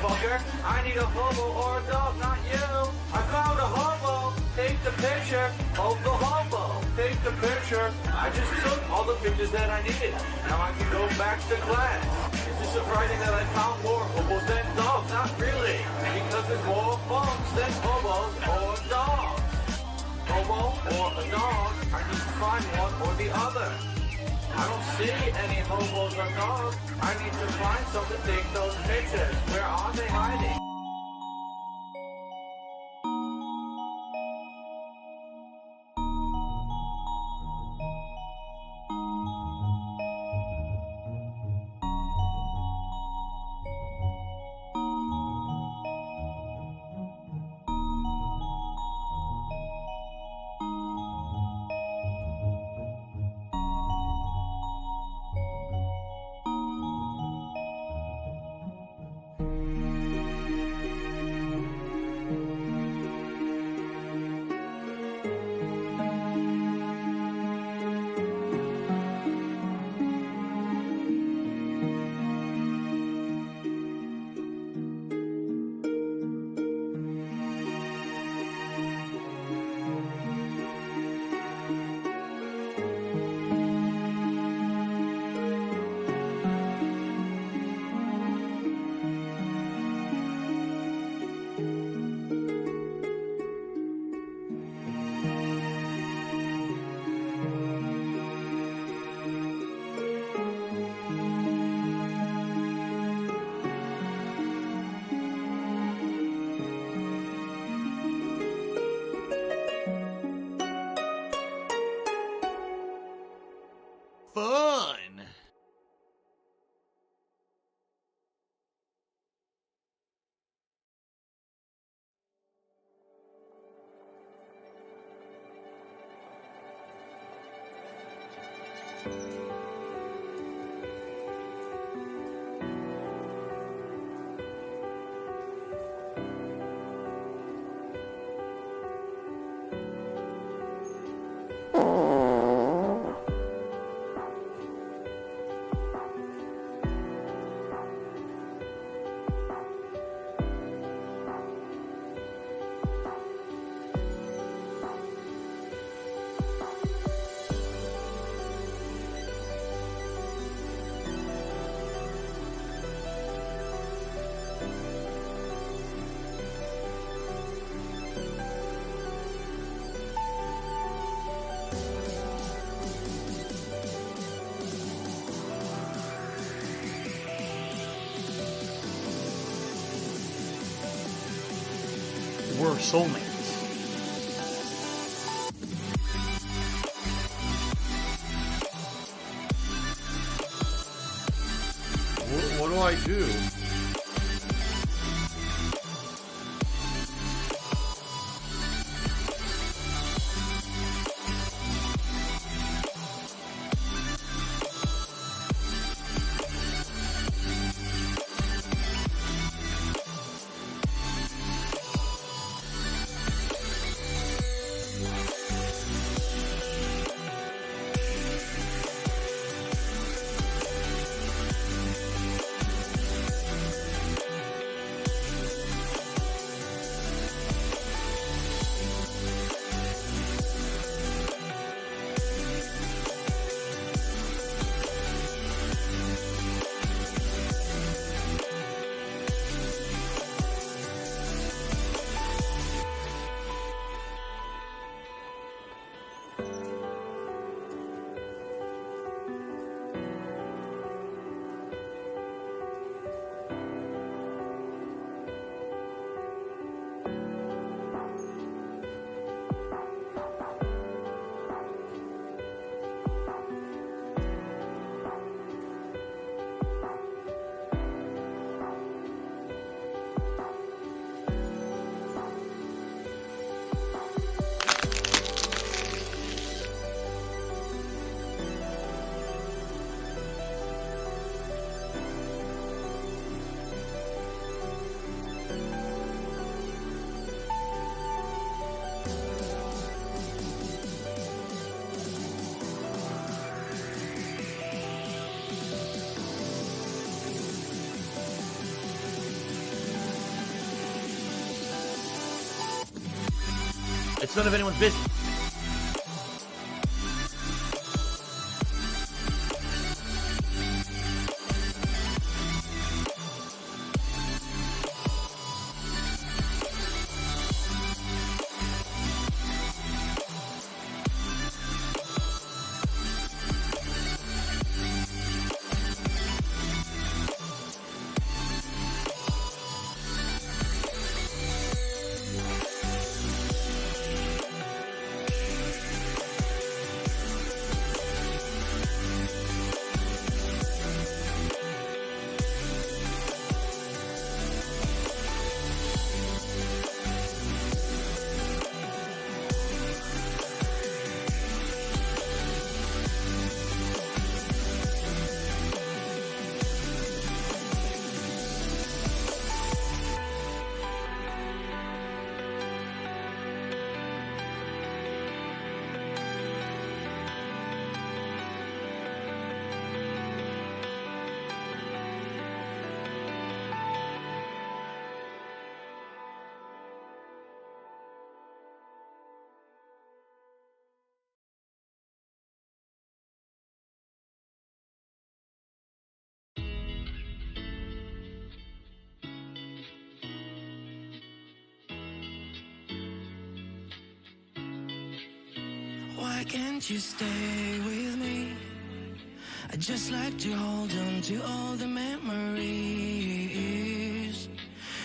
motherfucker. I need a hobo or a dog, not you. I found a hobo. Take the picture of the hobo. Take the picture. I just took all the pictures that I needed. Now I can go back to class. Is it surprising that I found more hobos than dogs? Not really. Because there's more bugs than hobos or dogs. Hobo or a dog, I need to find one or the other. I don't see any hobos or dogs. I need to find some to take those pictures. Where are they hiding? Fun! We're soulmates. What do I do? It's none of anyone's business. Why can't you stay with me? I'd just like to hold on to all the memories.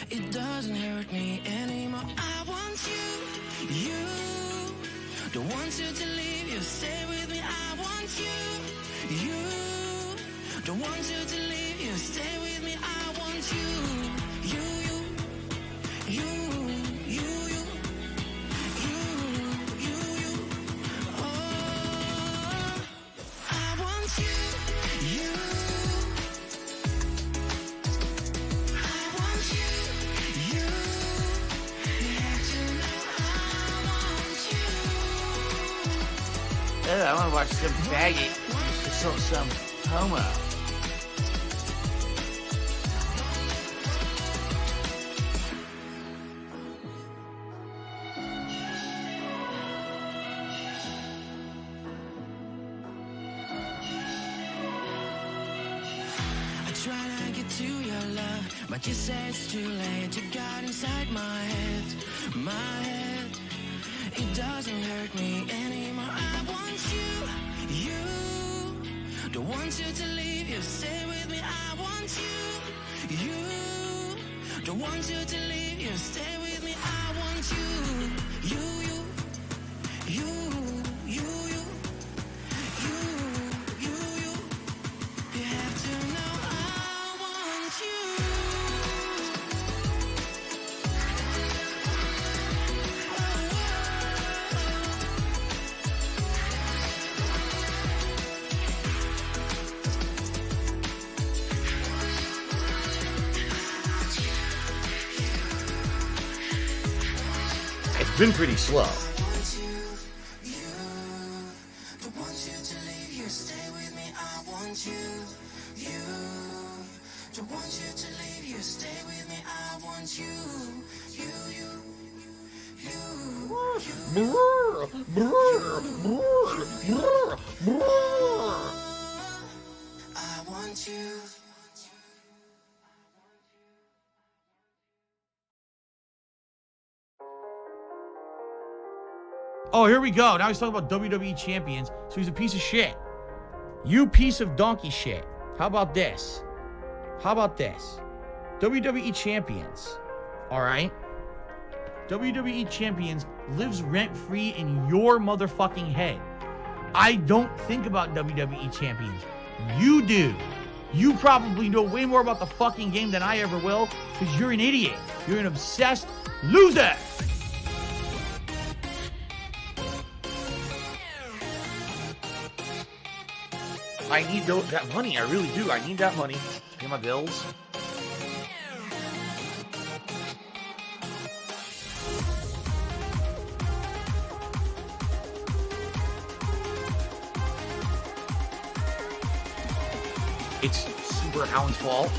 It doesn't hurt me anymore. I want you. Don't want you to leave, you stay with me. I want you. Don't want you to leave, you stay with me. I want you. I want to watch some faggot. Some homo. I try to get to your love, but you say it's too late. You got inside my head. It doesn't hurt me anymore. I want you. Don't want you to leave, you stay with me. I want you. Don't want you to leave, you stay with me. I want you. You have to know I want you. It's been pretty slow. Oh, here we go. Now he's talking about WWE champions. So he's a piece of shit. You piece of donkey shit. How about this? WWE champions. All right? WWE champions lives rent-free in your motherfucking head. I don't think about WWE champions. You do. You probably know way more about the fucking game than I ever will because you're an idiot. You're an obsessed loser. I need that money. I really do. I need that money to pay my bills. It's Super Hound's fault.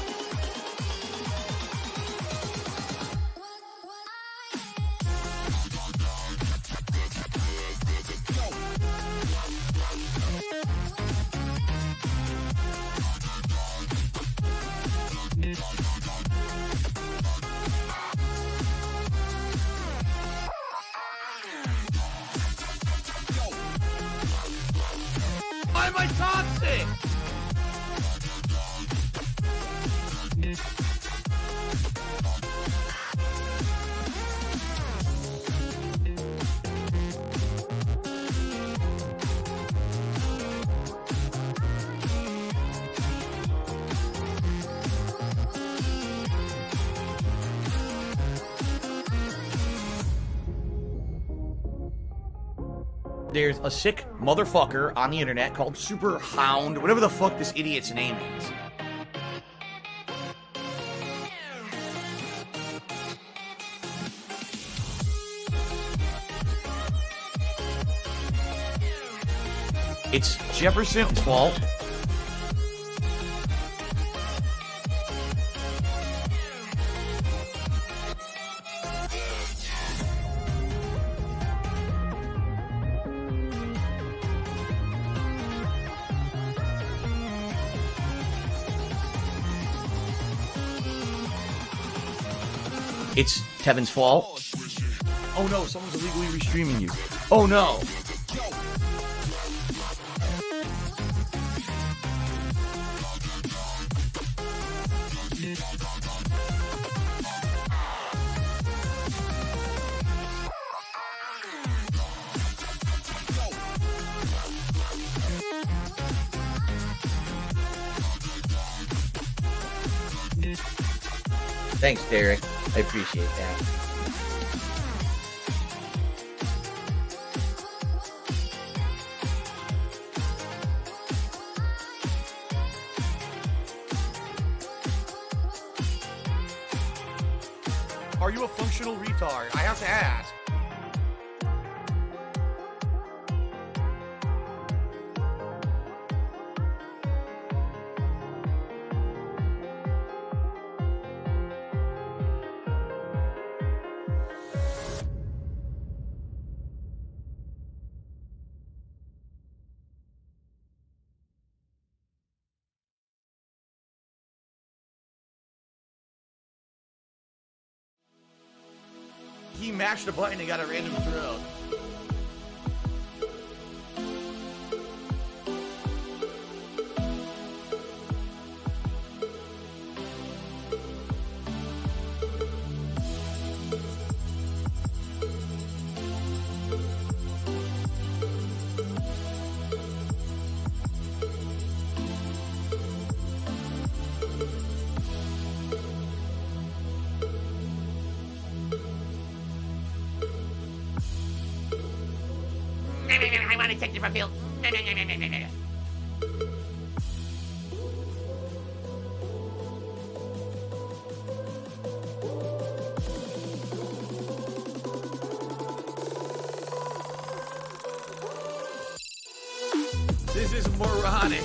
Why am I toxic? There's a sick motherfucker on the internet called Super Hound, whatever the fuck this idiot's name is. It's Jefferson's fault. It's Tevin's fault. Oh no, someone's illegally restreaming you. Oh no. Thanks, Derek. I appreciate that. Are you a functional retard? I have to ask. He mashed a button and got a random throw. I want to take the reveal. This is moronic.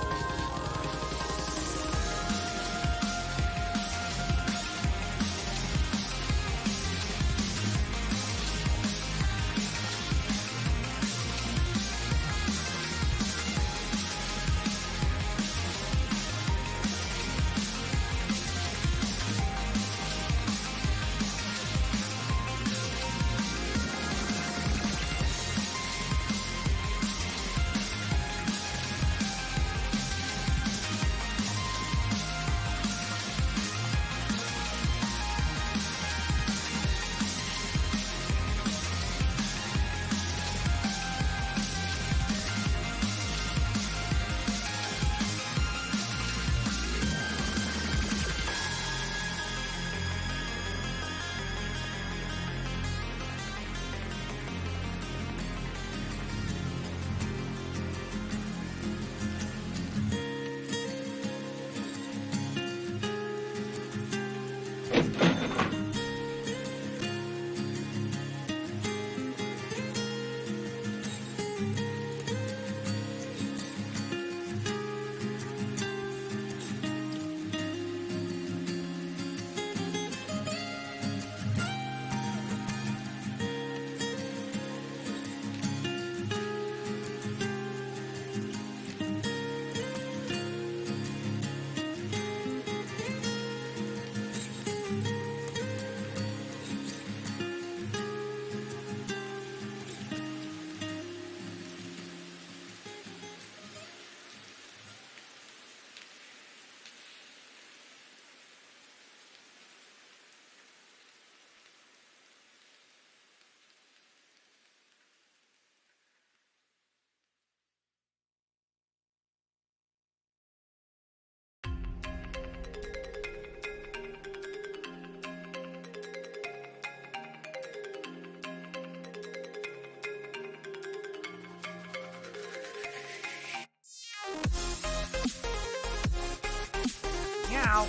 now.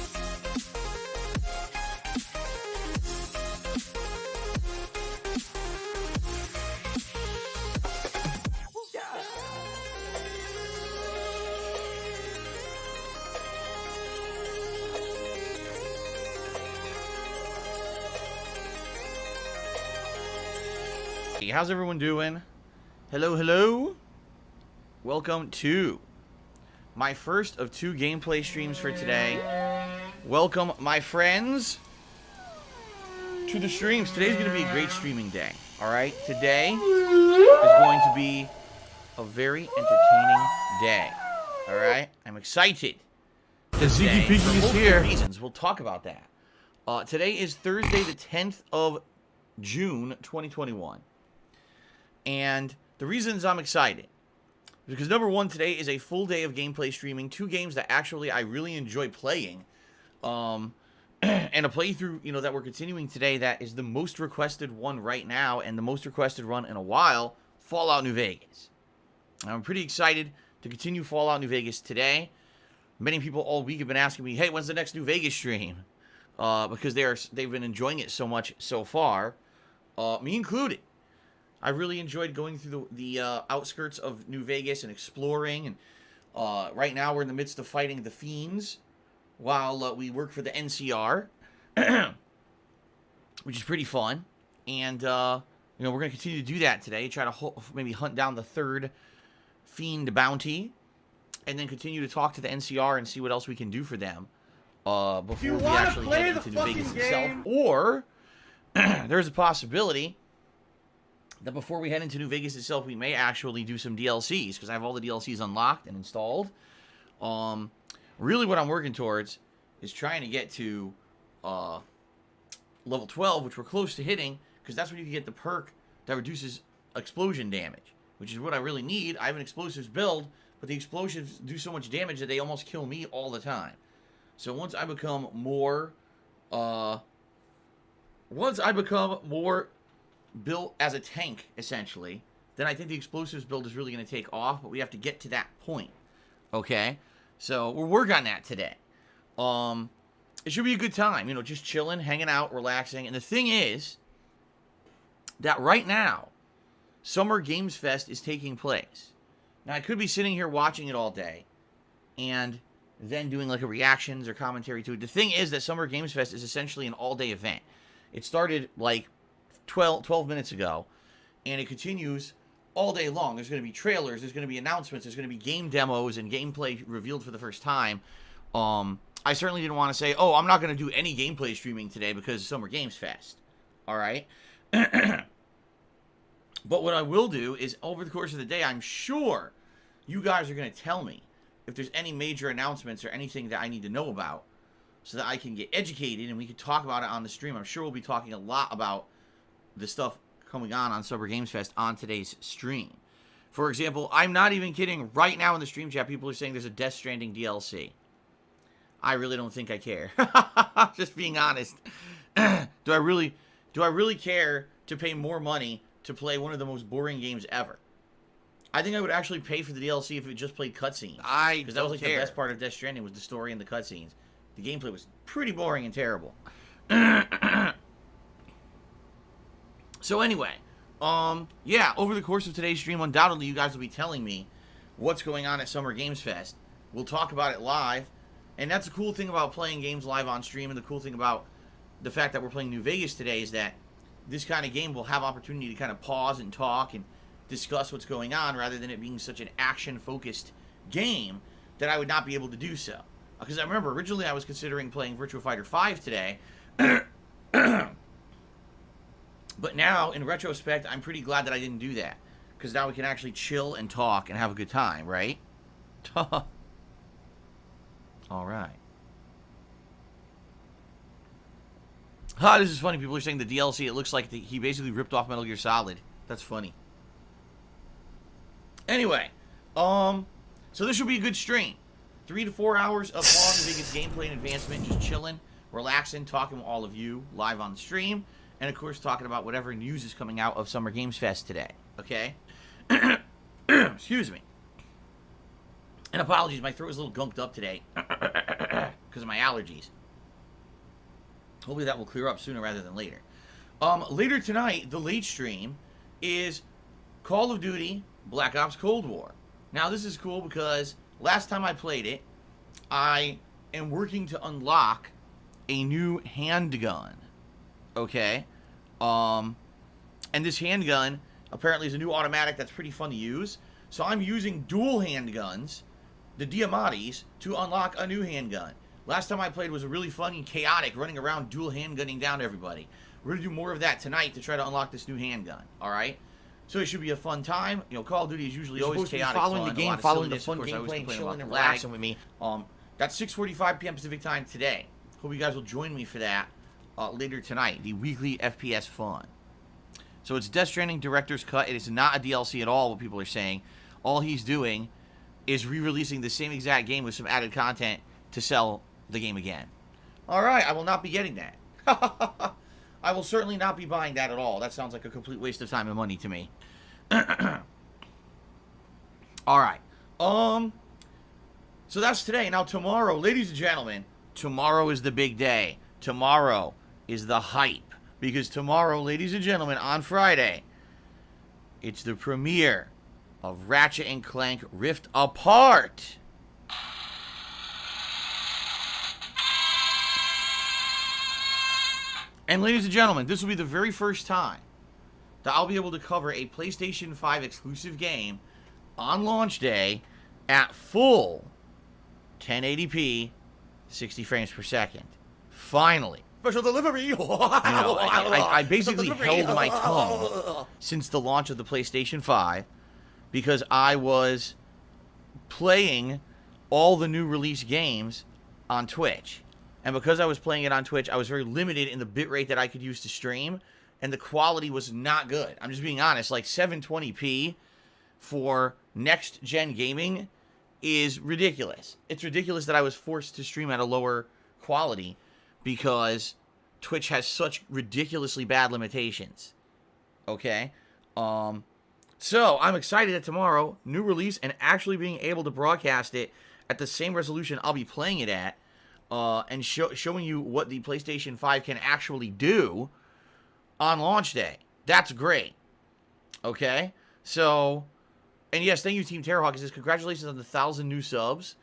Hey, how's everyone doing? Hello, hello. Welcome to my first of 2 gameplay streams for today. Welcome, my friends, to the streams. Today's going to be a great streaming day. All right, today is going to be a very entertaining day. All right, I'm excited. The Ziggy Piggy is here. Reasons we'll talk about that. Today is Thursday, the 10th of June, 2021, and the reasons I'm excited. Because number one, today is a full day of gameplay streaming. 2 games that actually I really enjoy playing. And a playthrough, you know, that we're continuing today that is the most requested one right now and the most requested run in a while, Fallout New Vegas. And I'm pretty excited to continue Fallout New Vegas today. Many people all week have been asking me, hey, when's the next New Vegas stream? Because they've been enjoying it so much so far, me included. I really enjoyed going through the outskirts of New Vegas and exploring. And right now we're in the midst of fighting the Fiends while we work for the NCR, which is pretty fun. And, you know, we're going to continue to do that today. Try to maybe hunt down the 3rd Fiend bounty. And then continue to talk to the NCR and see what else we can do for them before we actually head into New Vegas itself. Or there's a possibility that before we head into New Vegas itself, we may actually do some DLCs, because I have all the DLCs unlocked and installed. Really what I'm working towards is trying to get to level 12, which we're close to hitting, because that's when you can get the perk that reduces explosion damage, which is what I really need. I have an explosives build, but the explosives do so much damage that they almost kill me all the time. So once I become more built as a tank, essentially, then I think the explosives build is really going to take off, but we have to get to that point. Okay? So we're working on that today. It should be a good time, you know, just chilling, hanging out, relaxing. And the thing is that right now, Summer Games Fest is taking place. Now, I could be sitting here watching it all day and then doing like a reactions or commentary to it. The thing is that Summer Games Fest is essentially an all-day event. It started like 12 minutes ago, and it continues all day long. There's going to be trailers, there's going to be announcements, there's going to be game demos and gameplay revealed for the first time. I certainly didn't want to say, oh, I'm not going to do any gameplay streaming today because of Summer Games Fest. All right? But what I will do is, over the course of the day, I'm sure you guys are going to tell me if there's any major announcements or anything that I need to know about so that I can get educated and we can talk about it on the stream. I'm sure we'll be talking a lot about the stuff coming on Summer Games Fest on today's stream. For example, I'm not even kidding. Right now in the stream chat, people are saying there's a Death Stranding DLC. I really don't think I care. Just being honest. Do I really care to pay more money to play one of the most boring games ever? I think I would actually pay for the DLC if it just played cutscenes. Because that was like the best part of Death Stranding, was the story and the cutscenes. The gameplay was pretty boring and terrible. So anyway, yeah, over the course of today's stream, undoubtedly you guys will be telling me what's going on at Summer Games Fest. We'll talk about it live. And that's the cool thing about playing games live on stream, and the cool thing about the fact that we're playing New Vegas today is that this kind of game will have opportunity to kind of pause and talk and discuss what's going on, rather than it being such an action-focused game that I would not be able to do so. Because I remember originally I was considering playing Virtua Fighter 5 today. But now, in retrospect, I'm pretty glad that I didn't do that. Because now we can actually chill and talk and have a good time, right? Alright. This is funny. People are saying the DLC, it looks like he basically ripped off Metal Gear Solid. That's funny. Anyway, so this should be a good stream. 3 to 4 hours of long Vegas gameplay and advancement, just chilling, relaxing, talking with all of you live on the stream, and of course talking about whatever news is coming out of Summer Games Fest today. Okay? Excuse me. And apologies, my throat is a little gunked up today. because of my allergies. Hopefully that will clear up sooner rather than later. Later tonight, the late stream is Call of Duty Black Ops Cold War. Now, this is cool because last time I played it, I am working to unlock a new handgun. Okay? And this handgun apparently is a new automatic that's pretty fun to use. So I'm using dual handguns, the Diamatis, to unlock a new handgun. Last time I played was a really fun and chaotic, running around dual handgunning down everybody. We're going to do more of that tonight to try to unlock this new handgun. Alright? So it should be a fun time. You know, Call of Duty is usually always chaotic, following fun, the game, following the fun gameplay, and chilling and relaxing with me. That's 6:45 p.m. Pacific time today. Hope you guys will join me for that later tonight. The weekly FPS fun. So it's Death Stranding Director's Cut. It is not a DLC at all, what people are saying. All he's doing is re-releasing the same exact game with some added content to sell the game again. Alright, I will not be getting that. I will certainly not be buying that at all. That sounds like a complete waste of time and money to me. Alright. So that's today. Now tomorrow, ladies and gentlemen, tomorrow is the big day. Tomorrow is the hype. Because tomorrow, ladies and gentlemen, on Friday, it's the premiere of Ratchet & Clank Rift Apart. And ladies and gentlemen, this will be the very first time that I'll be able to cover a PlayStation 5 exclusive game on launch day at full 1080p, 60 frames per second. Finally. Special delivery. You know, I basically held my tongue since the launch of the PlayStation 5 because I was playing all the new release games on Twitch. And because I was playing it on Twitch, I was very limited in the bitrate that I could use to stream, and the quality was not good. I'm just being honest. Like 720p for next-gen gaming is ridiculous. It's ridiculous that I was forced to stream at a lower quality because Twitch has such ridiculously bad limitations. Okay? So, I'm excited that tomorrow, new release, and actually being able to broadcast it at the same resolution I'll be playing it at, and showing you what the PlayStation 5 can actually do on launch day. That's great. Okay? So, and yes, thank you, Team Terrorhawk. It says, congratulations on the 1,000 new subs.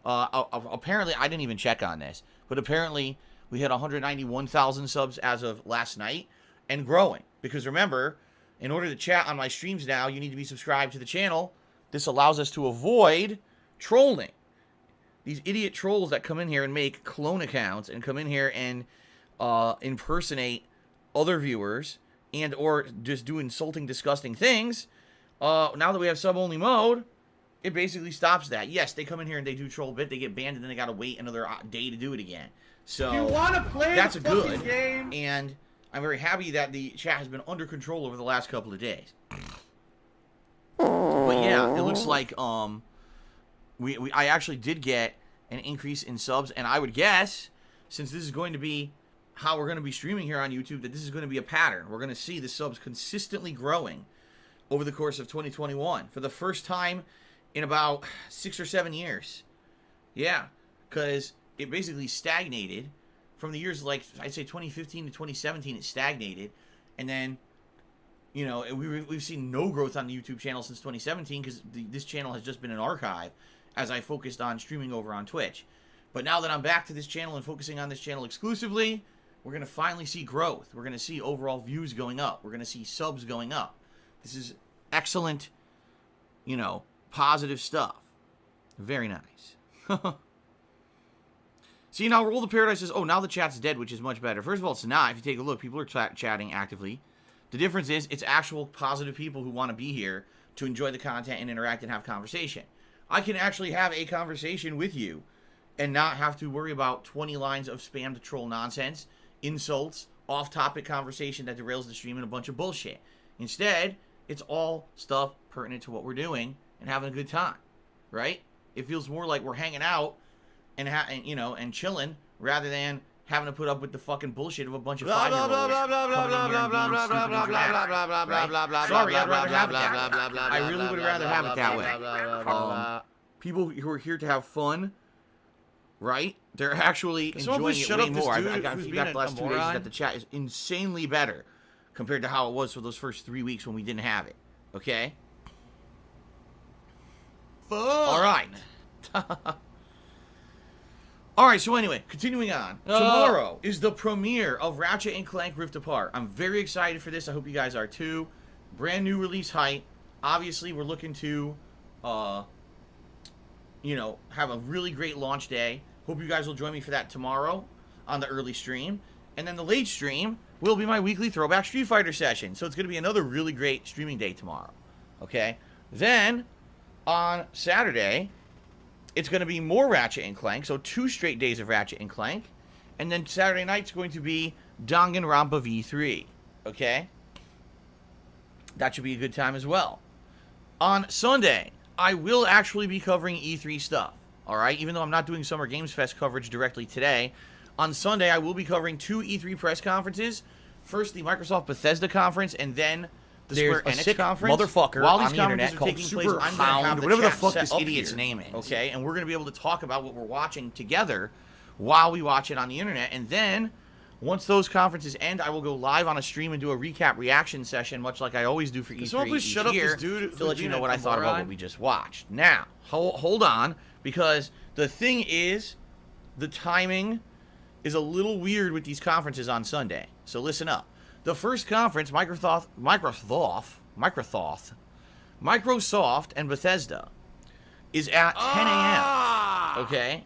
Apparently, I didn't even check on this, but apparently we had 191,000 subs as of last night, and growing. Because remember, in order to chat on my streams now, you need to be subscribed to the channel. This allows us to avoid trolling. These idiot trolls that come in here and make clone accounts and come in here and impersonate other viewers and or just do insulting, disgusting things. Now that we have sub-only mode, it basically stops that. Yes, they come in here and they do troll bit, they get banned, and then they gotta wait another day to do it again. So You want to play that's the a good fucking game? And I'm very happy that the chat has been under control over the last couple of days. But yeah, it looks like I actually did get an increase in subs, and I would guess, since this is going to be how we're going to be streaming here on YouTube, that this is going to be a pattern. We're going to see the subs consistently growing over the course of 2021 for the first time in about 6 or 7 years. Yeah, because it basically stagnated from the years, like, I'd say 2015 to 2017, it stagnated, and then, you know, we've seen no growth on the YouTube channel since 2017 because this channel has just been an archive as I focused on streaming over on Twitch. But now that I'm back to this channel and focusing on this channel exclusively, we're going to finally see growth. We're going to see overall views going up. We're going to see subs going up. This is excellent, you know, positive stuff. Very nice. See, now Roll the Paradise says, oh, now the chat's dead, which is much better. First of all, it's not. If you take a look, people are chatting actively. The difference is it's actual positive people who want to be here to enjoy the content and interact and have conversation. I can actually have a conversation with you and not have to worry about 20 lines of spam to troll nonsense, insults, off-topic conversation that derails the stream, and a bunch of bullshit. Instead, it's all stuff pertinent to what we're doing and having a good time, right? It feels more like we're hanging out and you know, and chilling rather than having to put up with the fucking bullshit of a bunch of 5-year-olds Sorry, I'd rather have it that way. I really would rather have it that way. People who are here to have fun right? They're actually someone enjoying please it shut way up this more. dude I got who's feedback being the last a 2 days moron? that the chat is insanely better compared to how it was for those first 3 weeks when we didn't have it. Okay? All right. All right, so anyway, continuing on. Tomorrow is the premiere of Ratchet and Clank Rift Apart. I'm very excited for this. I hope you guys are too. Brand new release hype. Obviously, we're looking to, you know, have a really great launch day. Hope you guys will join me for that tomorrow on the early stream. And then the late stream will be my weekly throwback Street Fighter session. So it's going to be another really great streaming day tomorrow. Okay? Then, on Saturday, it's going to be more Ratchet and Clank. So 2 straight days of Ratchet and Clank. And then Saturday night's going to be Danganronpa V3. Okay? That should be a good time as well. On Sunday, I will actually be covering E3 stuff. Alright? Even though I'm not doing Summer Games Fest coverage directly today, on Sunday I will be covering 2 E3 press conferences. First, the Microsoft Bethesda conference, and then the Square Enix conference. Motherfucker While these on the internet conferences are called taking place, Super I'm going to Hound, have the whatever the chat fuck set this up idiot's here, name is. Okay? And we're going to be able to talk about what we're watching together while we watch it on the internet. And then, once those conferences end, I will go live on a stream and do a recap reaction session, much like I always do for E3 someone please each shut up year, this dude to who's let you being know a what I thought about moron? what we just watched. Now, hold on, because the thing is, the timing is a little weird with these conferences on Sunday. So listen up. The first conference, Microsoft and Bethesda, is at 10 a.m. Okay?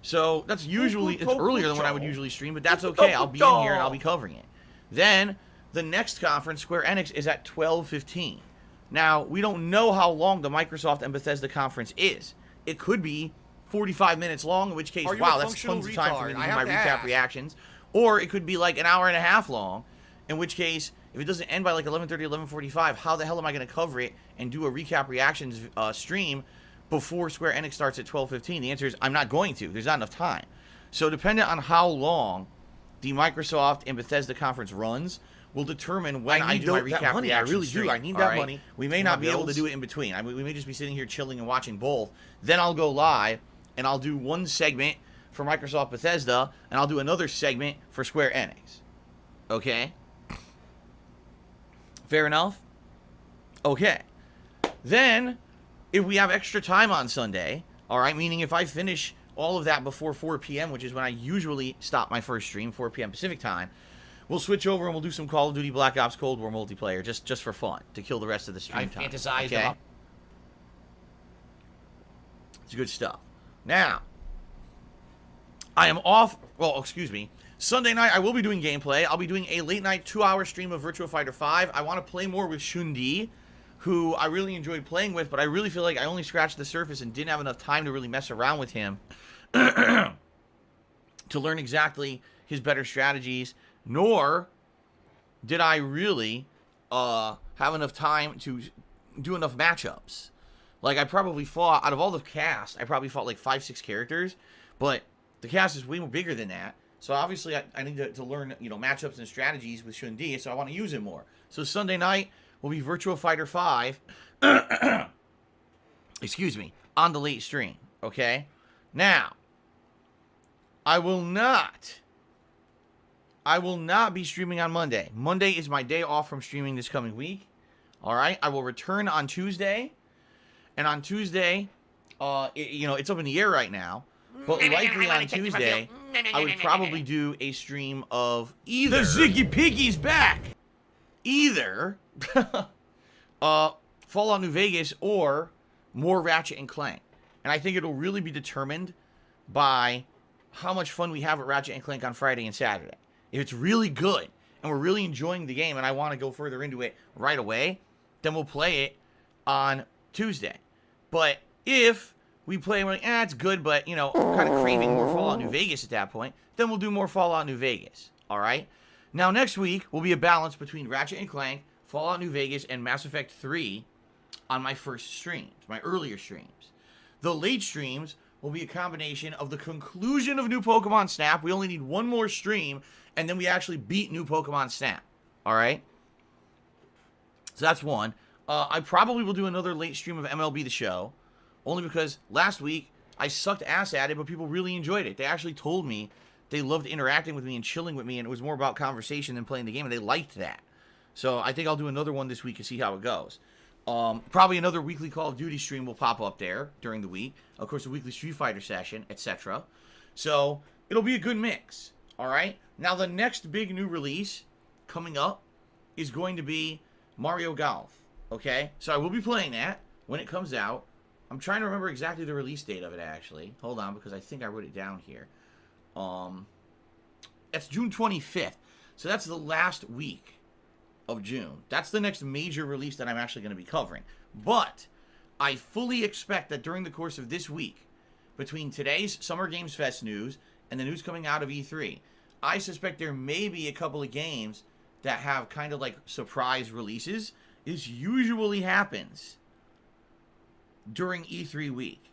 So that's usually, it's earlier than what I would usually stream, but that's okay. I'll be in here and I'll be covering it. Then, the next conference, Square Enix, is at 12:15. Now, we don't know how long the Microsoft and Bethesda conference is. It could be 45 minutes long, in which case, wow, that's tons of time for me to do my recap reactions. Or it could be like an hour and a half long, in which case, if it doesn't end by like 11:30, 11:45, how the hell am I going to cover it and do a recap reactions stream before Square Enix starts at 12:15? The answer is I'm not going to. There's not enough time. So depending on how long the Microsoft and Bethesda conference runs will determine when I do my recap reaction I really stream. do. I need All that right? money. We may not be able to do it in between. I mean, we may just be sitting here chilling and watching both. Then I'll go live and I'll do one segment for Microsoft Bethesda and I'll do another segment for Square Enix. Okay? Fair enough? Okay. Then, if we have extra time on Sunday, all right, meaning if I finish all of that before 4 p.m., which is when I usually stop my first stream, 4 p.m. Pacific time, we'll switch over and we'll do some Call of Duty Black Ops Cold War multiplayer, just for fun, to kill the rest of the stream time. Fantasize Okay? about. It's good stuff. Now, I am off, well, excuse me, Sunday night I will be doing gameplay. I'll be doing a late night 2-hour stream of Virtua Fighter 5. I want to play more with Shundi, who I really enjoyed playing with, but I really feel like I only scratched the surface and didn't have enough time to really mess around with him to learn exactly his better strategies, nor did I really have enough time to do enough matchups. Like, I probably fought, out of all the cast, I probably fought like 5-6 characters, but the cast is way more bigger than that. So obviously I need to learn, you know, matchups and strategies with Shundi, so I want to use him more. So Sunday night will be Virtua Fighter 5, excuse me, on the late stream, okay? Now, I will not be streaming on Monday. Monday is my day off from streaming this coming week. All right, I will return on Tuesday, and on Tuesday, you know, it's up in the air right now, but likely on Tuesday, I would probably do a stream of either... The Ziggy Piggy's back! Either Fallout New Vegas or more Ratchet and Clank. And I think it'll really be determined by how much fun we have at Ratchet and Clank on Friday and Saturday. If it's really good and we're really enjoying the game and I want to go further into it right away, then we'll play it on Tuesday. But if we play and we're like, it's good, but, you know, I'm kind of craving more Fallout New Vegas at that point, then we'll do more Fallout New Vegas. All right? Now, next week will be a balance between Ratchet and Clank, Fallout New Vegas, and Mass Effect 3 on my first streams, my earlier streams. The late streams will be a combination of the conclusion of New Pokemon Snap. We only need one more stream, and then we actually beat New Pokemon Snap. All right? So that's one. I probably will do another late stream of MLB The Show, only because last week I sucked ass at it, but people really enjoyed it. They actually told me they loved interacting with me and chilling with me, and it was more about conversation than playing the game, and they liked that. So I think I'll do another one this week and see how it goes. Probably another weekly Call of Duty stream will pop up there during the week. Of course, a weekly Street Fighter session, etc. So it'll be a good mix. All right. Now the next big new release coming up is going to be Mario Golf. Okay. So I will be playing that when it comes out. I'm trying to remember exactly the release date of it, actually. Hold on, because I think I wrote it down here. That's June 25th. So that's the last week of June. That's the next major release that I'm actually going to be covering. But I fully expect that during the course of this week, between today's Summer Games Fest news and the news coming out of E3, I suspect there may be a couple of games that have kind of like surprise releases. This usually happens during E3 week,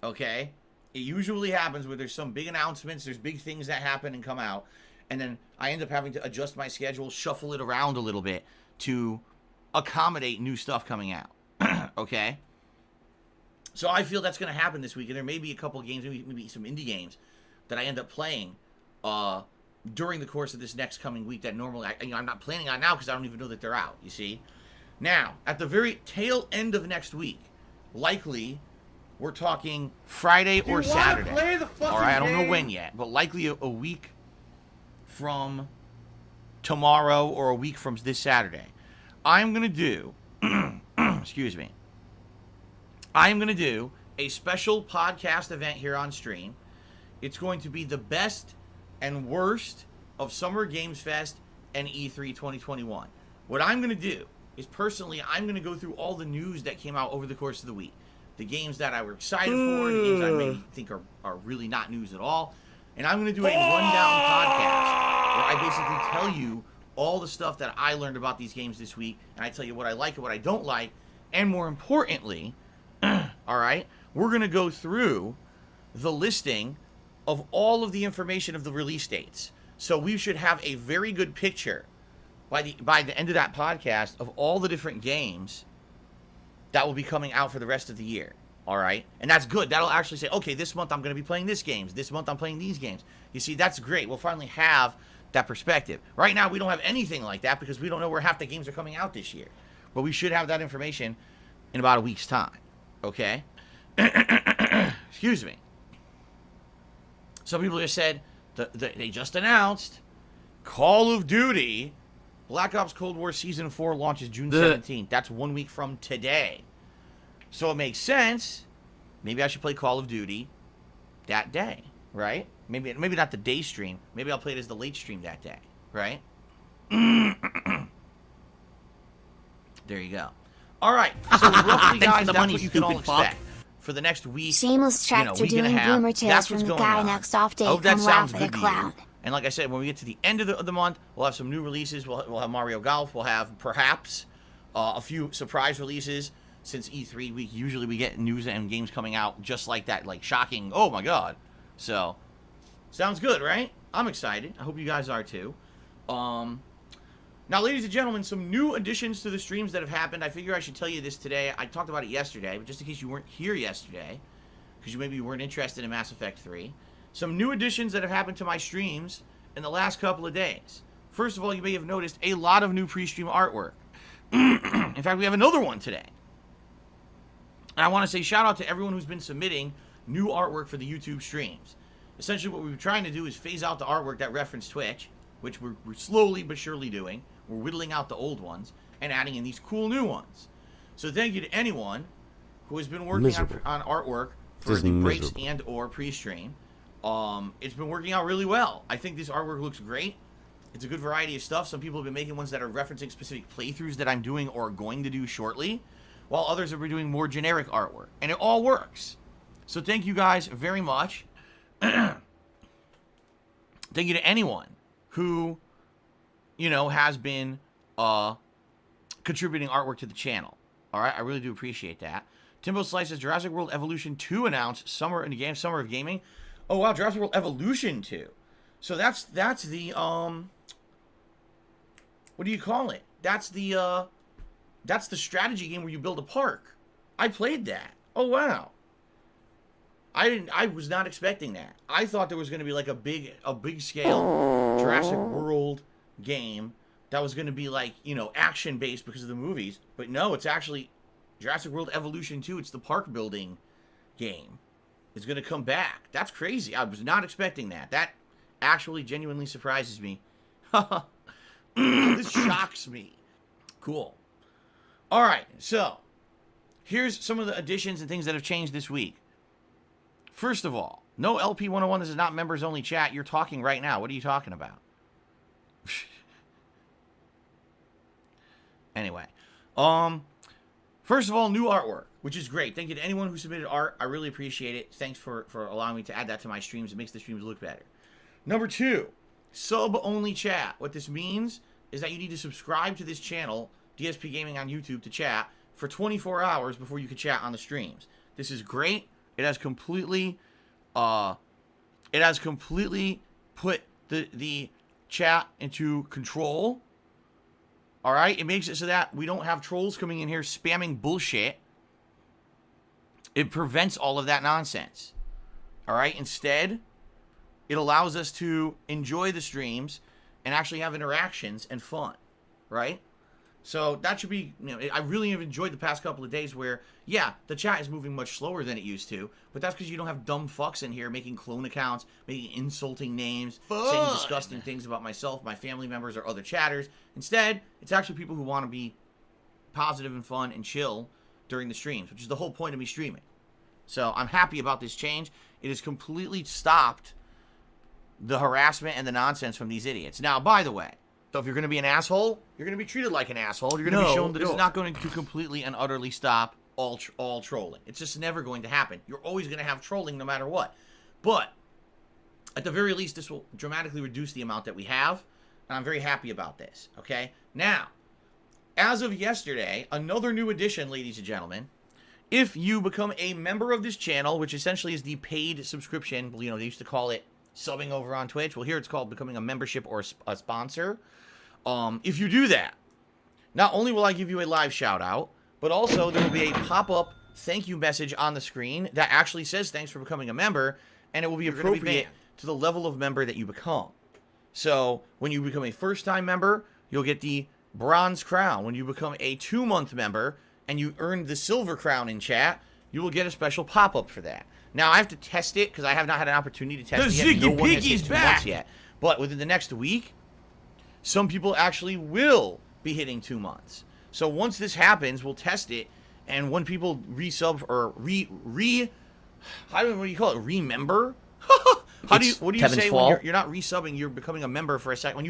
okay? It usually happens where there's some big announcements, there's big things that happen and come out, and then I end up having to adjust my schedule, shuffle it around a little bit to accommodate new stuff coming out, okay? So I feel that's going to happen this week, and there may be a couple of games, maybe some indie games, that I end up playing during the course of this next coming week that normally I'm not planning on now because I don't even know that they're out, you see? Now, at the very tail end of next week, likely, we're talking Friday or Saturday. Play the fucking all right, I don't know game? when yet, but likely a week from tomorrow or a week from this Saturday. I'm going to do, excuse me, I'm going to do a special podcast event here on stream. It's going to be the best and worst of Summer Games Fest and E3 2021. What I'm going to do is personally, I'm going to go through all the news that came out over the course of the week. The games that I were excited for, the games I may think are really not news at all. And I'm going to do a rundown podcast where I basically tell you all the stuff that I learned about these games this week, and I tell you what I like and what I don't like. And more importantly, all right, we're going to go through the listing of all of the information of the release dates. So we should have a very good picture by the end of that podcast of all the different games that will be coming out for the rest of the year. All right? And that's good. That'll actually say, okay, this month I'm going to be playing this games. This month I'm playing these games. You see, that's great. We'll finally have that perspective. Right now, we don't have anything like that because we don't know where half the games are coming out this year. But we should have that information in about a week's time. Okay? Excuse me. Some people just said, they just announced Call of Duty Black Ops Cold War Season 4 launches June 17th. That's 1 week from today. So it makes sense. Maybe I should play Call of Duty that day, right? Maybe not the day stream. Maybe I'll play it as the late stream that day, right? There you go. All right. So roughly, guys, that's what you can all expect for the next week. Shameless tractor doing boomer tales from the guy next off day. I hope that Come sounds laugh at good a to you. clown. And like I said, when we get to the end of the month, we'll have some new releases. We'll have Mario Golf. We'll have perhaps a few surprise releases. Since E3 week, usually we get news and games coming out just like that, like shocking, oh my god. So, sounds good, right? I'm excited. I hope you guys are too. Now, ladies and gentlemen, some new additions to the streams that have happened. I figure I should tell you this today. I talked about it yesterday, but just in case you weren't here yesterday, because you maybe weren't interested in Mass Effect 3, some new additions that have happened to my streams in the last couple of days. First of all, you may have noticed a lot of new pre-stream artwork. In fact, we have another one today. And I want to say shout out to everyone who's been submitting new artwork for the YouTube streams. Essentially, what we're trying to do is phase out the artwork that reference Twitch, which we're slowly but surely doing. We're whittling out the old ones and adding in these cool new ones. So thank you to anyone who has been working on artwork for the breaks and or pre-stream. It's been working out really well. I think this artwork looks great. It's a good variety of stuff. Some people have been making ones that are referencing specific playthroughs that I'm doing or going to do shortly, while others are doing more generic artwork. And it all works. So thank you guys very much. Thank you to anyone who, has been contributing artwork to the channel. All right, I really do appreciate that. Timbo Slices Jurassic World Evolution 2 announced Summer of Gaming. Oh wow, Jurassic World Evolution 2. So that's the what do you call it? That's the strategy game where you build a park. I played that. Oh wow. I was not expecting that. I thought there was going to be like a big scale Jurassic World game that was going to be like, you know, action based because of the movies. But no, it's actually Jurassic World Evolution 2. It's the park building game. It's going to come back. That's crazy. I was not expecting that. That actually genuinely surprises me. This shocks me. Cool. All right, so here's some of the additions and things that have changed this week. First of all, no LP 101. This is not members only chat. You're talking right now. What are you talking about? Anyway, first of all, new artwork, which is great. Thank you to anyone who submitted art. I really appreciate it. Thanks for allowing me to add that to my streams. It makes the streams look better. Number 2, sub only chat. What this means is that you need to subscribe to this channel, DSP Gaming on YouTube, to chat for 24 hours before you can chat on the streams. This is great. It has completely put the chat into control. All right? It makes it so that we don't have trolls coming in here spamming bullshit. It prevents all of that nonsense. All right? Instead, it allows us to enjoy the streams and actually have interactions and fun. Right? So that should be, you know, I really have enjoyed the past couple of days where, yeah, the chat is moving much slower than it used to, but that's because you don't have dumb fucks in here making clone accounts, making insulting names, saying disgusting things about myself, my family members, or other chatters. Instead, it's actually people who want to be positive and fun and chill during the streams, which is the whole point of me streaming. So I'm happy about this change. It has completely stopped the harassment and the nonsense from these idiots. Now, by the way, so if you're going to be an asshole, you're going to be treated like an asshole. You're going to be shown the door. It's not going to completely and utterly stop all trolling. It's just never going to happen. You're always going to have trolling no matter what. But at the very least, this will dramatically reduce the amount that we have. And I'm very happy about this. Okay? Now, as of yesterday, another new addition, ladies and gentlemen. If you become a member of this channel, which essentially is the paid subscription, you know, they used to call it subbing over on Twitch. Well, here it's called becoming a membership or a sponsor. If you do that, not only will I give you a live shout out, but also there will be a pop-up thank you message on the screen that actually says thanks for becoming a member, and it will be appropriate to the level of member that you become. So when you become a first-time member, you'll get the bronze crown. When you become a 2-month member and you earn the silver crown in chat, you will get a special pop-up for that. Now, I have to test it because I have not had an opportunity to test it yet. No one has hit 2 months yet. But within the next week, some people actually will be hitting 2 months. So once this happens, we'll test it. And when people resub or what do you call it? Remember? What do you say when you're not resubbing, you're becoming a member for a second?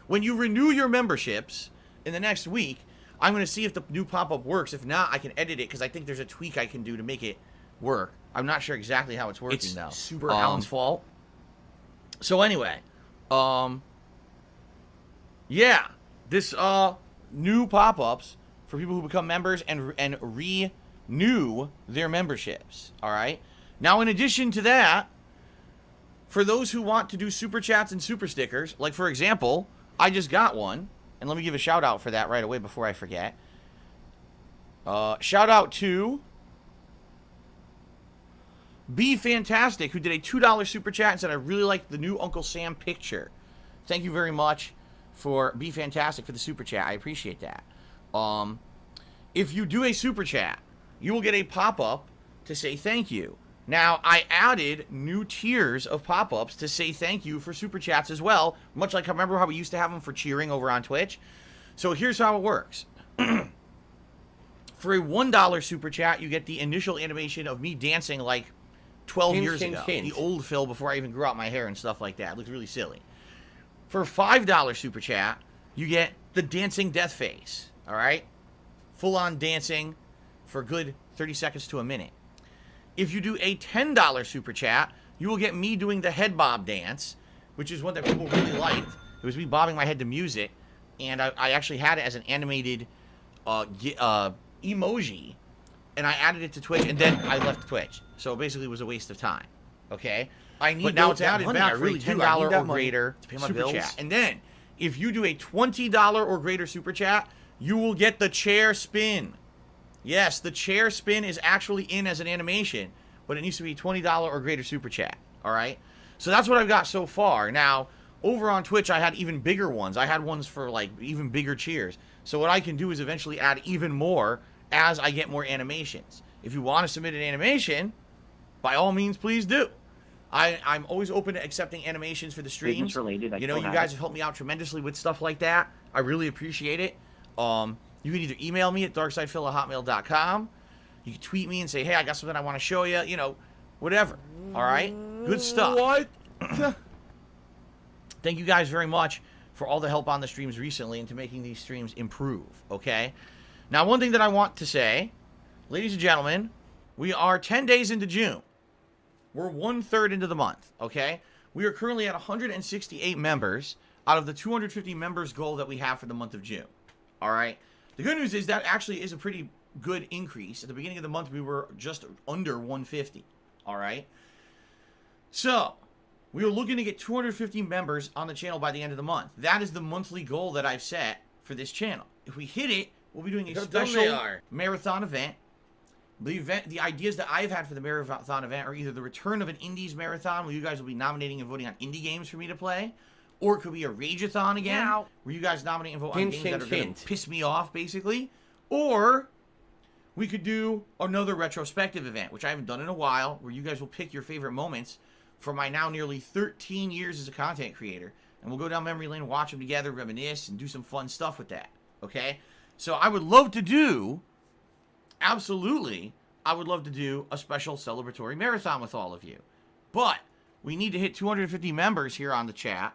When you renew your memberships in the next week, I'm going to see if the new pop-up works. If not, I can edit it because I think there's a tweak I can do to make it work. I'm not sure exactly how it's working though. It's super Alan's fault. So anyway, yeah, this new pop-ups for people who become members and renew their memberships. All right. Now, in addition to that, for those who want to do super chats and super stickers, like for example, I just got one, and let me give a shout out for that right away before I forget. Shout out to Be Fantastic, who did a $2 super chat and said, I really like the new Uncle Sam picture. Thank you very much for Be Fantastic for the super chat. I appreciate that. If you do a super chat, you will get a pop-up to say thank you. Now, I added new tiers of pop-ups to say thank you for super chats as well, much like I remember how we used to have them for cheering over on Twitch. So here's how it works. For a $1 super chat, you get the initial animation of me dancing like 12 years ago. The old Phil before I even grew out my hair and stuff like that. It looks really silly. For $5 super chat, you get the dancing death face. All right? Full-on dancing for a good 30 seconds to a minute. If you do a $10 super chat, you will get me doing the head bob dance, which is one that people really liked. It was me bobbing my head to music, and I actually had it as an animated emoji, and I added it to Twitch, and then I left Twitch. So basically, it was a waste of time. Okay? But now it's added back for a $10 or greater super chat. And then, if you do a $20 or greater super chat, you will get the chair spin. Yes, the chair spin is actually in as an animation, but it needs to be $20 or greater super chat. All right? So that's what I've got so far. Now, over on Twitch, I had even bigger ones. I had ones for, like, even bigger cheers. So what I can do is eventually add even more as I get more animations. If you want to submit an animation, by all means, please do. I'm always open to accepting animations for the streams. Related, you know, you guys have helped me out tremendously with stuff like that. I really appreciate it. You can either email me at darksidephil@hotmail.com. You can tweet me and say, hey, I got something I want to show you. You know, whatever. All right? Good stuff. What? Thank you guys very much for all the help on the streams recently and to making these streams improve, okay? Now, one thing that I want to say, ladies and gentlemen, we are 10 days into June. We're 1/3 into the month, okay? We are currently at 168 members out of the 250 members goal that we have for the month of June, all right? The good news is that actually is a pretty good increase. At the beginning of the month, we were just under 150, all right? So, we are looking to get 250 members on the channel by the end of the month. That is the monthly goal that I've set for this channel. If we hit it, we'll be doing a special marathon event. The ideas that I've had for the marathon event are either the return of an Indies marathon, where you guys will be nominating and voting on indie games for me to play, or it could be a Rageathon again, where you guys nominate and vote on games that are going to piss me off, basically. Or we could do another retrospective event, which I haven't done in a while, where you guys will pick your favorite moments from my now nearly 13 years as a content creator, and we'll go down memory lane, watch them together, reminisce, and do some fun stuff with that, okay? So I would love to do... Absolutely, I would love to do a special celebratory marathon with all of you. But we need to hit 250 members here on the chat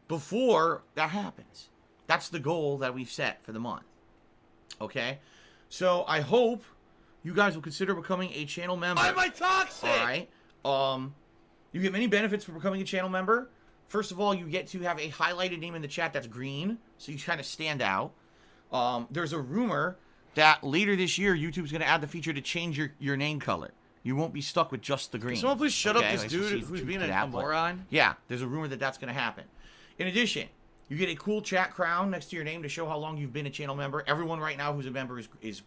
before that happens. That's the goal that we've set for the month. Okay? So I hope you guys will consider becoming a channel member. Why am I toxic? All right? You get many benefits for becoming a channel member. First of all, you get to have a highlighted name in the chat that's green, so you kind of stand out. There's a rumor that later this year, YouTube's going to add the feature to change your name color. You won't be stuck with just the green. Can someone please shut up this So dude who's being a moron? Yeah, there's a rumor that that's going to happen. In addition, you get a cool chat crown next to your name to show how long you've been a channel member. Everyone right now who's a member is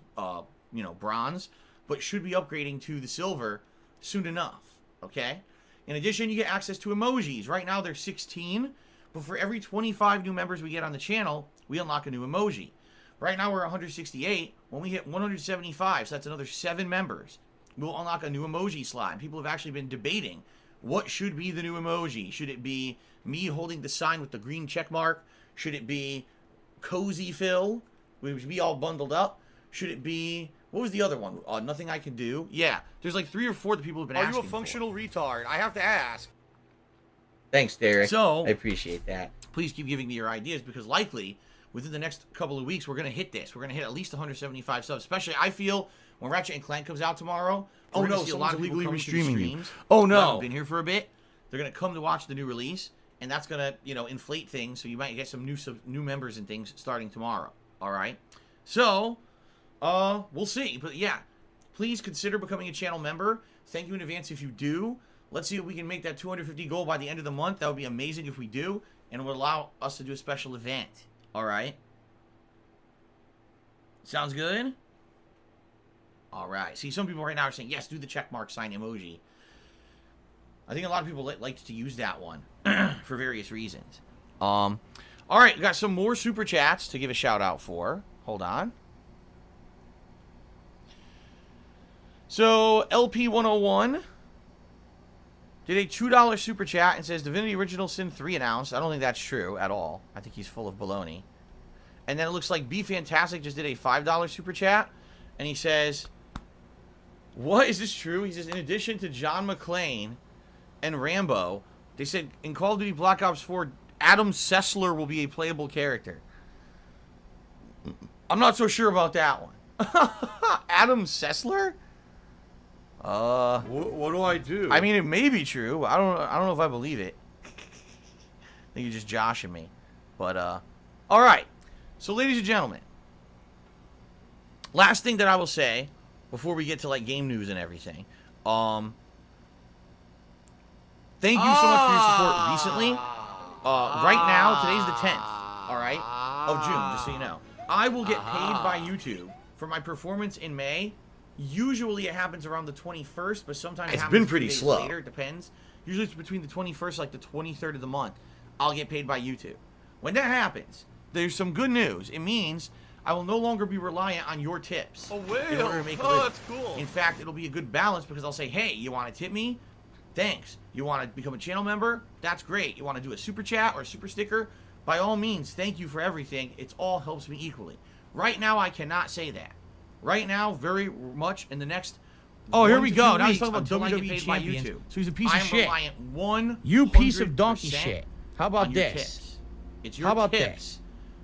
bronze, but should be upgrading to the silver soon enough, okay? In addition, you get access to emojis. Right now, there's 16, but for every 25 new members we get on the channel, we unlock a new emoji. Right now, we're 168. When we hit 175, so that's another 7 members, we'll unlock a new emoji slot. And people have actually been debating what should be the new emoji. Should it be me holding the sign with the green check mark? Should it be Cozy Phil, which would be all bundled up? Should it be... What was the other one? Nothing I Can Do? Yeah, there's like 3 or 4 that people have been asking for. Are you a functional retard? I have to ask. Thanks, Derek. So, I appreciate that. Please keep giving me your ideas, because likely within the next couple of weeks, we're going to hit this. We're going to hit at least 175 subs. Especially, I feel, when Ratchet and Clank comes out tomorrow, oh no, see a lot of people coming to the streams. Oh no, who've been here for a bit. They're going to come to watch the new release, and that's going to, inflate things. So you might get some new members and things starting tomorrow. All right. So, we'll see. But yeah, please consider becoming a channel member. Thank you in advance if you do. Let's see if we can make that 250 goal by the end of the month. That would be amazing if we do, and it would allow us to do a special event. All right. Sounds good? All right. See, some people right now are saying, yes, do the checkmark sign emoji. I think a lot of people like to use that one for various reasons. All right. We got some more super chats to give a shout out for. Hold on. So, LP101 did a $2 super chat and says, Divinity Original Sin 3 announced. I don't think that's true at all. I think he's full of baloney. And then it looks like Be Fantastic just did a $5 super chat. And he says, what? Is this true? He says, in addition to John McClane and Rambo, they said in Call of Duty Black Ops 4, Adam Sessler will be a playable character. I'm not so sure about that one. Adam Sessler? What do I do? I mean, it may be true. I don't know if I believe it. I think you're just joshing me. But, all right. So, ladies and gentlemen, last thing that I will say before we get to, like, game news and everything. Thank you so much for your support recently. Right now, today's the 10th, all right, of June, just so you know. I will get paid by YouTube for my performance in May Usually it happens around the 21st, but sometimes It's it happens been a few pretty days slow. later. It depends. Usually it's between the 21st, like the 23rd of the month. I'll get paid by YouTube. When that happens, there's some good news. It means I will no longer be reliant on your tips. Oh, in order to make a oh, living. that's cool. In fact, it'll be a good balance because I'll say, hey, you want to tip me? Thanks. You want to become a channel member? That's great. You want to do a super chat or a super sticker? By all means, thank you for everything. It all helps me equally. Right now, I cannot say that. Right now, very much in the next. Oh, here 1 we to go. 2 Now he's weeks talking about until I get WWE paid by champions. YouTube. So he's a piece of I'm shit. reliant 100% You piece of donkey shit. How about on your this? tips. It's your How about tips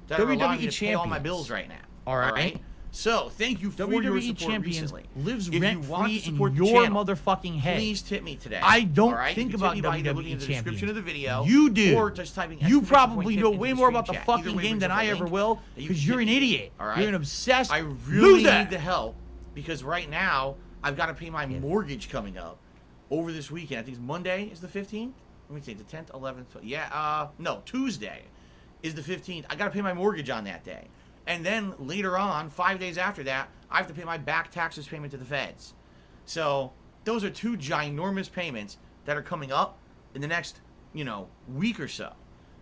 that are allowing me WWE to pay all my champions. bills right now. All right. So, thank you for your WWE support champions recently. lives If you rent want free to in support the your channel, motherfucking head. please tip me today. I don't all right? think You can about tip me by either looking WWE at the description of the video. You do. Or just typing You exclamation probably point know tip way into more stream about the chat. Either fucking way game brings than up a I ever link will, that you because can you're tip an me. idiot. All right? You're an obsessed I really loser. need the help because right now I've got to pay my mortgage coming up over this weekend. I think it's Monday is the 15th. Let me see, the 10th, 11th. No, Tuesday is the 15th. I got to pay my mortgage on that day. And then later on, 5 days after that, I have to pay my back taxes payment to the feds. So those are 2 ginormous payments that are coming up in the next, week or so.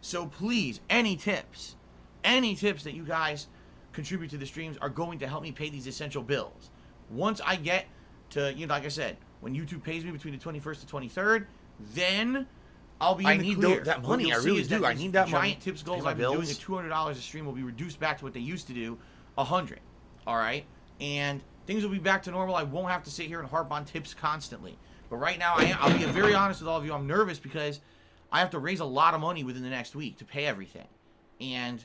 So please, any tips that you guys contribute to the streams are going to help me pay these essential bills. Once I get to, like I said, when YouTube pays me between the 21st to 23rd, then I'll be in the clear. that What money. you'll I see really is that do. I these need that money. giant tips to goals pay my I've been doing bills. at $200 a stream will be reduced back to what they used to do, 100. All right, and things will be back to normal. I won't have to sit here and harp on tips constantly. But right now, I'll be very honest with all of you. I'm nervous because I have to raise a lot of money within the next week to pay everything, and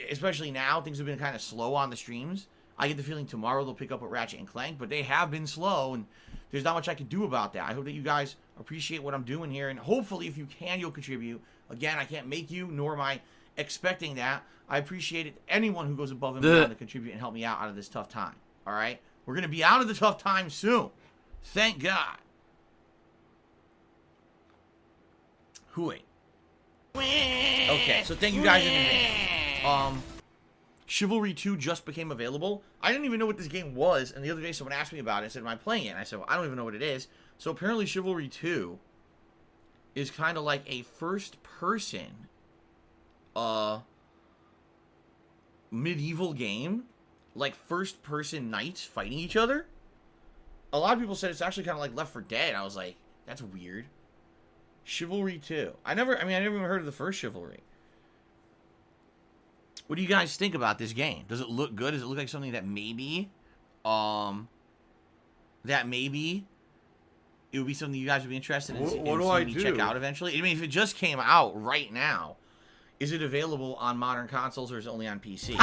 especially now things have been kind of slow on the streams. I get the feeling tomorrow they'll pick up with Ratchet and Clank, but they have been slow, and there's not much I can do about that. I hope that you guys appreciate what I'm doing here, and hopefully, if you can, you'll contribute. Again, I can't make you, nor am I expecting that. I appreciate it. Anyone who goes above and beyond to contribute and help me out of this tough time. All right? We're going to be out of the tough time soon. Thank God. Hooey. Okay, so thank you guys in advance. Chivalry 2 just became available. I didn't even know what this game was, and the other day someone asked me about it and said, am I playing it? And I said, well, I don't even know what it is. So apparently Chivalry 2 is kind of like a first-person medieval game. Like first-person knights fighting each other. A lot of people said it's actually kind of like Left 4 Dead. I was like, that's weird. Chivalry 2. I never even heard of the first Chivalry. What do you guys think about this game? Does it look good? Does it look like something that maybe it would be something you guys would be interested in, What do I check do? out eventually? I mean, if it just came out right now, is it available on modern consoles or is it only on PC?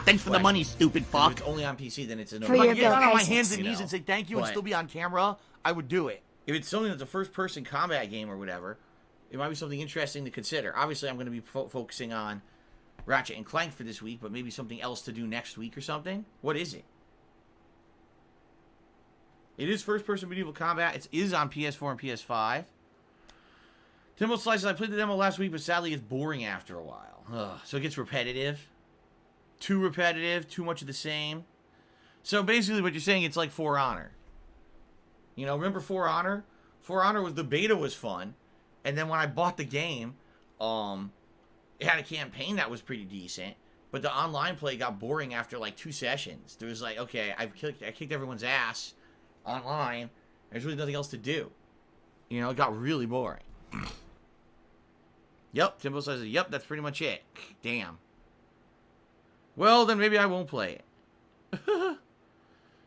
Thanks for the money, stupid If fuck. it's only on PC, then it's a no. For If I your could get bill down on my prices. hands and knees and say thank you and But- still be on camera, I would do it. If it's something that's a first-person combat game or whatever, it might be something interesting to consider. Obviously, I'm going to be focusing on Ratchet and Clank for this week, but maybe something else to do next week or something. What is it? It is first-person medieval combat. It is on PS4 and PS5. Timbo Slices, I played the demo last week, but sadly it's boring after a while. Ugh, so it gets repetitive. Too repetitive, too much of the same. So basically what you're saying, it's like For Honor. Remember For Honor? For Honor the beta was fun. And then when I bought the game, it had a campaign that was pretty decent. But the online play got boring after like 2 sessions. There was like, okay, I kicked everyone's ass online. There's really nothing else to do. It got really boring. Yep, Timbo says, yep, that's pretty much it. Damn. Well, then maybe I won't play it.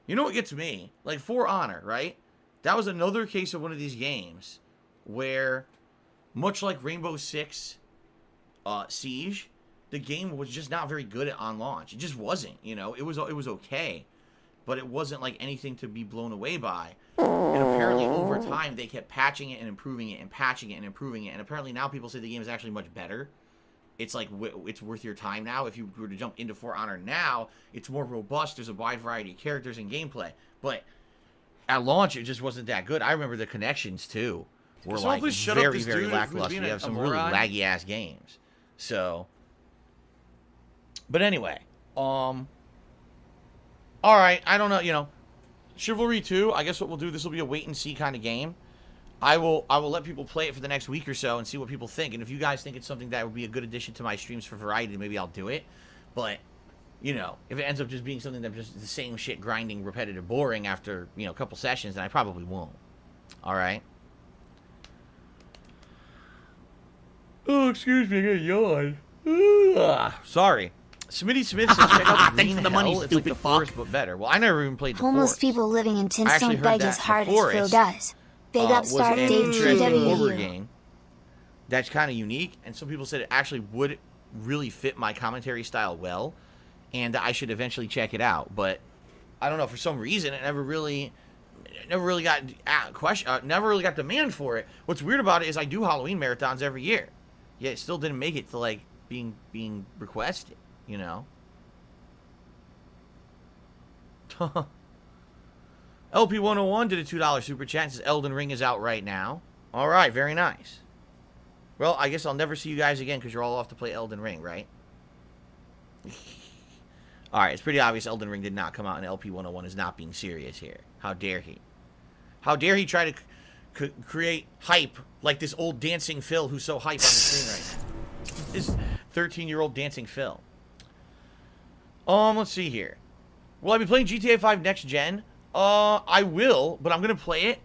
You know what gets me? Like For Honor, right? That was another case of one of these games where, much like Rainbow Six Siege, the game was just not very good on launch. It just wasn't, It was okay, but it wasn't like anything to be blown away by. And apparently over time they kept patching it and improving it and patching it and improving it. And apparently now people say the game is actually much better. It's like it's worth your time now. If you were to jump into For Honor now, it's more robust. There's a wide variety of characters and gameplay. But at launch, it just wasn't that good. I remember the connections too were Someone like please shut up very, this very dude who's lackluster. being You a have some really moron. laggy ass games. So, but anyway, all right. I don't know. Chivalry 2, I guess what we'll do, this will be a wait and see kind of game. I will let people play it for the next week or so and see what people think. And if you guys think it's something that would be a good addition to my streams for variety, maybe I'll do it. But, you know, if it ends up just being something that's just the same shit, grinding, repetitive, boring after, you know, a couple sessions, then I probably won't. All right? Oh, excuse me, I got a yawn. Sorry. Smitty Smith says check out the Thanks Green for the money, Hell. It's like stupid the Forest, but better. Well, I never even played the Homeless Forest. people living in tents I actually don't heard beg that as hard the as Phil Forest, does. Big up was Start an Dave interesting horror TW. game that's kind of unique, and some people said it actually would really fit my commentary style well, and I should eventually check it out. But I don't know, for some reason, it never really got never really got demand for it. What's weird about it is I do Halloween marathons every year, yet it still didn't make it to like being requested, you know. LP101 did a $2 super chat and says Elden Ring is out right now. All right, very nice. Well, I guess I'll never see you guys again because you're all off to play Elden Ring, right? All right, it's pretty obvious Elden Ring did not come out, and LP101 is not being serious here. How dare he? How dare he try to create hype like this old dancing Phil who's so hype on the screen right now? This 13-year-old dancing Phil. Let's see here. Will I be playing GTA 5 next gen? I will, but I'm going to play it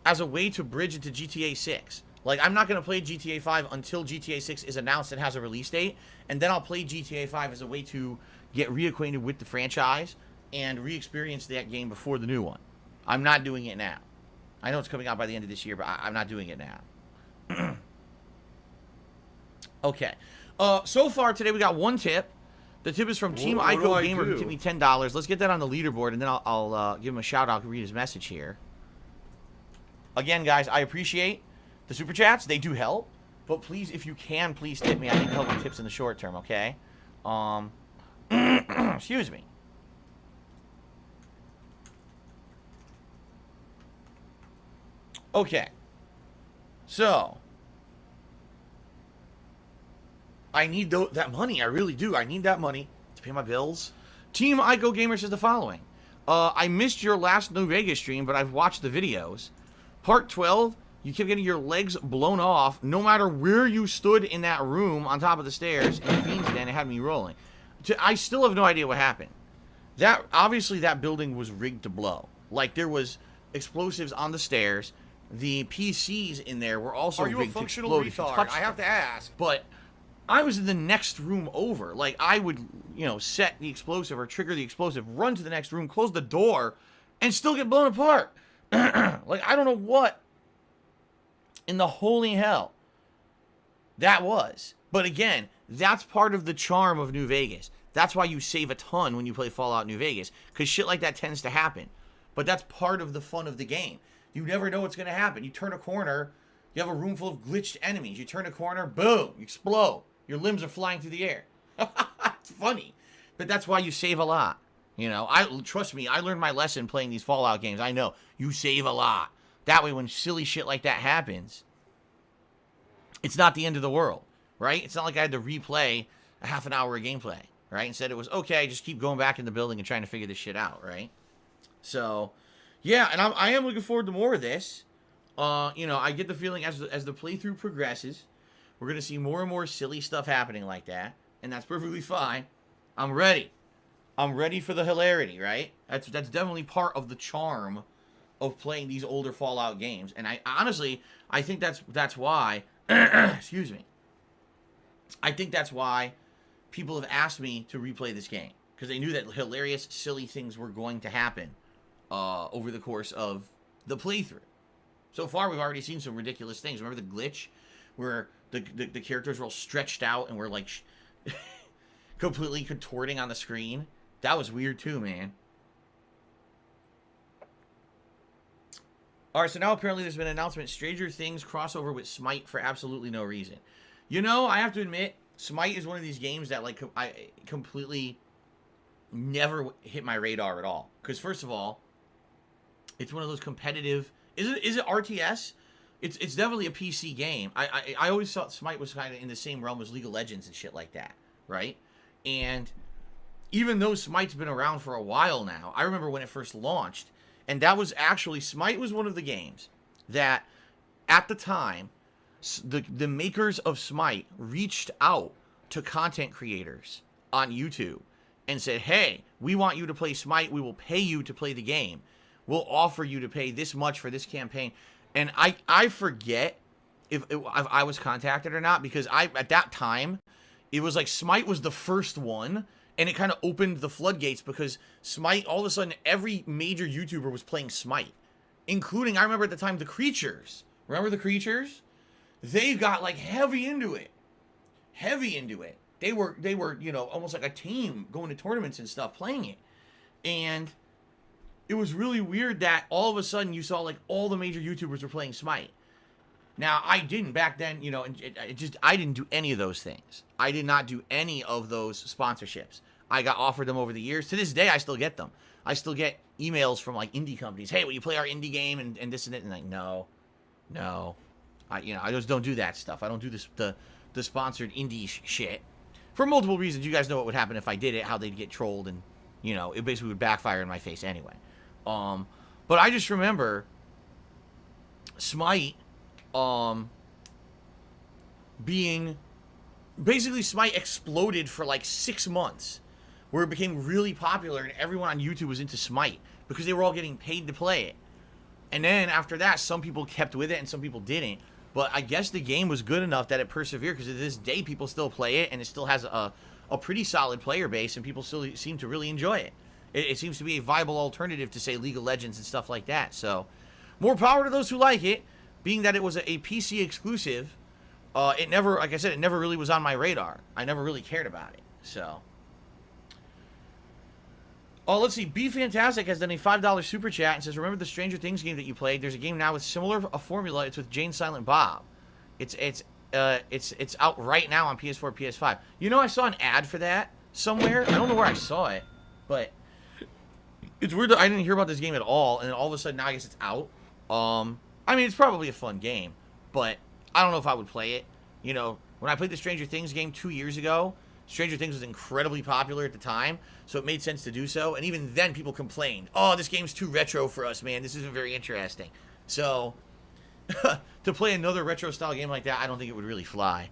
as a way to bridge into GTA 6. Like, I'm not going to play GTA 5 until GTA 6 is announced and has a release date, and then I'll play GTA 5 as a way to get reacquainted with the franchise and re-experience that game before the new one. I'm not doing it now. I know it's coming out by the end of this year, but I'm not doing it now. Okay. So far today we got one tip. The tip is from Team Ico Gamer, who tipped me $10. Let's get that on the leaderboard, and then I'll give him a shout-out and read his message here. Again, guys, I appreciate the super chats. They do help. But please, if you can, please tip me. I need help with tips in the short term, okay? Excuse me. Okay. So, I need that money. I really do. I need that money to pay my bills. Team Ico Gamer says the following. I missed your last New Vegas stream, but I've watched the videos. Part 12, you kept getting your legs blown off no matter where you stood in that room on top of the stairs in Fiend's Den. It had me rolling. I still have no idea what happened. Obviously, that building was rigged to blow. Like, there was explosives on the stairs. The PCs in there were also rigged to explode. Are you a functional retard? I have to ask. But I was in the next room over. Like, I would, you know, set the explosive or trigger the explosive, run to the next room, close the door, and still get blown apart. Like, I don't know what in the holy hell that was. But again, that's part of the charm of New Vegas. That's why you save a ton when you play Fallout New Vegas, because shit like that tends to happen. But that's part of the fun of the game. You never know what's going to happen. You turn a corner, you have a room full of glitched enemies. You turn a corner, boom, you explode. Your limbs are flying through the air. It's funny. But that's why you save a lot. You know, trust me, I learned my lesson playing these Fallout games. I know, you save a lot. That way, when silly shit like that happens, it's not the end of the world, right? It's not like I had to replay a half an hour of gameplay, right? Instead, it was, okay, just keep going back in the building and trying to figure this shit out, right? So, yeah, and I am looking forward to more of this. You know, I get the feeling as the playthrough progresses, we're going to see more and more silly stuff happening like that, and that's perfectly fine. I'm ready. I'm ready for the hilarity, right? That's definitely part of the charm of playing these older Fallout games. And I honestly, I think that's why, excuse me. I think that's why people have asked me to replay this game, because they knew that hilarious, silly things were going to happen over the course of the playthrough. So far, we've already seen some ridiculous things. Remember the glitch where the characters were all stretched out and were like completely contorting on the screen? That was weird too, man. All right, so now apparently there's been an announcement. Stranger Things crossover with Smite for absolutely no reason. You know, I have to admit, Smite is one of these games that like I completely never hit my radar at all. Because first of all, it's one of those competitive. Is it RTS? It's definitely a PC game. I always thought Smite was kind of in the same realm as League of Legends and shit like that, right? And even though Smite's been around for a while now, I remember when it first launched, And that was actually, Smite was one of the games that, at the time, the makers of Smite reached out to content creators on YouTube and said, hey, we want you to play Smite. We will pay you to play the game. We'll offer you to pay this much for this campaign. And I forget if I was contacted or not, because at that time, it was like Smite was the first one, and it kind of opened the floodgates because Smite, all of a sudden, every major YouTuber was playing Smite, including, I remember at the time, the Creatures. Remember the Creatures? They got like heavy into it. They were, you know, almost like a team going to tournaments and stuff playing it. And it was really weird that all of a sudden you saw like all the major YouTubers were playing Smite. Now, I didn't back then, you know, I didn't do any of those things. I did not do any of those sponsorships. I got offered them over the years. To this day, I still get them. I still get emails from like indie companies. Hey, will you play our indie game and this and that? And like, no. I just don't do that stuff. I don't do this, the sponsored indie shit. For multiple reasons. You guys know what would happen if I did it, how they'd get trolled, and, you know, it basically would backfire in my face anyway. But I just remember Smite being... Basically, Smite exploded for like 6 months, where it became really popular and everyone on YouTube was into Smite because they were all getting paid to play it. And then after that, some people kept with it and some people didn't. But I guess the game was good enough that it persevered, because to this day, people still play it, and it still has a pretty solid player base, and people still seem to really enjoy it. It seems to be a viable alternative to, say, League of Legends and stuff like that. So, more power to those who like it, being that it was a PC exclusive. It never, like I said, it never really was on my radar. I never really cared about it. So, oh, let's see. Be Fantastic has done a $5 super chat and says, remember the Stranger Things game that you played? There's a game now with similar formula. It's with Jane Silent Bob. It's out right now on PS4, PS5. You know, I saw an ad for that somewhere. I don't know where I saw it, but it's weird that I didn't hear about this game at all, and then all of a sudden now I guess it's out. I mean, it's probably a fun game, but I don't know if I would play it. You know, when I played the Stranger Things game 2 years ago, Stranger Things was incredibly popular at the time, so it made sense to do so. And even then, people complained, oh, this game's too retro for us, man. This isn't very interesting. So, to play another retro-style game like that, I don't think it would really fly.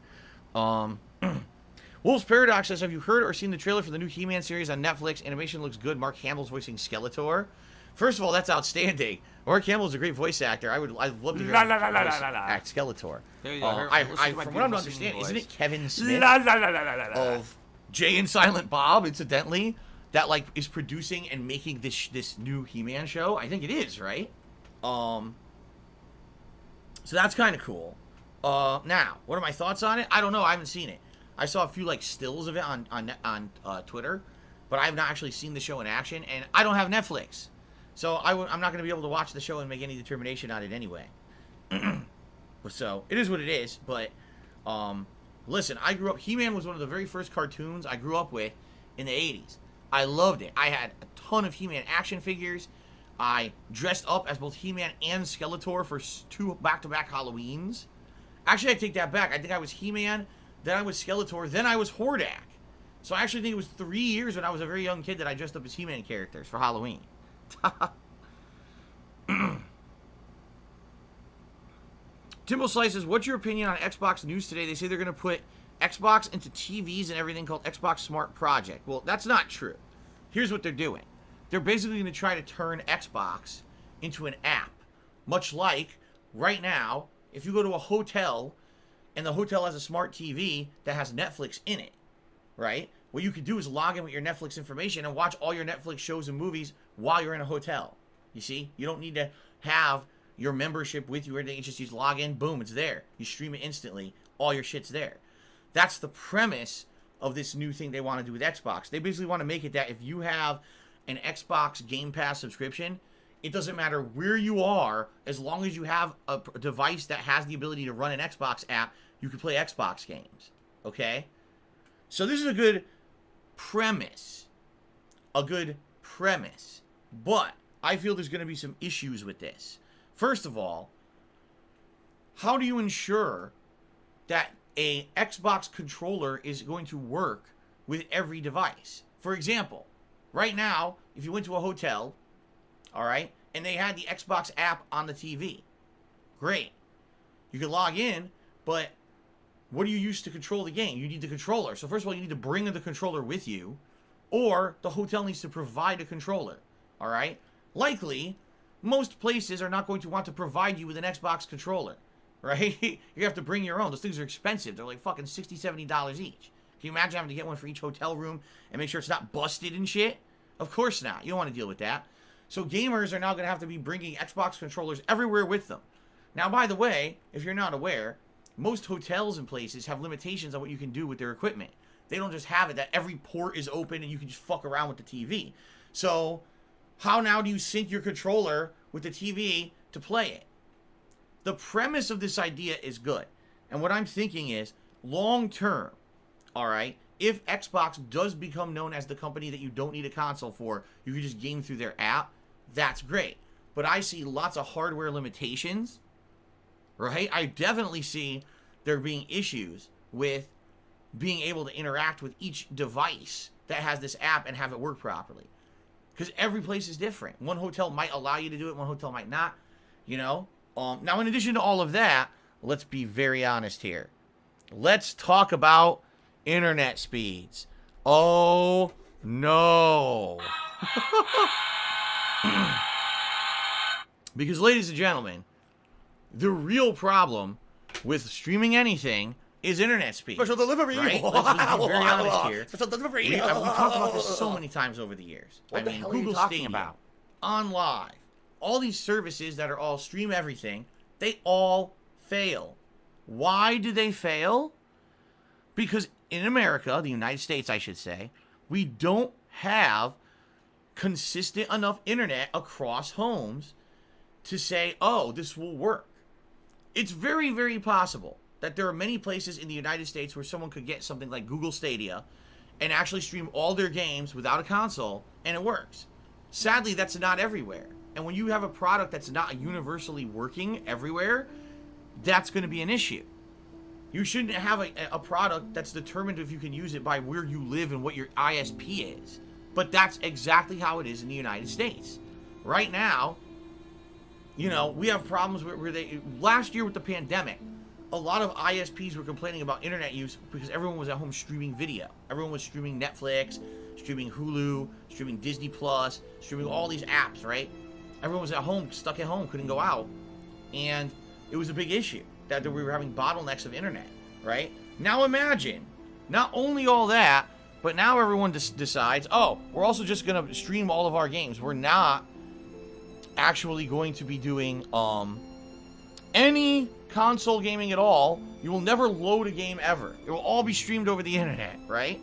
Wolf's Paradox says, have you heard or seen the trailer for the new He-Man series on Netflix? Animation looks good. Mark Hamill's voicing Skeletor. First of all, that's outstanding. Mark Hamill's a great voice actor. I'd love to hear him act Skeletor. There you go. From what I'm understanding, isn't it Kevin Smith of Jay and Silent Bob, incidentally, that like is producing and making this new He-Man show? I think it is, right? So that's kind of cool. Now, what are my thoughts on it? I don't know. I haven't seen it. I saw a few like stills of it on Twitter, but I have not actually seen the show in action, and I don't have Netflix. So I'm not going to be able to watch the show and make any determination on it anyway. So it is what it is. But listen, I grew up. He-Man was one of the very first cartoons I grew up with in the 80s. I loved it. I had a ton of He-Man action figures. I dressed up as both He-Man and Skeletor for 2 back-to-back Halloweens. Actually, I take that back. I think I was He-Man, then I was Skeletor, then I was Hordak. So I actually think it was 3 years when I was a very young kid that I dressed up as He-Man characters for Halloween. Timbo Slice says, what's your opinion on Xbox news today? They say they're going to put Xbox into TVs and everything called Xbox Smart Project. Well, that's not true. Here's what they're doing. They're basically going to try to turn Xbox into an app. Much like, right now, if you go to a hotel and the hotel has a smart TV that has Netflix in it, right? What you could do is log in with your Netflix information and watch all your Netflix shows and movies while you're in a hotel. You see? You don't need to have your membership with you or anything. It's just you log in, boom, it's there. You stream it instantly. All your shit's there. That's the premise of this new thing they want to do with Xbox. They basically want to make it that if you have an Xbox Game Pass subscription, it doesn't matter where you are, as long as you have a device that has the ability to run an Xbox app, you can play Xbox games. Okay? So this is a good premise. A good premise. But I feel there's going to be some issues with this. First of all, how do you ensure that a Xbox controller is going to work with every device? For example, right now, if you went to a hotel, all right, and they had the Xbox app on the TV. Great. You can log in, but what do you use to control the game? You need the controller. So first of all, you need to bring the controller with you, or the hotel needs to provide a controller. All right? Likely, most places are not going to want to provide you with an Xbox controller, right? You have to bring your own. Those things are expensive. They're like fucking $60, $70 each. Can you imagine having to get one for each hotel room and make sure it's not busted and shit? Of course not. You don't want to deal with that. So gamers are now going to have to be bringing Xbox controllers everywhere with them. Now, by the way, if you're not aware, most hotels and places have limitations on what you can do with their equipment. They don't just have it that every port is open and you can just fuck around with the TV. So how now do you sync your controller with the TV to play it? The premise of this idea is good. And what I'm thinking is, long term, all right, if Xbox does become known as the company that you don't need a console for, you can just game through their app, that's great. But I see lots of hardware limitations, right? I definitely see there being issues with being able to interact with each device that has this app and have it work properly. Because every place is different. One hotel might allow you to do it, one hotel might not, you know? Now, in addition to all of that, let's be very honest here. Let's talk about internet speeds. Oh, no. Because, ladies and gentlemen, the real problem with streaming anything is internet speed. Special delivery. Right? Let's be very honest here. Special delivery. We've talked about this so many times over the years. What the hell are you Google talking Stadia, about? On Live, all these services that are all stream everything, they all fail. Why do they fail? Because in America, the United States, I should say, we don't have consistent enough internet across homes to say, oh, this will work. It's very, very possible that there are many places in the United States where someone could get something like Google Stadia and actually stream all their games without a console, and it works. Sadly, that's not everywhere. And when you have a product that's not universally working everywhere, that's going to be an issue. You shouldn't have a product that's determined if you can use it by where you live and what your ISP is. But that's exactly how it is in the United States. Right now, you know, we have problems where they... Last year with the pandemic, a lot of ISPs were complaining about internet use because everyone was at home streaming video. Everyone was streaming Netflix, streaming Hulu, streaming Disney Plus, streaming all these apps, right? Everyone was at home, stuck at home, couldn't go out. And it was a big issue that we were having bottlenecks of internet, right? Now imagine, not only all that, but now everyone decides, oh, we're also just going to stream all of our games. We're not actually going to be doing any console gaming at all. You will never load a game ever. It will all be streamed over the internet, right?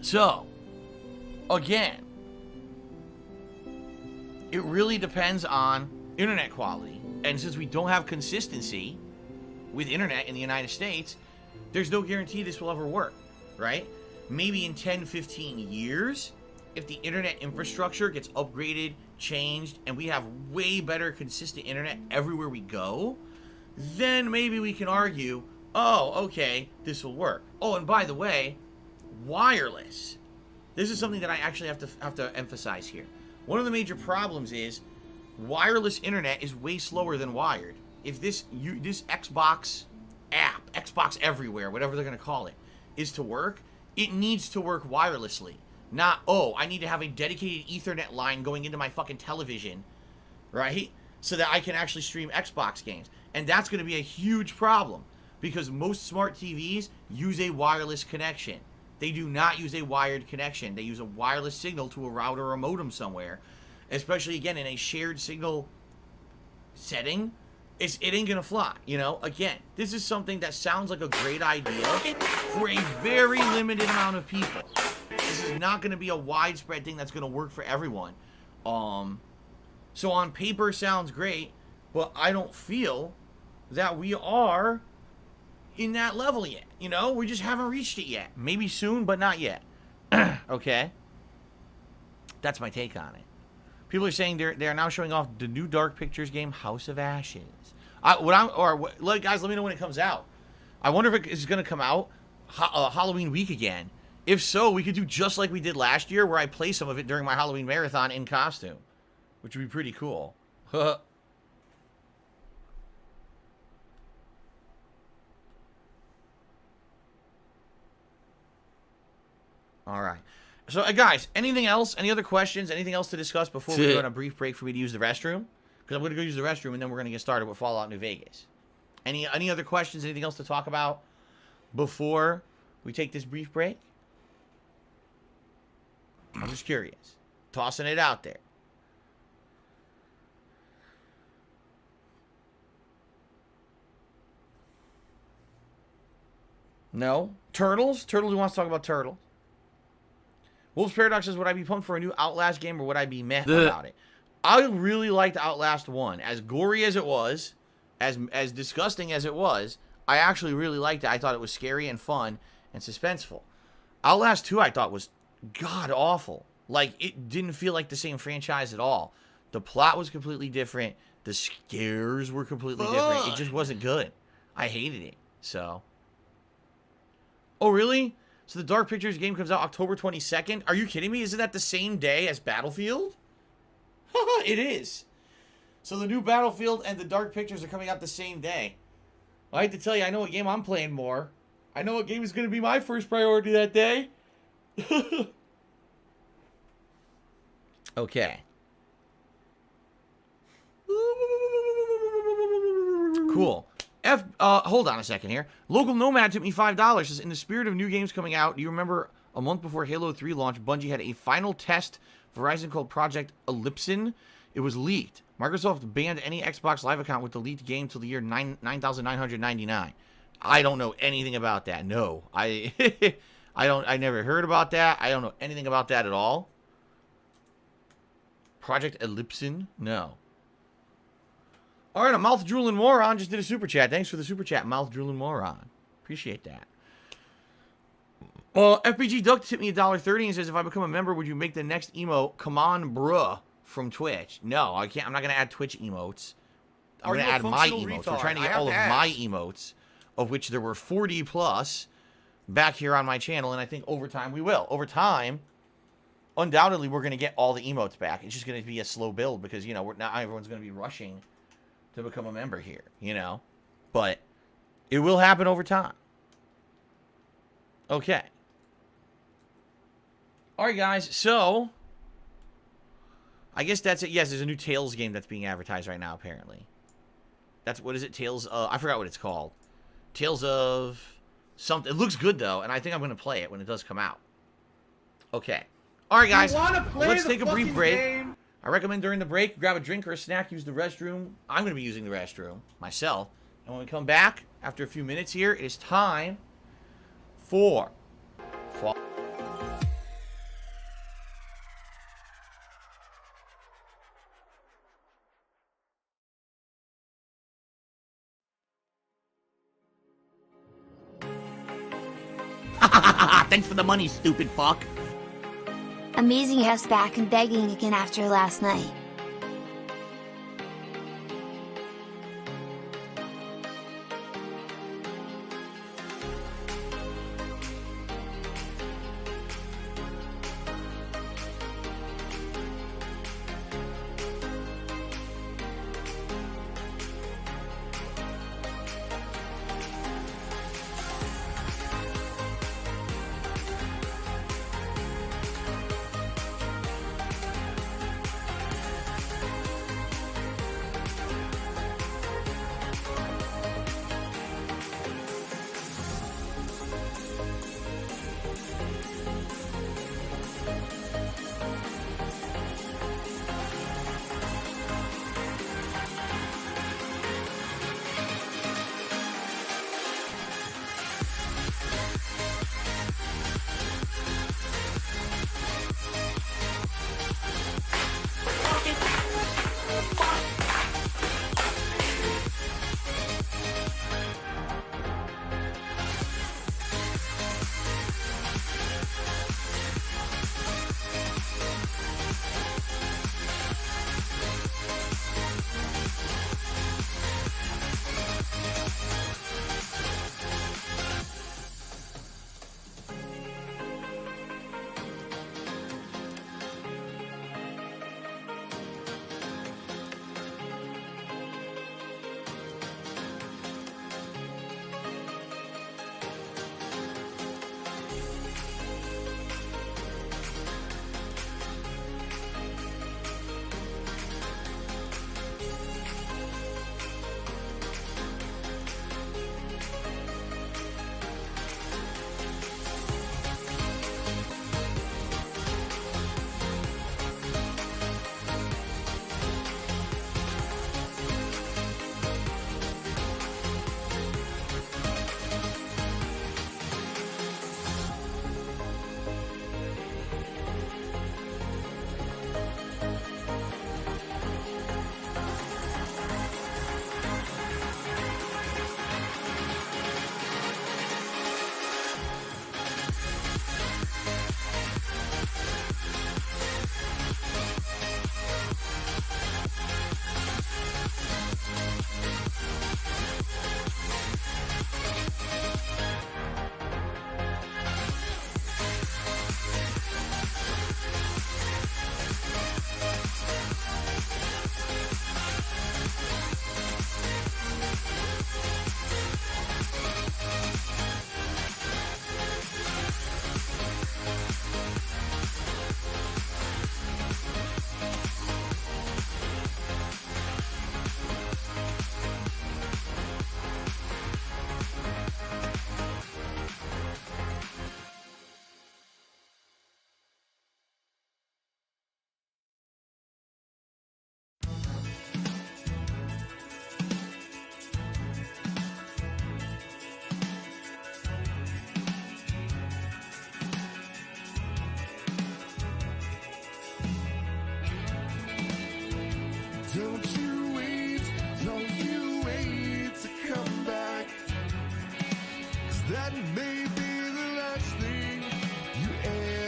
So, again, it really depends on internet quality. And since we don't have consistency with internet in the United States, there's no guarantee this will ever work, right? Maybe in 10, 15 years, if the internet infrastructure gets upgraded, changed, and we have way better consistent internet everywhere we go, then maybe we can argue, oh, okay, this will work. Oh, and by the way, wireless. This is something that I actually have to emphasize here. One of the major problems is wireless internet is way slower than wired. If this Xbox app, Xbox Everywhere, whatever they're going to call it, is to work, it needs to work wirelessly. Not, oh, I need to have a dedicated Ethernet line going into my fucking television, right? So that I can actually stream Xbox games. And that's going to be a huge problem because most smart TVs use a wireless connection. They do not use a wired connection. They use a wireless signal to a router or a modem somewhere, especially, again, in a shared signal setting. It ain't going to fly, you know? Again, this is something that sounds like a great idea for a very limited amount of people. This is not going to be a widespread thing that's going to work for everyone. So on paper, sounds great, but I don't feel that we are in that level yet. You know, we just haven't reached it yet. Maybe soon, but not yet. Okay? That's my take on it. People are saying they're now showing off the new Dark Pictures game, House of Ashes. Guys, let me know when it comes out. I wonder if it is going to come out Halloween week again. If so, we could do just like we did last year, where I play some of it during my Halloween marathon in costume, which would be pretty cool. All right. So, guys, anything else? Any other questions? Anything else to discuss before we go on a brief break for me to use the restroom? Because I'm going to go use the restroom, and then we're going to get started with Fallout New Vegas. Any other questions? Anything else to talk about before we take this brief break? I'm just curious. Tossing it out there. No? Turtles? Turtles, who wants to talk about Turtles? Wolf's Paradox says, would I be pumped for a new Outlast game, or would I be meh about it? I really liked Outlast 1. As gory as it was, as disgusting as it was, I actually really liked it. I thought it was scary and fun and suspenseful. Outlast 2 I thought was god-awful. Like, it didn't feel like the same franchise at all. The plot was completely different. The scares were completely different. It just wasn't good. I hated it. So. Oh, really? So the Dark Pictures game comes out October 22nd? Are you kidding me? Isn't that the same day as Battlefield? It is. So the new Battlefield and the Dark Pictures are coming out the same day. I hate to tell you, I know what game I'm playing more. I know what game is going to be my first priority that day. Okay. Cool. Hold on a second here. Local Nomad took me $5. Says, in the spirit of new games coming out, do you remember a month before Halo 3 launched, Bungie had a final test Verizon called Project Ellipson? It was leaked. Microsoft banned any Xbox Live account with the leaked game till the year 9,999. I don't know anything about that. No. I never heard about that. I don't know anything about that at all. Project Ellipson? No. All right, a mouth drooling moron just did a super chat. Thanks for the super chat, mouth drooling moron. Appreciate that. FBG Duck tipped me $1.30 and says, if I become a member, would you make the next emote, come on, bruh, from Twitch? No, I can't. I'm not going to add Twitch emotes. I'm going to add my emotes. We're trying to get all of my emotes, of which there were 40 plus, back here on my channel, and I think over time we will. Over time, undoubtedly, we're going to get all the emotes back. It's just going to be a slow build because, you know, not everyone's going to be rushing to become a member here, you know? But it will happen over time. Okay. All right, guys. So, I guess that's it. Yes, there's a new Tales game that's being advertised right now, apparently. That's, what is it? Tales of, I forgot what it's called. Tales of something. It looks good, though, and I think I'm going to play it when it does come out. Okay. All right, guys. Let's take a brief break. Game? I recommend during the break, grab a drink or a snack, use the restroom. I'm going to be using the restroom myself. And when we come back, after a few minutes here, it is time for... Thanks for the money, stupid fuck. Amazing has back and begging again after last night. Don't you wait to come back. 'Cause that may be the last thing you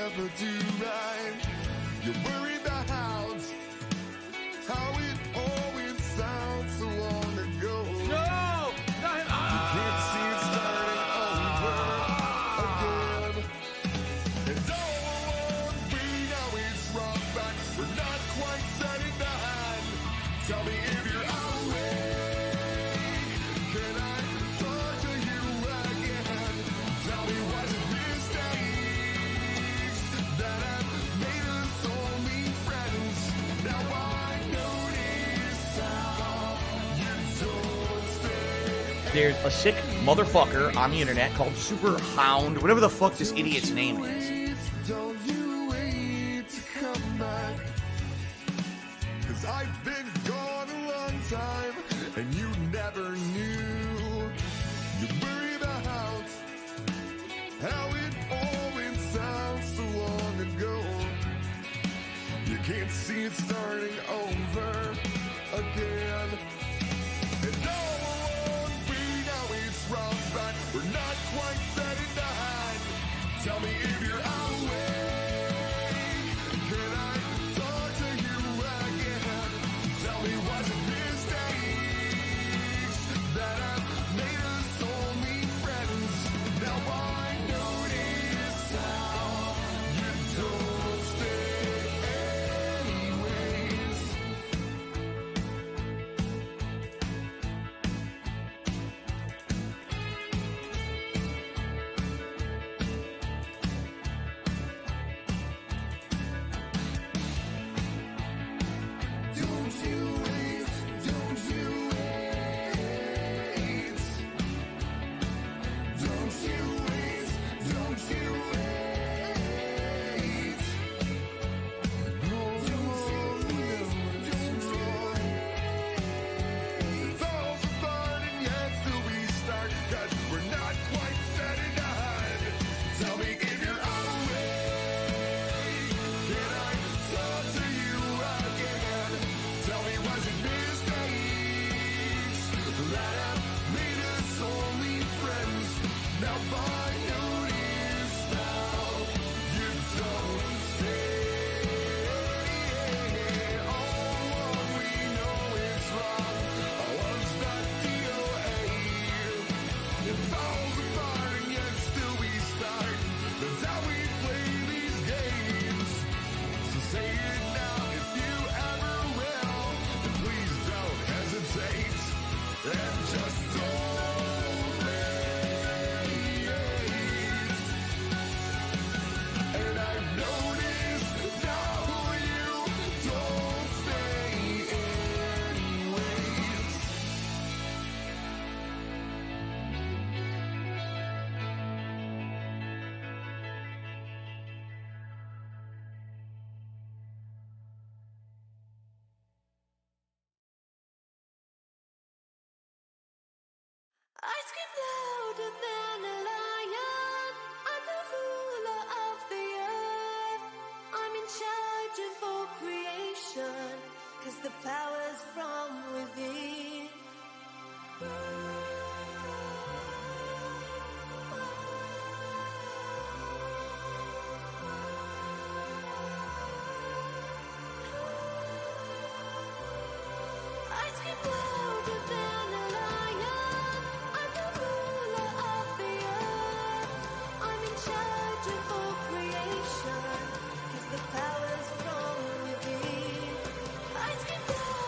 ever do right. You worry about how it always sounds so long ago. No! Not him. You can't see it starting over again. And all along we know it's wrong, but we're not quite setting behind. Tell me if you're awake. Can I talk to you again? Tell me what's it mistakes that have made us only friends. Now I notice how you don't stay. There's a sick motherfucker on the internet called Super Hound, whatever the fuck this idiot's name is. Don't you wait to come back. 'Cause I've been gone a long time and you never knew. You worry about how it always sounds so long ago. You can't see it starting over again. And all along we know it's wrong, but we're not quite setting behind. Tell me if you're awake. Can I talk to you again? Tell me what's the mistakes that have made us only friends. Now I notice how you don't stay anyways. Don't you wait, don't you wait. Don't you wait, don't you wait. No, don't you wait. Falls apart and yet still we start, 'cause we're not quite setting behind. Tell me if you're awake. Can I talk to you again? Tell me what's it mistakes that have made us only friends. Now I notice how you don't stay. All along we know it's wrong. One's not DOA. It falls apart and yet still we start. That's how we play these games. So say it now if you ever will. And please don't hesitate. And just don't wait. And I've noticed now you don't stay anyways. I scream louder than a lion. I'm the ruler of the earth. I'm in charge of all creation, 'cause the power's from within. I scream louder than a lion. I'm the ruler of the earth. I'm in charge of all creation, 'cause the power's from within. I scream louder.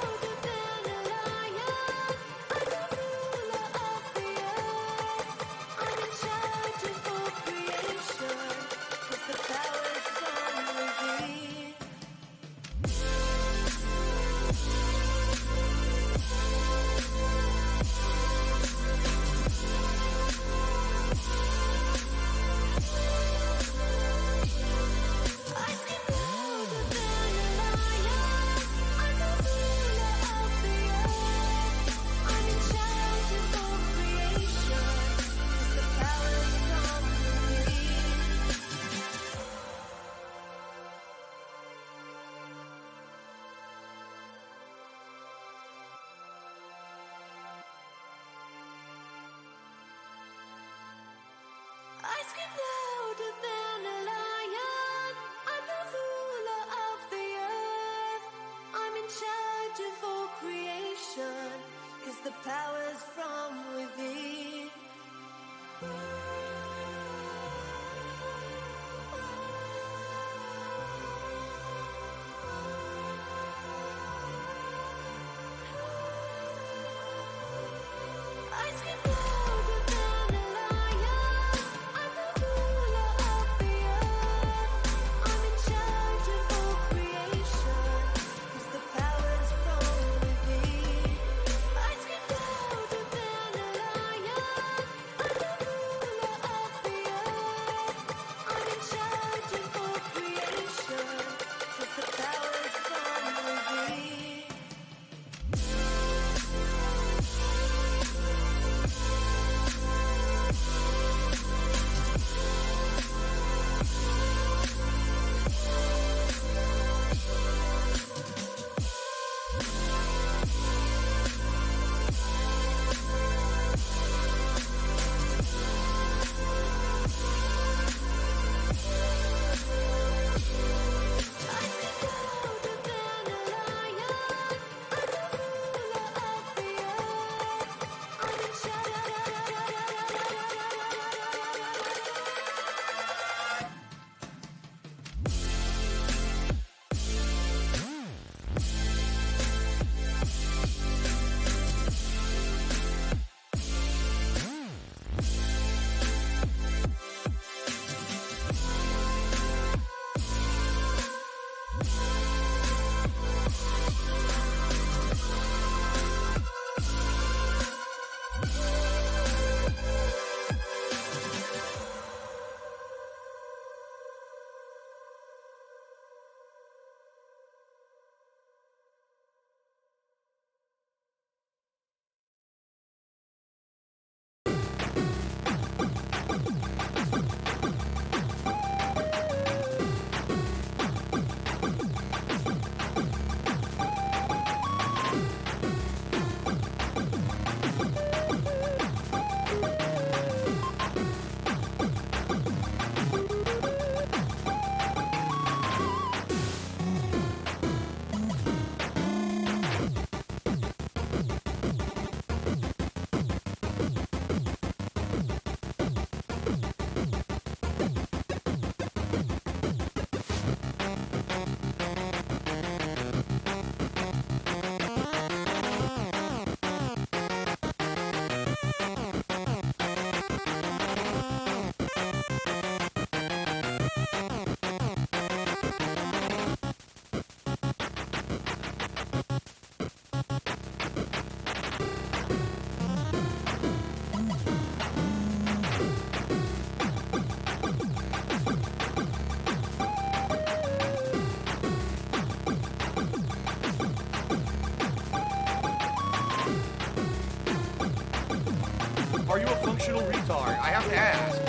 Are you a functional retard? I have to ask.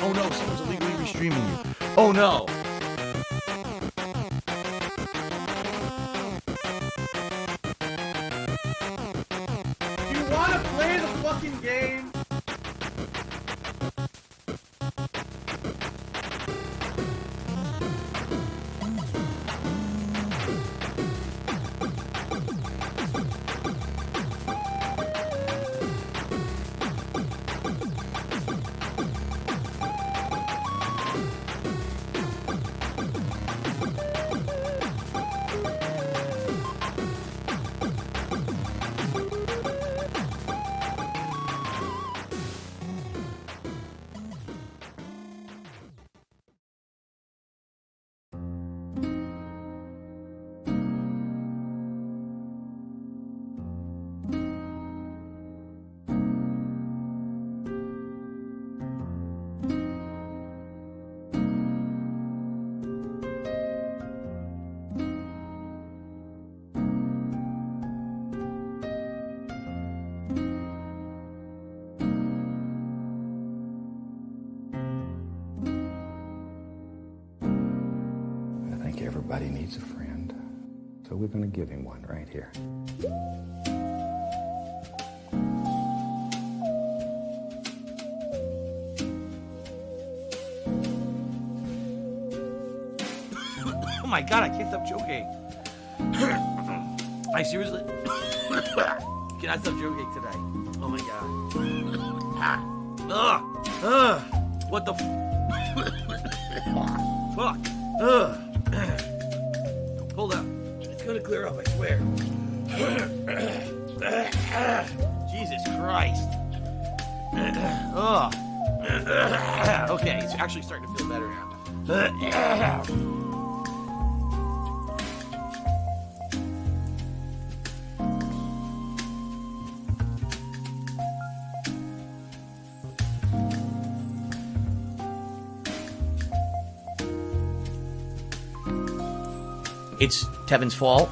Oh no, someone's illegally restreaming you. Oh no. You wanna play the fucking game? Everybody needs a friend, so we're going to give him one right here. Oh my god, I can't stop joking. I seriously cannot stop joking today. Oh my god. What the fuck? Hold up. It's gonna clear up, I swear. Jesus Christ. Okay, it's actually starting to feel better now. It's Tevin's fault.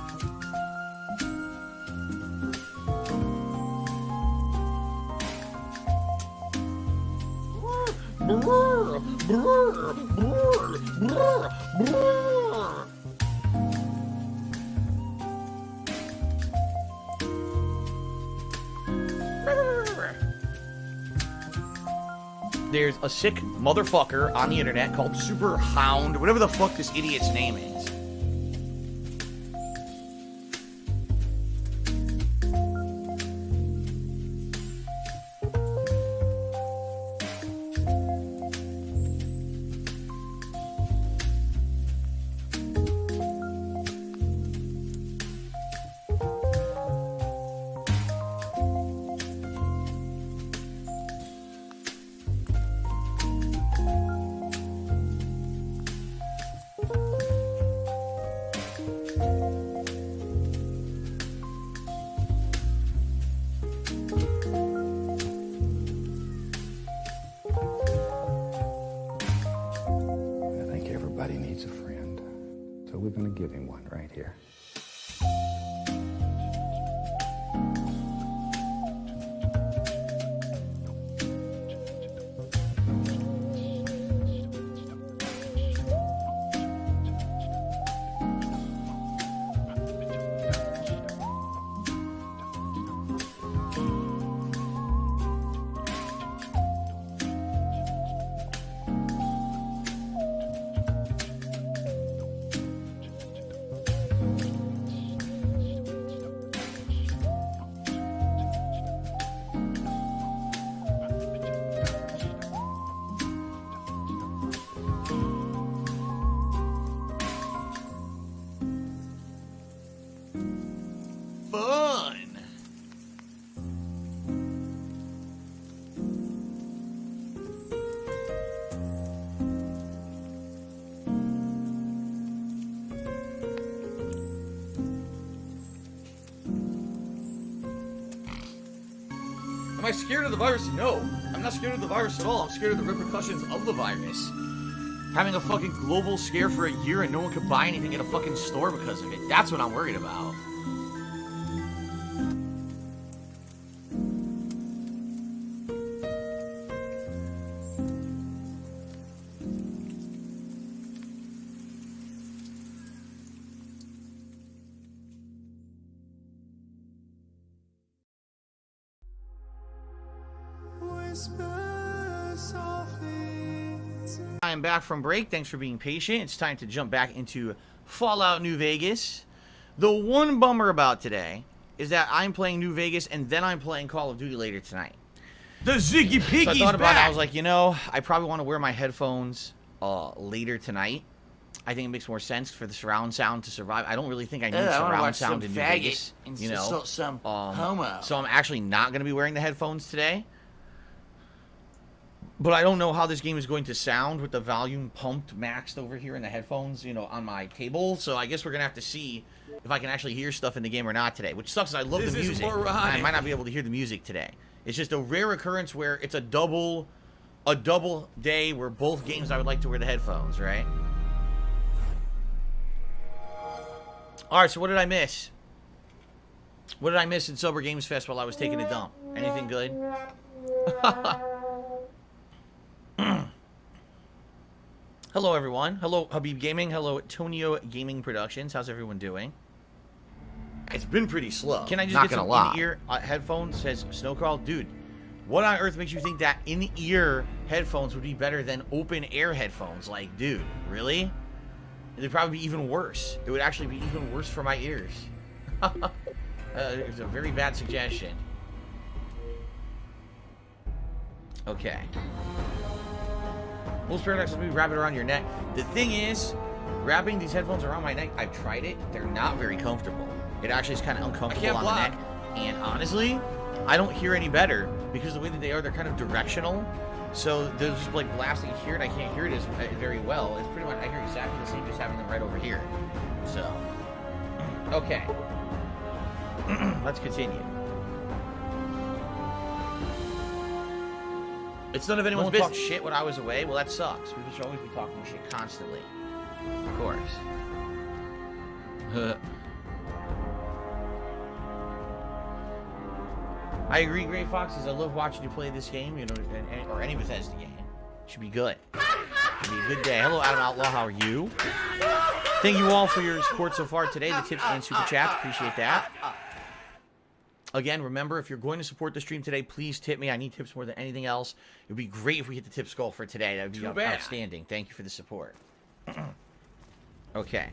There's a sick motherfucker on the internet called Super Hound, whatever the fuck this idiot's name is. Everybody needs a friend, so we're going to give him one right here. Am I scared of the virus? No. I'm not scared of the virus at all. I'm scared of the repercussions of the virus. Having a fucking global scare for a year and no one could buy anything at a fucking store because of it. That's what I'm worried about. I am back from break. Thanks for being patient. It's time to jump back into Fallout New Vegas. The one bummer about today is that I'm playing New Vegas and then I'm playing Call of Duty later tonight. The Ziggy Piggy's So I thought about back. it. I was like, you know, I probably want to wear my headphones later tonight. I think it makes more sense for the surround sound to survive. I don't really think I need surround sound in New Vegas. You know, some homo. so I'm actually not going to be wearing the headphones today. But I don't know how this game is going to sound with the volume pumped maxed over here in the headphones, you know, on my table. So I guess we're going to have to see if I can actually hear stuff in the game or not today. Which sucks. I love the music. I might not be able to hear the music today. It's just a rare occurrence where it's a double day where both games I would like to wear the headphones, right? All right, so what did I miss? What did I miss in Sober Games Fest while I was taking a dump? Anything good? Hello, everyone. Hello, Habib Gaming. Hello, Tonio Gaming Productions. How's everyone doing? It's been pretty slow. Can I just get some in-ear headphones? Says Snowcrawl. Dude, what on earth makes you think that in-ear headphones would be better than open-air headphones? Like, dude, really? It'd probably be even worse. It would actually be even worse for my ears. It's a very bad suggestion. Okay. Most paradox is maybe wrap it around your neck. The thing is, wrapping these headphones around my neck, I've tried it. They're not very comfortable. It actually is kind of uncomfortable on the neck. And honestly, I don't hear any better because the way that they are, they're kind of directional. So they're just like blasting here, and I can't hear it as very well. It's pretty much, I hear exactly the same just having them right over here. So, okay. Let's continue. It's none of anyone's business. Talk shit when I was away. Well, that sucks. People should always be talking shit constantly. Of course. I agree, Gray Foxes. I love watching you play this game, you know, or any Bethesda game. Should be good. Should be a good day. Hello, Adam Outlaw. How are you? Thank you all for your support so far today. The tips and super chats. Appreciate that. Again, remember, if you're going to support the stream today, please tip me. I need tips more than anything else. It would be great if we hit the tips goal for today. That would be outstanding. Thank you for the support. Okay.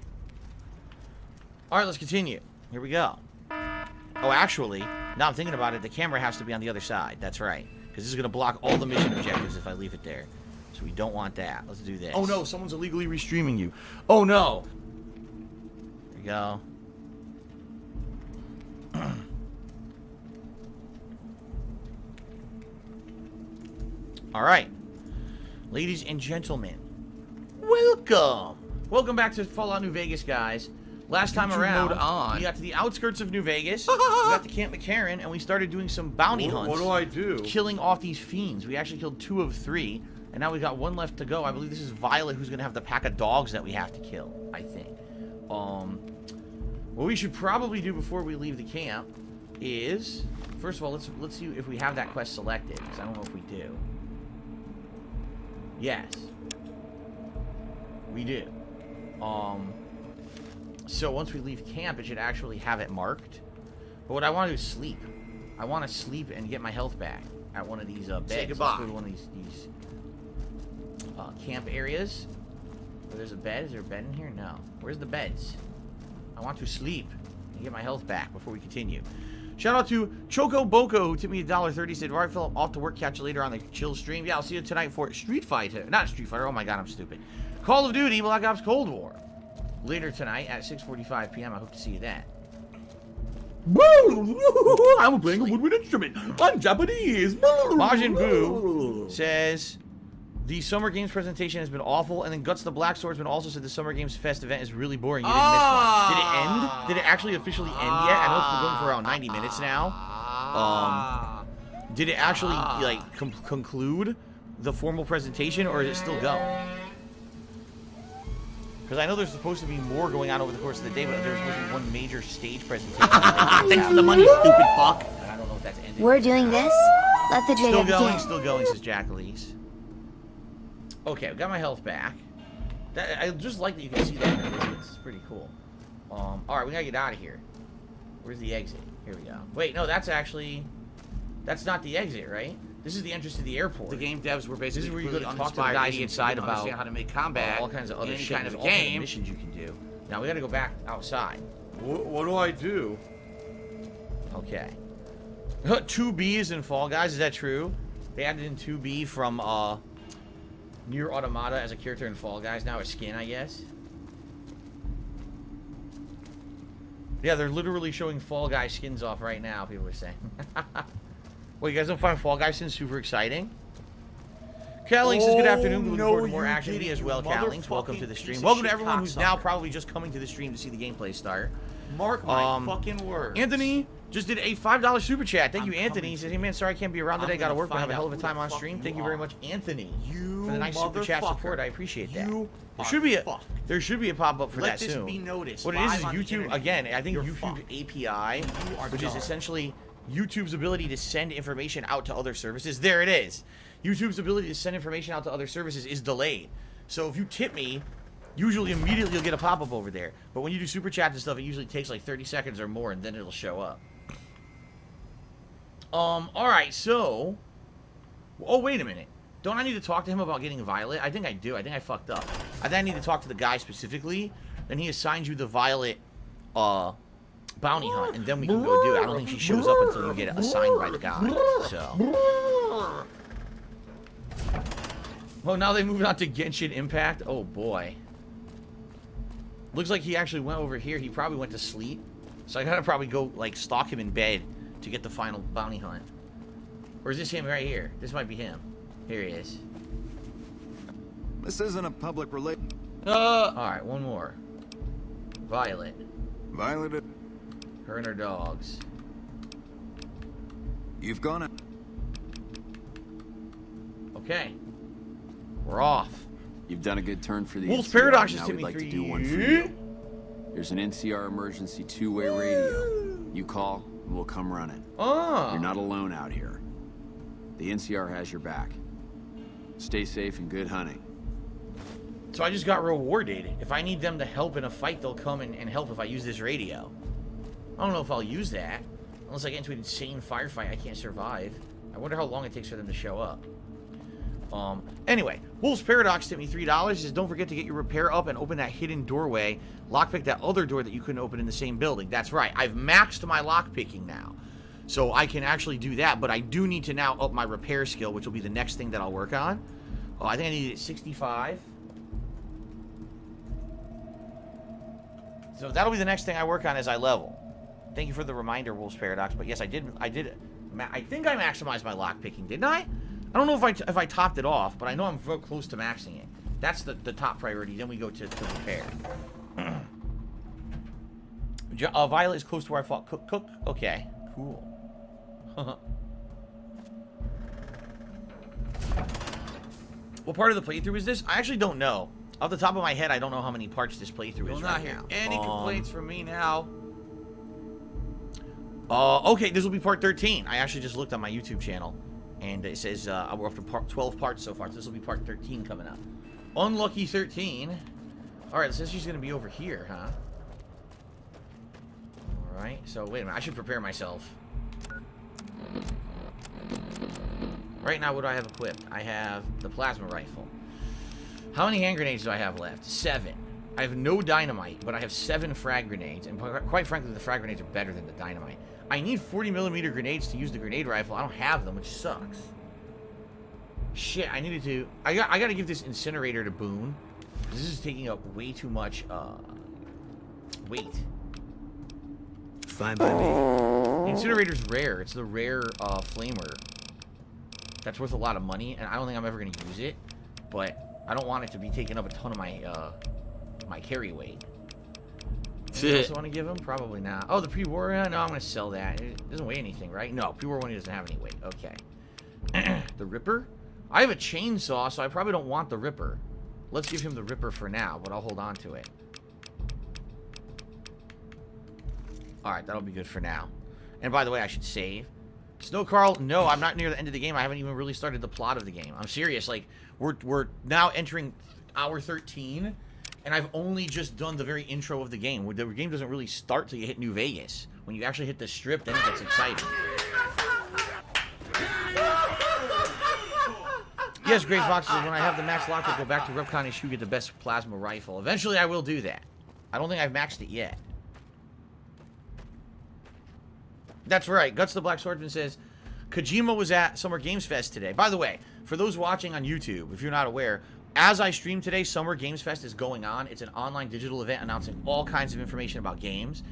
All right, let's continue. Here we go. Oh, actually, now I'm thinking about it, the camera has to be on the other side. That's right. Because this is going to block all the mission objectives if I leave it there. So we don't want that. Let's do this. Oh, no. Someone's illegally restreaming you. Oh, no. There we go. All right, ladies and gentlemen, welcome. Welcome back to Fallout New Vegas, guys. Last time around, we got to the outskirts of New Vegas, we got to Camp McCarran, and we started doing some bounty hunts. What do I do? Killing off these fiends. We actually killed 2 of 3, and now we got 1 left to go. I believe this is Violet who's going to have the pack of dogs that we have to kill, I think. What we should probably do before we leave the camp is, first of all, let's see if we have that quest selected, because I don't know if we do. Yes, we do. So once we leave camp, it should actually have it marked. But what I want to do is sleep. I want to sleep and get my health back at one of these beds. Say goodbye. Let's go to one of these camp areas. Where there's a bed. Is there a bed in here? No. Where's the beds? I want to sleep and get my health back before we continue. Shout out to Choco Boko, who tipped me $1.30. Said, "Right, Philip, off to work. Catch you later on the chill stream." Yeah, I'll see you tonight for Street Fighter. Not Street Fighter. Oh my God, I'm stupid. Call of Duty, Black Ops Cold War. Later tonight at 6:45 p.m. I hope to see you then. I'm playing a woodwind instrument. I'm Japanese. Majin Buu says, the Summer Games presentation has been awful, and then Guts the Black Swordsman also said the Summer Games Fest event is really boring. You didn't miss one. Did it end? Did it actually officially end yet? I know it's been going for around 90 minutes now. Did it actually like conclude the formal presentation, or is it still going? Because I know there's supposed to be more going on over the course of the day, but there's supposed to be one major stage presentation. Thanks for the money, stupid fuck. And I don't know if that's ending. We're doing this. Let the Still Jada going, begin. still going, says Jack Elise. Okay, I've got my health back. I just like that you can see that in the distance. It's pretty cool. Alright, we gotta get out of here. Where's the exit? Here we go. Wait, no, that's not the exit, right? This is the entrance to the airport. The game devs were basically This is where you go to talk to the uninspired guy reasons inside to about understand how to make combat, all kinds of other any shit. kind of There's all kinds game. missions you can do. Now we gotta go back outside. What do I do? Okay. 2B is in Fall Guys, is that true? They added in 2B from Nier Automata as a character in Fall Guys, now a skin, I guess. Yeah, they're literally showing Fall Guys skins off right now, people are saying. Well, you guys don't find Fall Guys skins super exciting? Callings says, good afternoon. Looking forward to more action. Me as well, Callings. Welcome to the stream. Welcome to everyone who's now probably just coming to the stream to see the gameplay start. Mark my fucking words. Anthony just did a $5 super chat. Thank you, Anthony. He says, hey, man, sorry I can't be around today. Gotta work, but have a hell of a time on stream. Thank you very much, Anthony, for the nice super chat support. I appreciate that. There should be a pop-up for that soon. Let this be noticed. What it is YouTube, again, I think YouTube API, which is essentially YouTube's ability to send information out to other services. There it is. YouTube's ability to send information out to other services is delayed. So if you tip me, usually immediately you'll get a pop-up over there. But when you do super chats and stuff, it usually takes like 30 seconds or more, and then it'll show up. Alright, so... Oh, wait a minute. Don't I need to talk to him about getting Violet? I think I do. I think I fucked up. I think I need to talk to the guy specifically. Then he assigns you the Violet, bounty hunt, and then we can go do it. I don't think she shows up until you get assigned by the guy, so... Oh, now they moved on to Genshin Impact? Oh, boy. Looks like he actually went over here. He probably went to sleep. So I gotta probably go, like, stalk him in bed to get the final bounty hunt. Or is this him right here? This might be him. Here he is. This isn't a public relation. Alright, one more. Violet. Violet, Her and her dogs. you've gone. Okay. We're off. You've done a good turn for the Wolf's NCR. Paradox just Now hit we'd me like to 3. do one for you. There's an NCR emergency two-way radio. You call, and we'll come run it. You're not alone out here. The NCR has your back. Stay safe and good hunting. So I just got rewarded. If I need them to help in a fight, they'll come and help if I use this radio. I don't know if I'll use that. Unless I get into an insane firefight I can't survive. I wonder how long it takes for them to show up. Anyway, Wolf's Paradox sent me $3. He says, don't forget to get your repair up and open that hidden doorway. Lockpick that other door that you couldn't open in the same building. That's right. I've maxed my lockpicking now. So I can actually do that, but I do need to now up my repair skill, which will be the next thing that I'll work on. Oh, I think I need it at 65. So that'll be the next thing I work on as I level. Thank you for the reminder, Wolf's Paradox. But yes, I think I maximized my lockpicking, didn't I? I don't know if I topped it off, but I know I'm real close to maxing it. That's the top priority. Then we go to repair. Violet is close to where I fought Cook. Okay, cool. What part of the playthrough is this? I actually don't know. Off the top of my head, I don't know how many parts this playthrough is right now. Any complaints from me now? Okay, this will be part 13. I actually just looked on my YouTube channel, and it says we're up to 12 parts so far. So this will be part 13 coming up. Unlucky 13. All right, it says she's gonna be over here, huh? All right. So wait a minute. I should prepare myself. Right now, what do I have equipped? I have the plasma rifle. How many hand grenades do I have left? 7. I have no dynamite, but I have 7 frag grenades, and quite frankly, the frag grenades are better than the dynamite. I need 40mm grenades to use the grenade rifle. I don't have them, which sucks. Shit, I needed to... I gotta give this incinerator to Boone. This is taking up way too much, weight. Fine by me. The incinerator's rare. It's the rare, flamer. That's worth a lot of money, and I don't think I'm ever gonna use it. But I don't want it to be taking up a ton of my, my carry weight. Anything else I want to give him? Probably not. Oh, the pre-war one? No, I'm going to sell that. It doesn't weigh anything, right? No, pre-war one doesn't have any weight. Okay. The Ripper? I have a chainsaw, so I probably don't want the Ripper. Let's give him the Ripper for now, but I'll hold on to it. Alright, that'll be good for now. And by the way, I should save. Snow Carl, no, I'm not near the end of the game. I haven't even really started the plot of the game. I'm serious. Like, we're now entering hour 13, and I've only just done the very intro of the game. The game doesn't really start till you hit New Vegas. When you actually hit the strip, then it gets exciting. Yes, Great Fox says, when I have the max lockpick, go back to Repcon issue, get the best plasma rifle. Eventually, I will do that. I don't think I've maxed it yet. That's right. Guts the Black Swordsman says, Kojima was at Summer Games Fest today. By the way, for those watching on YouTube, if you're not aware, as I stream today, Summer Games Fest is going on. It's an online digital event announcing all kinds of information about games.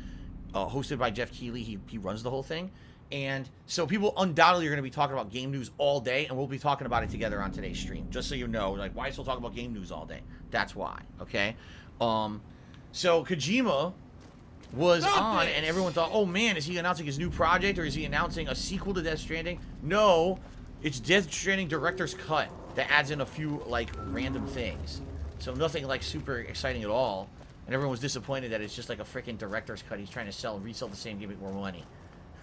Hosted by Jeff Keighley. He runs the whole thing. And so people undoubtedly are going to be talking about game news all day, and we'll be talking about it together on today's stream. Just so you know, like, why still talk about game news all day? That's why, okay? So Kojima was on, and everyone thought, oh man, is he announcing his new project, or is he announcing a sequel to Death Stranding? No, it's Death Stranding Director's Cut that adds in a few, like, random things. So nothing, like, super exciting at all. And everyone was disappointed that it's just like a freaking Director's Cut. He's trying to sell and resell the same, give it more money.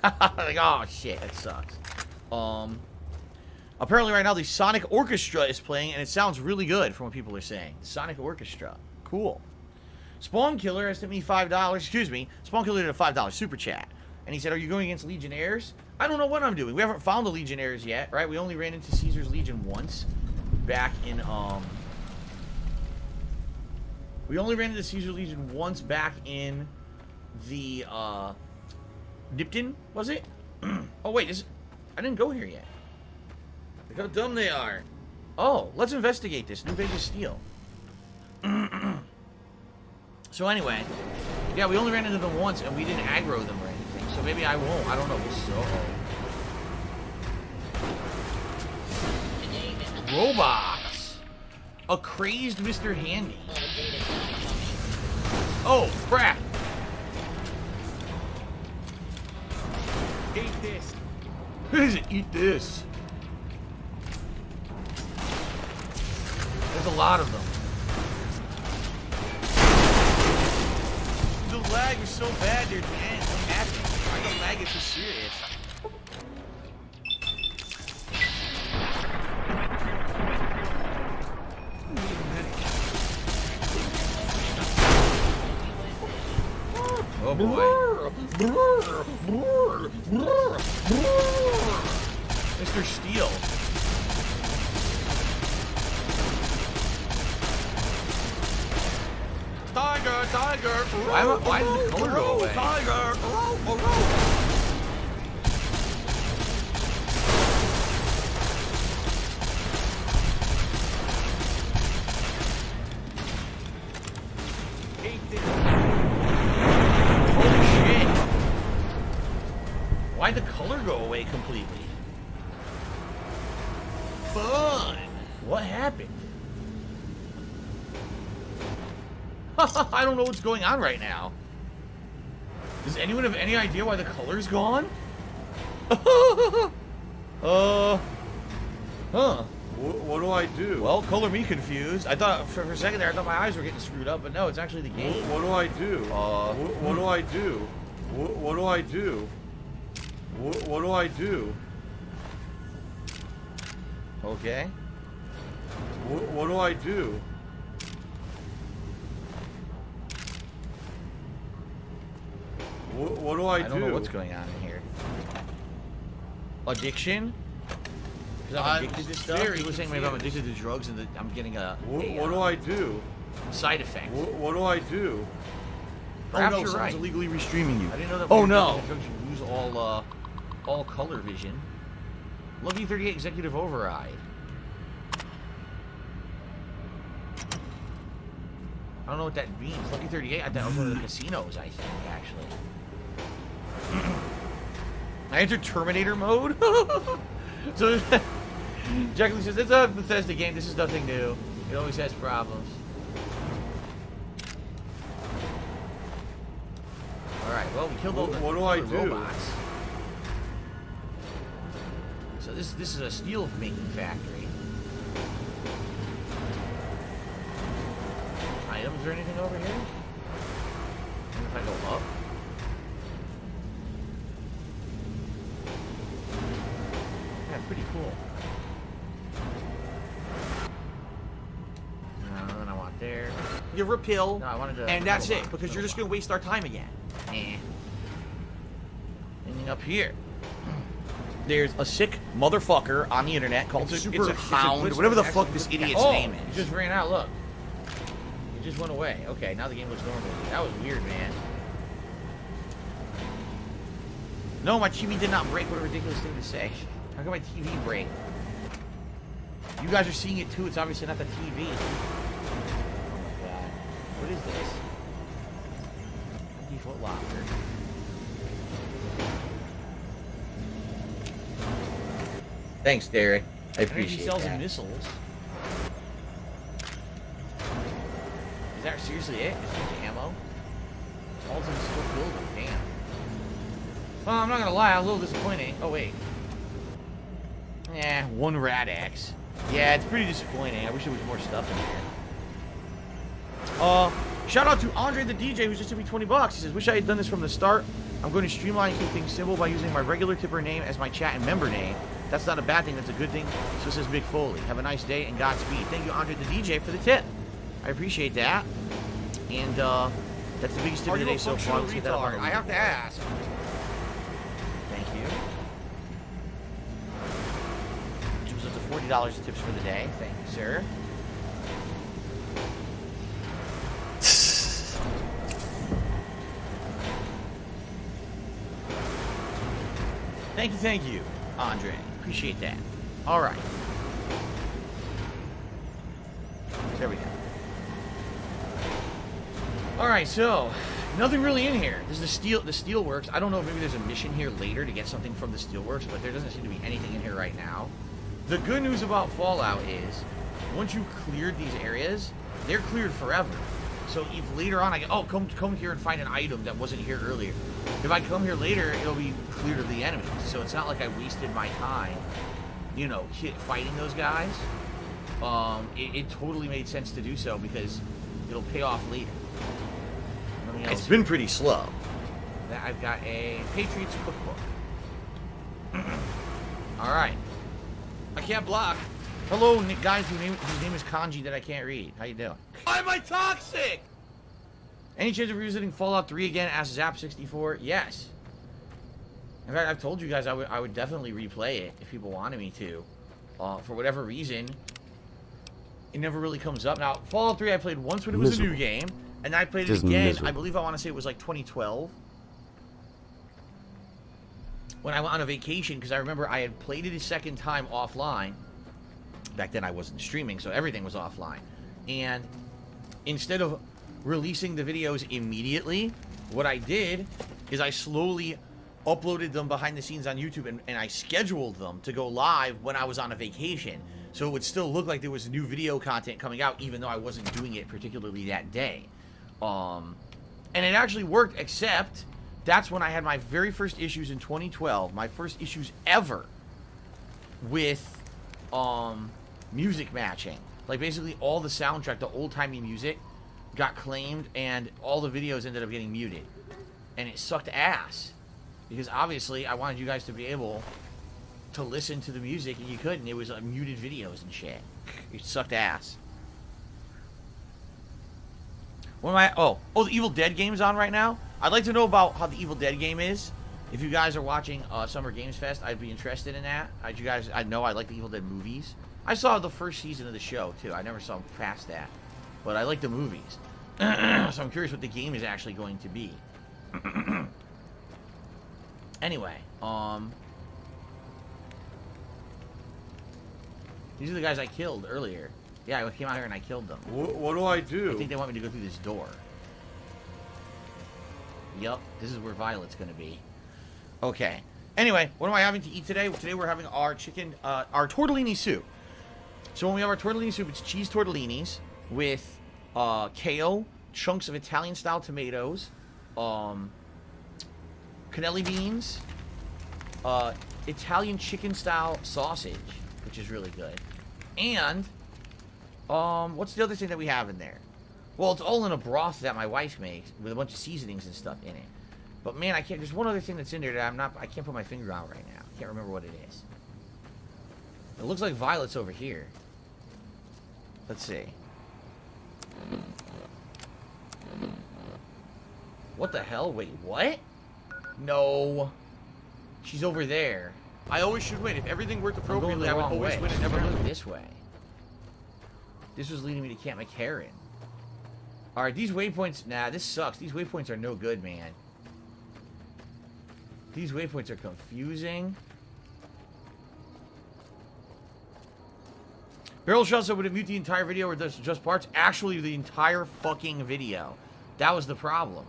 Like, oh shit, that sucks. Apparently right now the Sonic Orchestra is playing, and it sounds really good from what people are saying. Sonic Orchestra. Cool. Spawn Killer has sent me $5. Excuse me. Spawn Killer did a $5 super chat. And he said, are you going against Legionnaires? I don't know what I'm doing. We haven't found the Legionnaires yet, right? We only ran into Caesar's Legion once. Back in, we only ran into Caesar's Legion once back in the, Nipton, was it? Oh, wait, I didn't go here yet. Look how dumb they are. Oh, let's investigate this. New Vegas Steel. So anyway, yeah, we only ran into them once, and we didn't aggro them or anything. So maybe I won't. I don't know. Robots. A crazed Mr. Handy. Oh, crap. Eat this. What is it? Eat this. There's a lot of them. The lag is so bad, dude. Man, what's happening? Why the lag is so serious? Oh boy. Mr. Steel. Tiger, tiger. Why did the color go away? Tiger. Why'd the color go away completely? Fun! What happened? I don't know what's going on right now. Does anyone have any idea why the color's gone? What do I do? Well, color me confused. I thought for a second there, I thought my eyes were getting screwed up, but no, it's actually the game. What do I do? What do I do? What do I do? What do I do? Okay. What do I do? What do I do? I don't know what's going on in here. Addiction? Because I'm addicted to stuff? People saying maybe I'm addicted to drugs and that I'm getting what do I do? Side effect. What do I do? Perhaps oh no, you're right. illegally restreaming you. I didn't know that. Oh no! Drugs you lose all color vision. Lucky 38 executive override. I don't know what that means. Lucky 38. I thought it was one of the casinos. I think actually. I entered Terminator mode. So Jacqueline says it's a Bethesda game. This is nothing new. It always has problems. right. Well, we killed all the, what do I the do? robots. So this is a steel making factory. Items or anything over here? And if I go up? Yeah, pretty cool. No, then I want there. You repeal, No, I wanted to. and that's it, because you're just going to waste our time again. Anything up here? There's a sick motherfucker on the internet called It's a Hound, glitch whatever the with fuck X- this with- idiot's oh, name it is. just ran out, look. It just went away. Okay, now the game looks normal. That was weird, man. No, my TV did not break. What a ridiculous thing to say. How can my TV break? You guys are seeing it too. It's obviously not the TV. Oh my god. What is this? Default locker. Thanks, Derek. I Energy appreciate cells that. and missiles. Is that seriously it? Just a bunch of ammo? All of them still building. Damn. Well, I'm not gonna lie. I'm a little disappointed. Oh wait. Yeah, one Rad-X. Yeah, it's pretty disappointing. I wish there was more stuff in here. Shout out to Andre the DJ, who's just giving me $20. He says, wish I had done this from the start. I'm going to streamline and keep things simple by using my regular tipper name as my chat and member name. That's not a bad thing. That's a good thing. So says Big Foley. Have a nice day and Godspeed. Thank you, Andre the DJ, for the tip. I appreciate that. And that's the biggest tip of the day so far. Let's get that up on the I have to ask. Thank you. Which was up to $40 in tips for the day. Thank you, sir. Thank you, Andre. Appreciate that. All right. There we go. All right, so nothing really in here. This is the steelworks. I don't know if maybe there's a mission here later to get something from the steelworks, but there doesn't seem to be anything in here right now. The good news about Fallout is once you cleared these areas, they're cleared forever. So if later on I go, oh, come here and find an item that wasn't here earlier. If I come here later, it'll be cleared of the enemies. So it's not like I wasted my time, you know, fighting those guys. It totally made sense to do so because it'll pay off later. It's been pretty slow. I've got a Patriots cookbook. All right. I can't block. Hello, guys whose name is Kanji that I can't read. How you doing? Why am I toxic? Any chance of revisiting Fallout 3 again? Asked Zap64. Yes. In fact, I've told you guys I would definitely replay it if people wanted me to. For whatever reason, it never really comes up. Now, Fallout 3 I played once when it was a new game, and I played it again. I believe I want to say it was like 2012. When I went on a vacation, because I remember I had played it a second time offline. Back then I wasn't streaming, so everything was offline. And instead of releasing the videos immediately, what I did is I slowly uploaded them behind the scenes on YouTube, and I scheduled them to go live when I was on a vacation. So it would still look like there was new video content coming out, even though I wasn't doing it particularly that day. And it actually worked, except that's when I had my very first issues in 2012, my first issues ever with music matching. Like basically all the soundtrack, the old-timey music got claimed, and all the videos ended up getting muted. And it sucked ass. Because obviously I wanted you guys to be able to listen to the music, and you couldn't. It was muted videos and shit. It sucked ass. What am I? Oh, the Evil Dead game's on right now. I'd like to know about how the Evil Dead game is. If you guys are watching Summer Games Fest, I'd be interested in that. I know I like the Evil Dead movies. I saw the first season of the show too. I never saw past that, but I like the movies. So I'm curious what the game is actually going to be. Anyway, these are the guys I killed earlier. Yeah, I came out here and I killed them. What do I do? I think they want me to go through this door. Yup, this is where Violet's gonna be. Okay. Anyway, what am I having to eat today? Today we're having our chicken, our tortellini soup. So when we have our tortellini soup, it's cheese tortellinis with kale, chunks of Italian-style tomatoes, cannelli beans, Italian chicken style sausage, which is really good. And, what's the other thing that we have in there? Well, it's all in a broth that my wife makes with a bunch of seasonings and stuff in it. But man, I can't, there's one other thing that's in there that I can't put my finger on right now. I can't remember what it is. It looks like Violet's over here. Let's see. What the hell? Wait, what? No. She's over there. I always should win. If everything worked appropriately, I would always win and never lose. This way. This was leading me to Camp McCarran. Alright, these waypoints... Nah, this sucks. These waypoints are no good, man. These waypoints are confusing. Barrel Shot said, would it mute the entire video or just parts? Actually, the entire fucking video. That was the problem.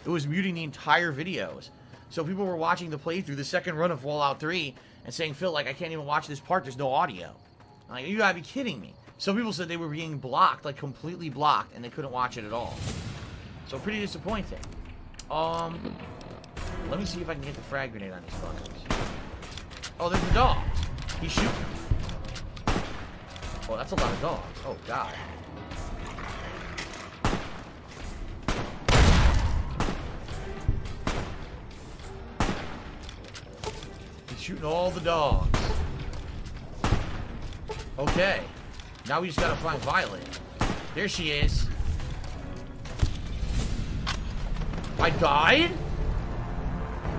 It was muting the entire videos. So people were watching the playthrough, the second run of Fallout 3, and saying, Phil, like, I can't even watch this part. There's no audio. I'm like, you gotta be kidding me. Some people said they were being blocked, like completely blocked, and they couldn't watch it at all. So pretty disappointing. Let me see if I can get the frag grenade on these fuckers. Oh, there's the dog. He's shooting. Oh, that's a lot of dogs. Oh, God. He's shooting all the dogs. Okay. Now we just gotta find Violet. There she is. I died?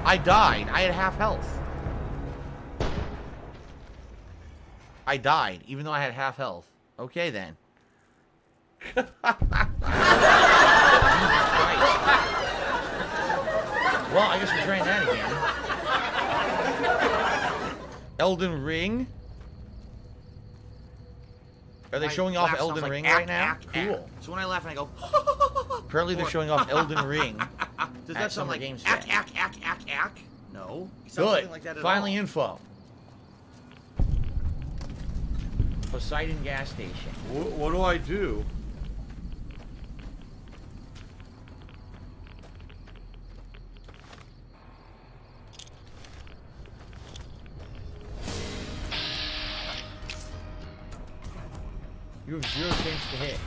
I died. I had half health. I died, even though I had half health. Okay, then. Well, I guess we're trying that again. Elden Ring? Are they showing off Elden Ring right now? Cool. So when I laugh and I go, Apparently they're showing off Elden Ring. does that sound like Games ack? No. It sounds Good. nothing like that at Finally all. info. Poseidon gas station. What do I do? You have 0 chance to hit.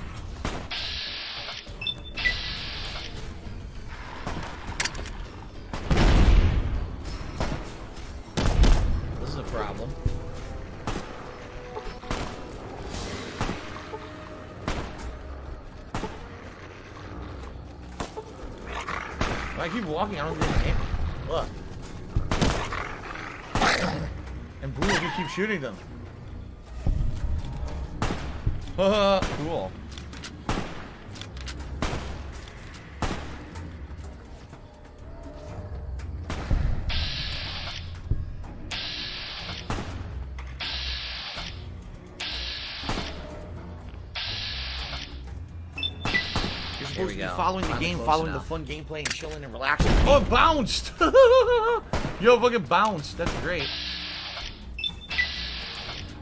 This is a problem. If I keep walking, I don't get hit. Look. And boom, you keep shooting them. Cool. You're supposed to be following the game, following the fun gameplay, and chilling and relaxing. Oh, it bounced! Yo, fucking bounced. That's great.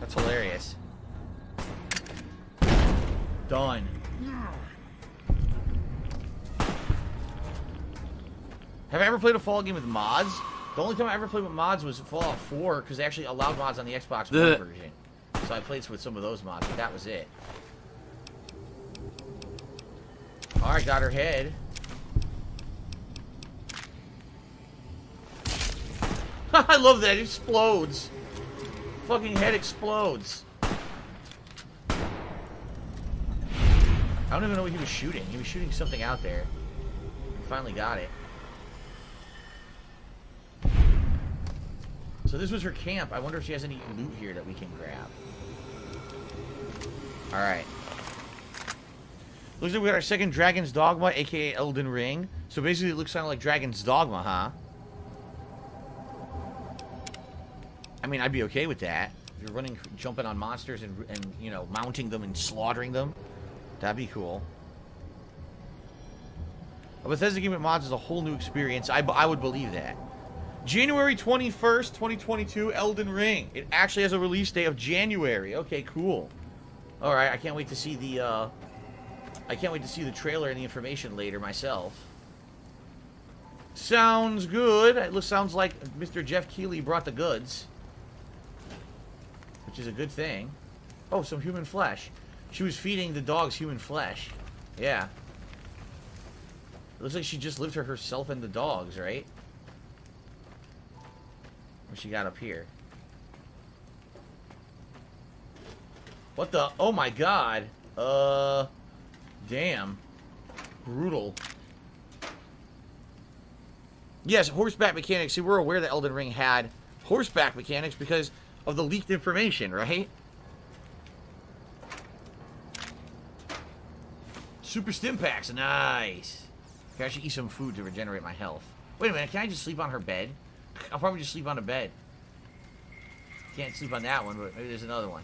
That's hilarious. Done. Have I ever played a Fallout game with mods? The only time I ever played with mods was Fallout 4, because they actually allowed mods on the Xbox One version. So I played with some of those mods, but that was it. Alright, got her head. I love that, it explodes. Fucking head explodes. I don't even know what he was shooting. He was shooting something out there. He finally got it. So this was her camp. I wonder if she has any loot here that we can grab. Alright. Looks like we got our second Dragon's Dogma, aka Elden Ring. So basically it looks kind of like Dragon's Dogma, huh? I mean, I'd be okay with that. If you're running, jumping on monsters and you know, mounting them and slaughtering them. That'd be cool. A Bethesda game with mods is a whole new experience. I would believe that. January 21st, 2022, Elden Ring. It actually has a release date of January. Okay, cool. Alright, I can't wait to see the, I can't wait to see the trailer and the information later myself. Sounds good. It sounds like Mr. Jeff Keighley brought the goods. Which is a good thing. Oh, some human flesh. She was feeding the dogs human flesh. Yeah. It looks like she just lived for herself and the dogs, right? What she got up here? What the? Oh my god. Damn. Brutal. Yes, horseback mechanics. See, we're aware that Elden Ring had horseback mechanics because of the leaked information, right? Super stim packs. Nice. Okay, I should eat some food to regenerate my health. Wait a minute. Can I just sleep on her bed? I'll probably just sleep on a bed. Can't sleep on that one, but maybe there's another one.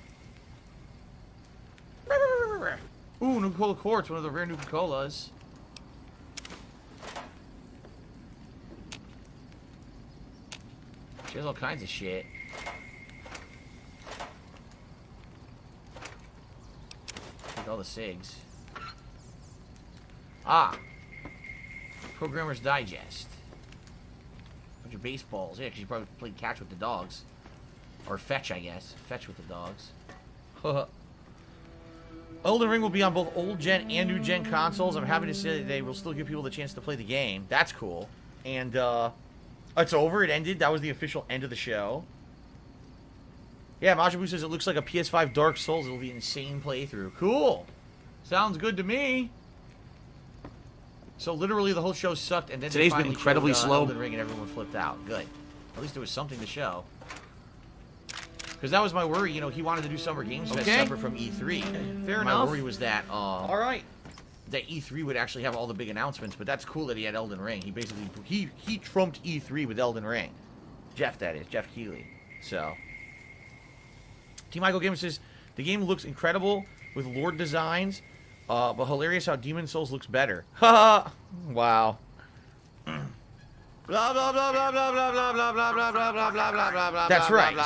Ooh, Nuka-Cola Quartz, one of the rare Nuka-Colas. She has all kinds of shit. With all the SIGs. Ah. Programmer's Digest. Bunch of baseballs. Yeah, because you probably played catch with the dogs. Or fetch, I guess. Fetch with the dogs. Elden Ring will be on both old gen and new gen consoles. I'm happy to say that they will still give people the chance to play the game. That's cool. And, it's over. It ended. That was the official end of the show. Yeah, Majabu says it looks like a PS5 Dark Souls. It'll be an insane playthrough. Cool. Sounds good to me. So literally the whole show sucked, and then Today's been incredibly slow. Elden Ring and everyone flipped out. Good. At least there was something to show. Because that was my worry. You know, he wanted to do Summer Games Fest separate from E3. Fair enough. My worry was that, all right, that E3 would actually have all the big announcements, but that's cool that he had Elden Ring. He basically, he trumped E3 with Elden Ring. Jeff, that is. Jeff Keighley. So. Team Michael Gamer says, the game looks incredible with Lord designs, but hilarious how Demon Souls looks better. Haha. Wow. Blah blah blah blah blah blah blah blah blah blah blah blah blah blah blah blah. That's right.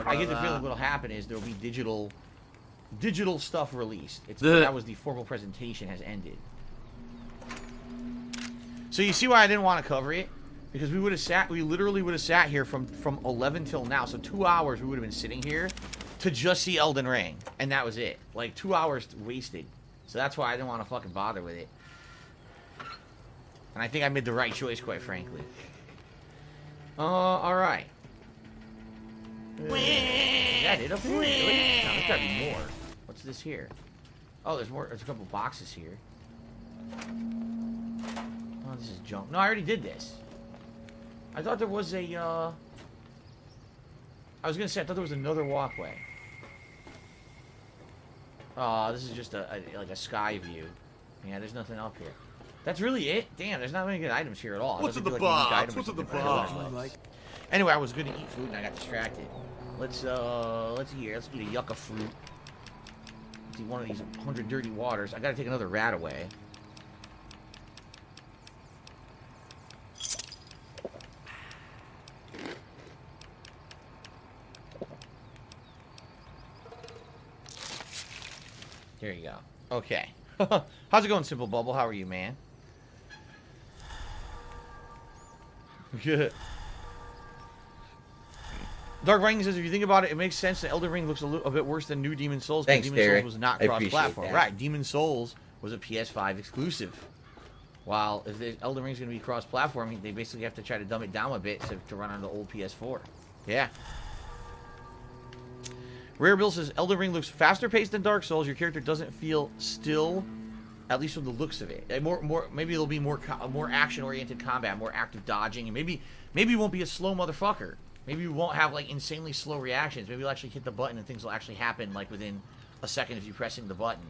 I get the feeling what'll happen is there'll be digital stuff released. That was the formal presentation has ended. So you see why I didn't want to cover it? Because we literally would have sat here from 11 till now. So 2 hours we would have been sitting here to just see Elden Ring. And that was it. Like 2 hours wasted. So that's why I didn't want to fucking bother with it. And I think I made the right choice, quite frankly. Alright. Is that it up here? Really? No, there's gotta be more. What's this here? Oh, there's more. There's a couple boxes here. Oh, this is junk. No, I already did this. I thought there was a, I was gonna say, I thought there was another walkway. Oh, this is just like a sky view. Yeah, there's nothing up here. That's really it? Damn, there's not many good items here at all. What's in the box? What's in the box? Anyway, I was gonna eat food and I got distracted. Let's eat a yucca fruit. Let's eat one of these 100 dirty waters. I gotta take another rat away. There you go. Okay. How's it going, Simple Bubble? How are you, man? Good. Dark Viking says, if you think about it, it makes sense that Elden Ring looks a bit worse than New Demon Souls. Thanks, Demon Derek. Souls was not cross-platform. Right, Demon Souls was a PS5 exclusive. While if Elden Ring's going to be cross-platform, they basically have to try to dumb it down a bit to run on the old PS4. Yeah. Rare Bill says, Elden Ring looks faster paced than Dark Souls. Your character doesn't feel still, at least from the looks of it. Maybe it'll be more action-oriented combat, more active dodging, and maybe you won't be a slow motherfucker. Maybe you won't have like insanely slow reactions. Maybe you'll actually hit the button and things will actually happen like within a second if you're pressing the button.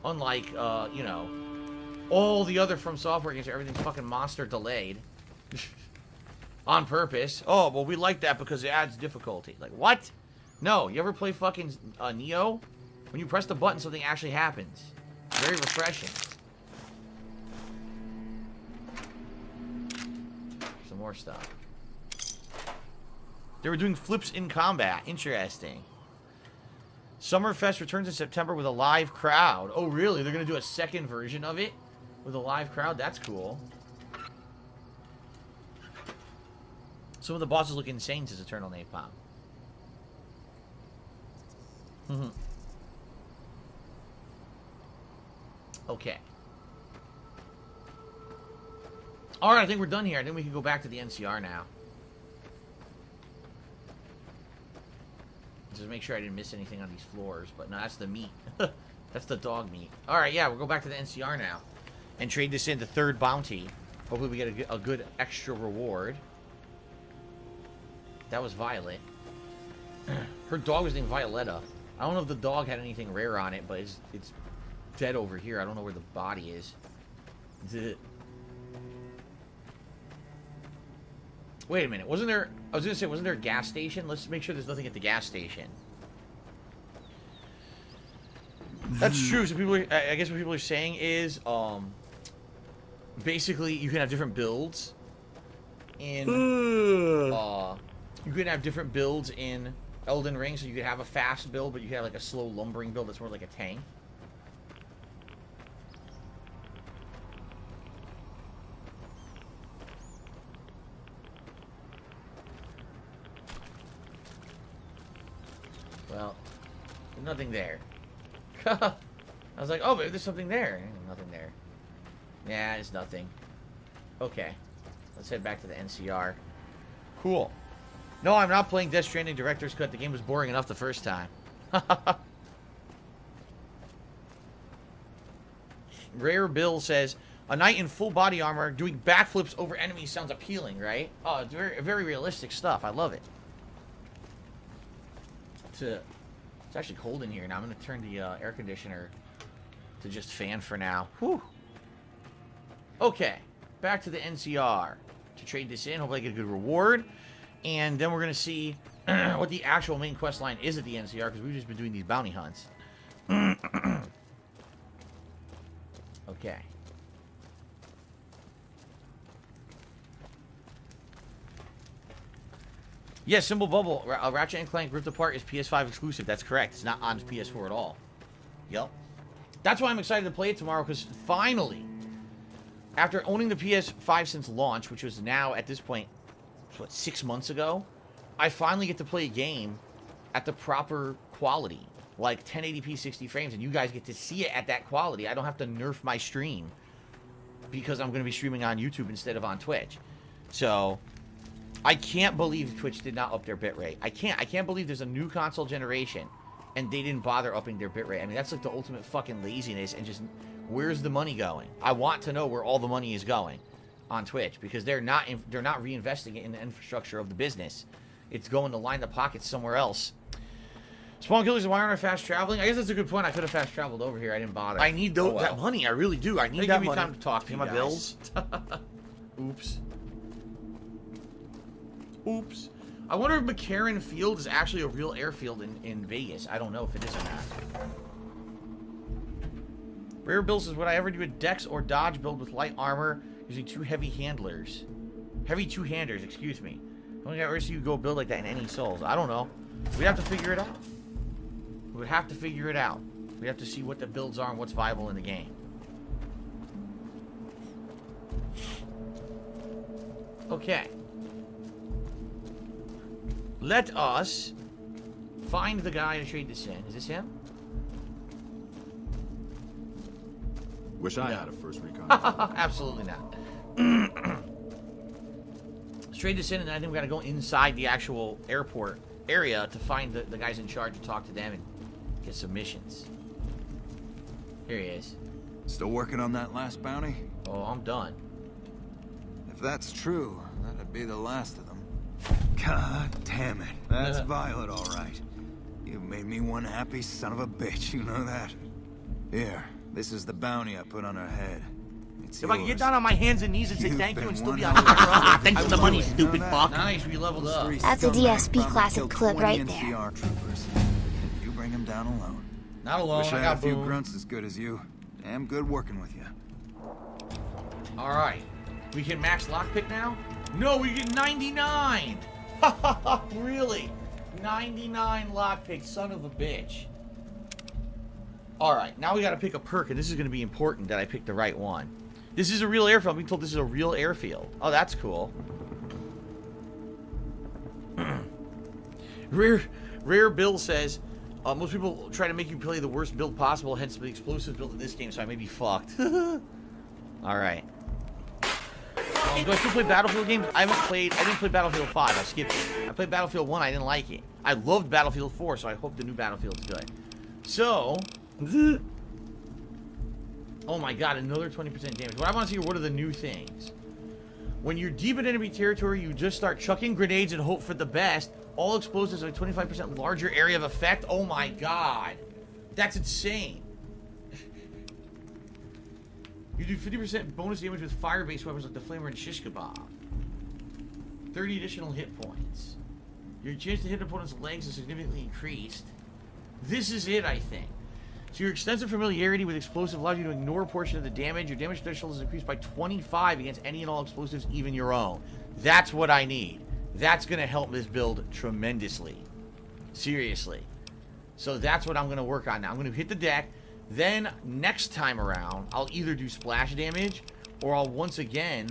Unlike you know, all the other From Software games where everything's fucking monster delayed. On purpose. Oh, well we like that because it adds difficulty. Like what? No, you ever play fucking Neo? When you press the button, something actually happens. Very refreshing. Some more stuff. They were doing flips in combat. Interesting. Summerfest returns in September with a live crowd. Oh, really? They're going to do a second version of it? with a live crowd. That's cool. Some of the bosses look insane, says Eternal Napalm. Okay. Alright, I think we're done here. I think we can go back to the NCR now. Just make sure I didn't miss anything on these floors. But no, that's the meat. That's the dog meat. Alright, yeah, we'll go back to the NCR now. And trade this in the third bounty. Hopefully we get a good extra reward. That was Violet. Her dog was named Violetta. I don't know if the dog had anything rare on it, but it's dead over here. I don't know where the body is. Wait a minute. Wasn't there... I was going to say, wasn't there a gas station? Let's make sure there's nothing at the gas station. That's true. So people... I guess what people are saying is... basically, you can have different builds in... you can have different builds in Elden Ring. So you could have a fast build, but you could have like a slow lumbering build that's more like a tank. Well, there's nothing there. I was like, oh, maybe there's something there. Nothing there. Yeah, there's nothing. Okay. Let's head back to the NCR. Cool. No, I'm not playing Death Stranding Director's Cut. The game was boring enough the first time. Rare Bill says, a knight in full body armor doing backflips over enemies sounds appealing, right? Oh, it's very, very realistic stuff. I love it. It's actually cold in here now. I'm going to turn the air conditioner to just fan for now. Whew. Okay. Back to the NCR to trade this in. Hopefully I get a good reward. And then we're going to see what the actual main quest line is at the NCR, because we've just been doing these bounty hunts. Okay. Yes, Symbol Bubble. Ratchet and Clank Rift Apart is PS5 exclusive. That's correct. It's not on PS4 at all. Yep. That's why I'm excited to play it tomorrow, because finally, after owning the PS5 since launch, which was now, at this point, what, 6 months ago, I finally get to play a game at the proper quality, like 1080p 60 frames, and you guys get to see it at that quality. I don't have to nerf my stream because I'm going to be streaming on YouTube instead of on Twitch. So I can't believe Twitch did not up their bitrate. I can't believe there's a new console generation and they didn't bother upping their bitrate. I mean, that's like the ultimate fucking laziness, and just, where's the money going? I want to know where all the money is going on Twitch, because they're not reinvesting it in the infrastructure of the business. It's going to line the pockets somewhere else. Spawn Killers, why aren't I fast traveling? I guess that's a good point. I could have fast traveled over here. I didn't bother. I need that money. I really do. I need that money. Give me time to talk to Pay you my guys. bills. Oops. Oops. I wonder if McCarran Field is actually a real airfield in Vegas. I don't know if it is or not. Rare Bill says, would I ever do a Dex or Dodge build with light armor using two heavy handlers? Heavy two-handers, excuse me. I don't think I've ever seen you go build like that in any Souls. I don't know. We'd have to figure it out. We would have to figure it out. We'd have to see what the builds are and what's viable in the game. Okay. Let us find the guy to trade this in. Is this him? Wish I had a first recon. Absolutely not. Let's trade this in, and I think we got to go inside the actual airport area to find the guys in charge and talk to them and get some missions. Here he is. Still working on that last bounty? Oh, I'm done. If that's true, that'd be the last of them. God damn it. That's Violet, all right. You've made me one happy son of a bitch, you know that? Here, this is the bounty I put on her head. It's If I can get down on my hands and knees and say You've thank you been and still be one on hell of a camera. Thanks for the money, stupid fuck. Nice, we leveled up. That's a DSP classic clip right there. NCR troopers. You bring them down alone. Not alone. Wish I I had a got few boom. grunts as good as you. Damn good working with you. All right. We can max lockpick now? No, we get 99. Really? 99 lockpick, son of a bitch. All right, now we got to pick a perk, and this is going to be important that I pick the right one. This is a real airfield. I'm being told this is a real airfield. Oh, that's cool. Rare Bill says, most people try to make you play the worst build possible, hence the explosives built in this game, so I may be fucked. Alright. Do I still play Battlefield games? I didn't play Battlefield 5, I skipped it. I played Battlefield 1, I didn't like it. I loved Battlefield 4, so I hope the new Battlefield's good. So, oh my god, another 20% damage. What I want to see are what are the new things. When you're deep in enemy territory, you just start chucking grenades and hope for the best. All explosives have a 25% larger area of effect. Oh my god. That's insane. You do 50% bonus damage with fire-based weapons like the Flamer and Shish Kebab. 30 additional hit points. Your chance to hit opponent's legs is significantly increased. This is it, I think. So your extensive familiarity with explosive allows you to ignore a portion of the damage. Your damage threshold is increased by 25 against any and all explosives, even your own. That's what I need. That's going to help this build tremendously. Seriously. So that's what I'm going to work on now. I'm going to hit the deck. Then, next time around, I'll either do splash damage, or I'll once again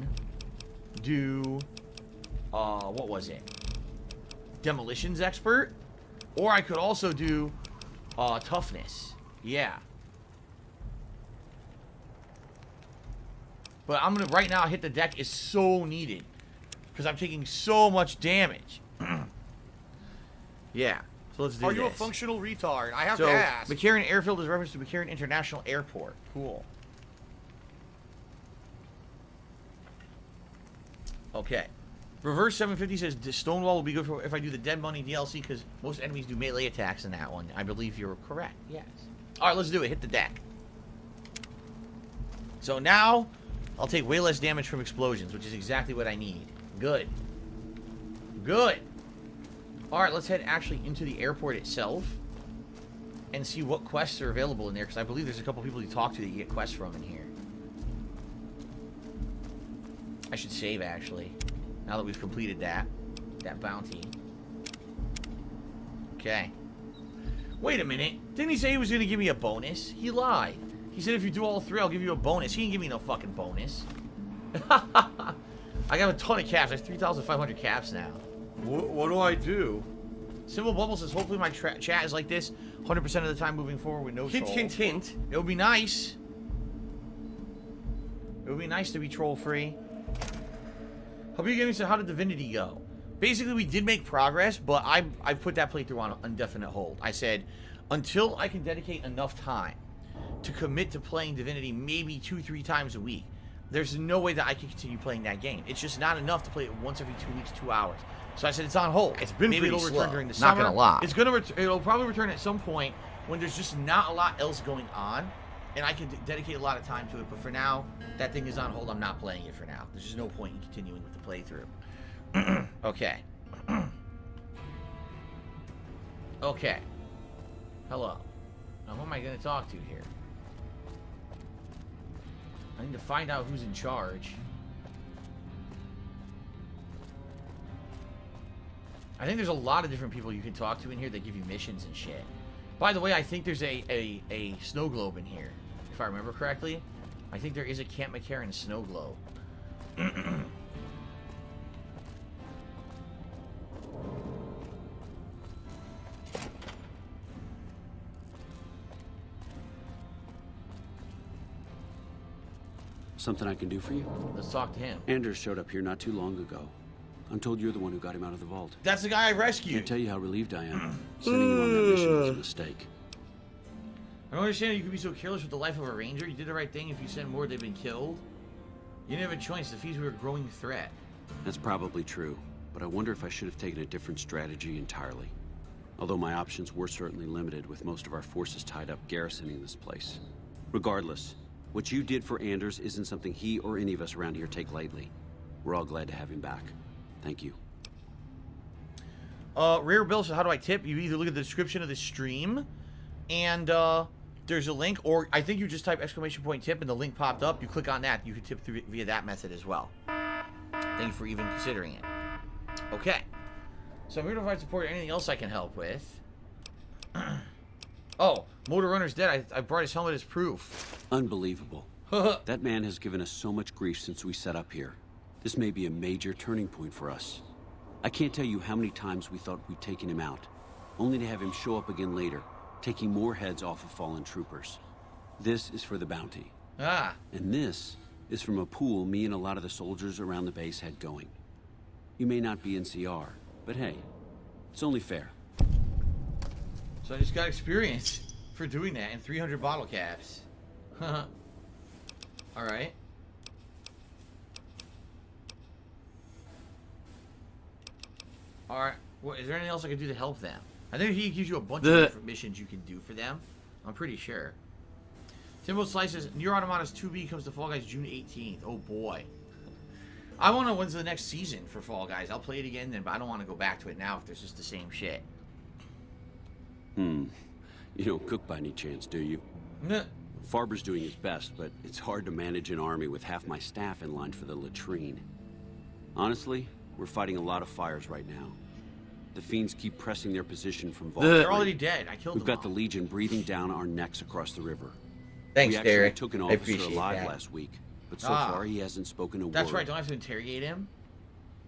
do, what was it? Demolitions Expert? Or I could also do, toughness. Yeah. But I'm going to, right now, hit the deck is so needed. Because I'm taking so much damage. Yeah. So let's do this. Are you a functional retard? I have so, to ask. McCarran Airfield is a reference to McCarran International Airport. Cool. Okay. Reverse 750 says Stonewall will be good for if I do the Dead Money DLC because most enemies do melee attacks in that one. I believe you're correct. Yes. All right, let's do it. Hit the deck. So now I'll take way less damage from explosions, which is exactly what I need. Good. Good. All right, let's head actually into the airport itself and see what quests are available in there because I believe there's a couple people you talk to that you get quests from in here. I should save actually. Now that we've completed that bounty. Okay. Wait a minute. Didn't he say he was going to give me a bonus? He lied. He said if you do all three, I'll give you a bonus. He didn't give me no fucking bonus. I got a ton of caps. I have 3,500 caps now. What do I do? Simple Bubble says, hopefully my chat is like this 100% of the time moving forward with no Hint, troll. hint, hint. It would be nice. It would be nice to be troll-free. Hope you getting to how did Divinity go? Basically, we did make progress, but I put that playthrough on indefinite hold. I said, until I can dedicate enough time to commit to playing Divinity maybe 2-3 times a week, there's no way that I can continue playing that game. It's just not enough to play it once every 2 weeks, 2 hours. So I said it's on hold. It's been maybe pretty it'll slow. return during the Not summer. gonna lie. It's it'll probably return at some point when there's just not a lot else going on, and I can dedicate a lot of time to it. But for now, that thing is on hold. I'm not playing it for now. There's just no point in continuing with the playthrough. Okay. Okay. Hello. Now who am I gonna talk to here? I need to find out who's in charge. I think there's a lot of different people you can talk to in here that give you missions and shit. By the way, I think there's a snow globe in here. If I remember correctly. I think there is a Camp McCarran snow globe. Something I can do for you? Let's talk to him. Anders showed up here not too long ago. I'm told you're the one who got him out of the vault. That's the guy I rescued. Can't tell you how relieved I am. Sending you on that mission was a mistake. I don't understand how you could be so careless with the life of a ranger. You did the right thing. If you send more, they've been killed. You didn't have a choice. The fees were a growing threat. That's probably true, but I wonder if I should have taken a different strategy entirely. Although my options were certainly limited, with most of our forces tied up garrisoning this place. Regardless, what you did for Anders isn't something he or any of us around here take lightly. We're all glad to have him back. Thank you. Rare Bill says, how do I tip? You either look at the description of the stream, and there's a link, or I think you just type !tip and the link popped up. You click on that. You can tip through via that method as well. Thank you for even considering it. Okay. So I'm here to provide support or anything else I can help with. Oh, Motor Runner's dead. I brought his helmet as proof. Unbelievable. That man has given us so much grief since we set up here. This may be a major turning point for us. I can't tell you how many times we thought we'd taken him out, only to have him show up again later, taking more heads off of fallen troopers. This is for the bounty. Ah. And this is from a pool me and a lot of the soldiers around the base had going. You may not be NCR, but hey, it's only fair. So I just got experience for doing that and 300 bottle caps. Alright. Alright. Well, is there anything else I can do to help them? I think he gives you a bunch of different missions you can do for them. I'm pretty sure. Timbo Slices, Nier Automata's 2B comes to Fall Guys June 18th. Oh boy. I want to know when's the next season for Fall Guys. I'll play it again then, but I don't want to go back to it now if there's just the same shit. You don't cook by any chance, do you? Nah. Farber's doing his best, but it's hard to manage an army with half my staff in line for the latrine. Honestly, we're fighting a lot of fires right now. The fiends keep pressing their position from Vault. They're already dead. I killed them. We've got the Legion breathing down our necks across the river. Thanks, we actually Derek. took an I officer appreciate alive that. last week, but so far he hasn't spoken a word. That's right. Don't I have to interrogate him?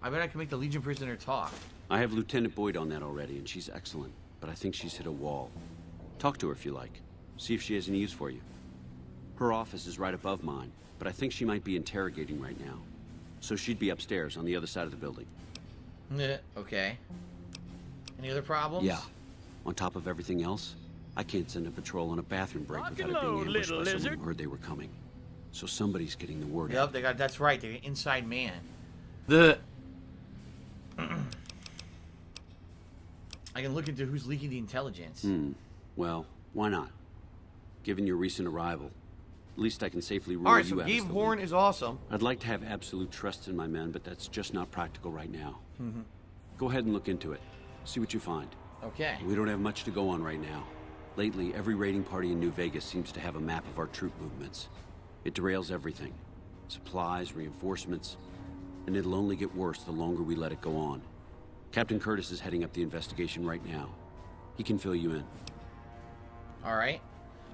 I bet I can make the Legion prisoner talk. I have Lieutenant Boyd on that already, and she's excellent, but I think she's hit a wall. Talk to her if you like. See if she has any use for you. Her office is right above mine, but I think she might be interrogating right now. So she'd be upstairs on the other side of the building. Okay. Any other problems? Yeah. On top of everything else, I can't send a patrol on a bathroom break Rock without and it being load, ambushed by little someone lizard. who heard they were coming. So somebody's getting the word Yep, out. they got. That's right. They're an inside man. I can look into who's leaking the intelligence. Well, why not? Given your recent arrival, at least I can safely rule All right, you so out Gabe as the Horn lead. is awesome. I'd like to have absolute trust in my men, but that's just not practical right now. Go ahead and look into it. See what you find. Okay. We don't have much to go on right now. Lately, every raiding party in New Vegas seems to have a map of our troop movements. It derails everything. Supplies, reinforcements, and it'll only get worse the longer we let it go on. Captain Curtis is heading up the investigation right now. He can fill you in. All right.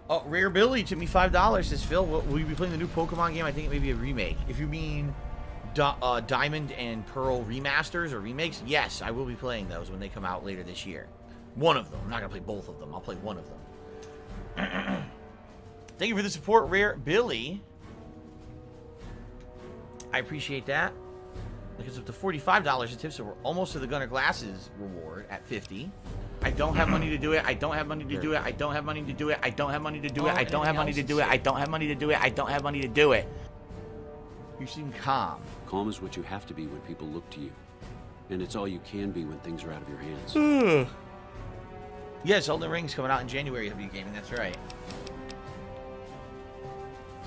Oh, Rare Billy took me $5. Says Phil, will you be playing the new Pokemon game? I think it may be a remake. If you mean Diamond and Pearl remasters or remakes, yes, I will be playing those when they come out later this year. One of them. I'm not gonna play both of them. I'll play one of them. Thank you for the support, Rare Billy. I appreciate that. Because up to $45 in tips, so we're almost to the Gunner Glasses reward at 50. I don't have money to do it. I don't have money to do it. I don't have money to do it. I don't have money to do it. I don't have money to do it. I don't have money to do it. I don't have money to do it. You seem calm. Calm is what you have to be when people look to you. And it's all you can be when things are out of your hands. Yes, Elden Ring's coming out in January of gaming. That's right.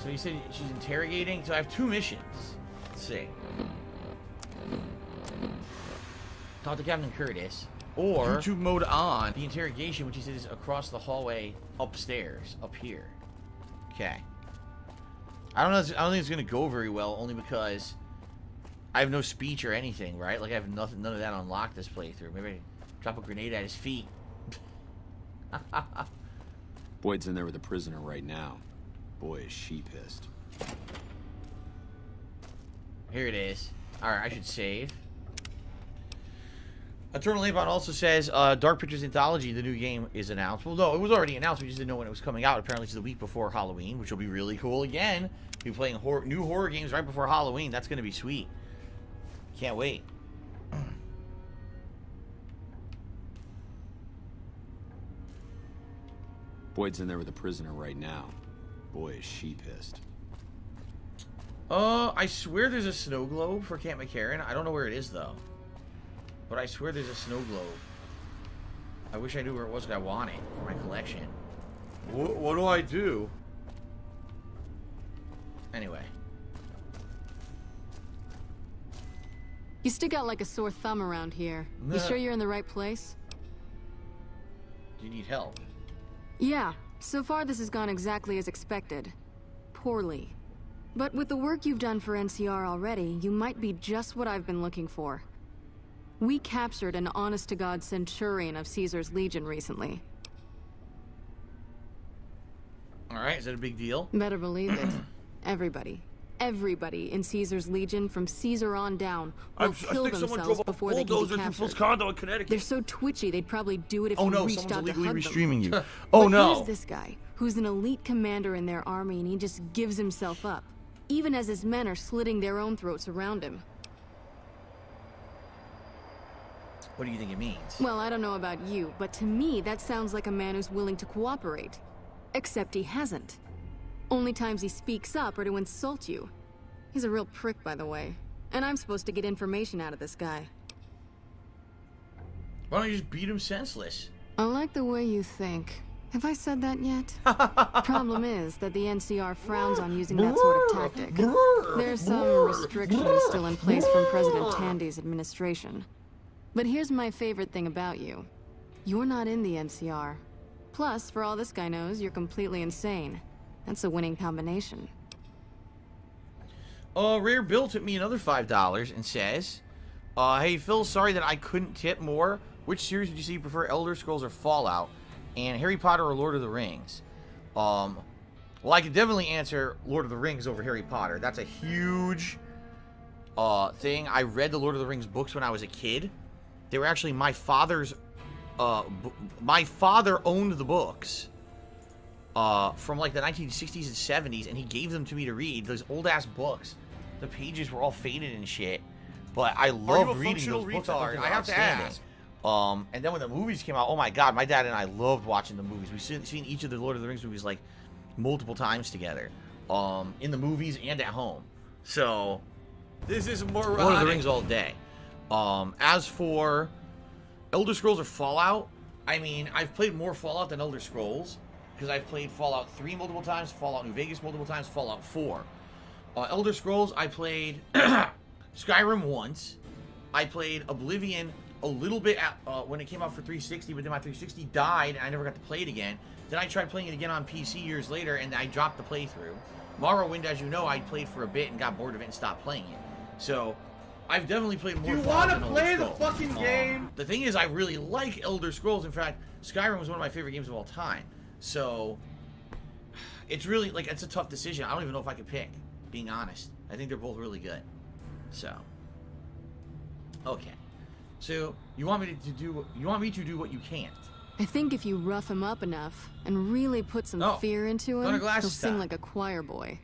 So you said she's interrogating. So I have 2 missions. Let's see. Talk to Captain Curtis. Or YouTube mode on. The interrogation, which he said is across the hallway upstairs, up here. Okay. I don't think it's gonna go very well, only because I have no speech or anything, right? Like I have none of that unlocked this playthrough. Maybe I drop a grenade at his feet. Boyd's in there with a prisoner right now. Boy, is she pissed. Here it is. Alright, I should save. Eternal Avon also says, Dark Pictures Anthology, the new game, is announced. Well, no, it was already announced. We just didn't know when it was coming out. Apparently, it's the week before Halloween, which will be really cool. Again, we'll be playing new horror games right before Halloween. That's going to be sweet. Can't wait. Boyd's in there with a prisoner right now. Boy, is she pissed. I swear there's a snow globe for Camp McCarran. I don't know where it is, though. But I swear there's a snow globe. I wish I knew where it was, because I want it for my collection. What do I do? Anyway. You stick out like a sore thumb around here. You sure you're in the right place? Do you need help? Yeah. So far this has gone exactly as expected. Poorly. But with the work you've done for NCR already, you might be just what I've been looking for. We captured an honest-to-God centurion of Caesar's Legion recently. Alright, is that a big deal? Better believe it. Everybody. Everybody in Caesar's Legion, from Caesar on down, will kill themselves before they can be captured. Condo in Connecticut. They're so twitchy, they'd probably do it if Oh you no, reached someone's out to illegally hug restreaming you. them. Oh But no. here's this guy, who's an elite commander in their army, and he just gives himself up, even as his men are slitting their own throats around him. What do you think it means? Well, I don't know about you, but to me, that sounds like a man who's willing to cooperate. Except he hasn't. Only times he speaks up are to insult you. He's a real prick, by the way. And I'm supposed to get information out of this guy. Why don't you just beat him senseless? I like the way you think. Have I said that yet? Problem is that the NCR frowns on using that sort of tactic. There's some restrictions still in place from President Tandy's administration. But here's my favorite thing about you. You're not in the NCR. Plus, for all this guy knows, you're completely insane. That's a winning combination. Rare Bill tipped me another $5 and says, hey Phil, sorry that I couldn't tip more. Which series would you say you prefer, Elder Scrolls or Fallout? And Harry Potter or Lord of the Rings? Well, I could definitely answer Lord of the Rings over Harry Potter. That's a huge thing. I read the Lord of the Rings books when I was a kid. They were actually my father's. My father owned the books from like the 1960s and 70s, and he gave them to me to read. Those old ass books. The pages were all faded and shit, but I loved reading those books. I have to ask. And then when the movies came out, oh my god, my dad and I loved watching the movies. We've seen each of the Lord of the Rings movies like multiple times together, in the movies and at home. So This is moronic. Lord of the Rings all day. As for Elder Scrolls or Fallout, I mean, I've played more Fallout than Elder Scrolls because I've played Fallout 3 multiple times, Fallout New Vegas multiple times, Fallout 4. Elder Scrolls, I played Skyrim once. I played Oblivion a little bit when it came out for 360, but then my 360 died and I never got to play it again. Then I tried playing it again on PC years later and I dropped the playthrough. Morrowind, as you know, I played for a bit and got bored of it and stopped playing it. So I've definitely played more. Do you want to play the fucking game? The thing is, I really like Elder Scrolls. In fact, Skyrim was one of my favorite games of all time. So it's really like it's a tough decision. I don't even know if I could pick. Being honest, I think they're both really good. So okay, so you want me to do? You want me to do what you can't? I think if you rough him up enough and really put some fear into him, he'll sing like a choir boy.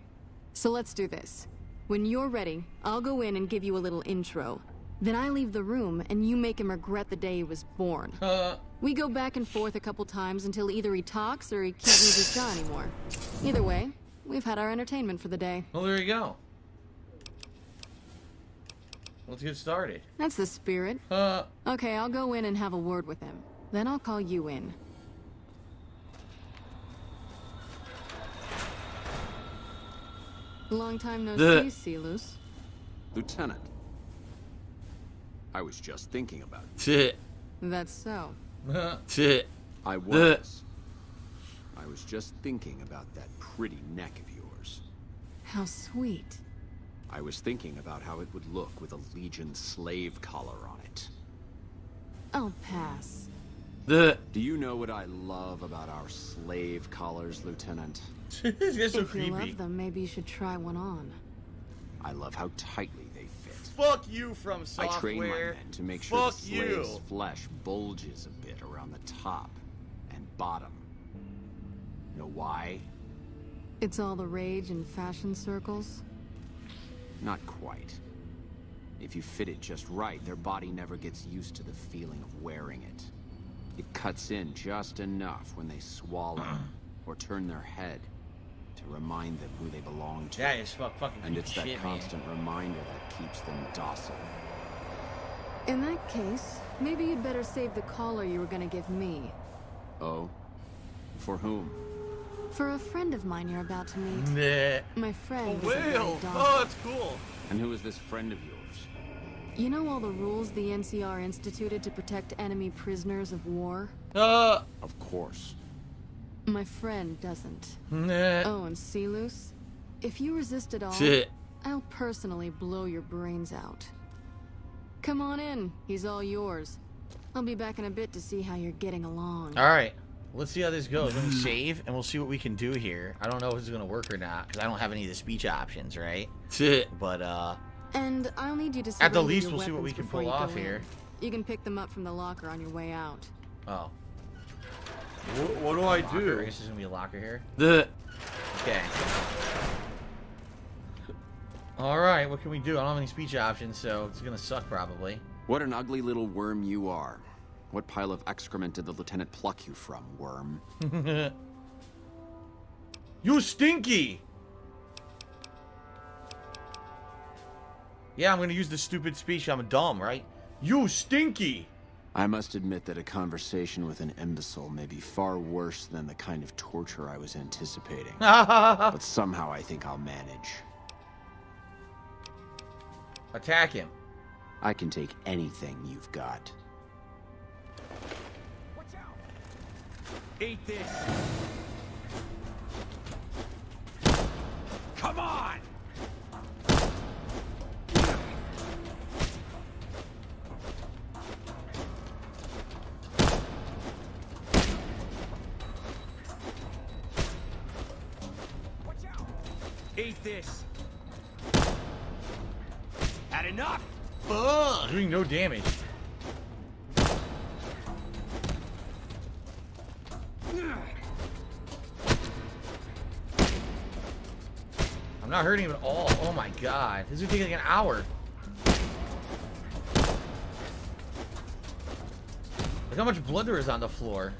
So let's do this. When you're ready, I'll go in and give you a little intro. Then I leave the room and you make him regret the day he was born. We go back and forth a couple times until either he talks or he can't move his jaw anymore. Either way, we've had our entertainment for the day. Well, there you go. Let's get started. That's the spirit. Okay, I'll go in and have a word with him. Then I'll call you in. Long time no see, Celus. Lieutenant. I was just thinking about it. That's so. I was. I was just thinking about that pretty neck of yours. How sweet. I was thinking about how it would look with a Legion slave collar on it. I'll pass. Do you know what I love about our slave collars, Lieutenant? They're so if creepy. you love them, maybe you should try one on. I love how tightly they fit. Fuck you from software. I train my men to make sure the slave's flesh bulges a bit around the top and bottom. Know why? It's all the rage in fashion circles? Not quite. If you fit it just right, their body never gets used to the feeling of wearing it. It cuts in just enough when they swallow or turn their head to remind them who they belong to. That is fucking and it's that shit, constant reminder that keeps them docile. In that case, maybe you'd better save the collar you were gonna give me. Oh? For whom? For a friend of mine you're about to meet. Nah. My friend. A whale! Oh, that's cool. And who is this friend of yours? You know all the rules the NCR instituted to protect enemy prisoners of war? Of course. My friend doesn't. Nah. Oh, and Celus? If you resist at all, I'll personally blow your brains out. Come on in. He's all yours. I'll be back in a bit to see how you're getting along. All right. Let's see how this goes. Let me save, and we'll see what we can do here. I don't know if it's gonna work or not, because I don't have any of the speech options, right? But, And I'll need you to at the surrender least, your we'll see what we weapons can before pull you go off in. here. You can pick them up from the locker on your way out. Oh. What do I Locker. do? I guess there's gonna be a locker here. Okay. Alright, what can we do? I don't have any speech options, so it's gonna suck probably. What an ugly little worm you are. What pile of excrement did the lieutenant pluck you from, worm? You stinky! Yeah, I'm gonna use the stupid speech. I'm dumb, right? You stinky! I must admit that a conversation with an imbecile may be far worse than the kind of torture I was anticipating. But somehow I think I'll manage. Attack him. I can take anything you've got. Eat this. Come on! Eat this. Had enough? Ugh. Doing no damage. I'm not hurting him at all. Oh my god. This is gonna take like an hour. Look how much blood there is on the floor.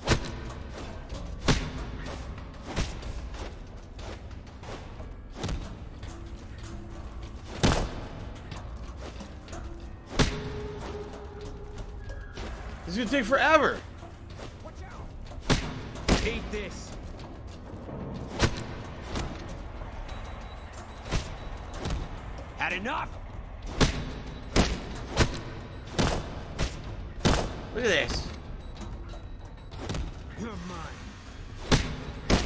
This is gonna take forever. Eat this. Had enough? Look at this. You're mine.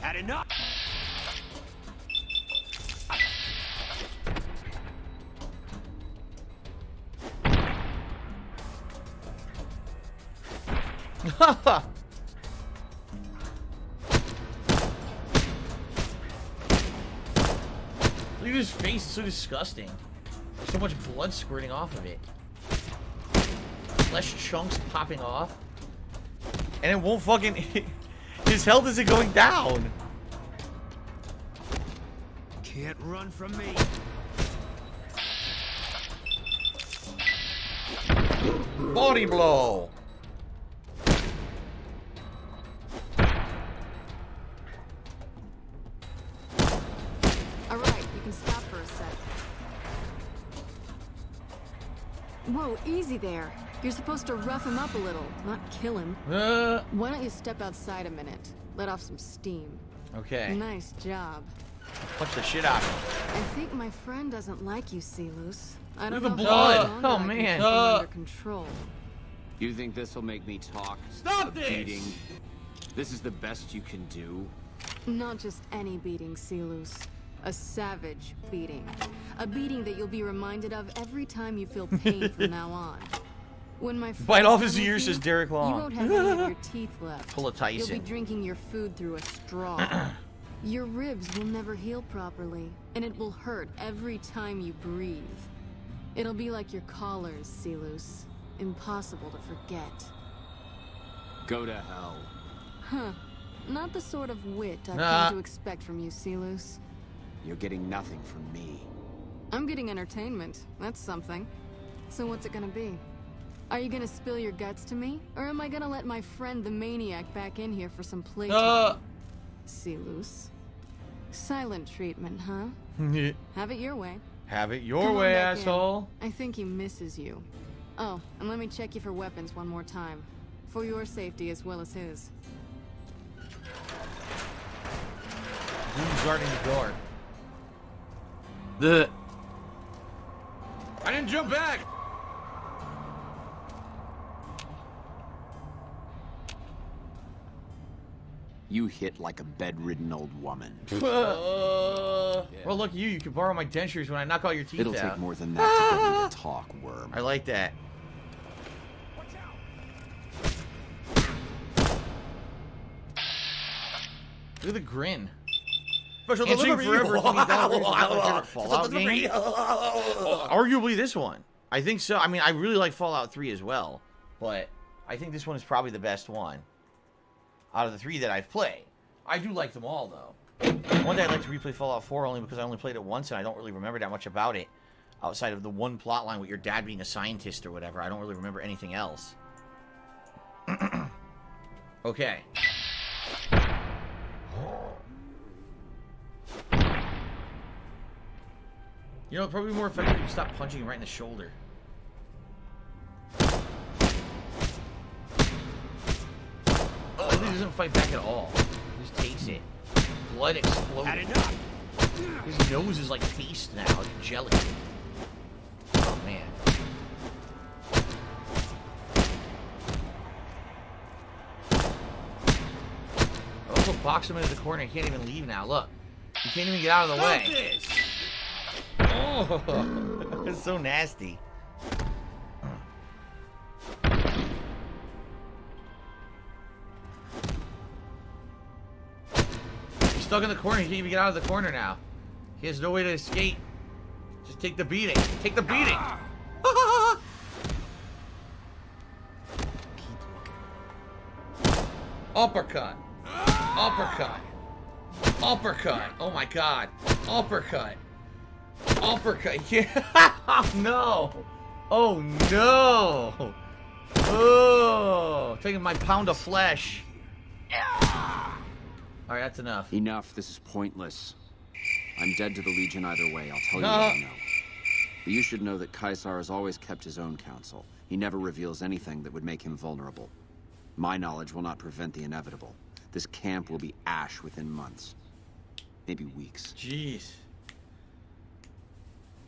Had enough? Look at his face, it's so disgusting. So much blood squirting off of it. Flesh chunks popping off. And it won't fucking... His health isn't going down. Can't run from me. Body blow. Alright, you can stop for a sec. Whoa, easy there. You're supposed to rough him up a little, not kill him. Why don't you step outside a minute? Let off some steam. Okay. Nice job. Punch the shit out of him. I think my friend doesn't like you, Celus. I Look don't at the know blood. how long Oh, I can man. keep him under control. You think this will make me talk? Stop this! Beating. This is the best you can do? Not just any beating, Celus. A savage beating. A beating that you'll be reminded of every time you feel pain from now on. When my Bite off his friends ears, with you, says Derek Long. You won't have any of your teeth left. Pull a Tyson. You'll be drinking your food through a straw. Your ribs will never heal properly, and it will hurt every time you breathe. It'll be like your collars, Celus. Impossible to forget. Go to hell. Huh. Not the sort of wit I've Nah. come to expect from you, Celus. You're getting nothing from me. I'm getting entertainment. That's something. So what's it gonna be? Are you gonna spill your guts to me? Or am I gonna let my friend the maniac back in here for some playtime? Celus. Silent treatment, huh? Have it your way. Have it your Come on way, back in. asshole. I think he misses you. Oh, and let me check you for weapons one more time. For your safety as well as his. Who's guarding the door? I didn't jump back! You hit like a bedridden old woman. Well, look, you can borrow my dentures when I knock all your teeth It'll out. take more than that to get me to talk, worm. I like that. Look at the grin. Special Answering delivery. forever for $20 is not my favorite Fallout game. Arguably this one. I think so. I mean, I really like Fallout 3 as well, but I think this one is probably the best one out of the 3 that I've played. I do like them all, though. One day I'd like to replay Fallout 4 only because I only played it once and I don't really remember that much about it. Outside of the one plot line with your dad being a scientist or whatever, I don't really remember anything else. Okay. You know, it'd probably be more effective if you stop punching him right in the shoulder. Oh, he doesn't fight back at all. He just takes it. Blood exploding. His nose is like paste now, like jelly. Oh, man. I also box him into the corner. He can't even leave now. Look. He can't even get out of the way. Oh, it's so nasty. He's stuck in the corner. He can't even get out of the corner now. He has no way to escape. Just take the beating. Take the beating. Uppercut. Uppercut. Uppercut. Oh my god. Uppercut. Uppercut. Yeah. Oh no. Oh no. Oh. Taking my pound of flesh. Alright, that's enough. Enough. This is pointless. I'm dead to the Legion either way. I'll tell you what I know. But you should know that Caesar has always kept his own counsel. He never reveals anything that would make him vulnerable. My knowledge will not prevent the inevitable. This camp will be ash within months. Maybe weeks. Jeez.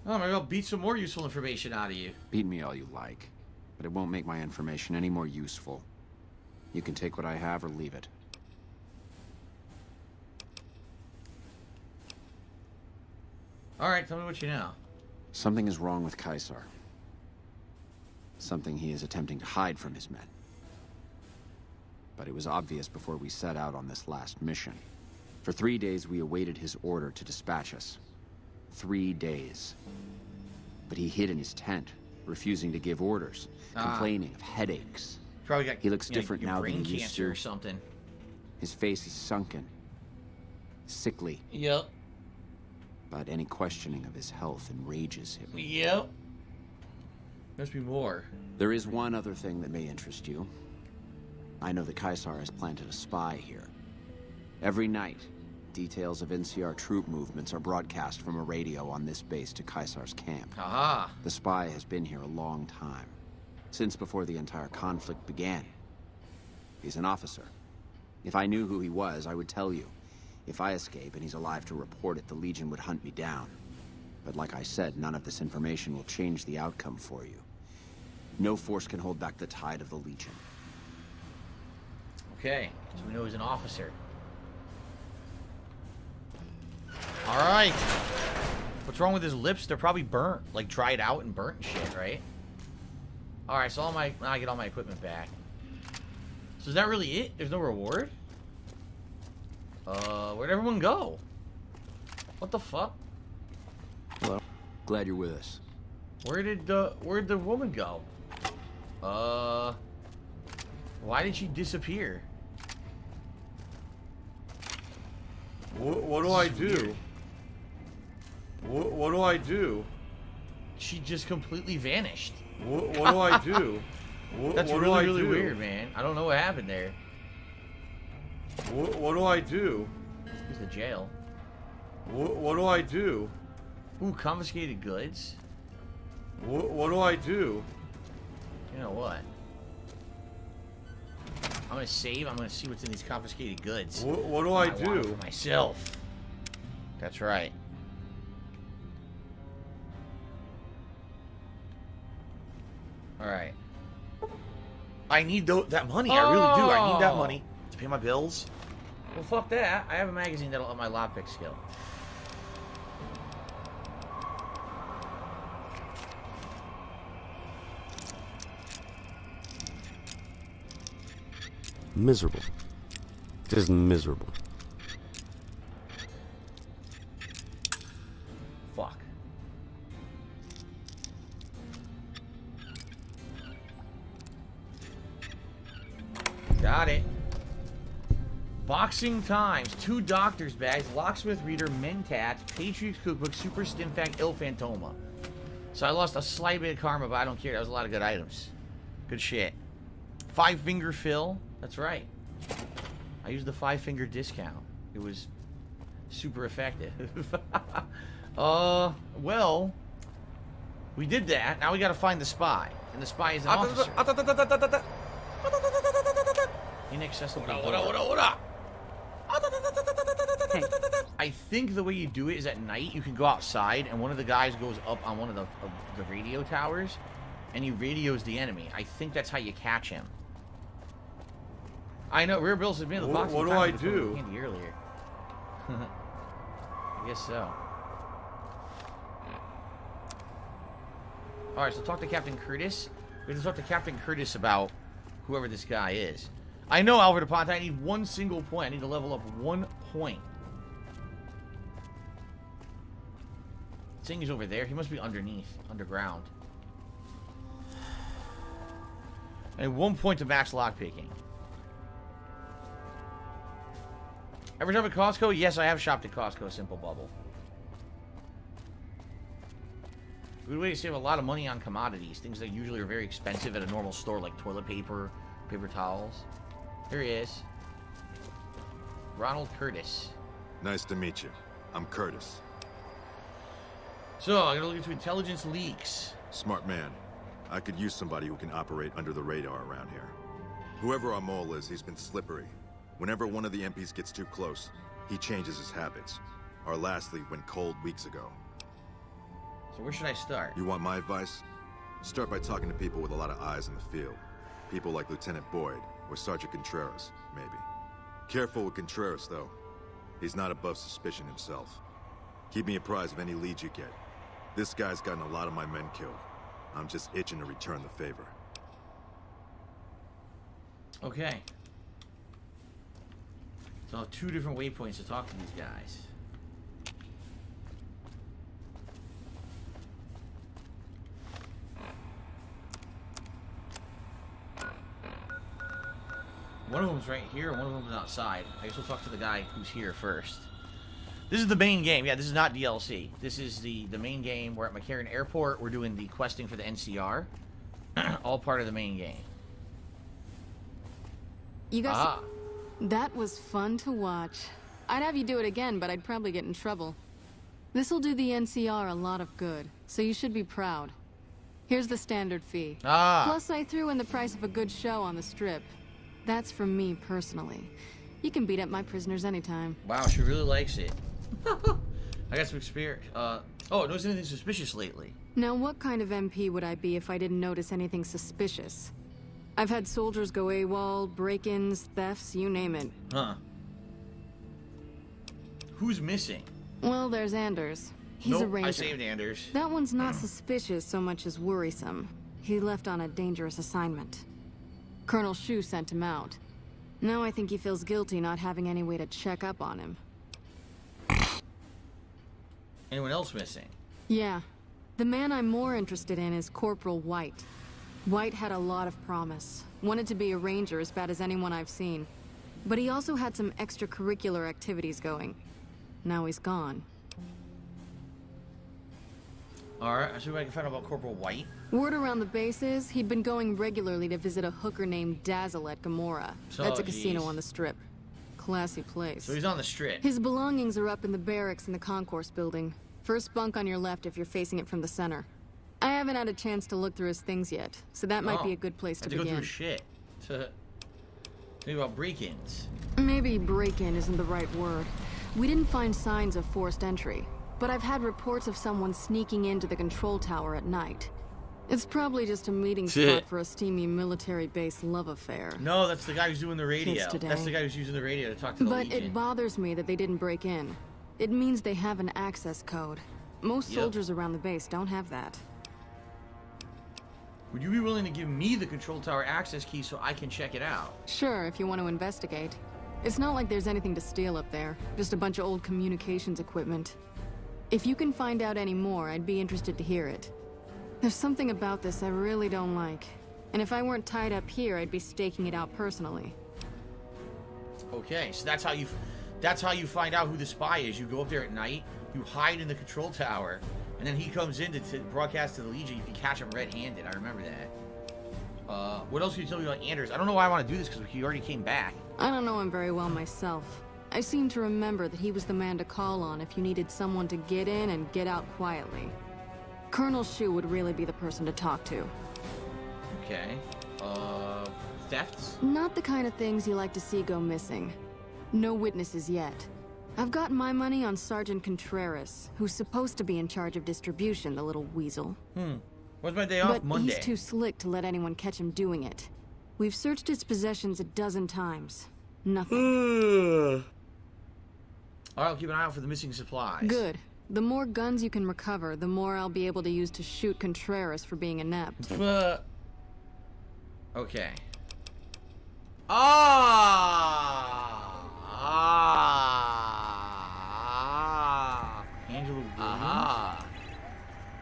Oh, maybe I'll beat some more useful information out of you. Beat me all you like, but it won't make my information any more useful. You can take what I have or leave it. Alright, tell me what you know. Something is wrong with Caesar. Something he is attempting to hide from his men. But it was obvious before we set out on this last mission. For 3 days, we awaited his order to dispatch us. 3 days. But he hid in his tent, refusing to give orders, complaining of headaches. Probably got, he looks different now than he used to. Or something. His face is sunken, sickly. Yep. But any questioning of his health enrages him. Yep. Must be more. There is one other thing that may interest you. I know that Caesar has planted a spy here. Every night, details of NCR troop movements are broadcast from a radio on this base to Caesar's camp. Aha. The spy has been here a long time, since before the entire conflict began. He's an officer. If I knew who he was, I would tell you. If I escape and he's alive to report it, the Legion would hunt me down. But like I said, none of this information will change the outcome for you. No force can hold back the tide of the Legion. Okay, so we know he's an officer. Alright. What's wrong with his lips? They're probably burnt. Like dried out and burnt and shit, right? Alright, so now I get all my equipment back. So is that really it? There's no reward? Where'd everyone go? What the fuck? Well, glad you're with us. Where'd the woman go? Why did she disappear? What do I do? What do I do? She just completely vanished. What do I do? That's what really, do really do? weird, man. I don't know what happened there. What do I do? Here's the jail. What do I do? Ooh, confiscated goods. What do I do? You know what? I'm gonna save. I'm gonna see what's in these confiscated goods. What do I want do? for myself. That's right. All right. I need that money. I really do. I need that money to pay my bills. Well, fuck that. I have a magazine that'll up my lockpick skill. Miserable. Just miserable. Boxing Times, 2 doctor's bags, locksmith reader, mentats, Patriot's cookbook, super stimfac, il phantoma. So I lost a slight bit of karma, but I don't care. That was a lot of good items. Good shit. 5-finger fill. That's right. I used the 5-finger discount. It was super effective. Well, we did that. Now we gotta find the spy. And the spy is an officer. Inaccessible. What up? I think the way you do it is at night. You can go outside, and one of the guys goes up on one of the radio towers, and he radios the enemy. I think that's how you catch him. I know. Rear Bill said, "Man, the box." What do I do? Handy earlier. I guess so. All right, so talk to Captain Curtis. We have to talk to Captain Curtis about whoever this guy is. I know, Alfred Aponte, I need 1 single point. I need to level up 1 point. Saying he's over there. He must be underground. I need 1 point to max lockpicking. Ever shop at Costco? Yes, I have shopped at Costco, Simple Bubble. Good way to save a lot of money on commodities. Things that usually are very expensive at a normal store, like toilet paper, paper towels. Here he is. Ronald Curtis. Nice to meet you. I'm Curtis. So, I gotta look into intelligence leaks. Smart man. I could use somebody who can operate under the radar around here. Whoever our mole is, he's been slippery. Whenever one of the MPs gets too close, he changes his habits. Our last lead went cold weeks ago. So where should I start? You want my advice? Start by talking to people with a lot of eyes in the field. People like Lieutenant Boyd, or Sergeant Contreras, maybe. Careful with Contreras, though. He's not above suspicion himself. Keep me apprised of any leads you get. This guy's gotten a lot of my men killed. I'm just itching to return the favor. Okay. So I'll have 2 different waypoints to talk to these guys. One of them's right here, and one of them's outside. I guess we'll talk to the guy who's here first. This is the main game. Yeah, this is not DLC. This is the main game. We're at McCarran Airport. We're doing the questing for the NCR. All part of the main game. You guys... That was fun to watch. I'd have you do it again, but I'd probably get in trouble. This'll do the NCR a lot of good, so you should be proud. Here's the standard fee. Plus, I threw in the price of a good show on the strip. That's from me, personally. You can beat up my prisoners anytime. Wow, she really likes it. I got some experience. Notice anything suspicious lately? Now, what kind of MP would I be if I didn't notice anything suspicious? I've had soldiers go AWOL, break-ins, thefts, you name it. Huh. Who's missing? Well, there's Anders. He's a ranger. I saved Anders. That one's not suspicious so much as worrisome. He left on a dangerous assignment. Colonel Shu sent him out. Now I think he feels guilty not having any way to check up on him. Anyone else missing? Yeah. The man I'm more interested in is Corporal White. White had a lot of promise. Wanted to be a ranger as bad as anyone I've seen. But he also had some extracurricular activities going. Now he's gone. Alright, let's see what I can find out about Corporal White. Word around the base is he'd been going regularly to visit a hooker named Dazzle at Gamora. That's a casino on the Strip. Classy place. So he's on the Strip. His belongings are up in the barracks in the concourse building. First bunk on your left if you're facing it from the center. I haven't had a chance to look through his things yet, so that might be a good place to begin. Go through his shit. Maybe about break-ins. Maybe break-in isn't the right word. We didn't find signs of forced entry, but I've had reports of someone sneaking into the control tower at night. It's probably just a meeting spot for a steamy military base love affair. No, that's the guy who's doing the radio. That's the guy who's using the radio to talk to the Legion. But it bothers me that they didn't break in. It means they have an access code. Most soldiers around the base don't have that. Would you be willing to give me the control tower access key so I can check it out? Sure, if you want to investigate. It's not like there's anything to steal up there. Just a bunch of old communications equipment. If you can find out any more, I'd be interested to hear it. There's something about this I really don't like. And if I weren't tied up here, I'd be staking it out personally. Okay, so that's how you find out who the spy is. You go up there at night, you hide in the control tower, and then he comes in to broadcast to the Legion. You can catch him red-handed. I remember that. What else can you tell me about Anders? I don't know why I want to do this because he already came back. I don't know him very well myself. I seem to remember that he was the man to call on if you needed someone to get in and get out quietly. Colonel Shu would really be the person to talk to. Okay. Thefts? Not the kind of things you like to see go missing. No witnesses yet. I've got my money on Sergeant Contreras, who's supposed to be in charge of distribution, the little weasel. When's my day off? But Monday. he's too slick to let anyone catch him doing it. We've searched his possessions a dozen times. Nothing. Alright, I'll keep an eye out for the missing supplies. Good. The more guns you can recover, the more I'll be able to use to shoot Contreras for being inept. Okay. Angela Williams.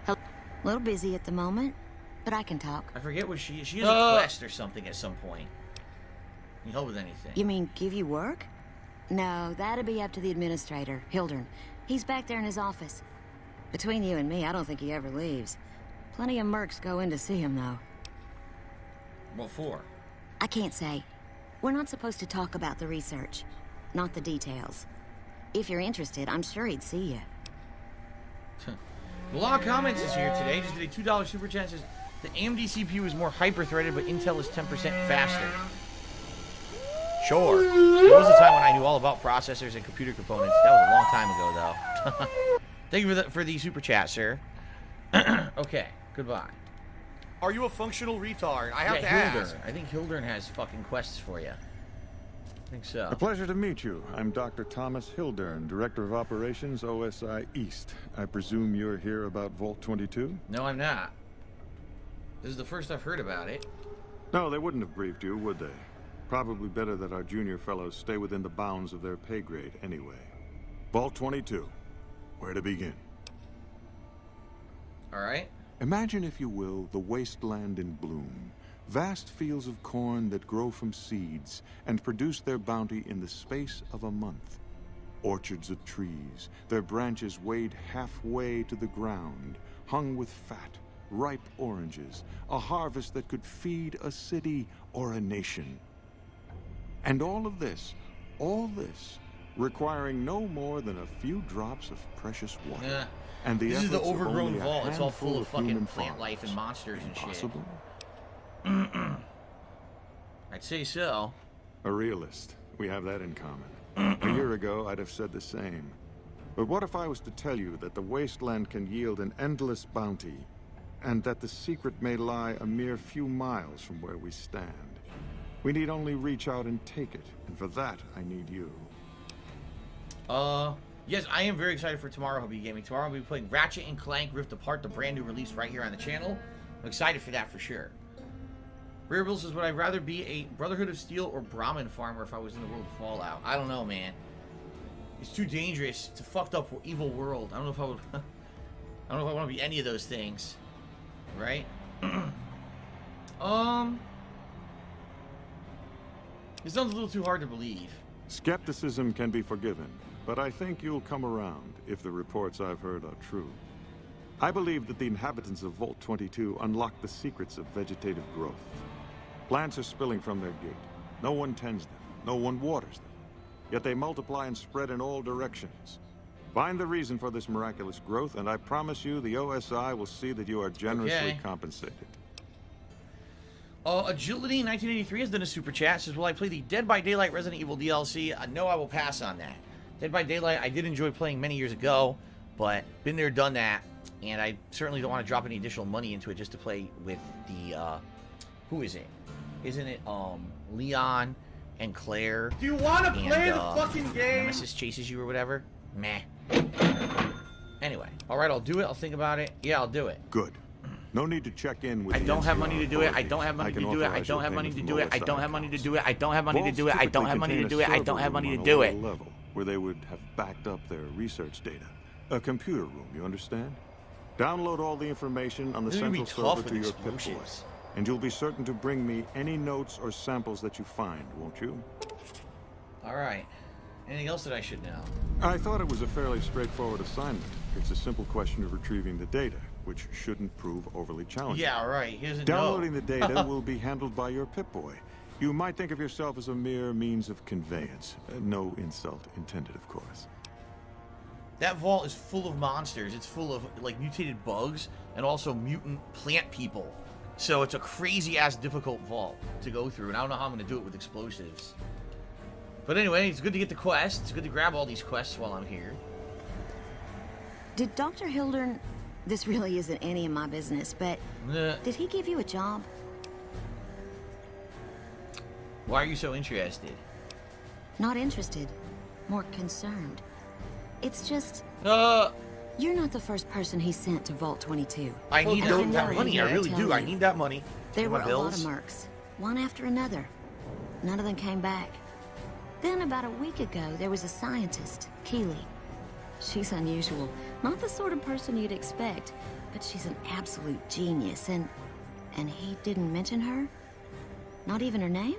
A little busy at the moment, but I can talk. I forget what she is. She has a quest or something at some point. Can you help with anything? You mean give you work? No, that'd be up to the administrator, Hildern. He's back there in his office. Between you and me, I don't think he ever leaves. Plenty of mercs go in to see him, though. What for? I can't say. We're not supposed to talk about the research, not the details. If you're interested, I'm sure he'd see you. A lot of comments is here today. Just did a $2 super chat. Says the AMD CPU is more hyper-threaded, but Intel is 10% faster. Sure. There was a time when I knew all about processors and computer components. That was a long time ago, though. Thank you for the super chat, sir. Okay, goodbye. Are you a functional retard? I have to Hildern. ask. I think Hildern has fucking quests for you. I think so. A pleasure to meet you. I'm Dr. Thomas Hildern, Director of Operations, OSI East. I presume you're here about Vault 22? No, I'm not. This is the first I've heard about it. No, they wouldn't have briefed you, would they? Probably better that our junior fellows stay within the bounds of their pay grade anyway. Vault 22. Where to begin? All right. Imagine, if you will, the wasteland in bloom. Vast fields of corn that grow from seeds and produce their bounty in the space of a month. Orchards of trees, their branches weighed halfway to the ground, hung with fat, ripe oranges, a harvest that could feed a city or a nation. And all this, requiring no more than a few drops of precious water. Yeah. And the this is the efforts of overgrown only a vault. It's all handful full of of fucking human plant farmers. life and monsters and Impossible? shit. I'd say so. A realist. We have that in common. A year ago, I'd have said the same. But what if I was to tell you that the wasteland can yield an endless bounty, and that the secret may lie a mere few miles from where we stand? We need only reach out and take it, and for that, I need you. Yes, I am very excited for tomorrow. I'll be gaming. Tomorrow I'll be playing Ratchet and Clank Rift Apart, the brand new release right here on the channel. I'm excited for that for sure. Rear Bill says, would I rather be a Brotherhood of Steel or Brahmin farmer if I was in the world of Fallout? I don't know, man. It's too dangerous. It's a fucked up, evil world. I don't know if I would... I don't know if I want to be any of those things. Right? It sounds a little too hard to believe. Skepticism can be forgiven, but I think you'll come around if the reports I've heard are true. I believe that the inhabitants of Vault 22 unlock the secrets of vegetative growth. Plants are spilling from their gate. No one tends them. No one waters them. Yet they multiply and spread in all directions. Find the reason for this miraculous growth, and I promise you the OSI will see that you are generously compensated. Agility 1983 has done a super chat. Says, will I play the Dead by Daylight Resident Evil DLC? No, I will pass on that. Dead by Daylight, I did enjoy playing many years ago, but been there, done that, and I certainly don't want to drop any additional money into it just to play with the, who is it? Isn't it, Leon and Claire? Do you want to play the fucking game? Nemesis chases you or whatever? Meh. Anyway, alright, I'll do it. I'll think about it. Yeah, I'll do it. Good. No need to check in with I don't have money to do it. I don't have money to do it. I don't have money to do it. I don't have money to do it. I don't have money to do it. I don't have money to do it. I don't have money to do it. Level where they would have backed up their research data. A computer room, you understand? Download all the information on the central server to your Pip-Boy. And you'll be certain to bring me any notes or samples that you find, won't you? Alright. Anything else that I should know? I thought it was a fairly straightforward assignment. It's a simple question of retrieving the data, which shouldn't prove overly challenging. Yeah, right. He doesn't Downloading know. the data will be handled by your Pip-Boy. You might think of yourself as a mere means of conveyance. No insult intended, of course. That vault is full of monsters. It's full of, like, mutated bugs and also mutant plant people. So it's a crazy-ass difficult vault to go through, and I don't know how I'm going to do it with explosives. But anyway, it's good to get the quest. It's good to grab all these quests while I'm here. Did Dr. Hildern... This really isn't any of my business, but... Did he give you a job? Why are you so interested? Not interested. More concerned. It's just... You're not the first person he sent to Vault 22. I need that money. I really do. I need that money. There were my a lot bills. of mercs. One after another. None of them came back. Then about a week ago, there was a scientist, Keeley. She's unusual. Not the sort of person you'd expect, but she's an absolute genius, and he didn't mention her? Not even her name?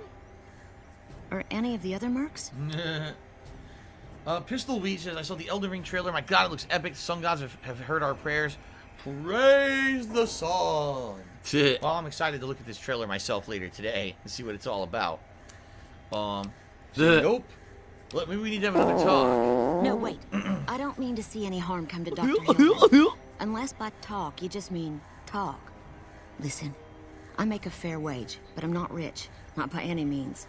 Or any of the other mercs? Pistol Wheat says, I saw the Elden Ring trailer. My god, it looks epic. The sun gods have heard our prayers. Praise the sun. Well, I'm excited to look at this trailer myself later today and see what it's all about. Nope. Look, maybe we need to have another talk. No, wait. I don't mean to see any harm come to Dr. Hildern. Unless by talk, you just mean talk. Listen, I make a fair wage, but I'm not rich. Not by any means.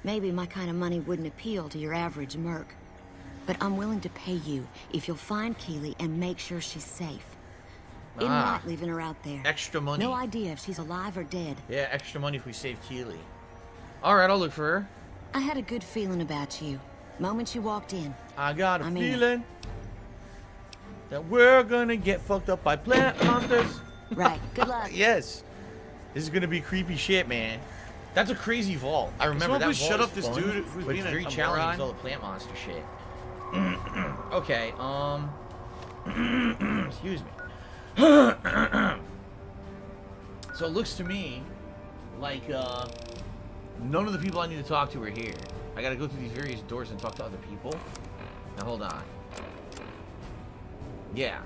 Maybe my kind of money wouldn't appeal to your average merc. But I'm willing to pay you if you'll find Keeley and make sure she's safe. In not leaving her out there. Extra money. No idea if she's alive or dead. Yeah, extra money if we save Keeley. Alright, I'll look for her. I had a good feeling about you. Moment you walked in. I got a feeling that we're gonna get fucked up by plant monsters. Right. Good luck. Yes. This is gonna be creepy shit, man. That's a crazy vault. I remember that vault. Shut up is this fun, dude who's but being it's very a challenging moron. with all the plant monster shit. Okay, excuse me. So it looks to me like none of the people I need to talk to are here. I gotta go through these various doors and talk to other people. Now hold on. Yeah.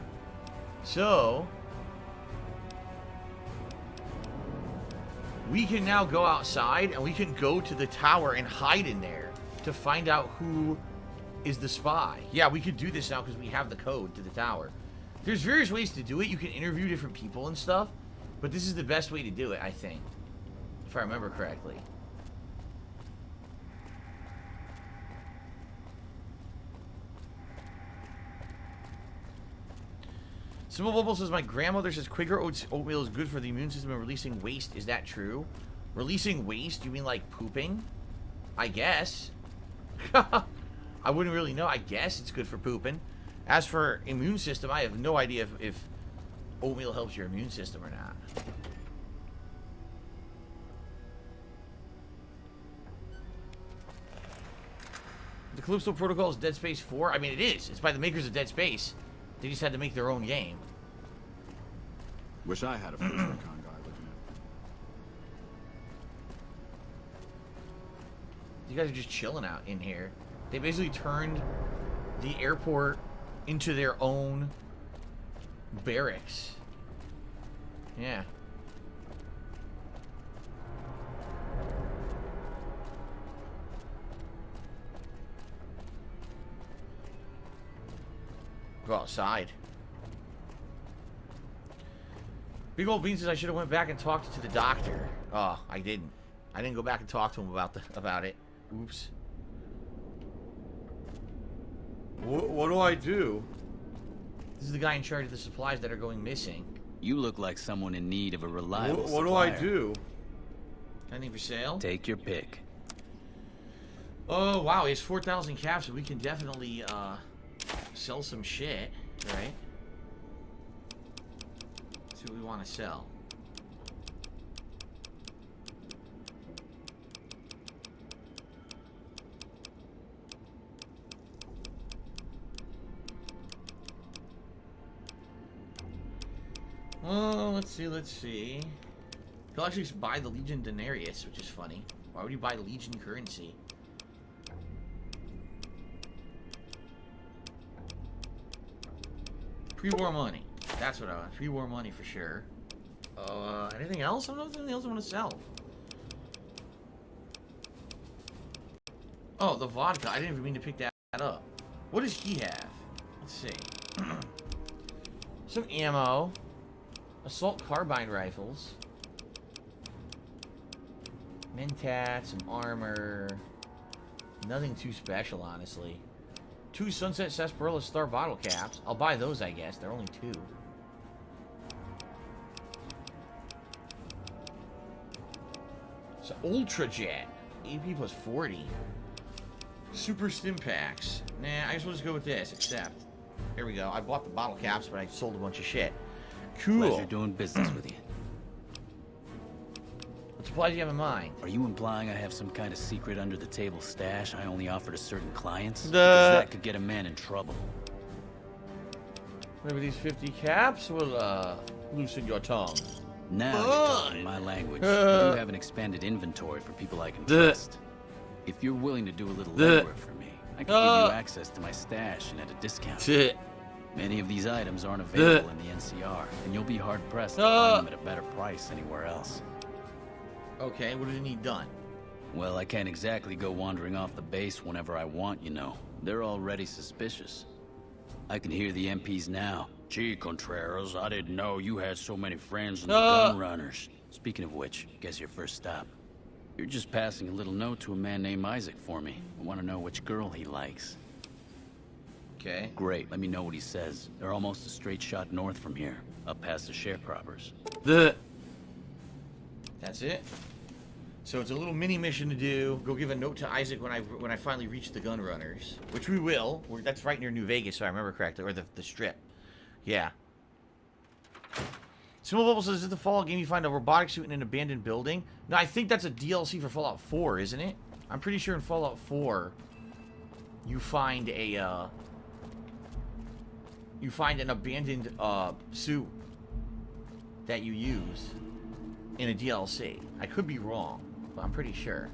So we can now go outside and we can go to the tower and hide in there to find out who is the spy. Yeah, we could do this now because we have the code to the tower. There's various ways to do it. You can interview different people and stuff, but this is the best way to do it, I think, if I remember correctly. Simple Bubble says, my grandmother says Quaker oatmeal is good for the immune system and releasing waste. Is that true? Releasing waste? You mean like pooping? I guess. I wouldn't really know. I guess it's good for pooping. As for immune system, I have no idea if oatmeal helps your immune system or not. The Calypso Protocol is Dead Space 4? I mean, it is. It's by the makers of Dead Space. They just had to make their own game. Wish I had a first recon guy looking at. You guys are just chilling out in here. They basically turned the airport into their own barracks. Yeah. Go outside. Big Old Bean says I should have went back and talked to the doctor. Oh, I didn't. I didn't go back and talk to him about it. Oops. What do I do? This is the guy in charge of the supplies that are going missing. You look like someone in need of a reliable What do I supplier. do? Anything for sale? Take your pick. Oh, wow. He has 4,000 caps, so we can definitely, sell some shit, right? See what we want to sell. Oh, let's see. He'll actually buy the Legion Denarius, which is funny. Why would you buy Legion currency? Pre-war money. That's what I want. Pre-war money for sure. Anything else? I don't know if there's anything else I want to sell. Oh, the vodka. I didn't even mean to pick that up. What does he have? Let's see. Some ammo. Assault carbine rifles. Mentat, some armor. Nothing too special, honestly. 2 Sunset Sarsaparilla Star bottle caps. I'll buy those, I guess. They're only 2. So, Ultra Jet. AP plus 40. Super Stim Packs. Nah, I guess we'll just go with this, except... Here we go. I bought the bottle caps, but I sold a bunch of shit. Cool. Pleasure doing business with you. What supplies do you have in mind? Are you implying I have some kind of secret under-the-table stash I only offer to certain clients? The... Because that could get a man in trouble. Maybe these 50 caps will, loosen your tongue. Now you're talking my language. You do have an expanded inventory for people I can trust. If you're willing to do a little legwork for me, I can give you access to my stash and at a discount. Many of these items aren't available in the NCR, and you'll be hard-pressed to find them at a better price anywhere else. Okay, what do you need done? Well, I can't exactly go wandering off the base whenever I want, you know. They're already suspicious. I can hear the MPs now. Gee, Contreras, I didn't know you had so many friends in the gun runners. Speaking of which, guess your first stop. You're just passing a little note to a man named Isaac for me. I want to know which girl he likes. Okay. Great, let me know what he says. They're almost a straight shot north from here, up past the sharecroppers. That's it. So it's a little mini mission to do. Go give a note to Isaac when I finally reach the gun runners, which we will. That's right near New Vegas, if I remember correctly, or the strip. Yeah. Simple Bubble says, is it the Fallout game you find a robotic suit in an abandoned building? No, I think that's a DLC for Fallout 4, isn't it? I'm pretty sure in Fallout 4, you find a, you find an abandoned, suit that you use in a DLC. I could be wrong, but I'm pretty sure.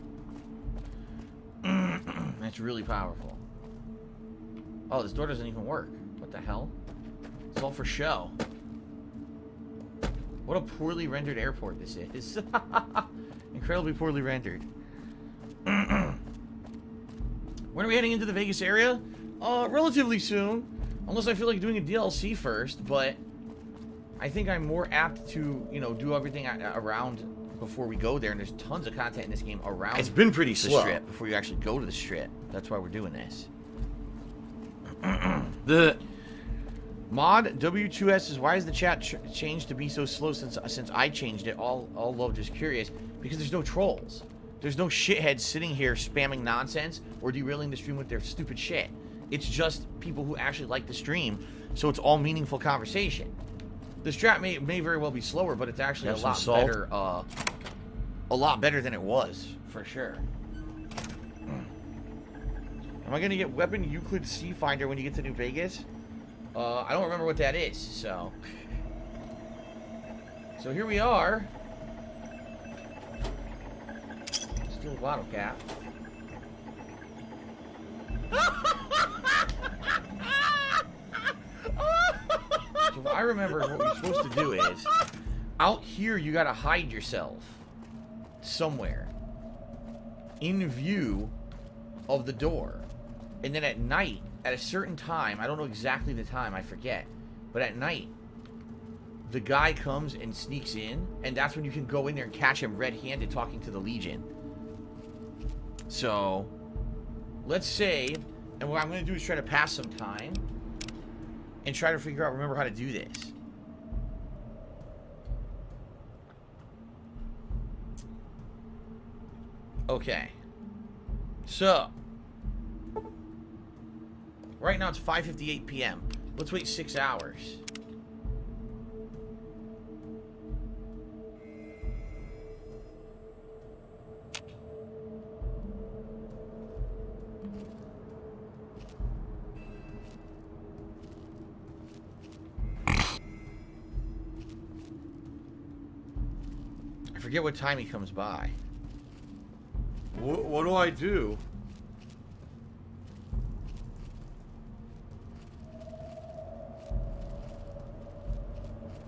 That's really powerful. Oh, this door doesn't even work. What the hell? It's all for show. What a poorly rendered airport this is. Incredibly poorly rendered. When are we heading into the Vegas area? Relatively soon. Unless I feel like doing a DLC first, but I think I'm more apt to, you know, do everything around before we go there. And there's tons of content in this game around. It's been pretty the slow. strip before you actually go to the strip. That's why we're doing this. The Mod W2S is, why is the chat changed to be so slow since I changed it? All love, just curious. Because there's no trolls. There's no shitheads sitting here spamming nonsense or derailing the stream with their stupid shit. It's just people who actually like the stream, so it's all meaningful conversation. The strat may very well be slower, but it's actually a lot better than it was, for sure. Am I gonna get Weapon Euclid C Finder when you get to New Vegas? I don't remember what that is, so. So here we are. Still a bottle cap. So if I remember, what we're supposed to do is, out here you gotta hide yourself somewhere in view of the door. And then at night, at a certain time, I don't know exactly the time, I forget, but at night, the guy comes and sneaks in, and that's when you can go in there and catch him red-handed talking to the Legion. So, let's say, and what I'm going to do is try to pass some time and try to remember how to do this. Okay. So, right now it's 5:58 p.m. Let's wait 6 hours. I forget what time he comes by. What do I do?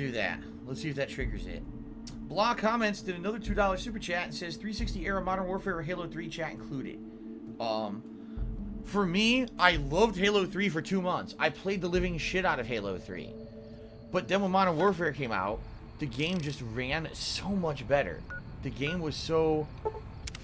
do that. Let's see if that triggers it. Block comments did another $2 super chat and says 360 era Modern Warfare or Halo 3 chat included. For me, I loved Halo 3 for 2 months. I played the living shit out of Halo 3. But then when Modern Warfare came out, the game just ran so much better. The game was so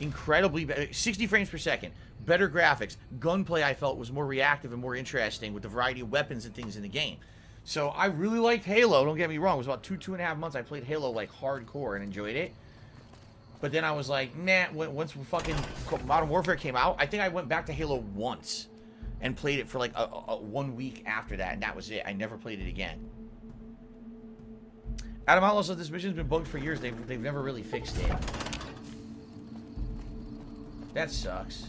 incredibly better. 60 frames per second. Better graphics. Gunplay, I felt, was more reactive and more interesting with the variety of weapons and things in the game. So I really liked Halo. Don't get me wrong. It was about 2.5 months I played Halo like hardcore and enjoyed it. But then I was like, nah, once fucking Modern Warfare came out, I think I went back to Halo once and played it for like a 1 week after that, and that was it. I never played it again. Adam Outlaw says this mission's been bugged for years. They've never really fixed it. That sucks.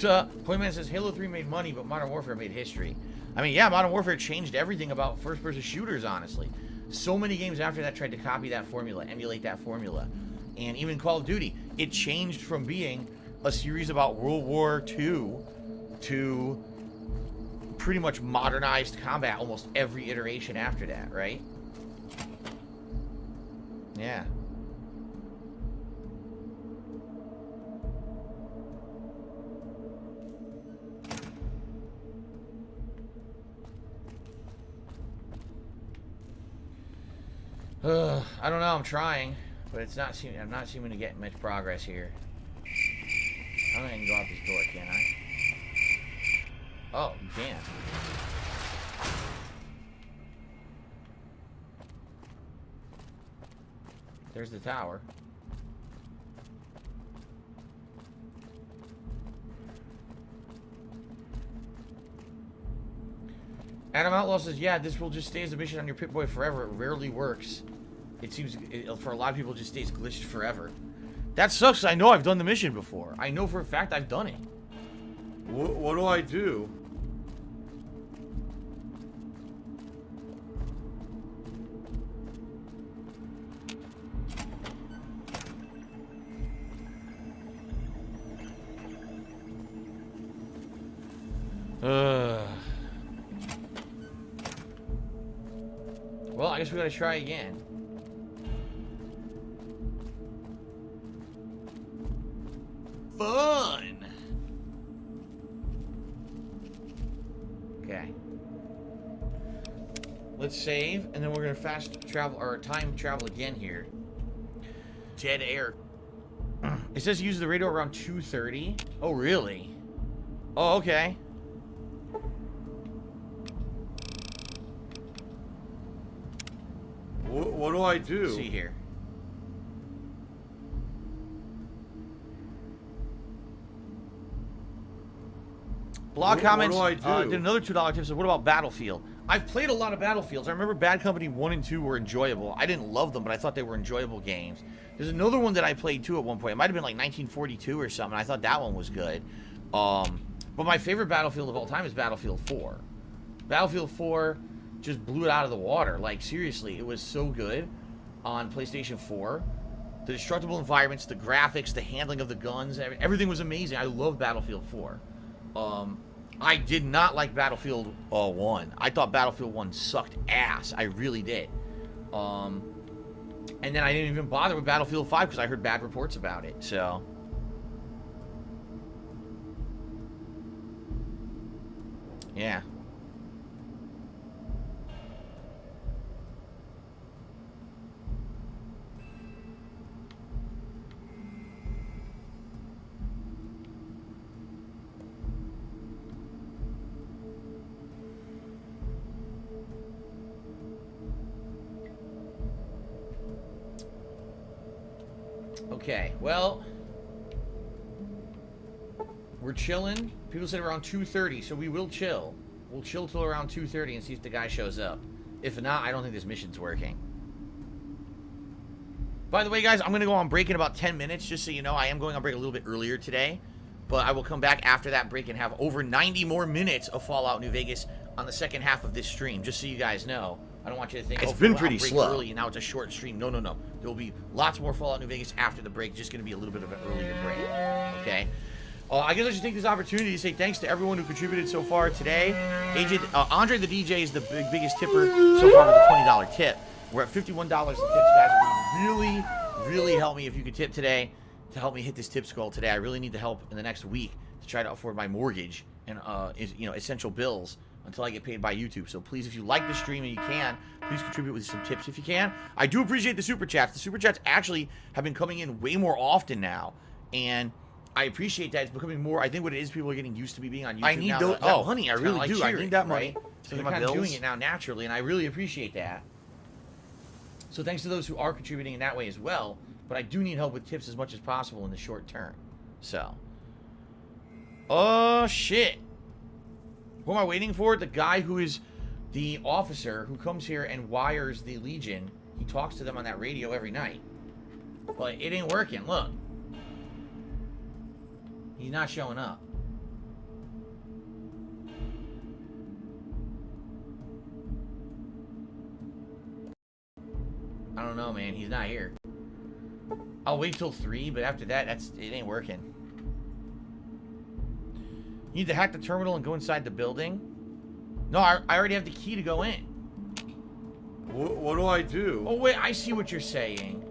Pointman says Halo 3 made money, but Modern Warfare made history. I mean, yeah, Modern Warfare changed everything about first-person shooters, honestly. So many games after that tried to copy that formula, emulate that formula. And even Call of Duty, it changed from being a series about World War II to pretty much modernized combat almost every iteration after that, right? Yeah. I don't know, I'm trying, but it's not I'm not seeming to get much progress here. I don't think I can go out this door, can I? Oh, you can. There's the tower. Adam Outlaw says, yeah, this will just stay as a mission on your Pip-Boy forever. It rarely works. It seems, for a lot of people, it just stays glitched forever. That sucks. I know I've done the mission before. I know for a fact I've done it. What do I do? Well, I guess we gotta try again. Fun! Okay. Let's save, and then we're gonna fast travel, or time travel again here. Dead air. It says use the radio around 2:30. Oh, really? Oh, okay. What do I do? Let's see here. Blog comments. What do I do? Did another $2 tip. So what about Battlefield? I've played a lot of Battlefields. I remember Bad Company 1 and 2 were enjoyable. I didn't love them, but I thought they were enjoyable games. There's another one that I played too at one point. It might have been like 1942 or something. I thought that one was good. But my favorite Battlefield of all time is Battlefield 4. Battlefield 4 just blew it out of the water. Like, seriously, it was so good on PlayStation 4. The destructible environments, the graphics, the handling of the guns, everything was amazing. I love Battlefield 4. I did not like Battlefield 1. I thought Battlefield 1 sucked ass. I really did. And then I didn't even bother with Battlefield 5 because I heard bad reports about it. So, yeah. Okay, well, we're chilling. People said around 2:30, so we will chill. We'll chill till around 2:30 and see if the guy shows up. If not, I don't think this mission's working. By the way, guys, I'm going to go on break in about 10 minutes, just so you know. I am going on break a little bit earlier today, but I will come back after that break and have over 90 more minutes of Fallout New Vegas on the second half of this stream, just so you guys know. I don't want you to think it's been pretty break slow. Early and now it's a short stream. No. There will be lots more Fallout New Vegas after the break. Just going to be a little bit of an earlier break. Okay. I guess I should take this opportunity to say thanks to everyone who contributed so far today. Andre the DJ is the biggest tipper so far with a $20 tip. We're at $51 in tips, guys. It would really help me if you could tip today to help me hit this tips goal today. I really need the help in the next week to try to afford my mortgage and essential bills until I get paid by YouTube. So please, if you like the stream and you can, please contribute with some tips if you can. I do appreciate the super chats. The super chats actually have been coming in way more often now, and I appreciate that. It's becoming more. I think what it is, people are getting used to me being on YouTube. I need now. that money. I really do. I need that money. Right? So they're kind of doing it now naturally, and I really appreciate that. So thanks to those who are contributing in that way as well. But I do need help with tips as much as possible in the short term. So. Oh, shit. Who am I waiting for? The guy who is the officer who comes here and wires the Legion. He talks to them on that radio every night. But it ain't working. Look. He's not showing up. I don't know, man. He's not here. I'll wait till 3, but after that, it ain't working. You need to hack the terminal and go inside the building? No, I already have the key to go in. What do I do? Oh, wait. I see what you're saying.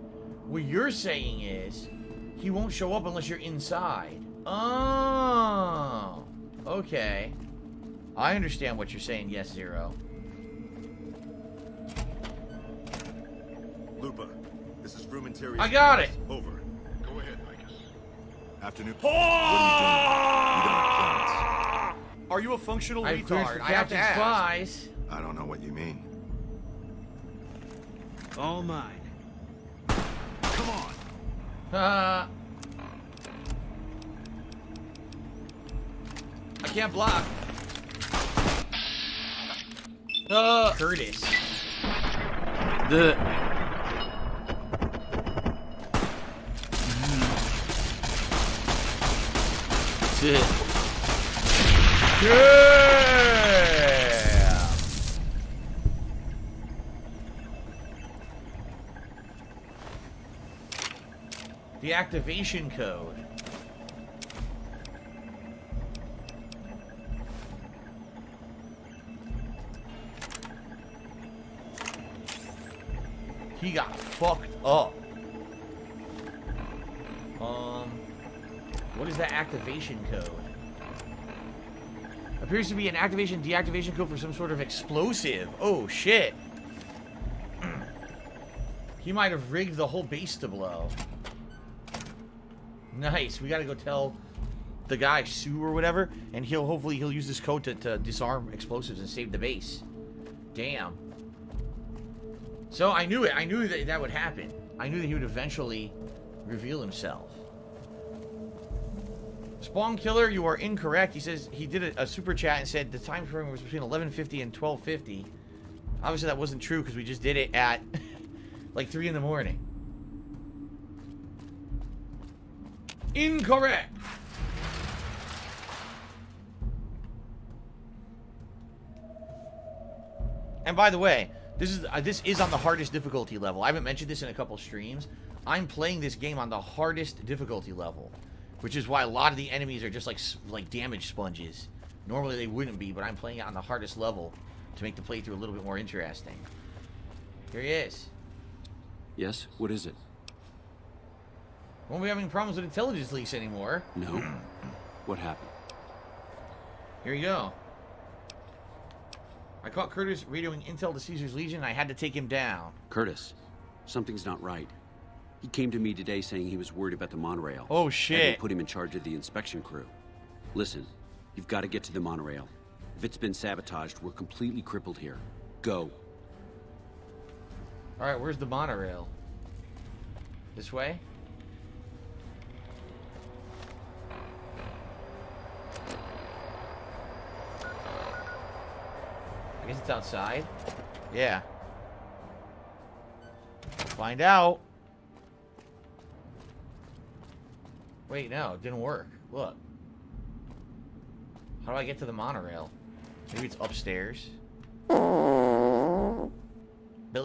What you're saying is he won't show up unless you're inside. Oh, okay. I understand what you're saying, yes, Zero. Lupa, this is room interior. I got it. Over. Go ahead, Vicus. Afternoon. Oh! What are you doing? You don't have plans. Are you a functional retard? I have to ask. I don't know what you mean. All mine. Come on. I can't block. Curtis. Yeah. The activation code. He got fucked up. What is that activation code? Appears to be an activation deactivation code for some sort of explosive. Oh shit. He might have rigged the whole base to blow. Nice. We gotta go tell the guy, Sue or whatever, and hopefully he'll use this code to disarm explosives and save the base. Damn. So I knew it. I knew that would happen. I knew that he would eventually reveal himself. Spawn Killer, you are incorrect. He says he did a super chat and said the time frame was between 11:50 and 12:50. Obviously that wasn't true because we just did it at like 3 in the morning. Incorrect. And by the way, this is on the hardest difficulty level. I haven't mentioned this in a couple streams. I'm playing this game on the hardest difficulty level, which is why a lot of the enemies are just like damage sponges. Normally they wouldn't be, but I'm playing it on the hardest level to make the playthrough a little bit more interesting. Here he is. Yes? What is it? Won't be having problems with intelligence leaks anymore. No. What happened? Here you go. I caught Curtis radioing intel to Caesar's Legion, and I had to take him down. Curtis, something's not right. He came to me today saying he was worried about the monorail. Oh, shit. And they put him in charge of the inspection crew. Listen, you've got to get to the monorail. If it's been sabotaged, we're completely crippled here. Go. Alright, where's the monorail? This way? I guess it's outside. Yeah. Find out. Wait, no, it didn't work. Look. How do I get to the monorail? Maybe it's upstairs. Billy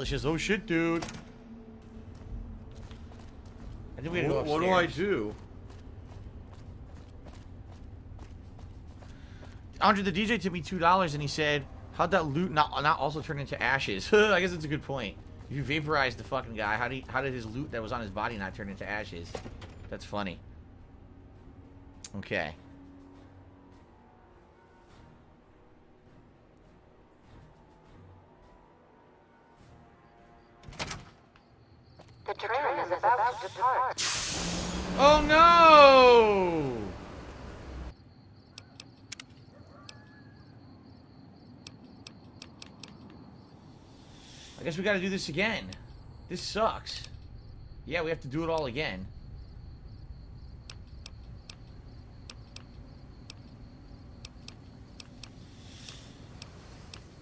says, oh shit, dude. I think we gotta go upstairs. What do I do? Andre the DJ tipped me $2 and he said, how'd that loot not also turn into ashes? I guess that's a good point. If you vaporized the fucking guy, how did his loot that was on his body not turn into ashes? That's funny. Okay. The train is about to depart. Oh no! I guess we gotta do this again. This sucks. Yeah, we have to do it all again.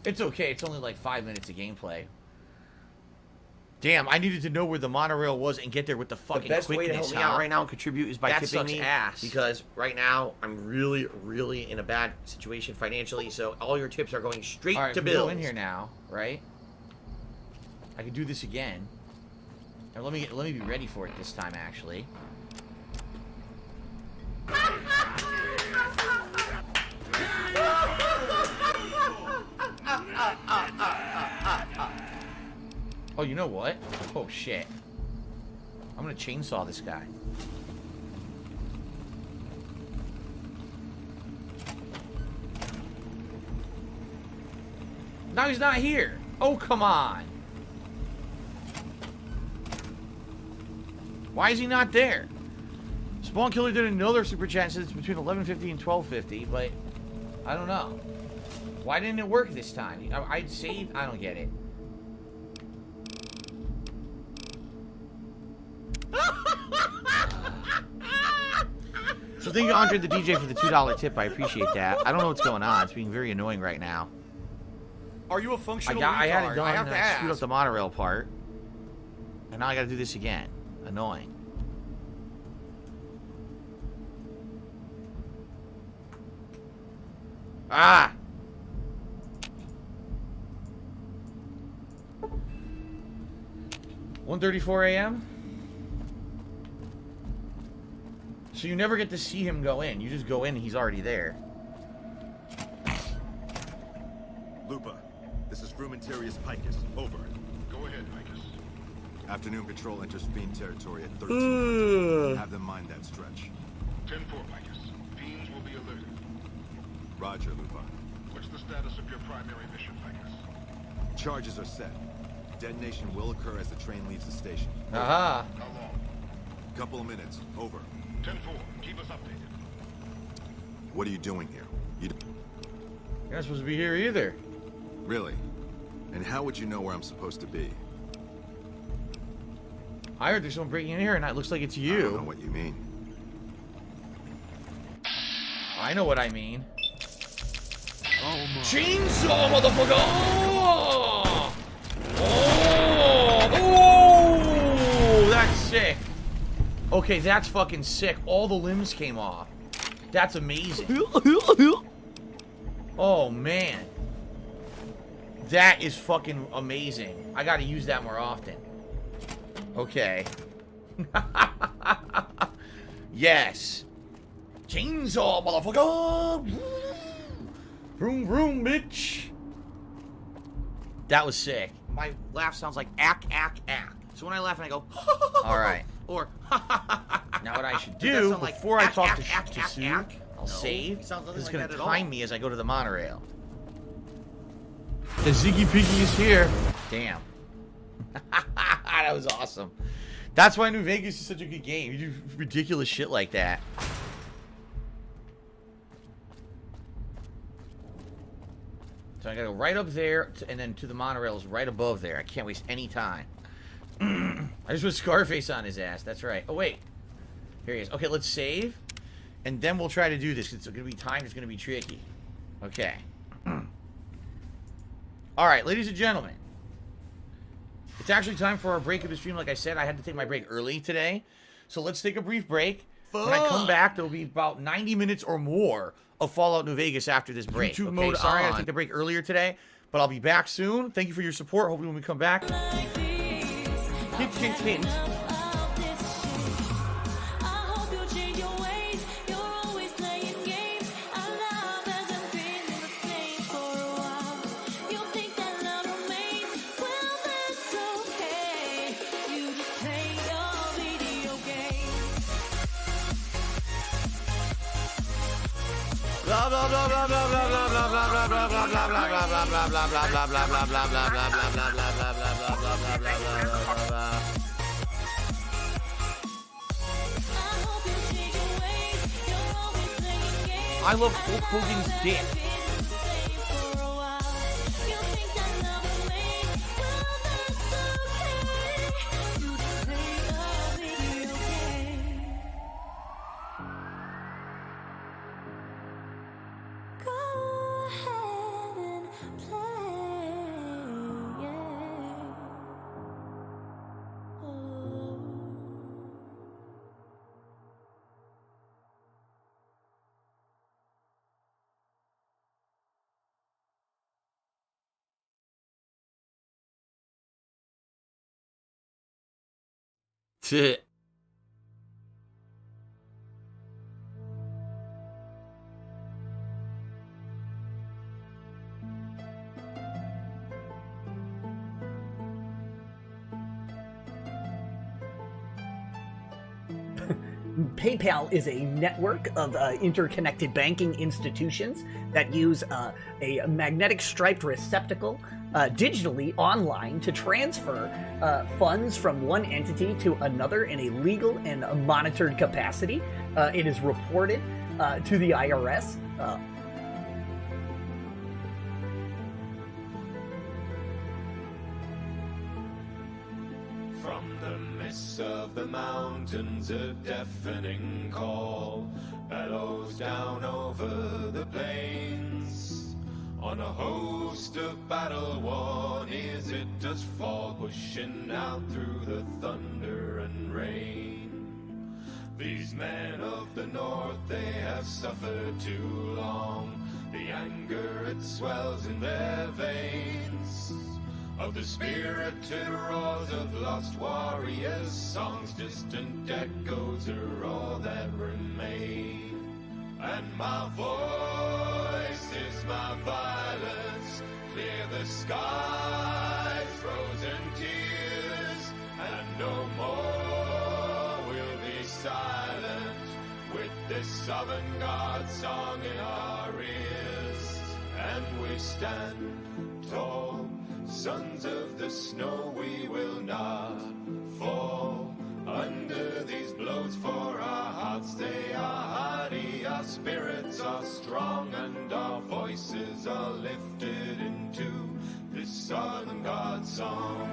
It's okay, it's only like 5 minutes of gameplay. Damn, I needed to know where the monorail was and get there with the fucking quickness. The best way to help me out right now and contribute is by that tipping sucks me. Ass. Because right now, I'm really, really in a bad situation financially, so all your tips are going straight All right, to we bills. go in here now, right? I can do this again. And let me be ready for it this time, actually. Oh, you know what? Oh, shit. I'm gonna chainsaw this guy. Now he's not here. Oh, come on. Why is he not there? Spawn Killer did another super chat and said it's between 11:50 and 12:50, but I don't know. Why didn't it work this time? I'd saved. I don't get it. So thank you, Andre the DJ, for the $2 tip. I appreciate that. I don't know what's going on. It's being very annoying right now. Are you a functional retard? I had it done. I have to ask. Screwed up the monorail part, and now I got to do this again. Annoying. Ah! $1:34 a.m. So you never get to see him go in. You just go in and he's already there. Lupa, this is Frumentarius Picus. Over. Go ahead, Picus. Afternoon patrol enters Fiend territory at 13. Have them mind that stretch. 10-4, Picus. Fiends will be alerted. Roger, Lupa. What's the status of your primary mission, Picus? Charges are set. Detonation will occur as the train leaves the station. Aha. How long? Couple of minutes. Over. 10-4. Keep us updated. What are you doing here? You're not supposed to be here either. Really? And how would you know where I'm supposed to be? I heard there's someone breaking in here and it looks like it's you. I don't know what you mean. I know what I mean. Oh my. Chainsaw, motherfucker! Oh! Oh! That's sick. Okay, that's fucking sick. All the limbs came off. That's amazing. Oh, man. That is fucking amazing. I gotta use that more often. Okay. Yes. Chainsaw, motherfucker! Vroom, vroom, bitch. That was sick. My laugh sounds like ack, ack, ack. So when I laugh and I go, all right. Or, now what I should Does that do, sound like before I ack, talk ack, to ack, ack, Sue, ack? I'll No, save. it sounds nothing It's like gonna that at all. time me as I go to the monorail. The Ziggy Piggy is here. Damn. That was awesome. That's why New Vegas is such a good game. You do ridiculous shit like that. So I gotta go right up there, and then to the monorails right above there. I can't waste any time. I just put Scarface on his ass. That's right. Oh, wait. Here he is. Okay, let's save. And then we'll try to do this. It's gonna be timed. It's gonna be tricky. Okay. Alright, ladies and gentlemen. It's actually time for our break of the stream. Like I said, I had to take my break early today. So let's take a brief break. When I come back, there'll be about 90 minutes or more of Fallout New Vegas after this break. YouTube okay, mode sorry I had to on. take the break earlier today, but I'll be back soon. Thank you for your support. Hopefully when we come back. Hint, hint, hint. I love Hulk Hogan's dick. PayPal is a network of interconnected banking institutions that use a magnetic striped receptacle digitally online to transfer funds from one entity to another in a legal and monitored capacity. It is reported to the IRS. From the midst of the mountains, a deafening call bellows down over the plains. On a host of battle-worn ears it does fall, pushing out through the thunder and rain. These men of the north, they have suffered too long. The anger, it swells in their veins. Of the spirited roars of lost warriors, songs, distant echoes are all that remain. And my voice is my violence, clear the skies, frozen tears, and no more will be silent with this avant-garde song in our ears. And we stand tall, sons of the snow, we will not fall under these blows, for our hearts they are hardy, our spirits are strong, and our voices are lifted into this Southern God song.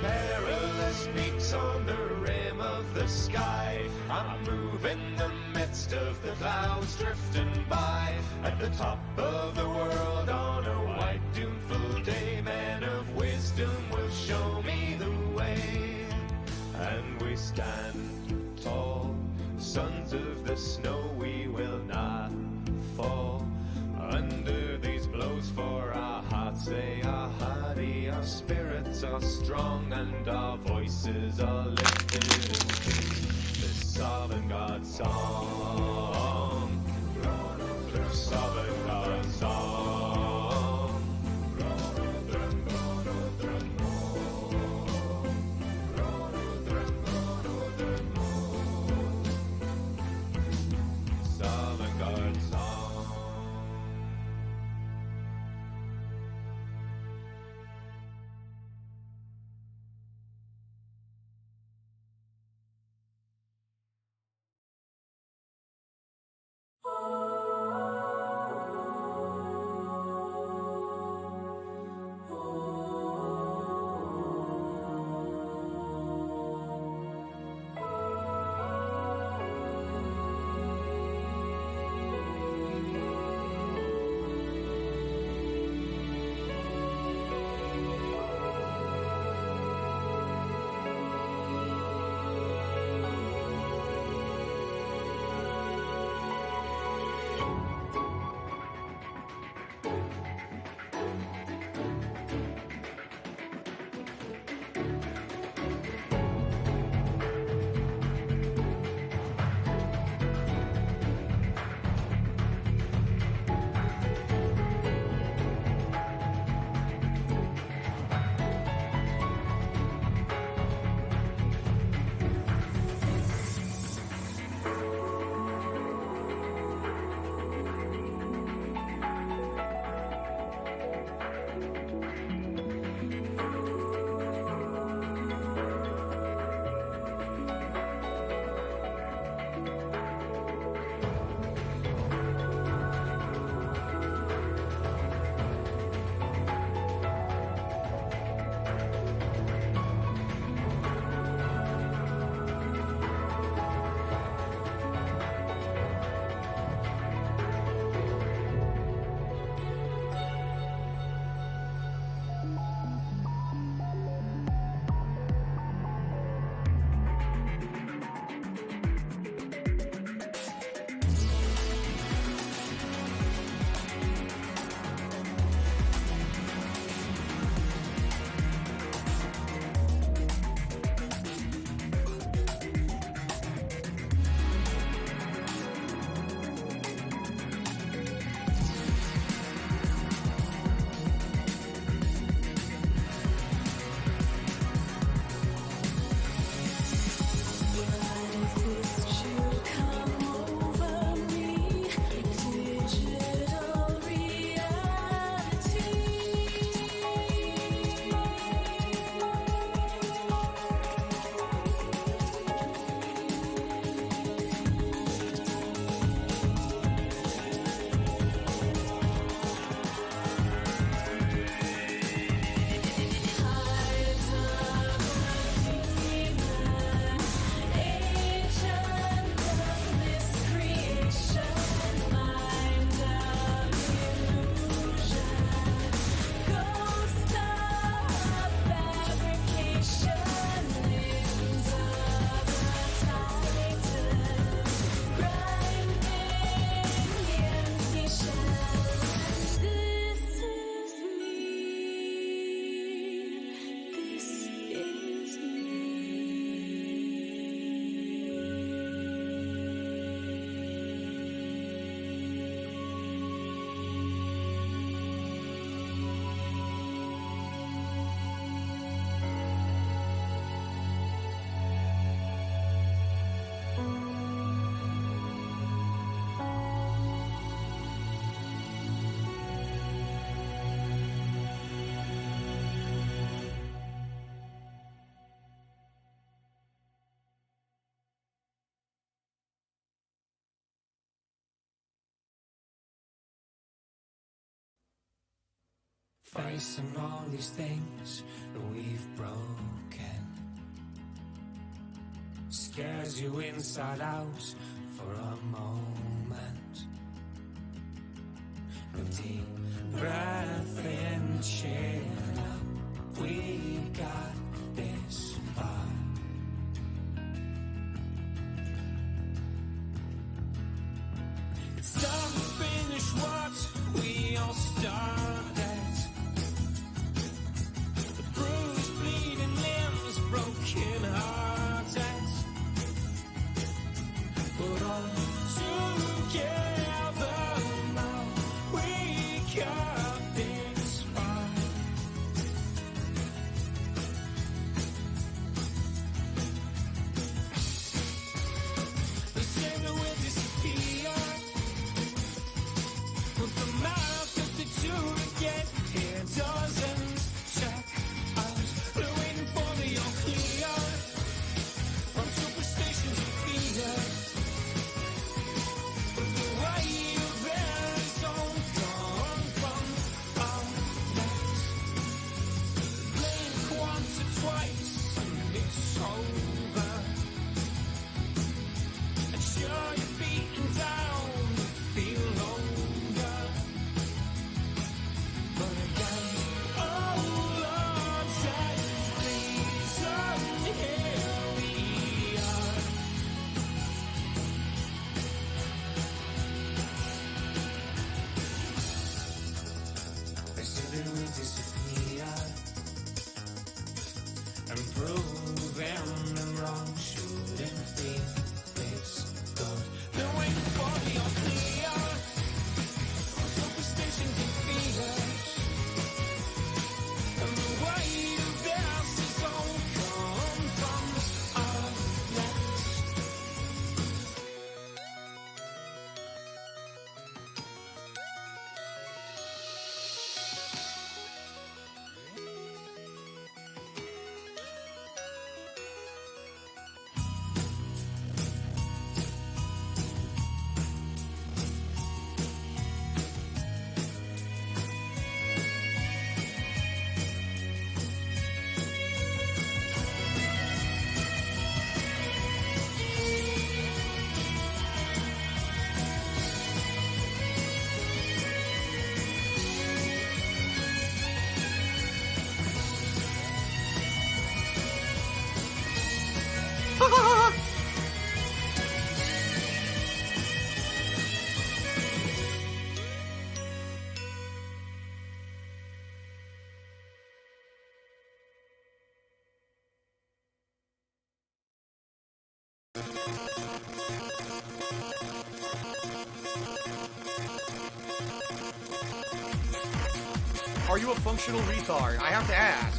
Perilous peaks on the rim of the sky. I'm moving the midst of the clouds drifting by. At the top of the world on a white doomful day, man of wisdom will show me the way. And we stand tall, sons of the snow, we will not fall under these blows, for our hearts they are hardy, our spirits are strong, and our voices are lifted into this avant-garde song. This avant-garde song. facing all these things that we've broken. Scares you inside out for a moment. A deep breath in, chin up. We got this far. It's time to finish what we all started. The bruised, bleeding limbs, broken hearted. But all together now we got this far. The sailor will disappear. With the mouth 52 to get here doesn't check out. They're waiting for the all clear. From superstition to fear. But the way you've been is all gone from our necks. Blink once or twice and it's over. And sure you're beaten down, feel longer. But again, oh Lord, take reason, here we are. They said it will disappear. And proving them wrong shouldn't feel this good. They're waiting for the all clear. Superstition to fears. And the weight of this is all gone from our necks. Are you a functional retard? I have to ask.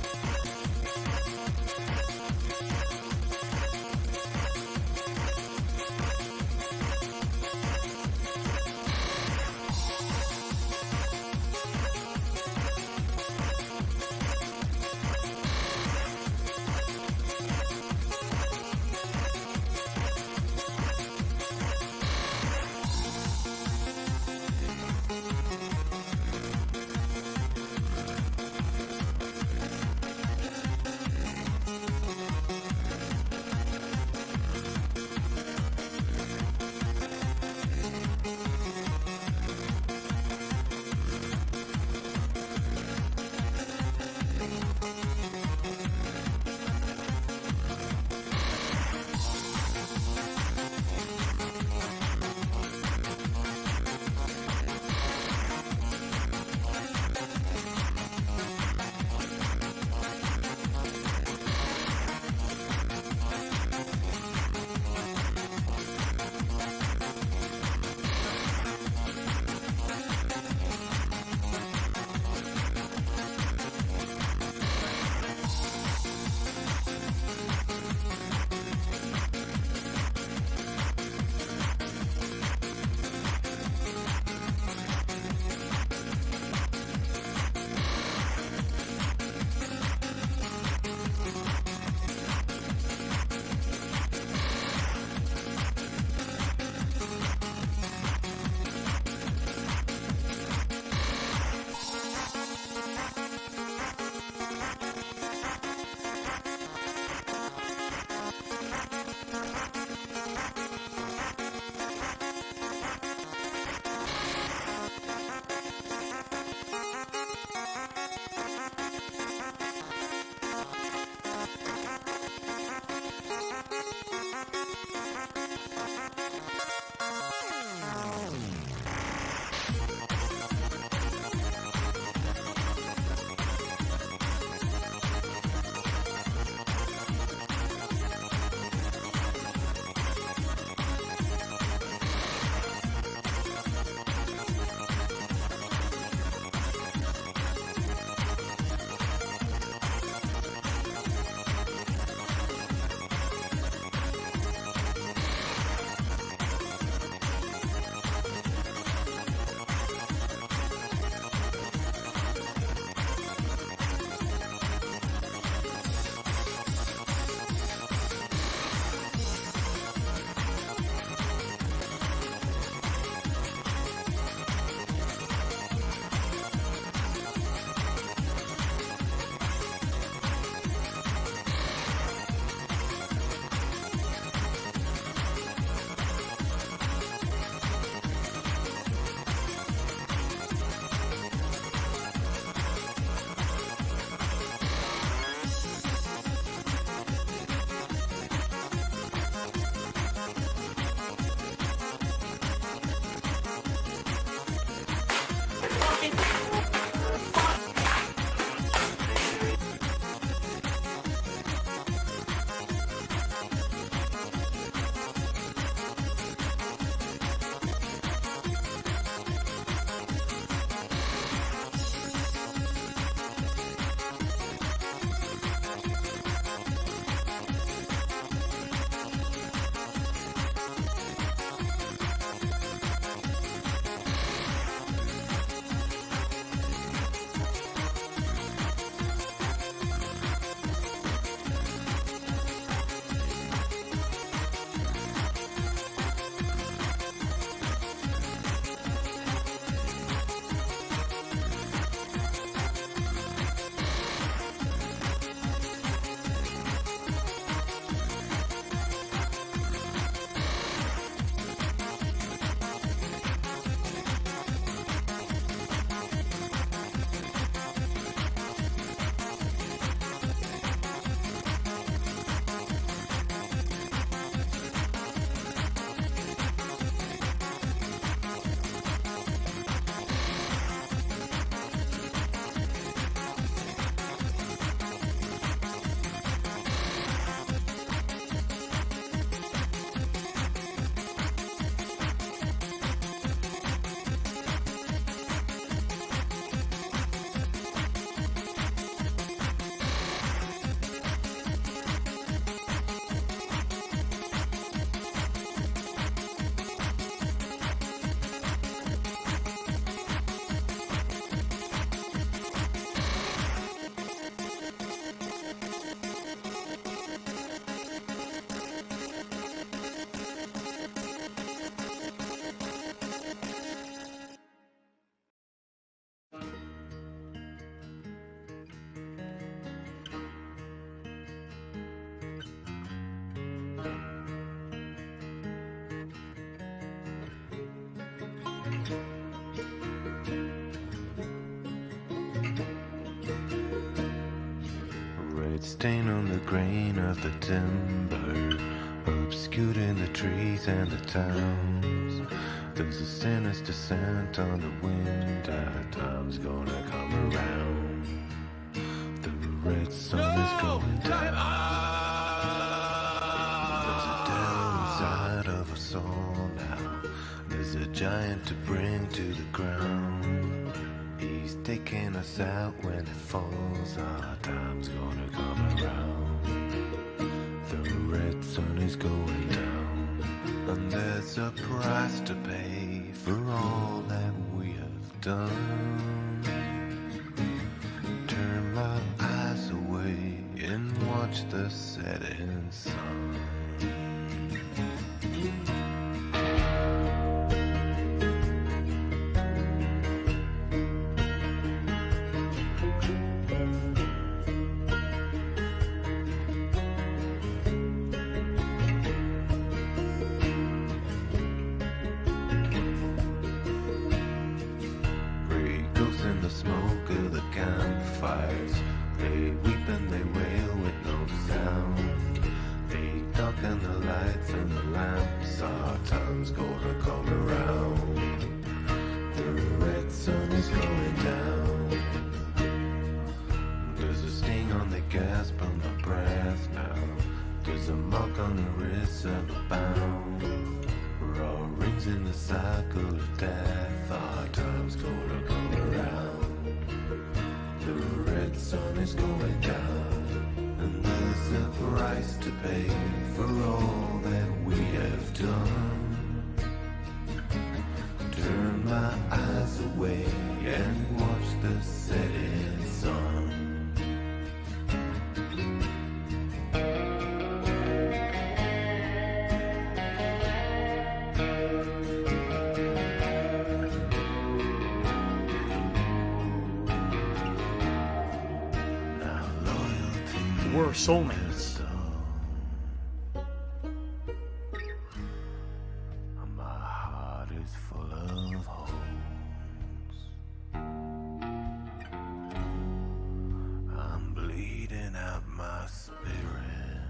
stain on the grain of the timber, obscured in the trees and the towns. There's a sinister scent on the wind. Our time's gonna come around. The red sun is going down. There's a devil inside of us all now. There's a giant to bring to the ground. He's taking us out when it falls. Our time's gonna come around. The red sun is going down, and there's a price to pay for all that we have done. Turn my eyes away and watch the setting sun. We're soulmates. My heart is full of holes. I'm bleeding out my spirit,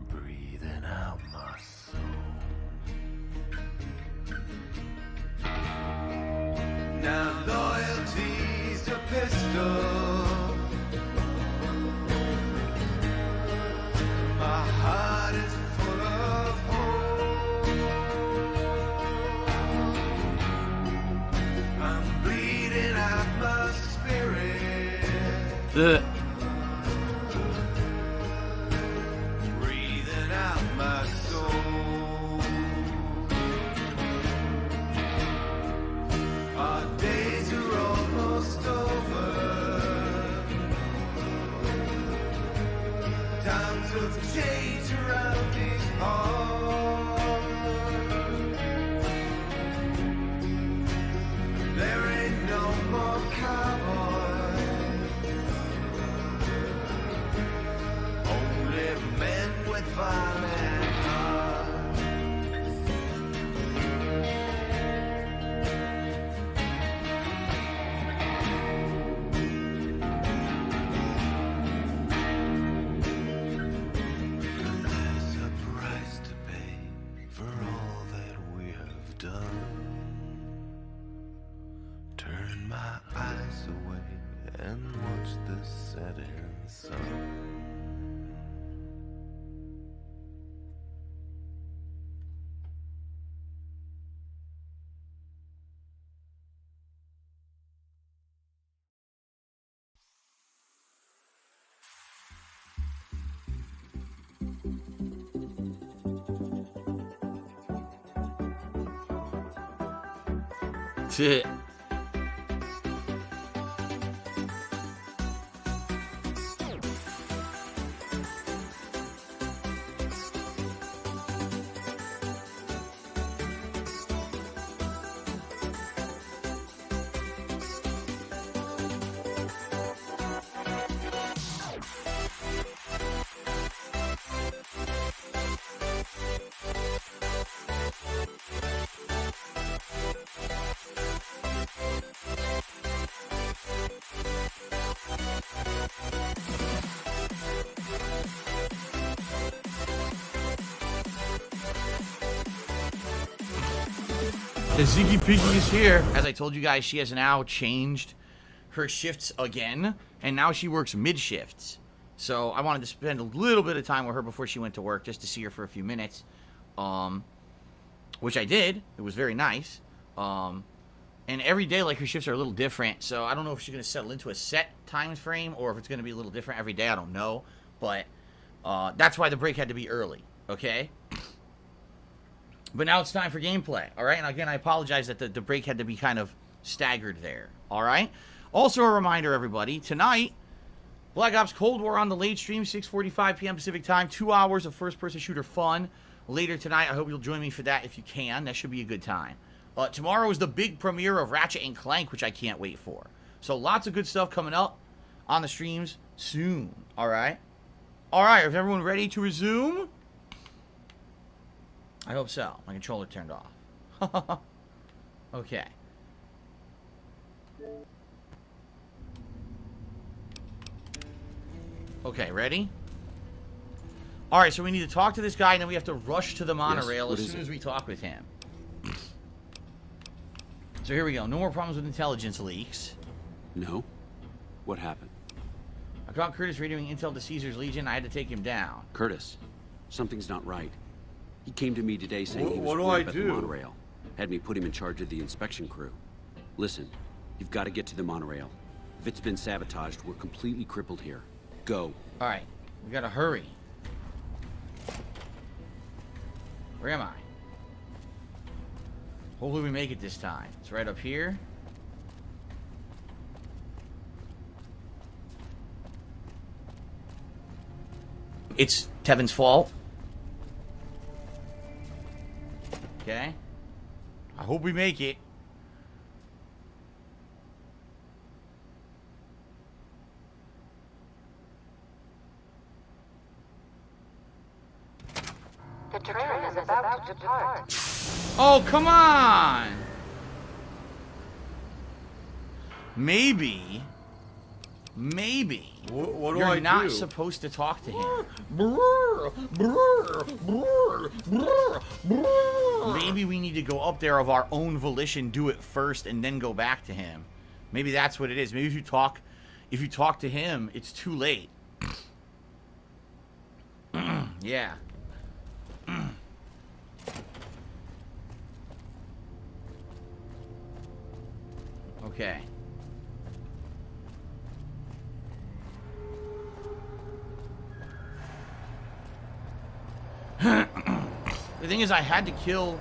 breathing out my soul. Now loyalty's a pistol. My heart is full of hope. I'm bleeding out my spirit. Breathing out my soul. Our days are almost over. Times of change around these halls. There ain't no more cowboys, only men with violent hearts. There's a price to pay for all that we have done. Turn my eyes away and watch the setting sun. Shit. Ziggy Piggy is here. As I told you guys, she has now changed her shifts again, and now she works mid-shifts. So I wanted to spend a little bit of time with her before she went to work, just to see her for a few minutes, which I did. It was very nice. And every day, like, her shifts are a little different, so I don't know if she's going to settle into a set time frame or if it's going to be a little different every day. I don't know, but that's why the break had to be early, okay? But now it's time for gameplay, all right? And again, I apologize that the break had to be kind of staggered there, all right? Also a reminder, everybody, tonight, Black Ops Cold War on the late stream, 6:45 p.m. Pacific time, 2 hours of first-person shooter fun. Later tonight, I hope you'll join me for that if you can. That should be a good time. Tomorrow is the big premiere of Ratchet & Clank, which I can't wait for. So lots of good stuff coming up on the streams soon, all right? All right, is everyone ready to resume? I hope so. My controller turned off. Okay. Okay, ready? Alright, so we need to talk to this guy, and then we have to rush to the monorail as soon as we talk with him. So here we go. No more problems with intelligence leaks. No? What happened? I caught Curtis radioing intel to Caesar's Legion. I had to take him down. Curtis, something's not right. He came to me today saying he was What do worried I about do? the monorail. Had me put him in charge of the inspection crew. Listen, you've got to get to the monorail. If it's been sabotaged, we're completely crippled here. Go. Alright, we gotta hurry. Where am I? Hopefully we make it this time. It's right up here. It's Tevin's fault. Okay. I hope we make it. The train is about to depart. Oh, come on! Maybe. What do you're I not do? supposed to talk to him. Maybe we need to go up there of our own volition, do it first, and then go back to him. Maybe that's what it is. Maybe if you talk to him, it's too late. Yeah. Okay. The thing is, I had to kill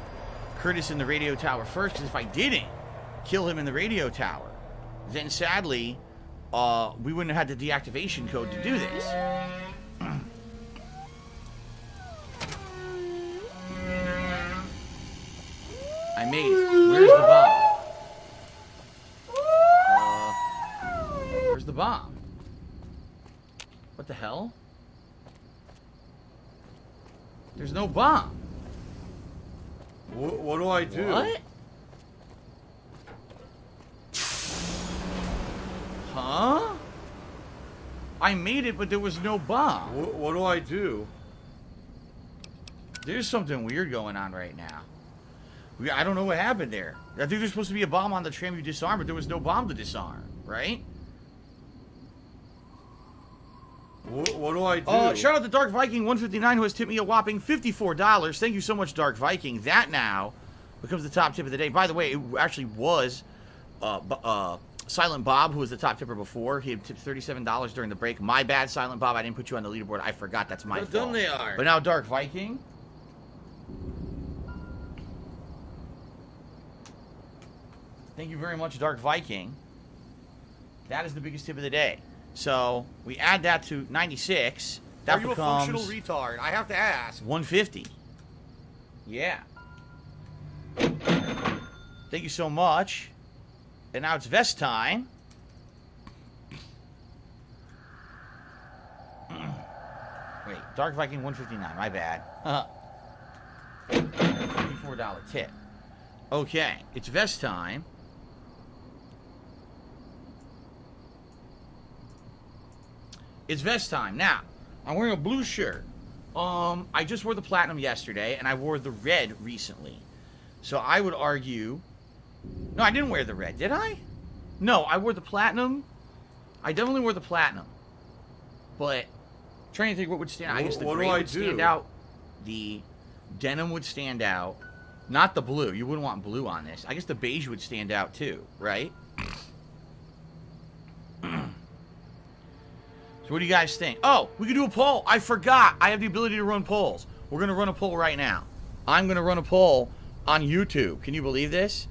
Curtis in the radio tower first, because if I didn't kill him in the radio tower, then sadly, we wouldn't have had the deactivation code to do this. I made it. Where's the bomb? Where's the bomb? What the hell? There's no bomb. What do I do? What? Huh? I made it, but there was no bomb. What do I do? There's something weird going on right now. I don't know what happened there. I think there's supposed to be a bomb on the tram you disarm, but there was no bomb to disarm, right? What do I do? Shout out to Dark Viking 159 who has tipped me a whopping $54. Thank you so much, Dark Viking. That now becomes the top tip of the day. By the way, it actually was Silent Bob who was the top tipper before. He had tipped $37 during the break. My bad, Silent Bob. I didn't put you on the leaderboard. I forgot. That's my fault. Done they are. But now Dark Viking. Thank you very much, Dark Viking. That is the biggest tip of the day. So we add that to 96. That Are you becomes a functional retard? I have to ask. 150. Yeah. Thank you so much. And now it's vest time. Wait, Dark Viking 159. My bad. $54 tip. Okay, it's vest time. It's vest time. Now, I'm wearing a blue shirt. I just wore the platinum yesterday, and I wore the red recently. So I would argue No, I didn't wear the red, did I? No, I wore the platinum. I definitely wore the platinum. But, trying to think what would stand out. I guess the gray would stand out. The denim would stand out. Not the blue. You wouldn't want blue on this. I guess the beige would stand out too, right? So what do you guys think? Oh, we could do a poll. I forgot. I have the ability to run polls. We're going to run a poll right now. I'm going to run a poll on YouTube. Can you believe this?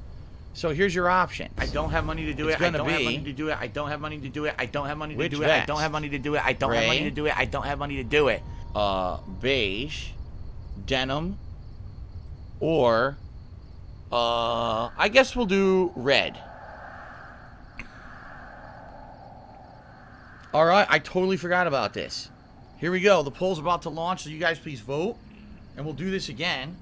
So here's your option. I don't have money to do it. I don't have money to do it. I don't have money to do it. I don't have money to do it. I don't have money to do it. I don't have money to do it. I don't have money to do it. Beige, denim, or I guess we'll do red. All right, I totally forgot about this. Here we go. The poll's about to launch, so you guys please vote, and we'll do this again.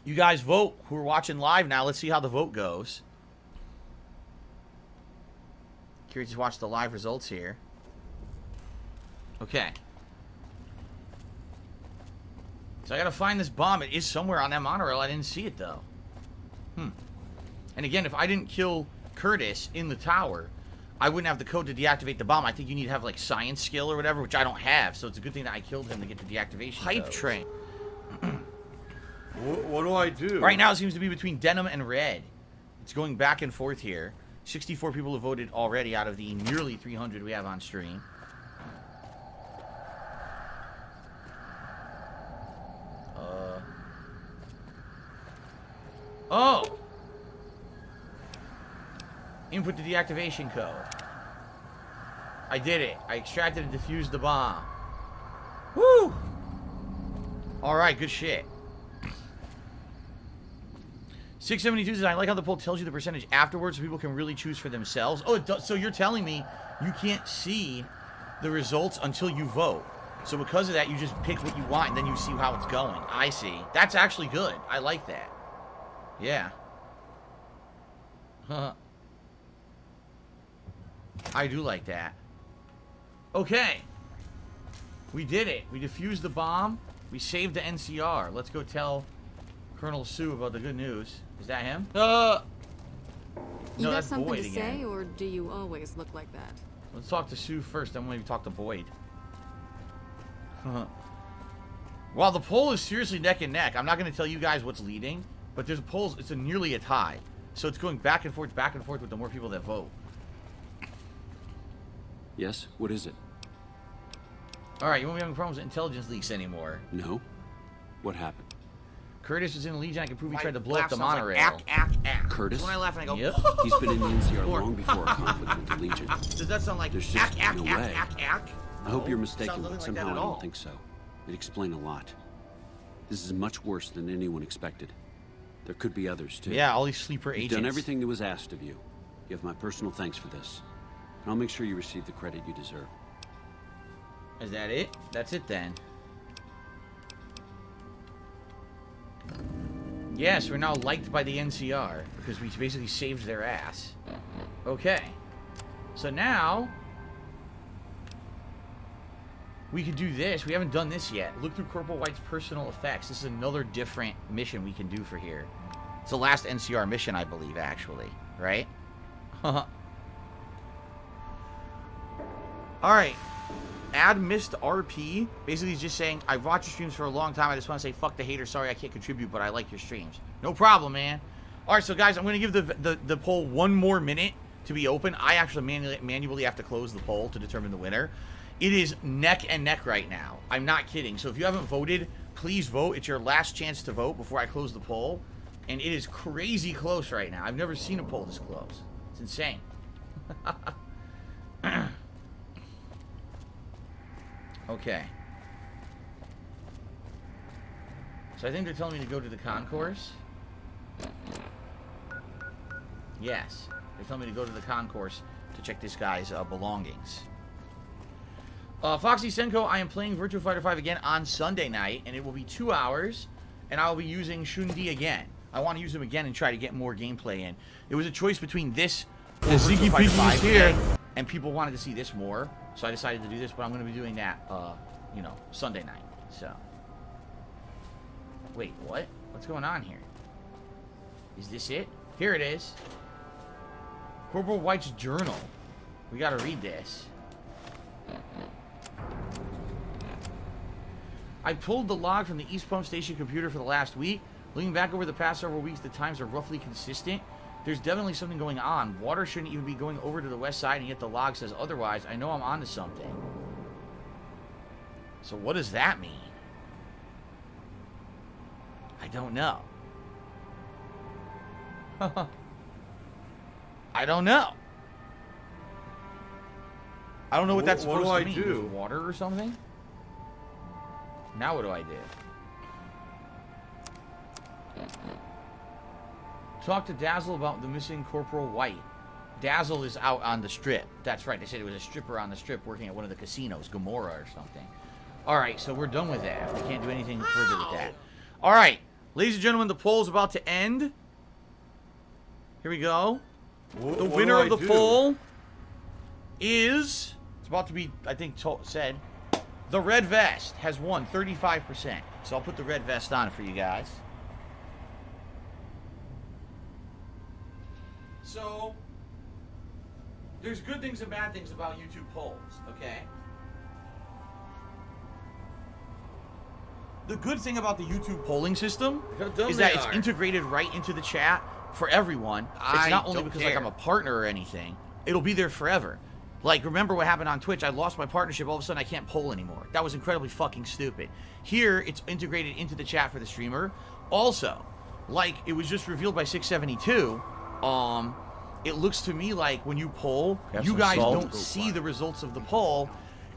You guys vote who are watching live now. Let's see how the vote goes. Curious to watch the live results here. Okay. So I gotta find this bomb. It is somewhere on that monorail. I didn't see it though. And again, if I didn't kill Curtis in the tower, I wouldn't have the code to deactivate the bomb. I think you need to have like science skill or whatever, which I don't have. So it's a good thing that I killed him to get the deactivation. Hype train. What do I do? Right now it seems to be between denim and red. It's going back and forth here. 64 people have voted already out of the nearly 300 we have on stream. Oh! Input the deactivation code. I did it. I extracted and defused the bomb. Woo! Alright, good shit. 672 says, I like how the poll tells you the percentage afterwards so people can really choose for themselves. Oh, it does, so you're telling me you can't see the results until you vote. So because of that, you just pick what you want and then you see how it's going. I see. That's actually good. I like that. Yeah. I do like that. Okay. We did it. We defused the bomb. We saved the NCR. Let's go tell Colonel Sue about the good news. Is that him? You No, got that's something Boyd to again. say, or do you always look like that? Let's talk to Sue first, then maybe talk to Boyd. While the poll is seriously neck and neck, I'm not going to tell you guys what's leading, but there's a poll, it's nearly a tie. So it's going back and forth with the more people that vote. Yes? What is it? Alright, you won't be having problems with intelligence leaks anymore. No? What happened? Curtis is in the Legion. I can prove he tried to blow laugh up the sounds like monorail. Curtis? When I laugh and I go, Yep. He's been in the NCR long before our conflict with the Legion. Does that sound like There's just no way. ack? I hope you're No, mistaken, sounds but nothing like that somehow at I all. don't think so. It explained a lot. This is much worse than anyone expected. There could be others, too. Yeah, all these sleeper You've agents. done everything that was asked of you. You have my personal thanks for this. And I'll make sure you receive the credit you deserve. Is that it? That's it then. Yes, we're now liked by the NCR because we basically saved their ass. Okay. So now we could do this. We haven't done this yet. Look through Corporal White's personal effects. This is another different mission we can do for here. It's the last NCR mission, I believe, actually. Right? Alright. Add missed RP. Basically, he's just saying, I've watched your streams for a long time. I just want to say, fuck the haters. Sorry I can't contribute, but I like your streams. No problem, man. Alright, so guys, I'm going to give the poll one more minute to be open. I actually manually have to close the poll to determine the winner. It is neck and neck right now. I'm not kidding. So if you haven't voted, please vote. It's your last chance to vote before I close the poll. And it is crazy close right now. I've never seen a poll this close. It's insane. Okay. So I think they're telling me to go to the concourse. Yes. They're telling me to go to the concourse to check this guy's belongings. Foxy Senko, I am playing Virtua Fighter 5 again on Sunday night, and it will be 2 hours, and I will be using Shundi again. I want to use him again and try to get more gameplay in. It was a choice between this or Virtua Fighter 5 here, and people wanted to see this more, so I decided to do this, but I'm going to be doing that, you know, Sunday night, so. Wait, what? What's going on here? Is this it? Here it is. Corporal White's journal. We gotta read this. I pulled the log from the East Pump Station computer for the last week. Looking back over the past several weeks, the times are roughly consistent. There's definitely something going on. Water shouldn't even be going over to the west side, and yet the log says otherwise. I know I'm onto something. So what does that mean? I don't know. I don't know. I don't know what that's supposed to mean. Is it water or something? Now what do I do? Talk to Dazzle about the missing Corporal White. Dazzle is out on the strip. That's right. They said it was a stripper on the strip working at one of the casinos, Gomorrah or something. All right, so we're done with that. We can't do anything further with that. All right, ladies and gentlemen, the poll's about to end. Here we go. The winner of the poll is, it's about to be, I think, said, the red vest has won 35%. So I'll put the red vest on for you guys. So, there's good things and bad things about YouTube polls, okay? The good thing about the YouTube polling system is that it's integrated right into the chat for everyone. It's not only because like I'm a partner or anything. It'll be there forever. Like, remember what happened on Twitch? I lost my partnership. All of a sudden, I can't poll anymore. That was incredibly fucking stupid. Here, it's integrated into the chat for the streamer. Also, like, it was just revealed by 672, it looks to me like when you poll, you guys don't see the results of the poll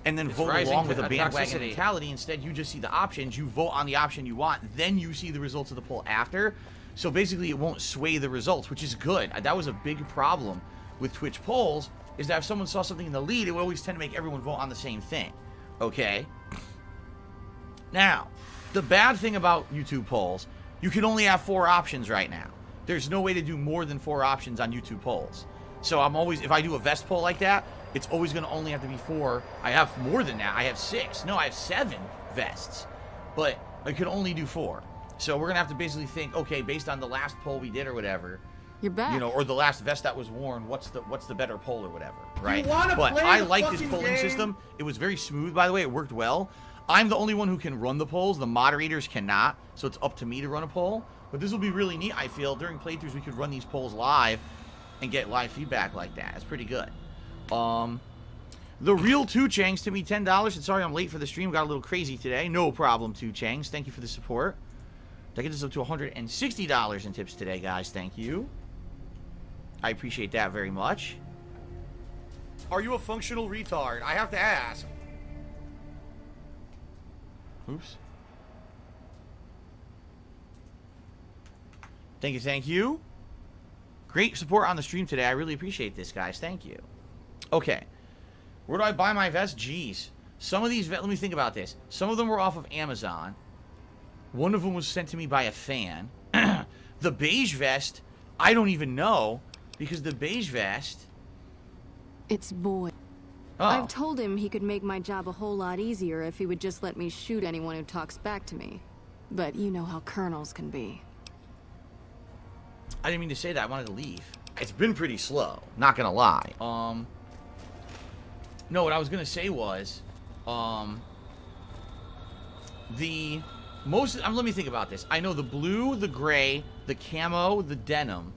and then vote along with a bandwagon mentality. Instead, you just see the options. You vote on the option you want. Then you see the results of the poll after. So basically, it won't sway the results, which is good. That was a big problem with Twitch polls, is that if someone saw something in the lead, it would always tend to make everyone vote on the same thing. Okay? Now, the bad thing about YouTube polls, you can only have 4 options right now. There's no way to do more than 4 options on YouTube polls. So I'm always, if I do a vest poll like that, it's always going to only have to be 4. I have more than that. I have 6. No, I have 7 vests. But I can only do 4. So we're going to have to basically think, okay, based on the last poll we did or whatever, you're back. You know, or the last vest that was worn, what's the better poll or whatever, right? But I like this polling system. It was very smooth, by the way. It worked well. I'm the only one who can run the polls. The moderators cannot, so it's up to me to run a poll. But this will be really neat, I feel. During playthroughs, we could run these polls live and get live feedback like that. It's pretty good. The real 2 Changs to me $10. And sorry I'm late for the stream. Got a little crazy today. No problem, 2 Changs. Thank you for the support. That gets us up to $160 in tips today, guys. Thank you. I appreciate that very much. Are you a functional retard? I have to ask. Oops. Thank you, thank you. Great support on the stream today. I really appreciate this, guys. Thank you. Okay. Where do I buy my vest? Jeez. Some of these, let me think about this. Some of them were off of Amazon. One of them was sent to me by a fan. The beige vest, I don't even know. Because the beige vest... It's Boyd. Oh. I've told him he could make my job a whole lot easier if he would just let me shoot anyone who talks back to me. But you know how colonels can be. I didn't mean to say that. I wanted to leave. It's been pretty slow. Not gonna lie. No, what I was gonna say was... the most... let me think about this. I know the blue, the gray, the camo, the denim...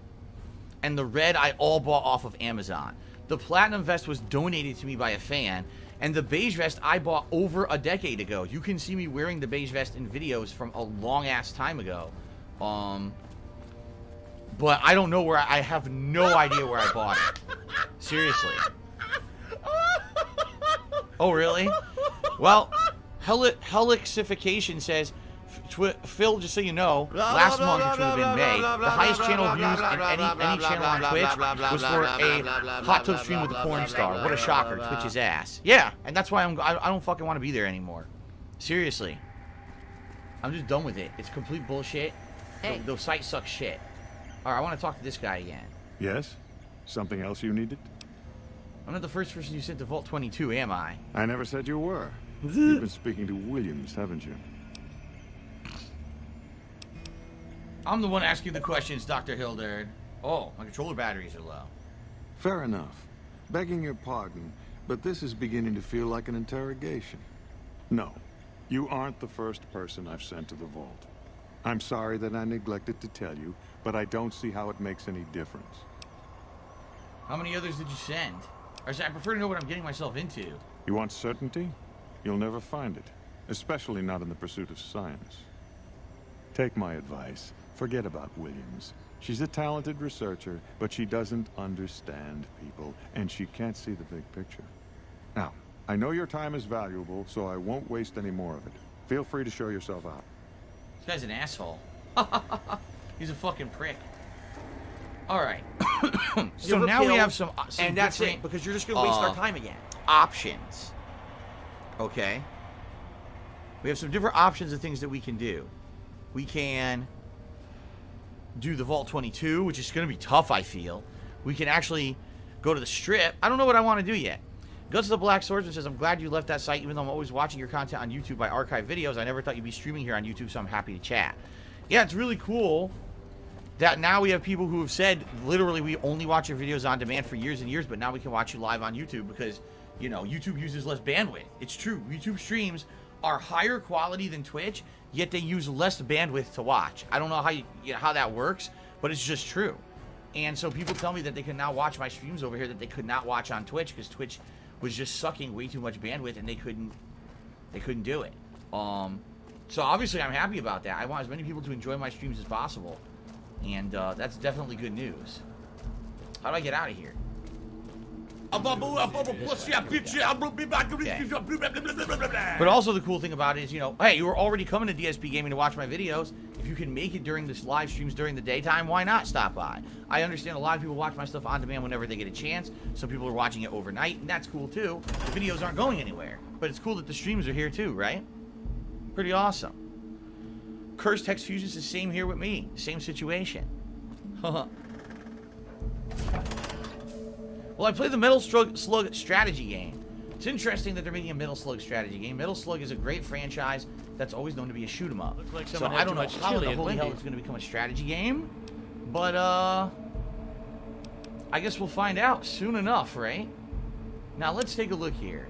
and the red I all bought off of Amazon. The platinum vest was donated to me by a fan, and the beige vest I bought over a decade ago. You can see me wearing the beige vest in videos from a long-ass time ago. But I don't know where, I have no idea where I bought it. Seriously. Oh, really? Well, Helixification says, Phil, just so you know, last month, which would have been May, the highest channel views in any channel on Twitch was for a hot tub stream with a porn star. What a shocker. Twitch's ass. Yeah, and that's why I don't fucking want to be there anymore. Seriously. I'm just done with it. It's complete bullshit. Hey. Those sites suck shit. Alright, I want to talk to this guy again. Yes? Something else you needed? I'm not the first person you sent to Vault 22, am I? I never said you were. You've been speaking to Williams, haven't you? I'm the one asking the questions, Dr. Hilderd. Oh, my controller batteries are low. Fair enough. Begging your pardon, but this is beginning to feel like an interrogation. No, you aren't the first person I've sent to the vault. I'm sorry that I neglected to tell you, but I don't see how it makes any difference. How many others did you send? I prefer to know what I'm getting myself into. You want certainty? You'll never find it, especially not in the pursuit of science. Take my advice. Forget about Williams. She's a talented researcher, but she doesn't understand people, and she can't see the big picture. Now, I know your time is valuable, so I won't waste any more of it. Feel free to show yourself out. This guy's an asshole. He's a fucking prick. All right. So now we have some and that's different, it, because you're just going to waste our time again. Options. Okay. We have some different options of things that we can do. We can do the Vault 22, which is going to be tough, I feel. We can actually go to the Strip. I don't know what I want to do yet. Guts of the Black Swordsman says, I'm glad you left that site, even though I'm always watching your content on YouTube by archive videos. I never thought you'd be streaming here on YouTube, so I'm happy to chat. Yeah, it's really cool that now we have people who have said, literally, we only watch your videos on demand for years and years, but now we can watch you live on YouTube because, you know, YouTube uses less bandwidth. It's true. YouTube streams are higher quality than Twitch, yet they use less bandwidth to watch. I don't know how that works, but it's just true. And so people tell me that they can now watch my streams over here that they could not watch on Twitch because Twitch was just sucking way too much bandwidth and they couldn't do it. So obviously I'm happy about that. I want as many people to enjoy my streams as possible. And that's definitely good news. How do I get out of here? But also the cool thing about it is, you know, hey, you were already coming to DSP Gaming to watch my videos. If you can make it during this live streams during the daytime, why not stop by? I understand a lot of people watch my stuff on demand whenever they get a chance. Some people are watching it overnight, and that's cool too. The videos aren't going anywhere. But it's cool that the streams are here too, right? Pretty awesome. Cursed Hex Fusions is same here with me. Same situation. Well, I play the Metal Slug strategy game. It's interesting that they're making a Metal Slug strategy game. Metal Slug is a great franchise that's always known to be a shoot 'em up. Like so I don't know how the holy hell it's going to become a strategy game, but I guess we'll find out soon enough, right? Now let's take a look here.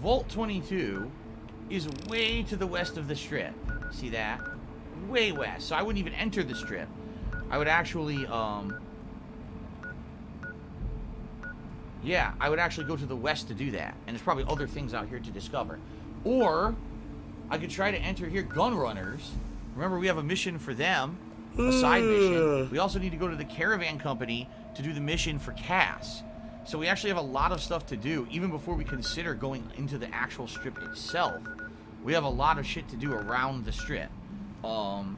Vault 22 is way to the west of the Strip. See that? Way west. So I wouldn't even enter the Strip. I would actually yeah, I would actually go to the west to do that. And there's probably other things out here to discover. Or I could try to enter here Gun Runners. Remember, we have a mission for them. A side mission. We also need to go to the Caravan Company to do the mission for Cass. So we actually have a lot of stuff to do, even before we consider going into the actual Strip itself. We have a lot of shit to do around the Strip. I'm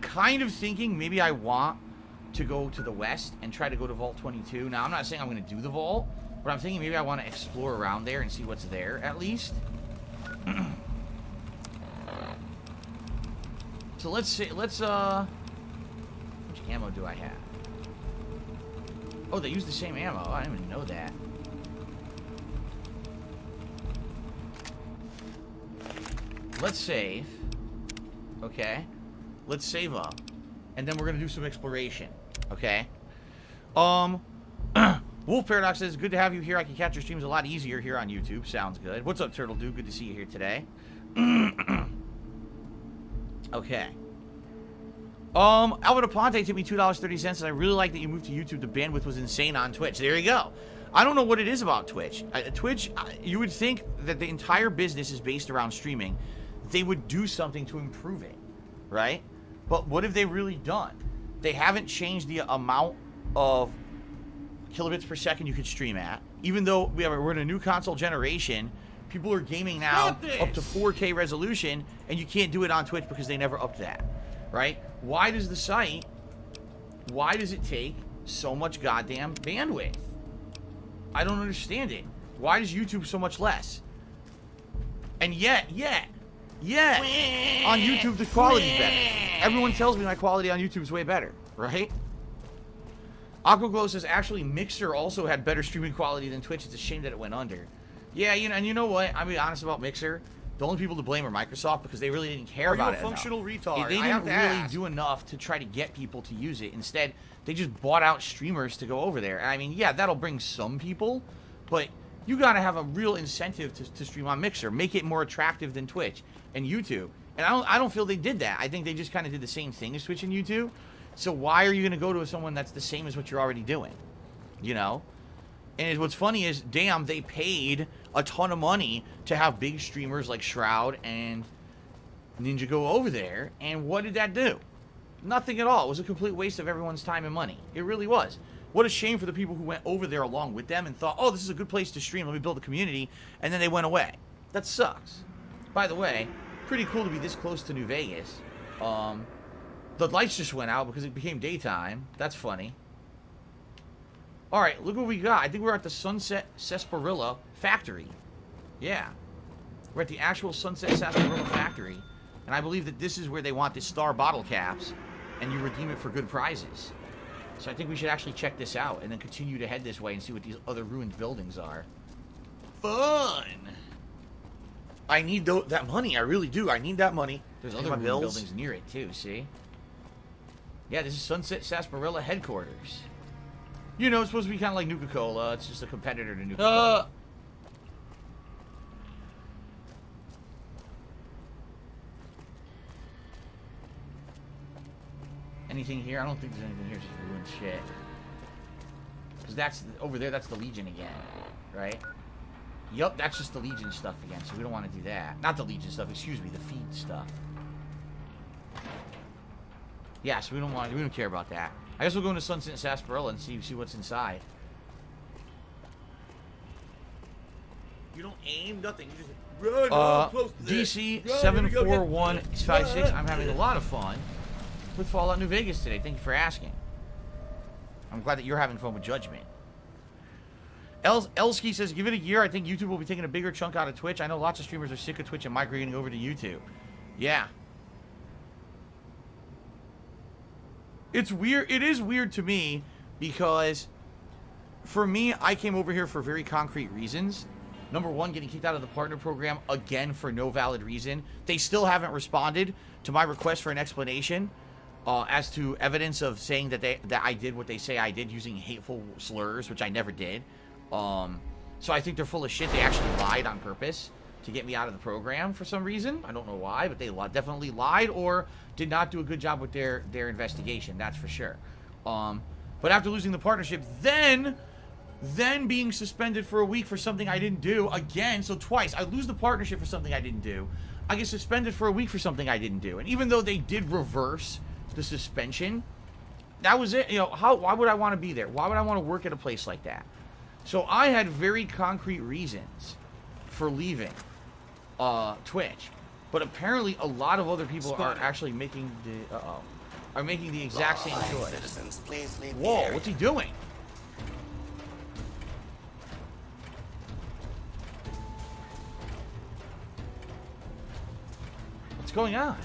kind of thinking maybe I want to go to the west and try to go to Vault 22. Now, I'm not saying I'm going to do the vault, but I'm thinking maybe I want to explore around there and see what's there, at least. So let's see, which ammo do I have? Oh, they use the same ammo. I didn't even know that. Let's save. Okay. Let's save up. And then we're going to do some exploration. Okay. Wolf Paradox says, good to have you here. I can catch your streams a lot easier here on YouTube. Sounds good. What's up, Turtle Dude? Good to see you here today. Okay. Alvin Aponte tipped me $2.30 and I really like that you moved to YouTube. The bandwidth was insane on Twitch. There you go. I don't know what it is about Twitch. You would think that the entire business is based around streaming. They would do something to improve it, right? But what have they really done? They haven't changed the amount of kilobits per second you could stream at. Even though we're in a new console generation, people are gaming now up to 4K resolution, and you can't do it on Twitch because they never upped that, right? Why does it take so much goddamn bandwidth? I don't understand it. Why does YouTube so much less? And yet, on YouTube the quality's better. Everyone tells me my quality on YouTube is way better, right? Aquaglow says, actually, Mixer also had better streaming quality than Twitch. It's a shame that it went under. Yeah, and you know what? I'll be honest about Mixer. The only people to blame are Microsoft because they really didn't care about it. Are you a functional retard? They I have didn't to really ask. do enough to try to get people to use it. Instead, they just bought out streamers to go over there. And I mean, yeah, that'll bring some people, but you got to have a real incentive to stream on Mixer. Make it more attractive than Twitch and YouTube. And I don't feel they did that. I think they just kind of did the same thing as Twitch and YouTube. So why are you going to go to someone that's the same as what you're already doing? You know? And what's funny is, damn, they paid a ton of money to have big streamers like Shroud and Ninja go over there. And what did that do? Nothing at all. It was a complete waste of everyone's time and money. It really was. What a shame for the people who went over there along with them and thought, oh, this is a good place to stream. Let me build a community. And then they went away. That sucks. By the way, pretty cool to be this close to New Vegas. The lights just went out because it became daytime. That's funny. All right, look what we got. I think we're at the Sunset Sarsaparilla factory. Yeah. We're at the actual Sunset Sarsaparilla factory. And I believe that this is where they want the star bottle caps. And you redeem it for good prizes. So I think we should actually check this out. And then continue to head this way and see what these other ruined buildings are. Fun! I need that money. I really do. I need that money. There's other ruined buildings near it too, see? Yeah, this is Sunset Sarsaparilla headquarters. You know, it's supposed to be kind of like Nuka-Cola. It's just a competitor to Nuka-Cola. Anything here? I don't think there's anything here. It's just ruined shit. Because that's, over there, that's the Legion again. Right? Yup, that's just the Legion stuff again. So we don't want to do that. Not the Legion stuff, excuse me. The feed stuff. Yeah, so we don't care about that. I guess we'll go into Sunset Sarsaparilla and see what's inside. You don't aim, nothing. You just run close to DC 74156. I'm having a lot of fun with Fallout New Vegas today. Thank you for asking. I'm glad that you're having fun with Judgment. Elski says, give it a year. I think YouTube will be taking a bigger chunk out of Twitch. I know lots of streamers are sick of Twitch and migrating over to YouTube. Yeah. It's weird. It is weird to me because for me, I came over here for very concrete reasons. Number one, getting kicked out of the partner program again for no valid reason. They still haven't responded to my request for an explanation as to evidence of saying that I did what they say I did using hateful slurs, which I never did. So I think they're full of shit. They actually lied on purpose to get me out of the program for some reason. I don't know why, but they definitely lied or did not do a good job with their investigation. That's for sure. But after losing the partnership, then being suspended for a week for something I didn't do again. So twice. I lose the partnership for something I didn't do. I get suspended for a week for something I didn't do. And even though they did reverse the suspension, that was it. You know, why would I want to be there? Why would I want to work at a place like that? So I had very concrete reasons for leaving Twitch. But apparently a lot of other people are actually making the exact same choice. Citizens, please leave Whoa, what's he doing? What's going on?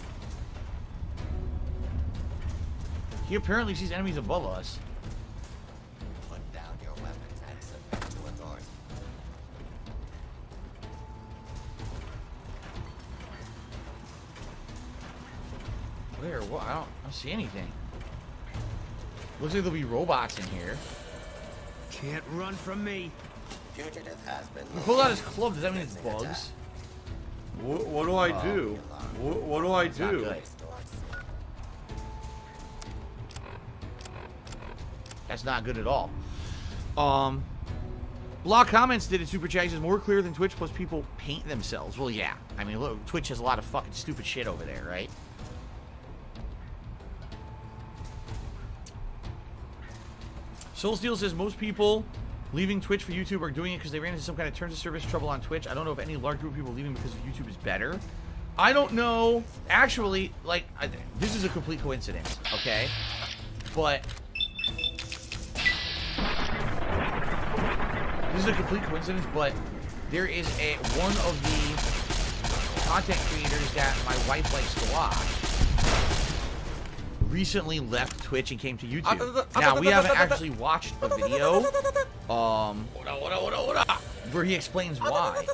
He apparently sees enemies above us. Put down your weapons and submit to authority. Where? What? I don't see anything. Looks like there'll be robots in here. Can't run from me. Fugitive has been. He pulled out his club. Does that mean it's bugs? What do I do? What do I do? That's not good at all. Block Comments did it super chat. He says more clear than Twitch plus people paint themselves. Well, yeah. I mean, look, Twitch has a lot of fucking stupid shit over there, right? Soulsteel says most people leaving Twitch for YouTube are doing it because they ran into some kind of terms of service trouble on Twitch. I don't know if any large group of people leaving because YouTube is better. I don't know. Actually, like, this is a complete coincidence, okay? But this is a complete coincidence, but there is one of the content creators that my wife likes to watch recently left Twitch and came to YouTube. Now, we haven't actually watched a video where he explains why.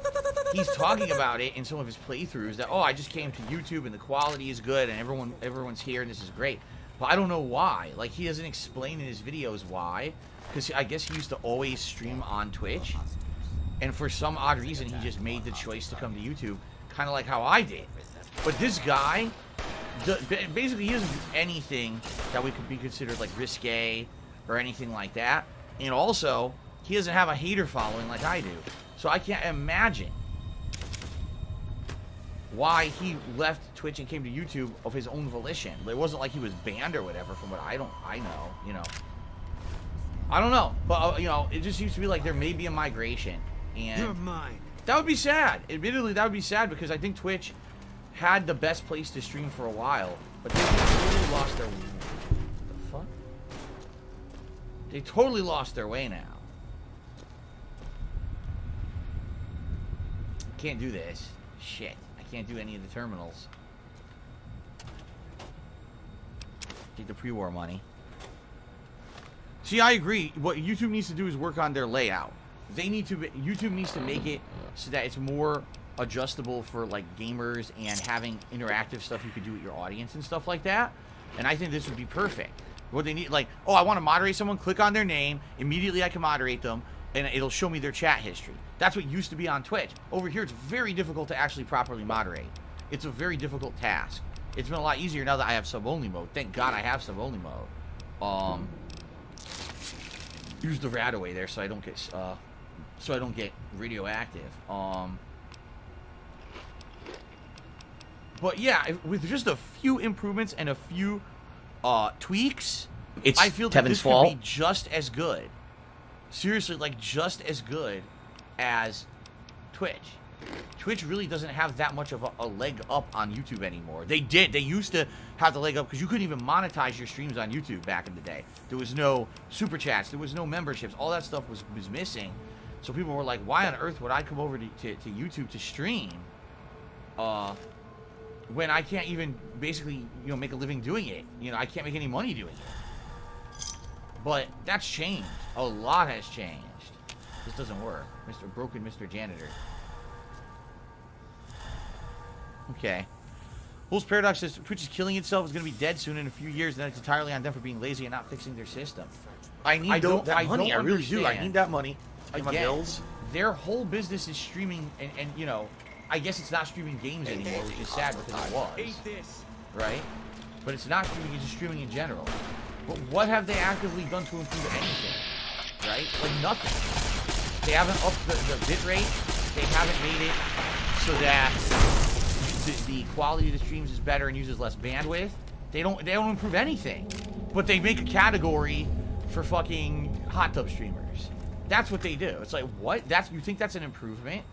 he's talking about it in some of his playthroughs that, oh, I just came to YouTube and the quality is good and everyone's here and this is great. But I don't know why. Like, he doesn't explain in his videos why. Because I guess he used to always stream on Twitch. And for some odd reason, he just made the choice to come to YouTube. Kind of like how I did. But this guy, basically, he doesn't do anything that we could be considered, like, risque or anything like that. And also, he doesn't have a hater following like I do. So I can't imagine why he left Twitch and came to YouTube of his own volition. It wasn't like he was banned or whatever from what I know, you know. I don't know, but, you know, it just seems to be like there may be a migration. And you're mine. That would be sad. Admittedly, that would be sad because I think Twitch had the best place to stream for a while. But they totally lost their... What the fuck? They totally lost their way now. Can't do this. Shit. I can't do any of the terminals. Take the pre-war money. See, I agree. What YouTube needs to do is work on their layout. They need to... YouTube needs to make it so that it's more adjustable for, like, gamers and having interactive stuff you could do with your audience and stuff like that. And I think this would be perfect. What they need, like, oh, I want to moderate someone, click on their name, immediately I can moderate them, and it'll show me their chat history. That's what used to be on Twitch. Over here, it's very difficult to actually properly moderate. It's a very difficult task. It's been a lot easier now that I have sub-only mode. Thank God I have sub-only mode. Use the rat away there so I don't get radioactive. But yeah, with just a few improvements and a few tweaks, I feel that this could be just as good. Seriously, like just as good as Twitch. Twitch really doesn't have that much of a leg up on YouTube anymore. They did. They used to have the leg up because you couldn't even monetize your streams on YouTube back in the day. There was no super chats. There was no memberships. All that stuff was missing. So people were like, why on earth would I come over to YouTube to stream when I can't even basically, you know, make a living doing it? You know, I can't make any money doing it. But that's changed. A lot has changed. This doesn't work. Mr. Janitor. Okay. Wolf's Paradox says Twitch is killing itself. It's going to be dead soon in a few years. And then it's entirely on them for being lazy and not fixing their system. I need that money. I really do. I need that money. Again, my bills. Their whole business is streaming, and you know, I guess it's not streaming games anymore, which is sad because it was. Right? But it's not streaming, it's just streaming in general. But what have they actively done to improve anything? Right? Like nothing. They haven't upped the bit rate. They haven't made it so that the quality of the streams is better and uses less bandwidth. They don't improve anything. But they make a category for fucking hot tub streamers. That's what they do. It's like, what? You think that's an improvement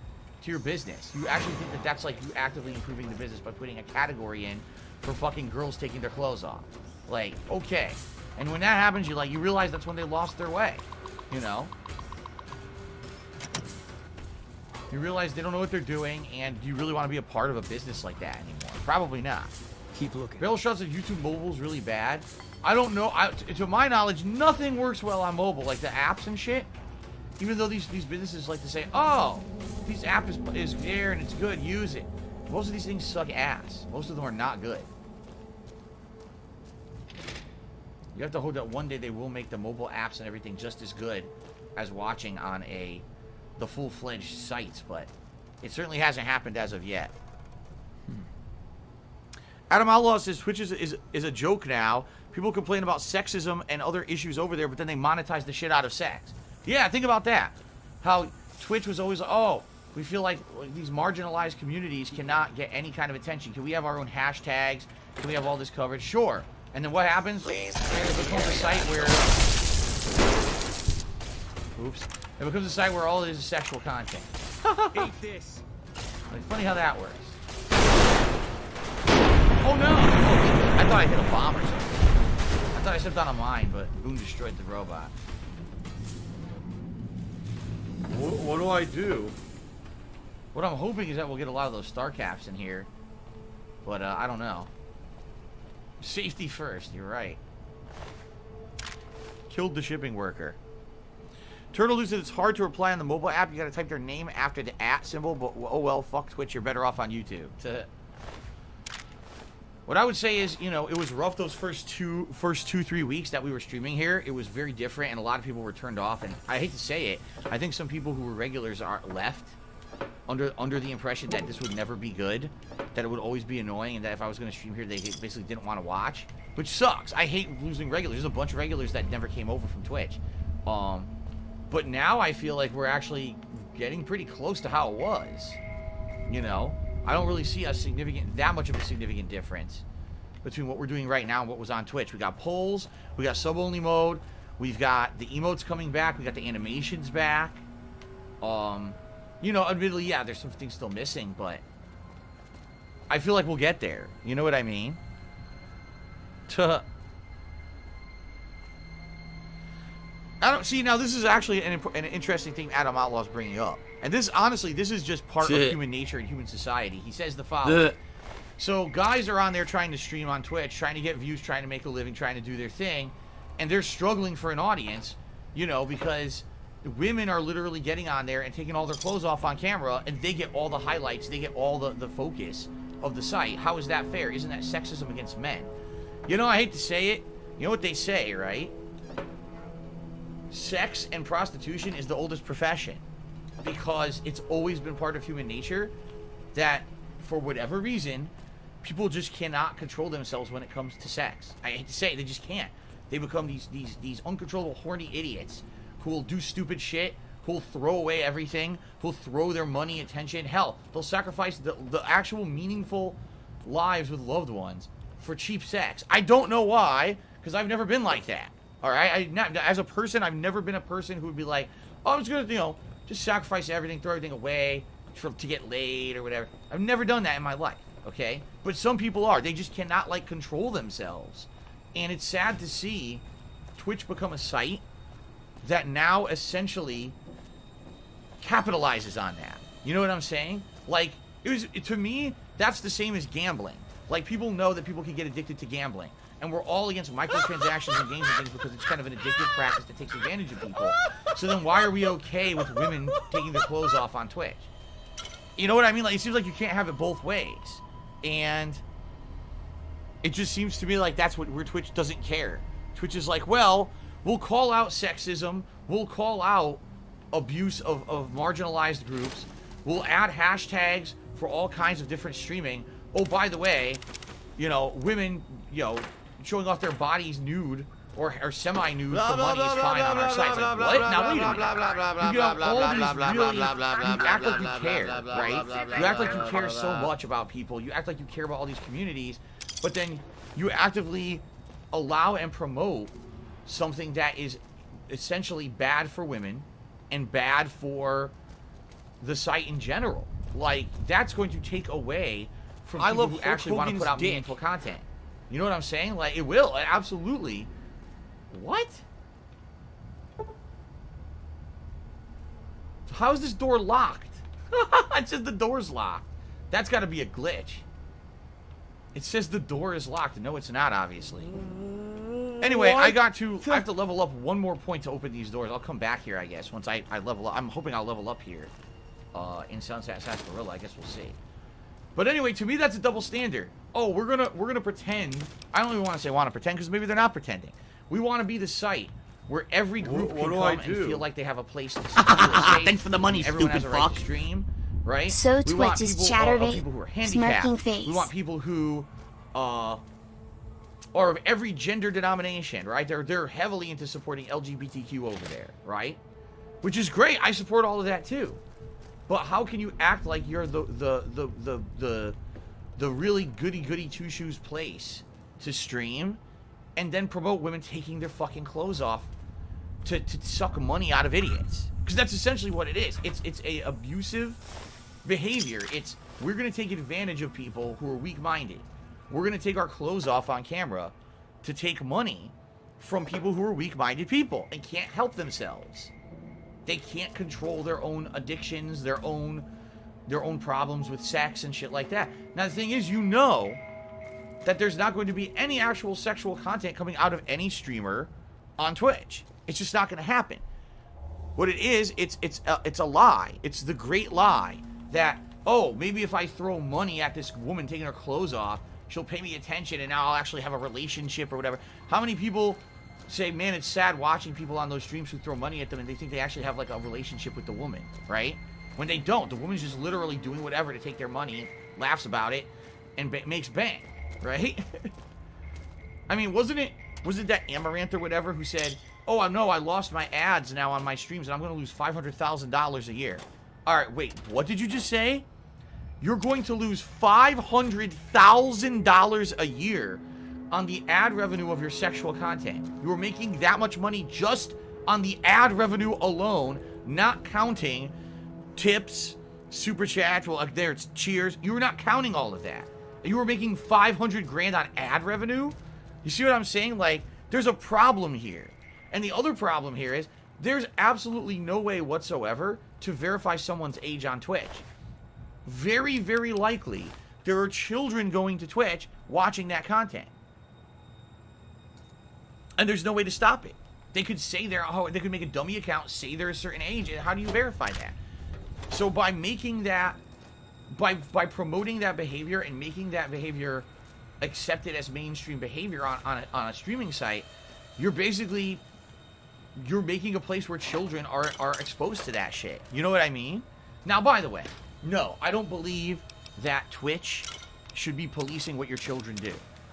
to your business? You actually think that that's like you actively improving the business by putting a category in for fucking girls taking their clothes off? Like, okay. And when that happens, you realize that's when they lost their way. You know? You realize they don't know what they're doing, and do you really want to be a part of a business like that anymore? Probably not. Keep looking. Barrel Shot says YouTube mobile is really bad. I don't know. To my knowledge, nothing works well on mobile, like the apps and shit. Even though these businesses like to say, oh, this app is there and it's good, use it. Most of these things suck ass. Most of them are not good. You have to hope that one day they will make the mobile apps and everything just as good as watching on the full-fledged sites, but it certainly hasn't happened as of yet. Adam Outlaw says Twitch is a joke now. People complain about sexism and other issues over there, but then they monetize the shit out of sex. Yeah, think about that. How Twitch was always, oh, we feel like these marginalized communities cannot get any kind of attention. Can we have our own hashtags? Can we have all this coverage? Sure. And then what happens? It becomes a site where... Oops. It becomes a site where all it is sexual content. Hate this. It's funny how that works. Oh no! Oh, I thought I hit a bomb or something. I thought I stepped on a mine, but Boom destroyed the robot. What do I do? What I'm hoping is that we'll get a lot of those star caps in here. But I don't know. Safety first, you're right. Killed the shipping worker. Turtle Lou said it's hard to reply on the mobile app. You gotta type their name after the @ symbol, but oh well, fuck Twitch, you're better off on YouTube. What I would say is, you know, it was rough those first 2-3 weeks that we were streaming here. It was very different, and a lot of people were turned off, and I hate to say it, I think some people who were regulars are left under the impression that this would never be good, that it would always be annoying, and that if I was going to stream here, they basically didn't want to watch, which sucks. I hate losing regulars. There's a bunch of regulars that never came over from Twitch. But now I feel like we're actually getting pretty close to how it was. You know? I don't really see that much of a significant difference between what we're doing right now and what was on Twitch. We got polls, we got sub-only mode, we've got the emotes coming back, we got the animations back. You know, admittedly, yeah, there's some things still missing, but I feel like we'll get there. You know what I mean? I don't see, now this is actually an interesting thing Adam Outlaw's bringing up. And this, honestly, this is just part of human nature and human society. He says the following. So guys are on there trying to stream on Twitch, trying to get views, trying to make a living, trying to do their thing. And they're struggling for an audience, you know, because women are literally getting on there and taking all their clothes off on camera, and they get all the highlights, they get all the focus of the site. How is that fair? Isn't that sexism against men? You know, I hate to say it. You know what they say, right? Sex and prostitution is the oldest profession, because it's always been part of human nature that, for whatever reason, people just cannot control themselves when it comes to sex. I hate to say it, they just can't. They become these uncontrollable, horny idiots who will do stupid shit, who will throw away everything, who will throw their money, attention, hell, they'll sacrifice the actual meaningful lives with loved ones for cheap sex. I don't know why, because I've never been like that. All right, as a person, I've never been a person who would be like, oh, I'm just gonna, you know, just sacrifice everything, throw everything away to get laid or whatever. I've never done that in my life, okay? But some people are. They just cannot, like, control themselves. And it's sad to see Twitch become a site that now essentially capitalizes on that. You know what I'm saying? Like, to me, that's the same as gambling. Like, people know that people can get addicted to gambling. And we're all against microtransactions and games and things because it's kind of an addictive practice that takes advantage of people. So then why are we okay with women taking their clothes off on Twitch? You know what I mean? Like, it seems like you can't have it both ways. And it just seems to me like that's where Twitch doesn't care. Twitch is like, well, we'll call out sexism. We'll call out abuse of marginalized groups. We'll add hashtags for all kinds of different streaming. Oh, by the way, you know, women, you know, showing off their bodies nude or semi-nude for money is fine on our site. Like, what? Now wait a minute. You have all these really, you act like you care, right? You act like you care so much about people. You act like you care about all these communities, but then you actively allow and promote something that is essentially bad for women and bad for the site in general. Like, that's going to take away from people who actually want to put out meaningful content. You know what I'm saying? Like, it will. Absolutely. What? So how is this door locked? It says the door's locked. That's got to be a glitch. It says the door is locked. No, it's not, obviously. Anyway, I have to level up one more point to open these doors. I'll come back here, I guess, once I level up. I'm hoping I'll level up here in Sunset Sarsaparilla. I guess we'll see. But anyway, to me, that's a double standard. Oh, we're gonna pretend. I don't even want to say want to pretend, because maybe they're not pretending. We want to be the site where every group can come and feel like they have a place to Thanks for the money, everyone stupid has a right to stream, right? So we want Twitch is people who are handicapped. We want people who are of every gender denomination, right? They're heavily into supporting LGBTQ over there, right? Which is great. I support all of that too. But how can you act like you're the really goody two shoes place to stream, and then promote women taking their fucking clothes off to suck money out of idiots? Because that's essentially what it is. It's a abusive behavior. We're gonna take advantage of people who are weak-minded. We're gonna take our clothes off on camera to take money from people who are weak-minded people and can't help themselves. They can't control their own addictions, their own problems with sex and shit like that. Now, the thing is, you know that there's not going to be any actual sexual content coming out of any streamer on Twitch. It's just not going to happen. What it is, it's a lie. It's the great lie that, oh, maybe if I throw money at this woman taking her clothes off, she'll pay me attention and now I'll actually have a relationship or whatever. How many people say, man, it's sad watching people on those streams who throw money at them and they think they actually have like a relationship with the woman, right? When they don't. The woman's just literally doing whatever to take their money, laughs about it, and makes bank, right? I mean, wasn't it that Amaranth or whatever who said, oh, no, I lost my ads now on my streams and I'm going to lose $500,000 a year. All right, wait, what did you just say? You're going to lose $500,000 a year on the ad revenue of your sexual content. You are making that much money just on the ad revenue alone, not counting tips, super chats, well, like there's cheers. You were not counting all of that. You were making 500 grand on ad revenue? You see what I'm saying? Like, there's a problem here. And the other problem here is there's absolutely no way whatsoever to verify someone's age on Twitch. Very, very likely there are children going to Twitch watching that content. And there's no way to stop it. They could say they could make a dummy account, say they're a certain age, and how do you verify that? So by making that, by promoting that behavior and making that behavior accepted as mainstream behavior on a streaming site, you're making a place where children are exposed to that shit. You know what I mean? Now, by the way, no, I don't believe that Twitch should be policing what your children do.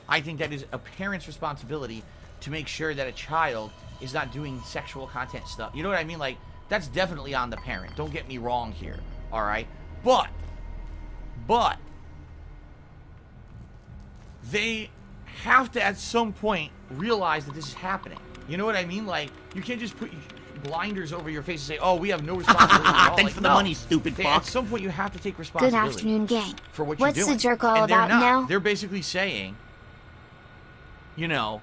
I think that is a parent's responsibility to make sure that a child is not doing sexual content stuff. You know what I mean? Like, that's definitely on the parent. Don't get me wrong here, all right? But they have to, at some point, realize that this is happening. You know what I mean? Like, you can't just put blinders over your face and say, oh, we have no responsibility at all. Thanks like, for the money, stupid fuck. At some point, you have to take responsibility. Good afternoon, gang. For what What's you're doing. the jerk all And they're about not. now? They're basically saying, you know,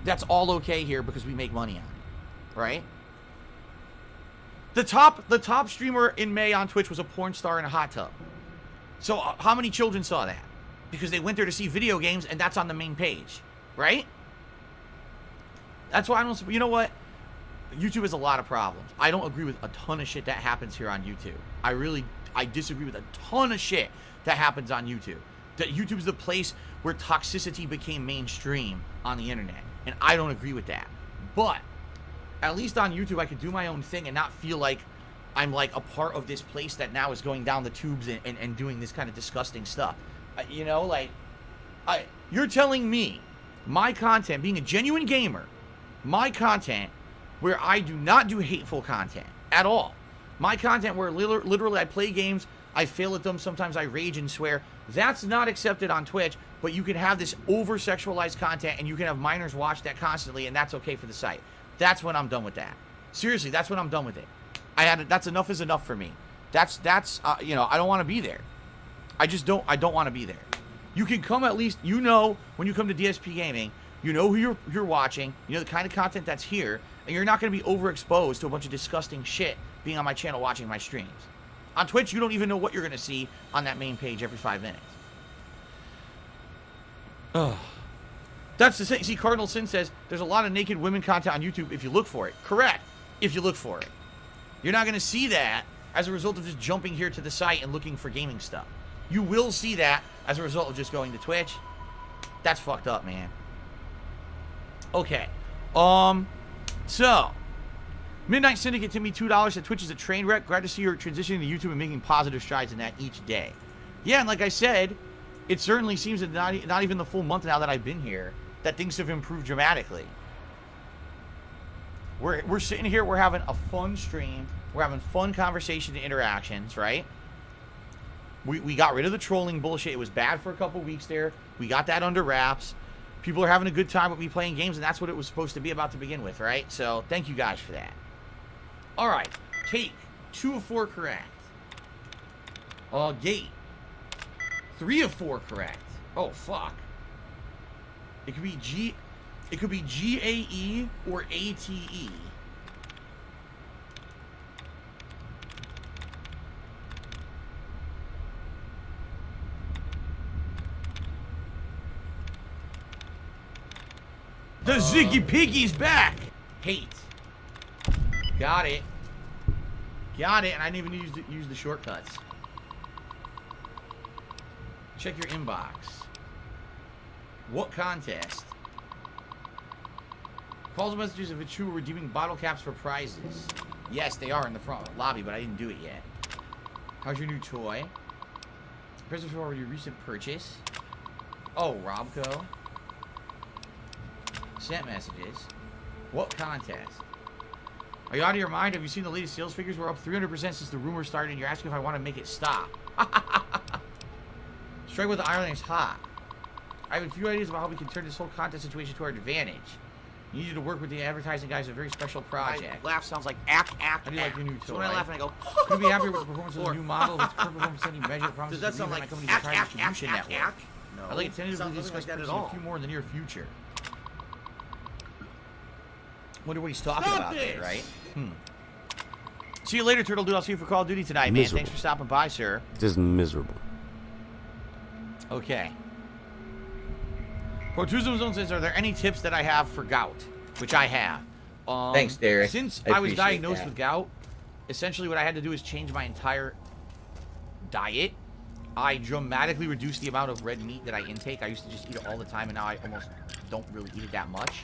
that's all okay here because we make money on it, right? The top streamer in May on Twitch was a porn star in a hot tub. So how many children saw that? Because they went there to see video games, and that's on the main page, right? That's why I don't. You know what? YouTube has a lot of problems. I don't agree with a ton of shit that happens here on YouTube. I disagree with a ton of shit that happens on YouTube. That YouTube is the place where toxicity became mainstream on the internet, and I don't agree with that. But at least on YouTube, I could do my own thing and not feel like I'm like a part of this place that now is going down the tubes and doing this kind of disgusting stuff. You know, like, you're telling me my content, being a genuine gamer, my content where I do not do hateful content at all. My content where literally I play games, I fail at them, sometimes I rage and swear. That's not accepted on Twitch, but you can have this over-sexualized content and you can have minors watch that constantly, and that's okay for the site. That's when I'm done with that. Seriously, that's when I'm done with it. That's enough is enough for me. That's you know, I don't want to be there. I don't want to be there. You can come at least, you know, when you come to DSP Gaming, you know who you're watching, you know the kind of content that's here, and you're not going to be overexposed to a bunch of disgusting shit being on my channel watching my streams. On Twitch, you don't even know what you're going to see on that main page every 5 minutes. Ugh. That's the thing. See, Cardinal Sin says, there's a lot of naked women content on YouTube if you look for it. Correct. If you look for it. You're not going to see that as a result of just jumping here to the site and looking for gaming stuff. You will see that as a result of just going to Twitch. That's fucked up, man. Okay. So, Midnight Syndicate to me $2 said Twitch is a train wreck. Glad to see you're transitioning to YouTube and making positive strides in that each day. Yeah, and like I said, it certainly seems that not even the full month now that I've been here, that things have improved dramatically. We're sitting here, we're having a fun stream, we're having fun conversation and interactions, right? We got rid of the trolling bullshit. It was bad for a couple weeks there. We got that under wraps. People are having a good time with me playing games, and that's what it was supposed to be about to begin with, right? So, thank you guys for that. Alright, take 2 of 4 correct. Gate 3 of 4 correct. Oh, fuck. It could be GAE or ATE. The Ziggy Piggy's back! Hate. Got it. Got it, and I didn't even use the shortcuts. Check your inbox. What contest? Calls and messages if it's true, we're redeeming bottle caps for prizes. Yes, they are in the front lobby, but I didn't do it yet. How's your new toy? Present for your recent purchase. Oh, Robco. Sent messages. What contest? Are you out of your mind? Have you seen the latest sales figures? We're up 300% since the rumor started, and you're asking if I want to make it stop. Strike with the iron is hot. I have a few ideas about how we can turn this whole contest situation to our advantage. You need you to work with the advertising guys, a very special project. My laugh sounds like ack. How do you like your new toy? So when I laugh and I go, could you be happier with the performance of the new model? It's per performance any measure. Does that sound like ack? No. I'd like to tentatively discuss like that at a all. few more in the near future. Wonder what he's talking about there, right? See you later, Turtle Dude. I'll see you for Call of Duty tonight, man. Thanks for stopping by, sir. Just miserable. Okay. Portuzzo Zone says, are there any tips that I have for gout? Which I have. Thanks, Derek. Since I I was appreciate diagnosed that. with gout, essentially what I had to do is change my entire diet. I dramatically reduced the amount of red meat that I intake. I used to just eat it all the time, and now I almost don't really eat it that much.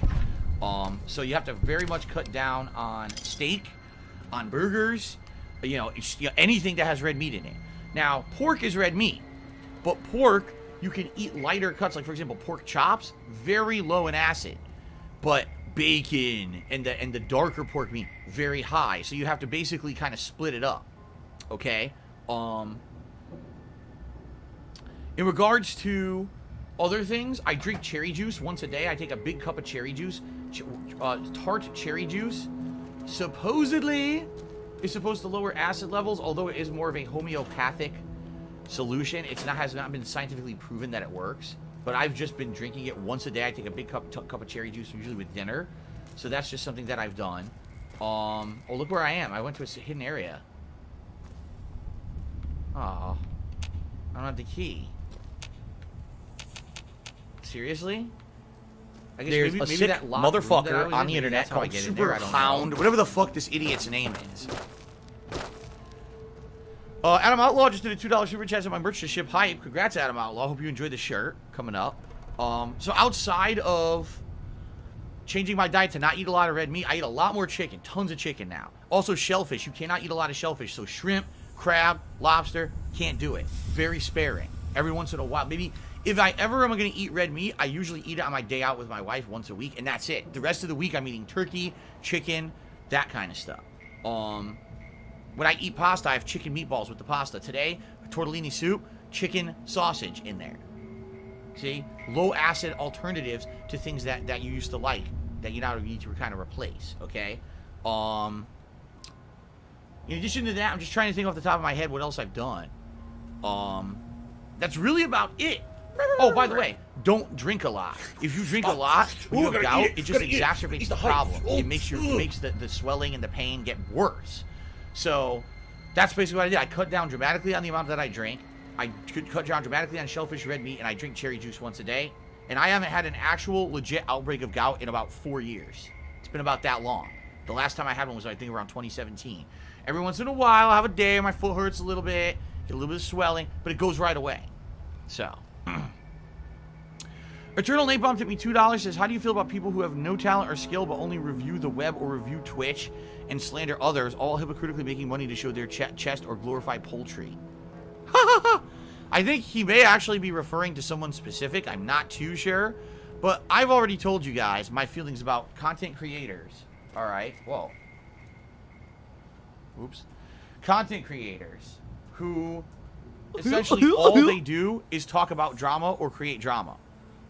So you have to very much cut down on steak, on burgers, anything that has red meat in it. Now, pork is red meat, but pork, you can eat lighter cuts, like for example, pork chops, very low in acid, but bacon and the darker pork meat, very high. So you have to basically kind of split it up, okay? In regards to other things, I drink cherry juice once a day. I take a big cup of cherry juice, tart cherry juice. Supposedly, is supposed to lower acid levels, although it is more of a homeopathic solution. Has not been scientifically proven that it works. But I've just been drinking it once a day. I take a big cup of cherry juice, usually with dinner. So that's just something that I've done. Oh, look where I am. I went to a hidden area. Oh, I don't have the key. Seriously? I guess There's maybe a sick that locked room that I motherfucker was on in, the maybe internet that's how I called get in Super there, I don't Hound, know. whatever the fuck this idiot's name is. Adam Outlaw just did a $2 super chat on my merch to ship hype. Congrats, Adam Outlaw. Hope you enjoyed the shirt coming up. So outside of changing my diet to not eat a lot of red meat, I eat a lot more chicken, tons of chicken now. Also shellfish. You cannot eat a lot of shellfish. So shrimp, crab, lobster, can't do it. Very sparing. Every once in a while, maybe if I ever am going to eat red meat, I usually eat it on my day out with my wife once a week, and that's it. The rest of the week, I'm eating turkey, chicken, that kind of stuff. When I eat pasta, I have chicken meatballs with the pasta. Today, tortellini soup, chicken sausage in there. See? Low acid alternatives to things that you used to like, that you now need to kind of replace, okay? In addition to that, I'm just trying to think off the top of my head what else I've done. That's really about it. Oh, by the way, don't drink a lot. If you drink a lot, when you have gout, it just exacerbates the problem. It makes the swelling and the pain get worse. So that's basically what I did. I cut down dramatically on the amount that I drink. I could cut down dramatically on shellfish, red meat, and I drink cherry juice once a day. And I haven't had an actual legit outbreak of gout in about 4 years. It's been about that long. The last time I had one was, I think, around 2017. Every once in a while, I'll have a day where my foot hurts a little bit, get a little bit of swelling, but it goes right away. So. Eternal Nate Bomb tipped me $2, says, how do you feel about people who have no talent or skill but only review the web or review Twitch and slander others, all hypocritically making money to show their chest or glorify poultry? I think he may actually be referring to someone specific. I'm not too sure. But I've already told you guys my feelings about content creators. All right. Whoa. Oops. Content creators who essentially all they do is talk about drama or create drama.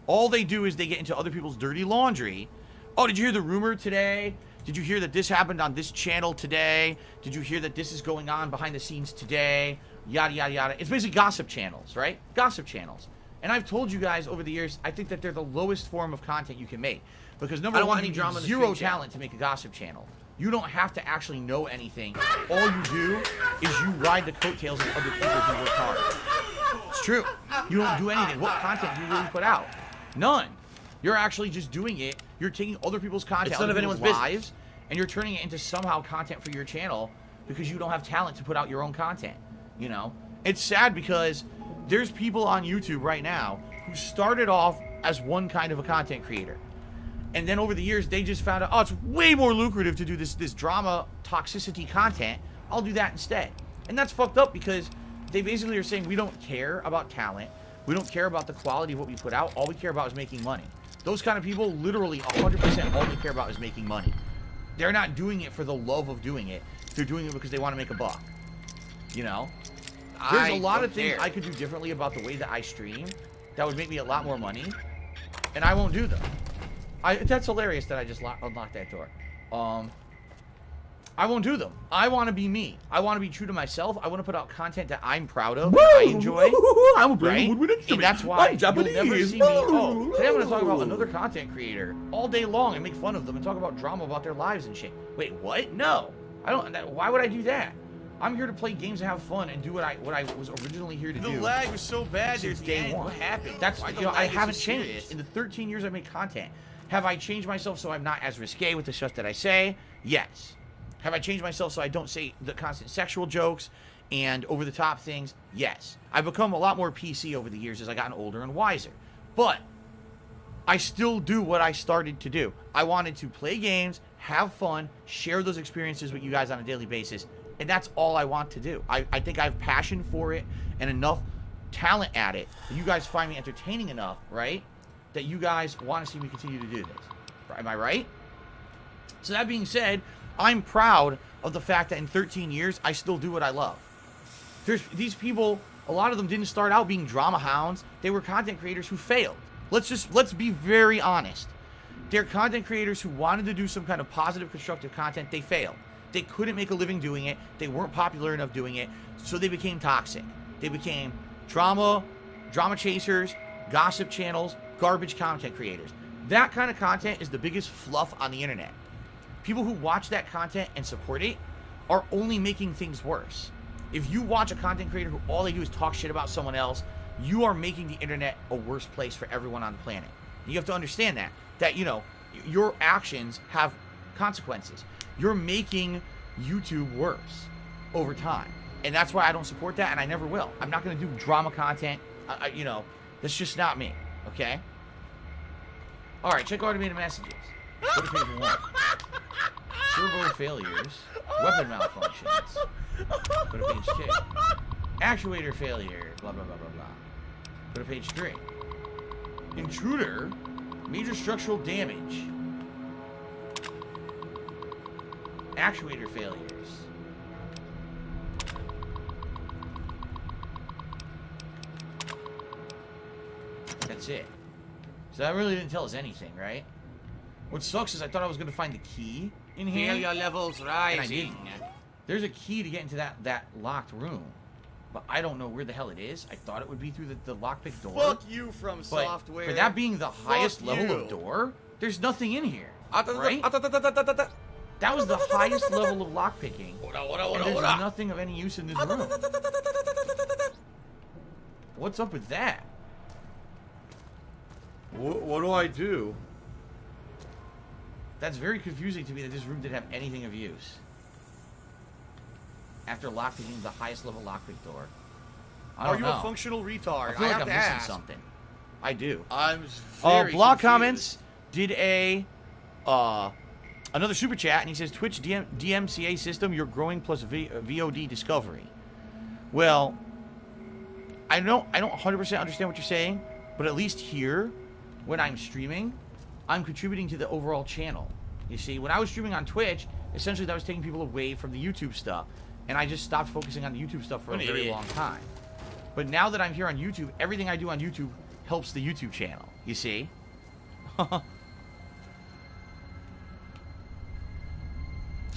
All they do is they get into other people's dirty laundry. Oh, did you hear the rumor today? Did you hear that this happened on this channel today? Did you hear that this is going on behind the scenes today? Yada, yada, yada. It's basically gossip channels, right? Gossip channels. And I've told you guys over the years, I think that they're the lowest form of content you can make. Because number one, you need zero talent to make a gossip channel. You don't have to actually know anything. All you do is you ride the coattails of other people who work hard. It's true. You don't do anything. What content do you really put out? None. You're actually just doing it. You're taking other people's content, It's none of other people's anyone's lives, and you're turning it into somehow content for your channel because you don't have talent to put out your own content, you know? It's sad because there's people on YouTube right now who started off as one kind of a content creator. And then over the years, they just found out, oh, it's way more lucrative to do this drama toxicity content. I'll do that instead. And that's fucked up because they basically are saying we don't care about talent. We don't care about the quality of what we put out. All we care about is making money. Those kind of people, literally 100% all they care about is making money. They're not doing it for the love of doing it. They're doing it because they want to make a buck. You know? There's a lot of things I could do differently about the way that I stream that would make me a lot more money, and I won't do them. That's hilarious that I just unlocked that door. I won't do them. I want to be me. I want to be true to myself. I want to put out content that I'm proud of, that I enjoy. I'm a right? And that's why you'll never see me. Oh, today I'm going to talk about another content creator all day long and make fun of them and talk about drama about their lives and shit. Wait, what? No. I don't. Why would I do that? I'm here to play games and have fun and do what I was originally here to do. The lag was so bad since day one. What happened? That's I haven't changed in the 13 years I made content. Have I changed myself so I'm not as risque with the stuff that I say? Yes. Have I changed myself so I don't say the constant sexual jokes and over-the-top things? Yes. I've become a lot more PC over the years as I've gotten older and wiser. But I still do what I started to do. I wanted to play games, have fun, share those experiences with you guys on a daily basis, and that's all I want to do. I think I have passion for it and enough talent at it that you guys find me entertaining enough, right? That you guys want to see me continue to do this. Am I right? So that being said, I'm proud of the fact that in 13 years, I still do what I love. These people, a lot of them didn't start out being drama hounds. They were content creators who failed. Let's be very honest. They're content creators who wanted to do some kind of positive, constructive content. They failed. They couldn't make a living doing it. They weren't popular enough doing it. So they became toxic. They became drama chasers, gossip channels, garbage content creators. That kind of content is the biggest fluff on the internet. People who watch that content and support it are only making things worse. If you watch a content creator who all they do is talk shit about someone else, you are making the internet a worse place for everyone on the planet. And you have to understand that, you know, your actions have consequences. You're making YouTube worse over time. And that's why I don't support that, and I never will. I'm not going to do drama content. You know, that's just not me, okay? All right, check automated messages. Go to page 1. Turbo failures. Weapon malfunctions. Go to page 2. Actuator failure. Blah, blah, blah, blah, blah. Go to page 3. Intruder. Major structural damage. Actuator failures. That's it. So that really didn't tell us anything, right? What sucks is I thought I was going to find the key in here. Failure levels rising. There's a key to get into that locked room. But I don't know where the hell it is. I thought it would be through the lockpick door. Fuck you From Software. For that being the highest level of door, there's nothing in here. Right? That was the highest level of lockpicking. And there's nothing of any use in this room. What's up with that? What do I do? That's very confusing to me that this room didn't have anything of use. After lockpicking the highest level lockpick door. Are you a functional retard? I feel like I'm missing ask. something. I do. I'm very Blog confused. Comments did another super chat, and he says, Twitch DMCA system, you're growing plus VOD discovery. Well, I don't 100% understand what you're saying, but at least here, when I'm streaming, I'm contributing to the overall channel. You see, when I was streaming on Twitch, essentially that was taking people away from the YouTube stuff. And I just stopped focusing on the YouTube stuff for a very long time. But now that I'm here on YouTube, everything I do on YouTube helps the YouTube channel. You see?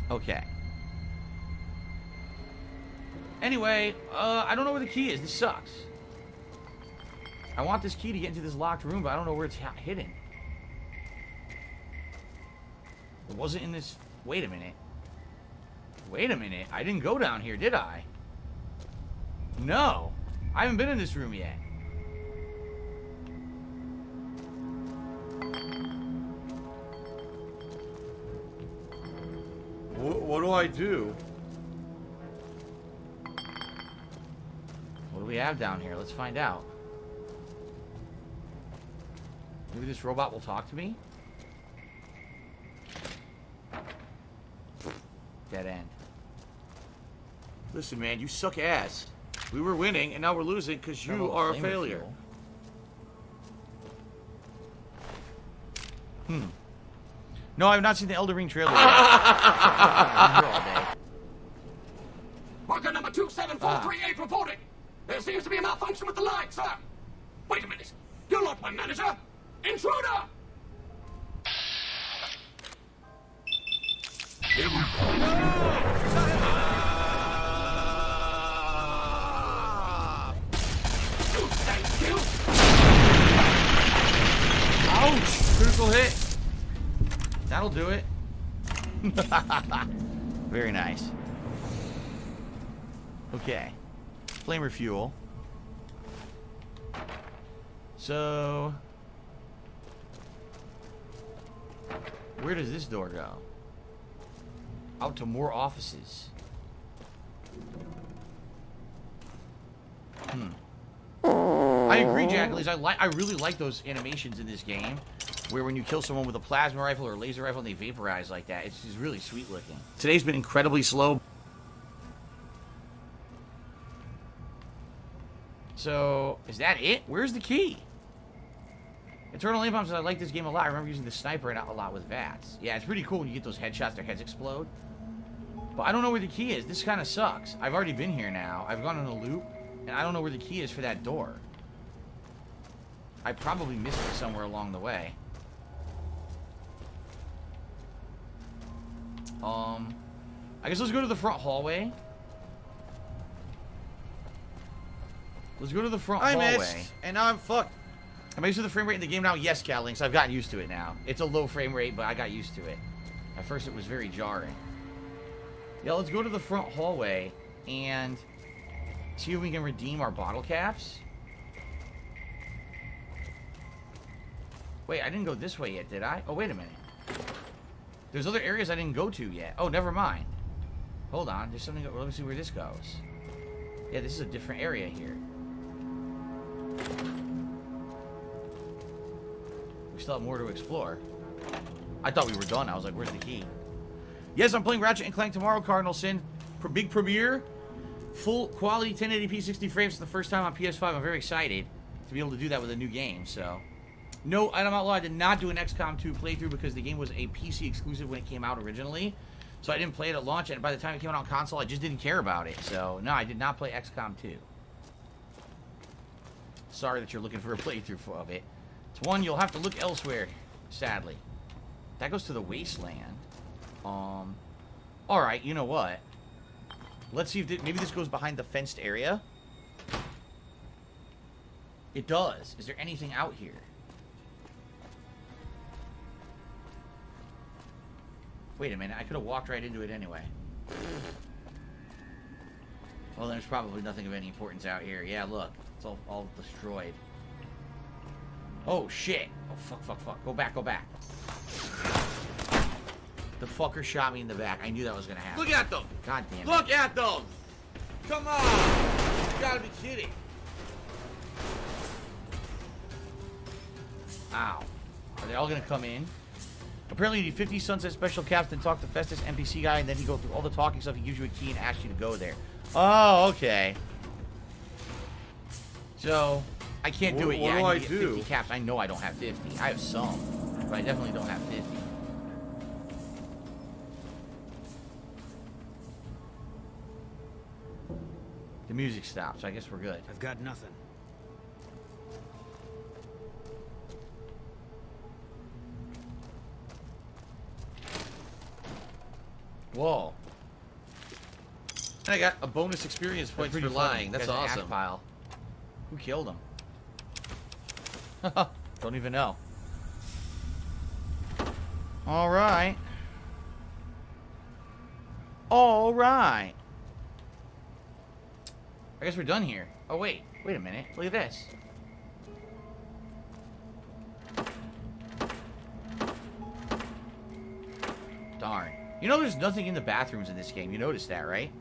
Okay. Anyway, I don't know where the key is. This sucks. I want this key to get into this locked room, but I don't know where it's hidden. It wasn't in this... Wait a minute. Wait a minute. I didn't go down here, did I? No. I haven't been in this room yet. do I do? What do we have down here? Let's find out. Maybe this robot will talk to me? Dead end. Listen, man, you suck ass. We were winning, and now we're losing because you are a failure. No, I've not seen the Elder Ring trailer yet. Worker number 27438 reporting. There seems to be a malfunction with the line, sir. Wait a minute. You're not my manager. Intruder! Thank you. Ouch! Critical hit. That'll do it. Very nice. Okay. Flame refuel. So... where does this door go? Out to more offices. I agree, Jackalies. I really like those animations in this game, where when you kill someone with a plasma rifle or a laser rifle and they vaporize like that, it's just really sweet looking. Today's been incredibly slow. So, is that it? Where's the key? Eternal Napalm says, I like this game a lot. I remember using the sniper a lot with VATS. Yeah, it's pretty cool when you get those headshots, their heads explode. But I don't know where the key is. This kind of sucks. I've already been here now. I've gone on a loop, and I don't know where the key is for that door. I probably missed it somewhere along the way. I guess let's go to the front hallway. Let's go to the front hallway. I missed, and now I'm fucked. Am I used to the frame rate in the game now? Yes, Cowlinks. I've gotten used to it now. It's a low frame rate, but I got used to it. At first, it was very jarring. Yeah, let's go to the front hallway and see if we can redeem our bottle caps. Wait, I didn't go this way yet, did I? Oh, wait a minute. There's other areas I didn't go to yet. Oh, never mind. Hold on. There's something... let me see where this goes. Yeah, this is a different area here. We still have more to explore. I thought we were done. I was like, where's the key? Yes, I'm playing Ratchet & Clank tomorrow, Cardinal Sin. Big premiere. Full quality 1080p 60 frames for the first time on PS5. I'm very excited to be able to do that with a new game, so... No, I'm not lying. I did not do an XCOM 2 playthrough because the game was a PC exclusive when it came out originally. So I didn't play it at launch, and by the time it came out on console, I just didn't care about it. So, no, I did not play XCOM 2. Sorry that you're looking for a playthrough of it. It's one you'll have to look elsewhere, sadly. That goes to the wasteland. Alright, you know what? Let's see if maybe this goes behind the fenced area. It does. Is there anything out here? Wait a minute, I could have walked right into it anyway. Well, there's probably nothing of any importance out here. Yeah, look. It's all destroyed. Oh, shit. Oh, fuck. Go back. The fucker shot me in the back. I knew that was gonna happen. Look at them! God damn it. Look at them! Come on! You gotta be kidding. Ow. Are they all gonna come in? Apparently, you need 50 Sunset Special Caps, then talk to Festus NPC guy, and then he goes through all the talking stuff. He gives you a key and asks you to go there. Oh, okay. So, I can't do it yet. I need to get 50 caps. I know I don't have 50. I have some, but I definitely don't have 50. The music stopped, so I guess we're good. I've got nothing. Whoa. And I got a bonus experience point for lying. That's awesome. Pile. Who killed him? Don't even know. Alright. Alright. I guess we're done here. Oh, wait. Wait a minute. Look at this. Darn. You know there's nothing in the bathrooms in this game. You noticed that, right?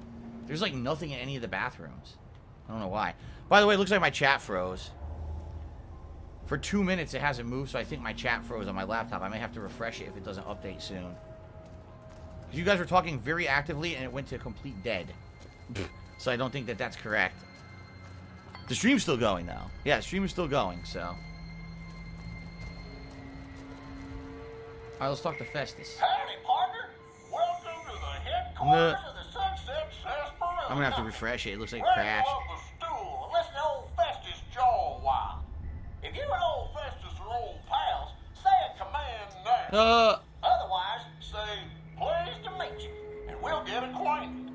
There's like nothing in any of the bathrooms. I don't know why. By the way, it looks like my chat froze. For 2 minutes it hasn't moved, so I think my chat froze on my laptop. I may have to refresh it if it doesn't update soon. You guys were talking very actively and it went to complete dead. So I don't think that that's correct. The stream's still going though. Yeah, the stream is still going, so. Alright, let's talk to Festus. Howdy, partner. Welcome to the headquarters of the Sunset Sarsaparilla. I'm gonna have to refresh it. It looks like it Grab crashed. up a stool and listen to old Festus jaw a while. If you and old Festus are old pals, say a command now. Otherwise, say, pleased to meet you, and we'll get acquainted.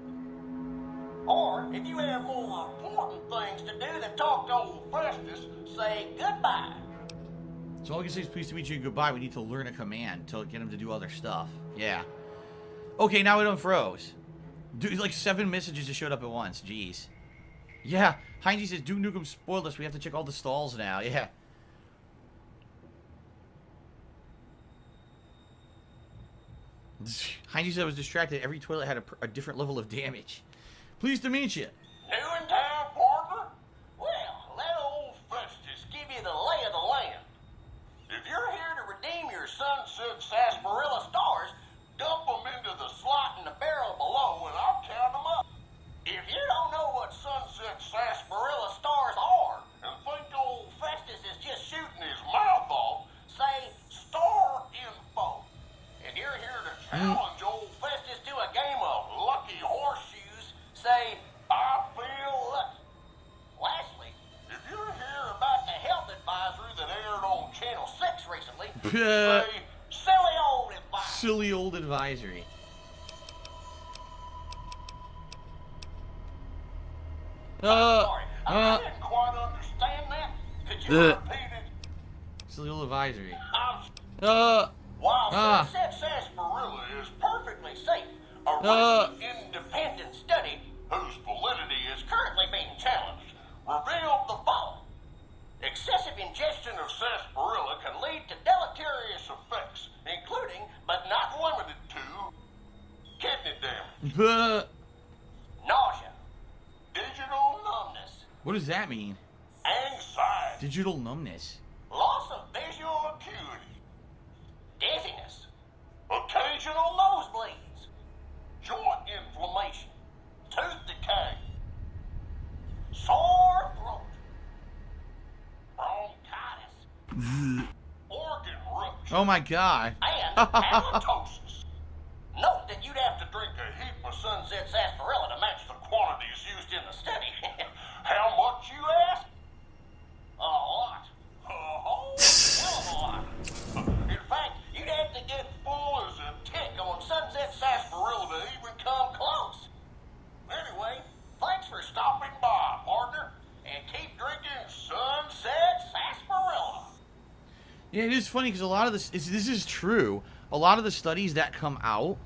Or, if you have more important things to do than talk to old Festus, say goodbye. So all I can say is pleased to meet you and goodbye. We need to learn a command to get him to do other stuff. Yeah. Okay, now it unfroze. Dude, like 7 messages just showed up at once. Jeez. Yeah. Heinzie says, Duke Nukem spoiled us. We have to check all the stalls now. Yeah. Heinzie said I was distracted. Every toilet had a different level of damage. Pleased to meet you. New in town, partner? Well, let old Festus give you the lay of the land. If you're here to redeem your Sunset Sarsaparilla stars, dump them into the slot in the barrel below and I'll count them up. If you don't know what Sunset Sarsaparilla stars are and think old Festus is just shooting his mouth off, say star info. If you're here to challenge old Festus to a game of lucky horseshoes, say I feel lucky. Lastly, if you're here about the health advisory that aired on Channel 6 recently, say silly old advisory. Silly old advisory. Sorry, I didn't quite understand that. Could you repeat it? Silly old advisory. While Sunset Sarsaparilla is perfectly safe, a recent independent study, whose validity is currently being challenged, revealed the following. Excessive ingestion of sarsaparilla can lead to deleterious effects, including, but not limited to, kidney damage, nausea, digital numbness, What does that mean? anxiety, Digital numbness. loss of visual acuity, dizziness, occasional nosebleeds, joint inflammation, tooth decay, sore throat, bronchitis, organ rupture, Oh my god. and halitosis. Note that you'd have to drink a heap of Sunset Sarsaparilla to match the quantities used in the study. How much, you ask? A lot. A whole hell of a lot. In fact, you'd have to get full as a tick on Sunset Sarsaparilla to even come close. Anyway, thanks for stopping by, partner, and keep drinking Sunset Sarsaparilla. Yeah, it is funny because a lot of this is true. A lot of the studies that come out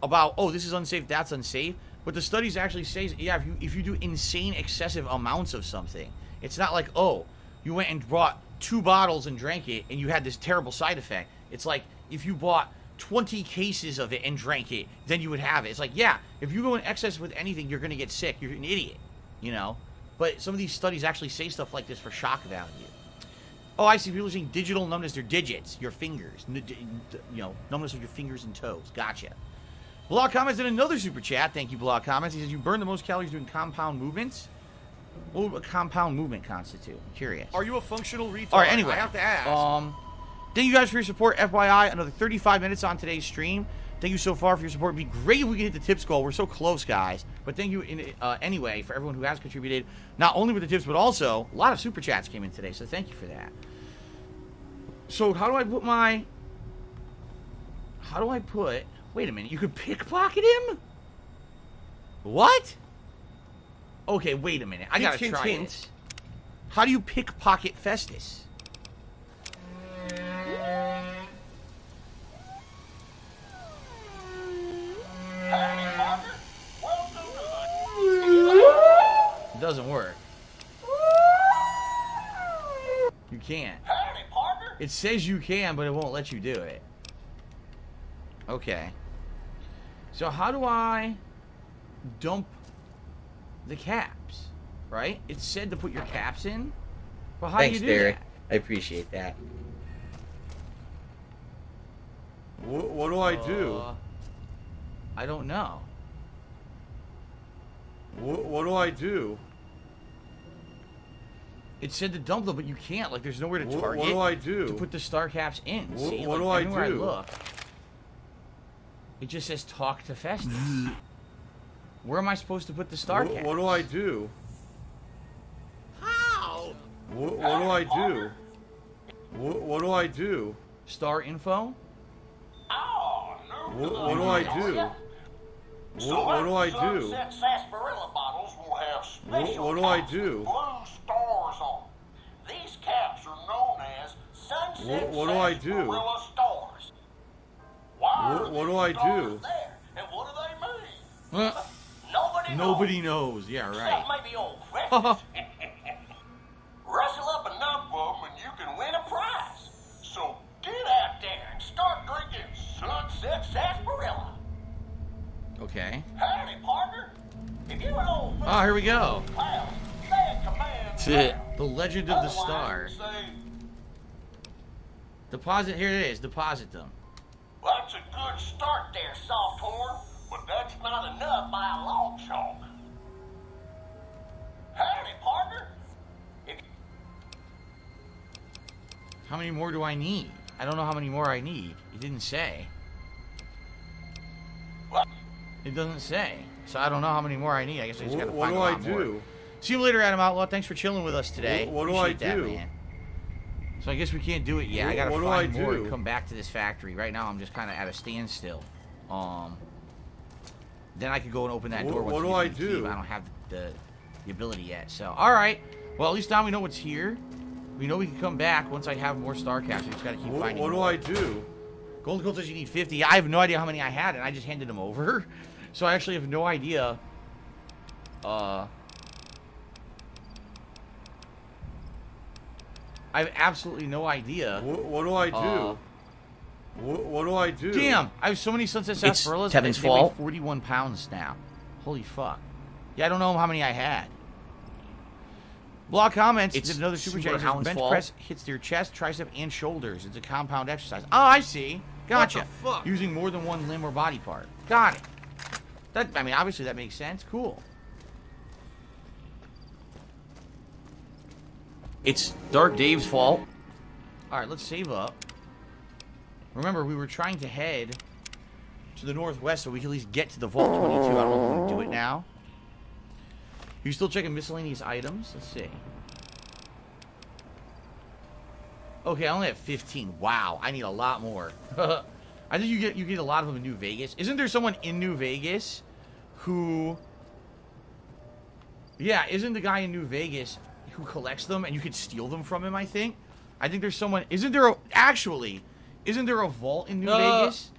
about, oh, this is unsafe, that's unsafe, but the studies actually say, yeah, if you do insane excessive amounts of something, it's not like, oh, you went and bought 2 bottles and drank it and you had this terrible side effect. It's like if you bought 20 cases of it and drank it, then you would have it. It's like, yeah, if you go in excess with anything, you're gonna get sick. You're an idiot, you know. But some of these studies actually say stuff like this for shock value. Oh, I see. People are saying digital numbness. They're digits, your fingers. You know, numbness of your fingers and toes. Gotcha. Blog comments in another super chat. Thank you, Blog comments. He says, you burn the most calories doing compound movements? What would a compound movement constitute? I'm curious. Are you a functional retard? All right, anyway. I have to ask. Thank you guys for your support. FYI, another 35 minutes on today's stream. Thank you so far for your support. It'd be great if we could hit the tips goal. We're so close, guys. But thank you anyway for everyone who has contributed, not only with the tips, but also a lot of super chats came in today. So thank you for that. So how do I put my... Wait a minute. You could pickpocket him? What? Okay, wait a minute. I gotta try it. How do you pickpocket Festus? It doesn't work. You can't. It says you can, but it won't let you do it. Okay. So how do I dump the caps? Right? It said to put your caps in. But how Thanks, do you do Derek. that? I appreciate that. What do I do? I don't know. What do I do? It said to dump them, but you can't. Like, there's nowhere to target. What do I do? To put the star caps in. See? What Like, do I everywhere do? look, it just says talk to Festus. Where am I supposed to put the star caps? What do I do? How? What do I do? What do I do? Star info? What do I do? What do I do? Sunset sarsaparilla bottles will have special What do I caps do? with blue stars on them. These caps are known as sunset What do I do? sarsaparilla stars. Why are What do these I stars do? there, and what do they mean? Nobody Nobody knows. Yeah, right. Except maybe old Festus. Rustle up enough of them and you can win a prize. So get out there and start drinking sunset sarsaparilla. Okay. Howdy, partner. If you and old Oh, here we go. pals, say a command. The Legend of the Star. Otherwise, say, Deposit. Here it is. Deposit them. that's a good start there, soft horn, but that's not enough by a long chalk. Howdy, partner. How many more do I need? I don't know how many more I need. It didn't say. What? It doesn't say. So I don't know how many more I need. I guess I just gotta What find do a I lot more. do? See you later, Adam Outlaw. Thanks for chilling with us today. What do I Appreciate do? That, man. So I guess we can't do it yet. I gotta What do find I more do? and come back to this factory. Right now I'm just kind of at a standstill. Then I could go and open that door. What once do we I get the key, do? but I don't have the ability yet. So all right. Well, at least now we know what's here. We know we can come back once I have more star caps. We just gotta keep finding. What do more. I do? Golden Gold says you need 50. I have no idea how many I had, and I just handed them over. So I actually have no idea. I have absolutely no idea. What do I do? What do I do? Damn! I have so many Sunset It's Sarsaparillas. Tevin's they weigh fault. 41 pounds now. Holy fuck. Yeah, I don't know how many I had. Block comments. It's Did another super Super chat. Hound's Bench fault. press hits your chest, tricep, and shoulders. It's a compound exercise. Oh, I see. Gotcha. What the fuck? Using more than one limb or body part. Got it. That, I mean, obviously that makes sense. Cool. It's Dark Dave's fault. All right, let's save up. Remember, we were trying to head to the northwest so we can at least get to the Vault 22. I don't know if we can do it now. You still checking miscellaneous items? Let's see. Okay, I only have 15. Wow, I need a lot more. I think you get a lot of them in New Vegas. Isn't there someone in New Vegas who... Yeah, isn't the guy in New Vegas who collects them and you could steal them from him, I think? I think there's someone... Isn't there a vault in New Vegas?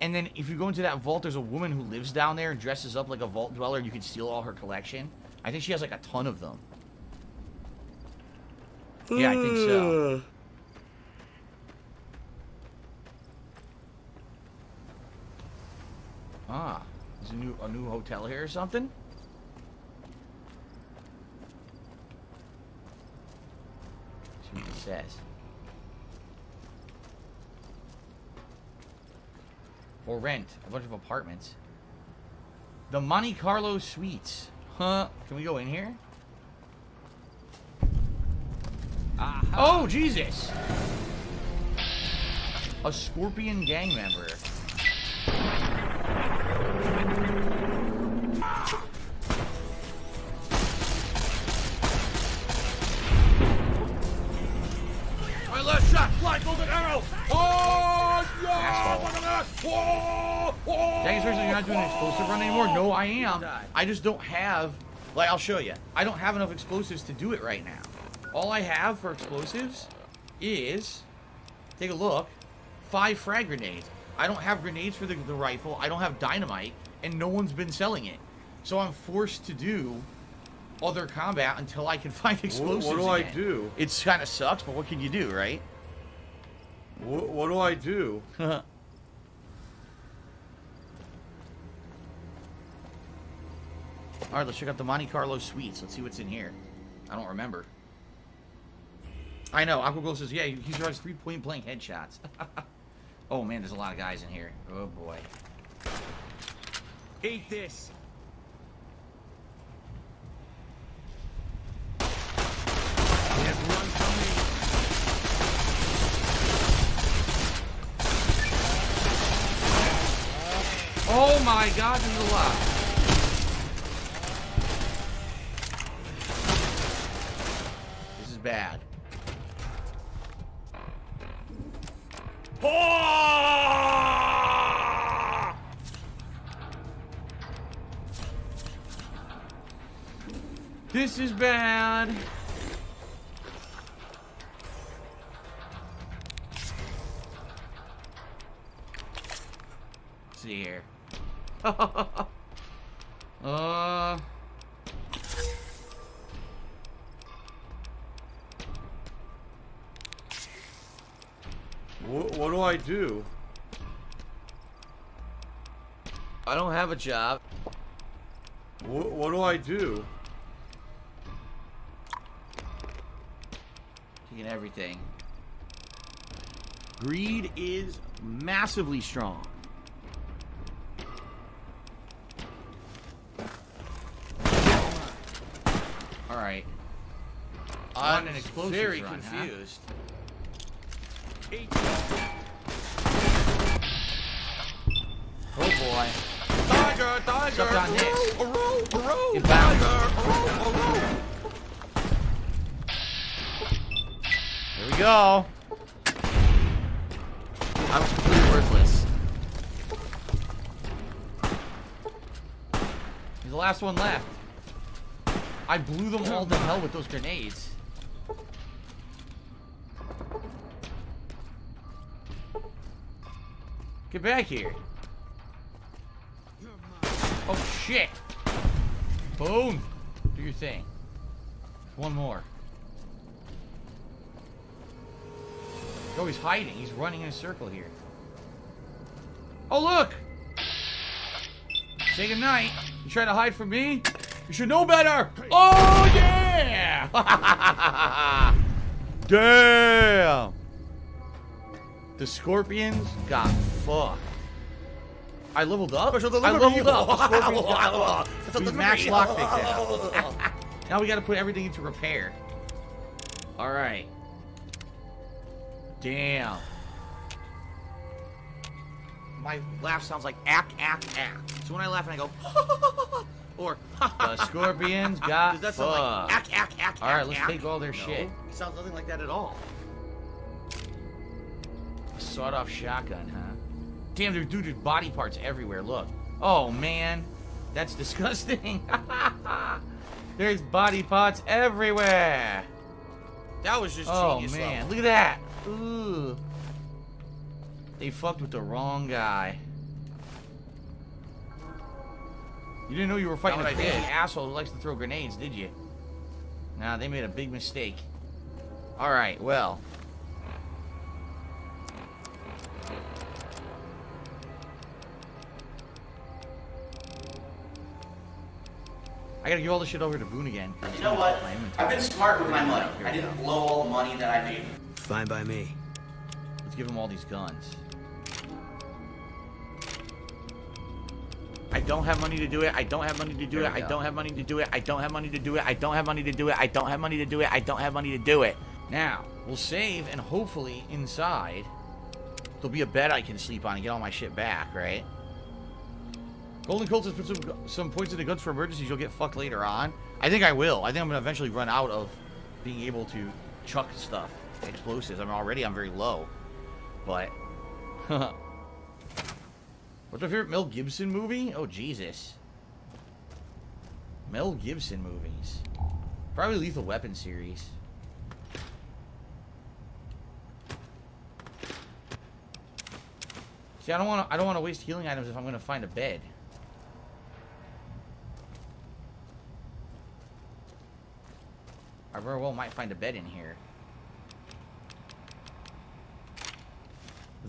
And then if you go into that vault, there's a woman who lives down there and dresses up like a vault dweller and you can steal all her collection. I think she has like a ton of them. Yeah, I think so. Ah, there's a new hotel here or something? See what it says. For rent, a bunch of apartments. The Monte Carlo Suites. Huh? Can we go in here? Oh, Jesus! A Scorpion gang member. My left shot, fly, golden arrow. Oh, yeah! Look at that! Whoa! Whoa! Dang, seriously, you're not doing an explosive run anymore? No, I am. I just don't have... Like, I'll show you. I don't have enough explosives to do it right now. All I have for explosives is... Take a look. 5 frag grenades. I don't have grenades for the rifle. I don't have dynamite. And no one's been selling it. So I'm forced to do other combat until I can find explosives What do I again. do? It's kind of sucks, but what can you do, right? What do I do? All right, let's check out the Monte Carlo Suites. Let's see what's in here. I don't remember. I know. Aquaglow says, yeah, he drives 3 point-blank headshots. Oh, man, there's a lot of guys in here. Oh, boy. Eat this. Oh, my God, there's a lot. This is bad. This is bad. Let's see here. What do I do? I don't have a job. What do I do? Taking everything. Greed is massively strong. All right. I'm very confused. Oh boy. Tiger, tiger. What's up on this? Tiger, Here we go. I was completely worthless. He's the last one left. I blew them all to hell with those grenades. Get back here. Oh shit. Boom. Do your thing. One more. Oh, he's hiding. He's running in a circle here. Oh, look! Say goodnight. You try to hide from me? You should know better! Oh, yeah! Damn! The Scorpions got fucked. I leveled up? I leveled up. The Scorpions got max lockpick now. Now we gotta put everything into repair. Alright. Damn. My laugh sounds like ack, ack, ack. So when I laugh and I go, or the Scorpions got Does that sound like fucked. ack, ack, ack, All right, ack, let's ack? take all their No, shit. It sounds nothing like that at all. A sawed-off shotgun, huh? Damn, dude, there's body parts everywhere. Look. Oh man, that's disgusting. There's body parts everywhere. That was just Oh genius man, level. look at that. Ooh. They fucked with the wrong guy. You didn't know you were fighting Not a what I crazy did. asshole who likes to throw grenades, did you? Nah, they made a big mistake. All right, well. I gotta give all this shit over to Boone again. You know what? I've been smart with my money. I didn't blow all the money that I made. Fine by me. Let's give him all these guns. I don't have money to do it. I don't have money to do it. I don't have money to do it. I don't have money to do it. I don't have money to do it. I don't have money to do it. I don't have money to do it. Now, we'll save and hopefully inside there'll be a bed I can sleep on and get all my shit back, right? Golden Colt has put some points in the guns for emergencies. You'll get fucked later on. I think I will. I think I'm gonna eventually run out of being able to chuck stuff, explosives. I'm very low, but what's my favorite Mel Gibson movie? Oh Jesus, Mel Gibson movies. Probably Lethal Weapon series. See, I don't want to waste healing items if I'm gonna find a bed. I very well might find a bed in here.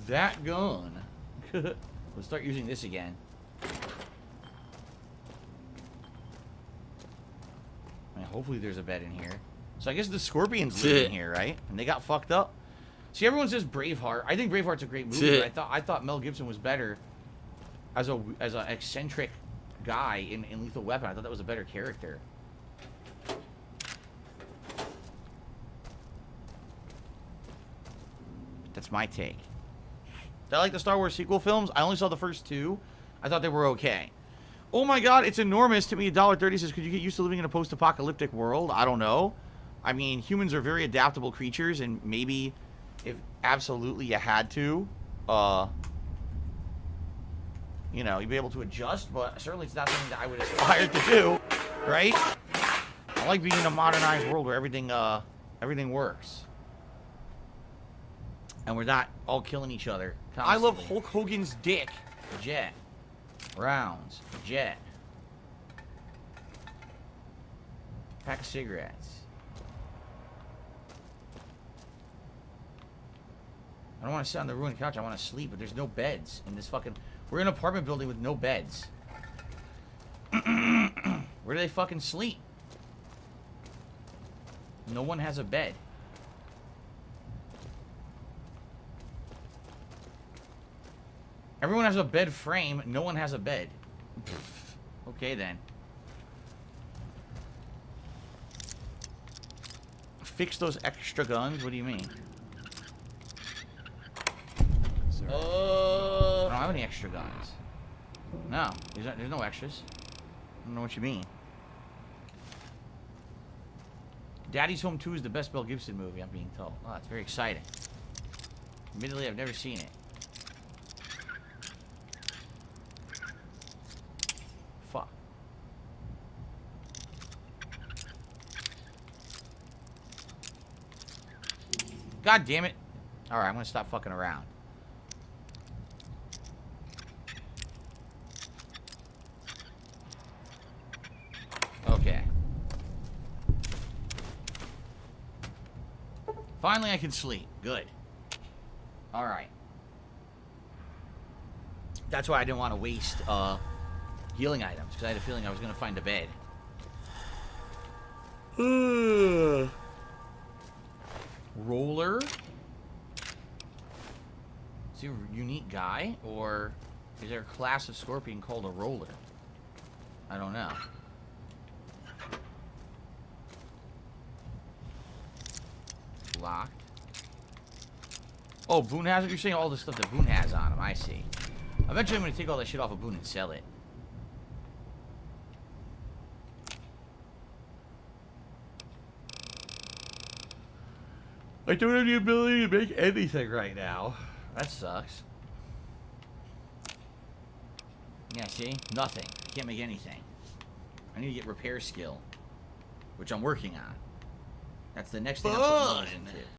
That gun. Let's start using this again. hopefully there's a bed in here. So I guess the Scorpions live in here, right? And they got fucked up. See, everyone says Braveheart. I think Braveheart's a great movie. But I thought Mel Gibson was better as an eccentric guy in Lethal Weapon. I thought that was a better character. That's my take. Did I like the Star Wars sequel films? I only saw the first 2. I thought they were okay. Oh my god, it's enormous. To me, $1.30 says, could you get used to living in a post-apocalyptic world? I don't know. I mean, humans are very adaptable creatures, and maybe if absolutely you had to, you know, you'd be able to adjust, but certainly it's not something that I would aspire to do, right? I like being in a modernized world where everything works. And we're not all killing each other constantly. I love Hulk Hogan's dick. Jet. Rounds. Jet. Pack of cigarettes. I don't want to sit on the ruined couch. I want to sleep, but there's no beds in this fucking... We're in an apartment building with no beds. Where do they fucking sleep? No one has a bed. Everyone has a bed frame. No one has a bed. Okay, then. Fix those extra guns? What do you mean? I don't have any extra guns. No, there's no extras. I don't know what you mean. Daddy's Home 2 is the best Mel Gibson movie, I'm being told. Oh, that's very exciting. Admittedly, I've never seen it. Fuck. God damn it. Alright, I'm gonna stop fucking around. Okay. Finally, I can sleep. Good. Alright. That's why I didn't want to waste healing items, because I had a feeling I was going to find a bed. Roller? Is he a unique guy? Or is there a class of scorpion called a roller? I don't know. Locked. Oh, Boone has it? You're saying all the stuff that Boone has on him. I see. Eventually I'm going to take all that shit off of Boone and sell it. I don't have the ability to make anything right now. That sucks. Yeah, see? Nothing. I can't make anything. I need to get repair skill, which I'm working on. That's the next thing I'm putting those into.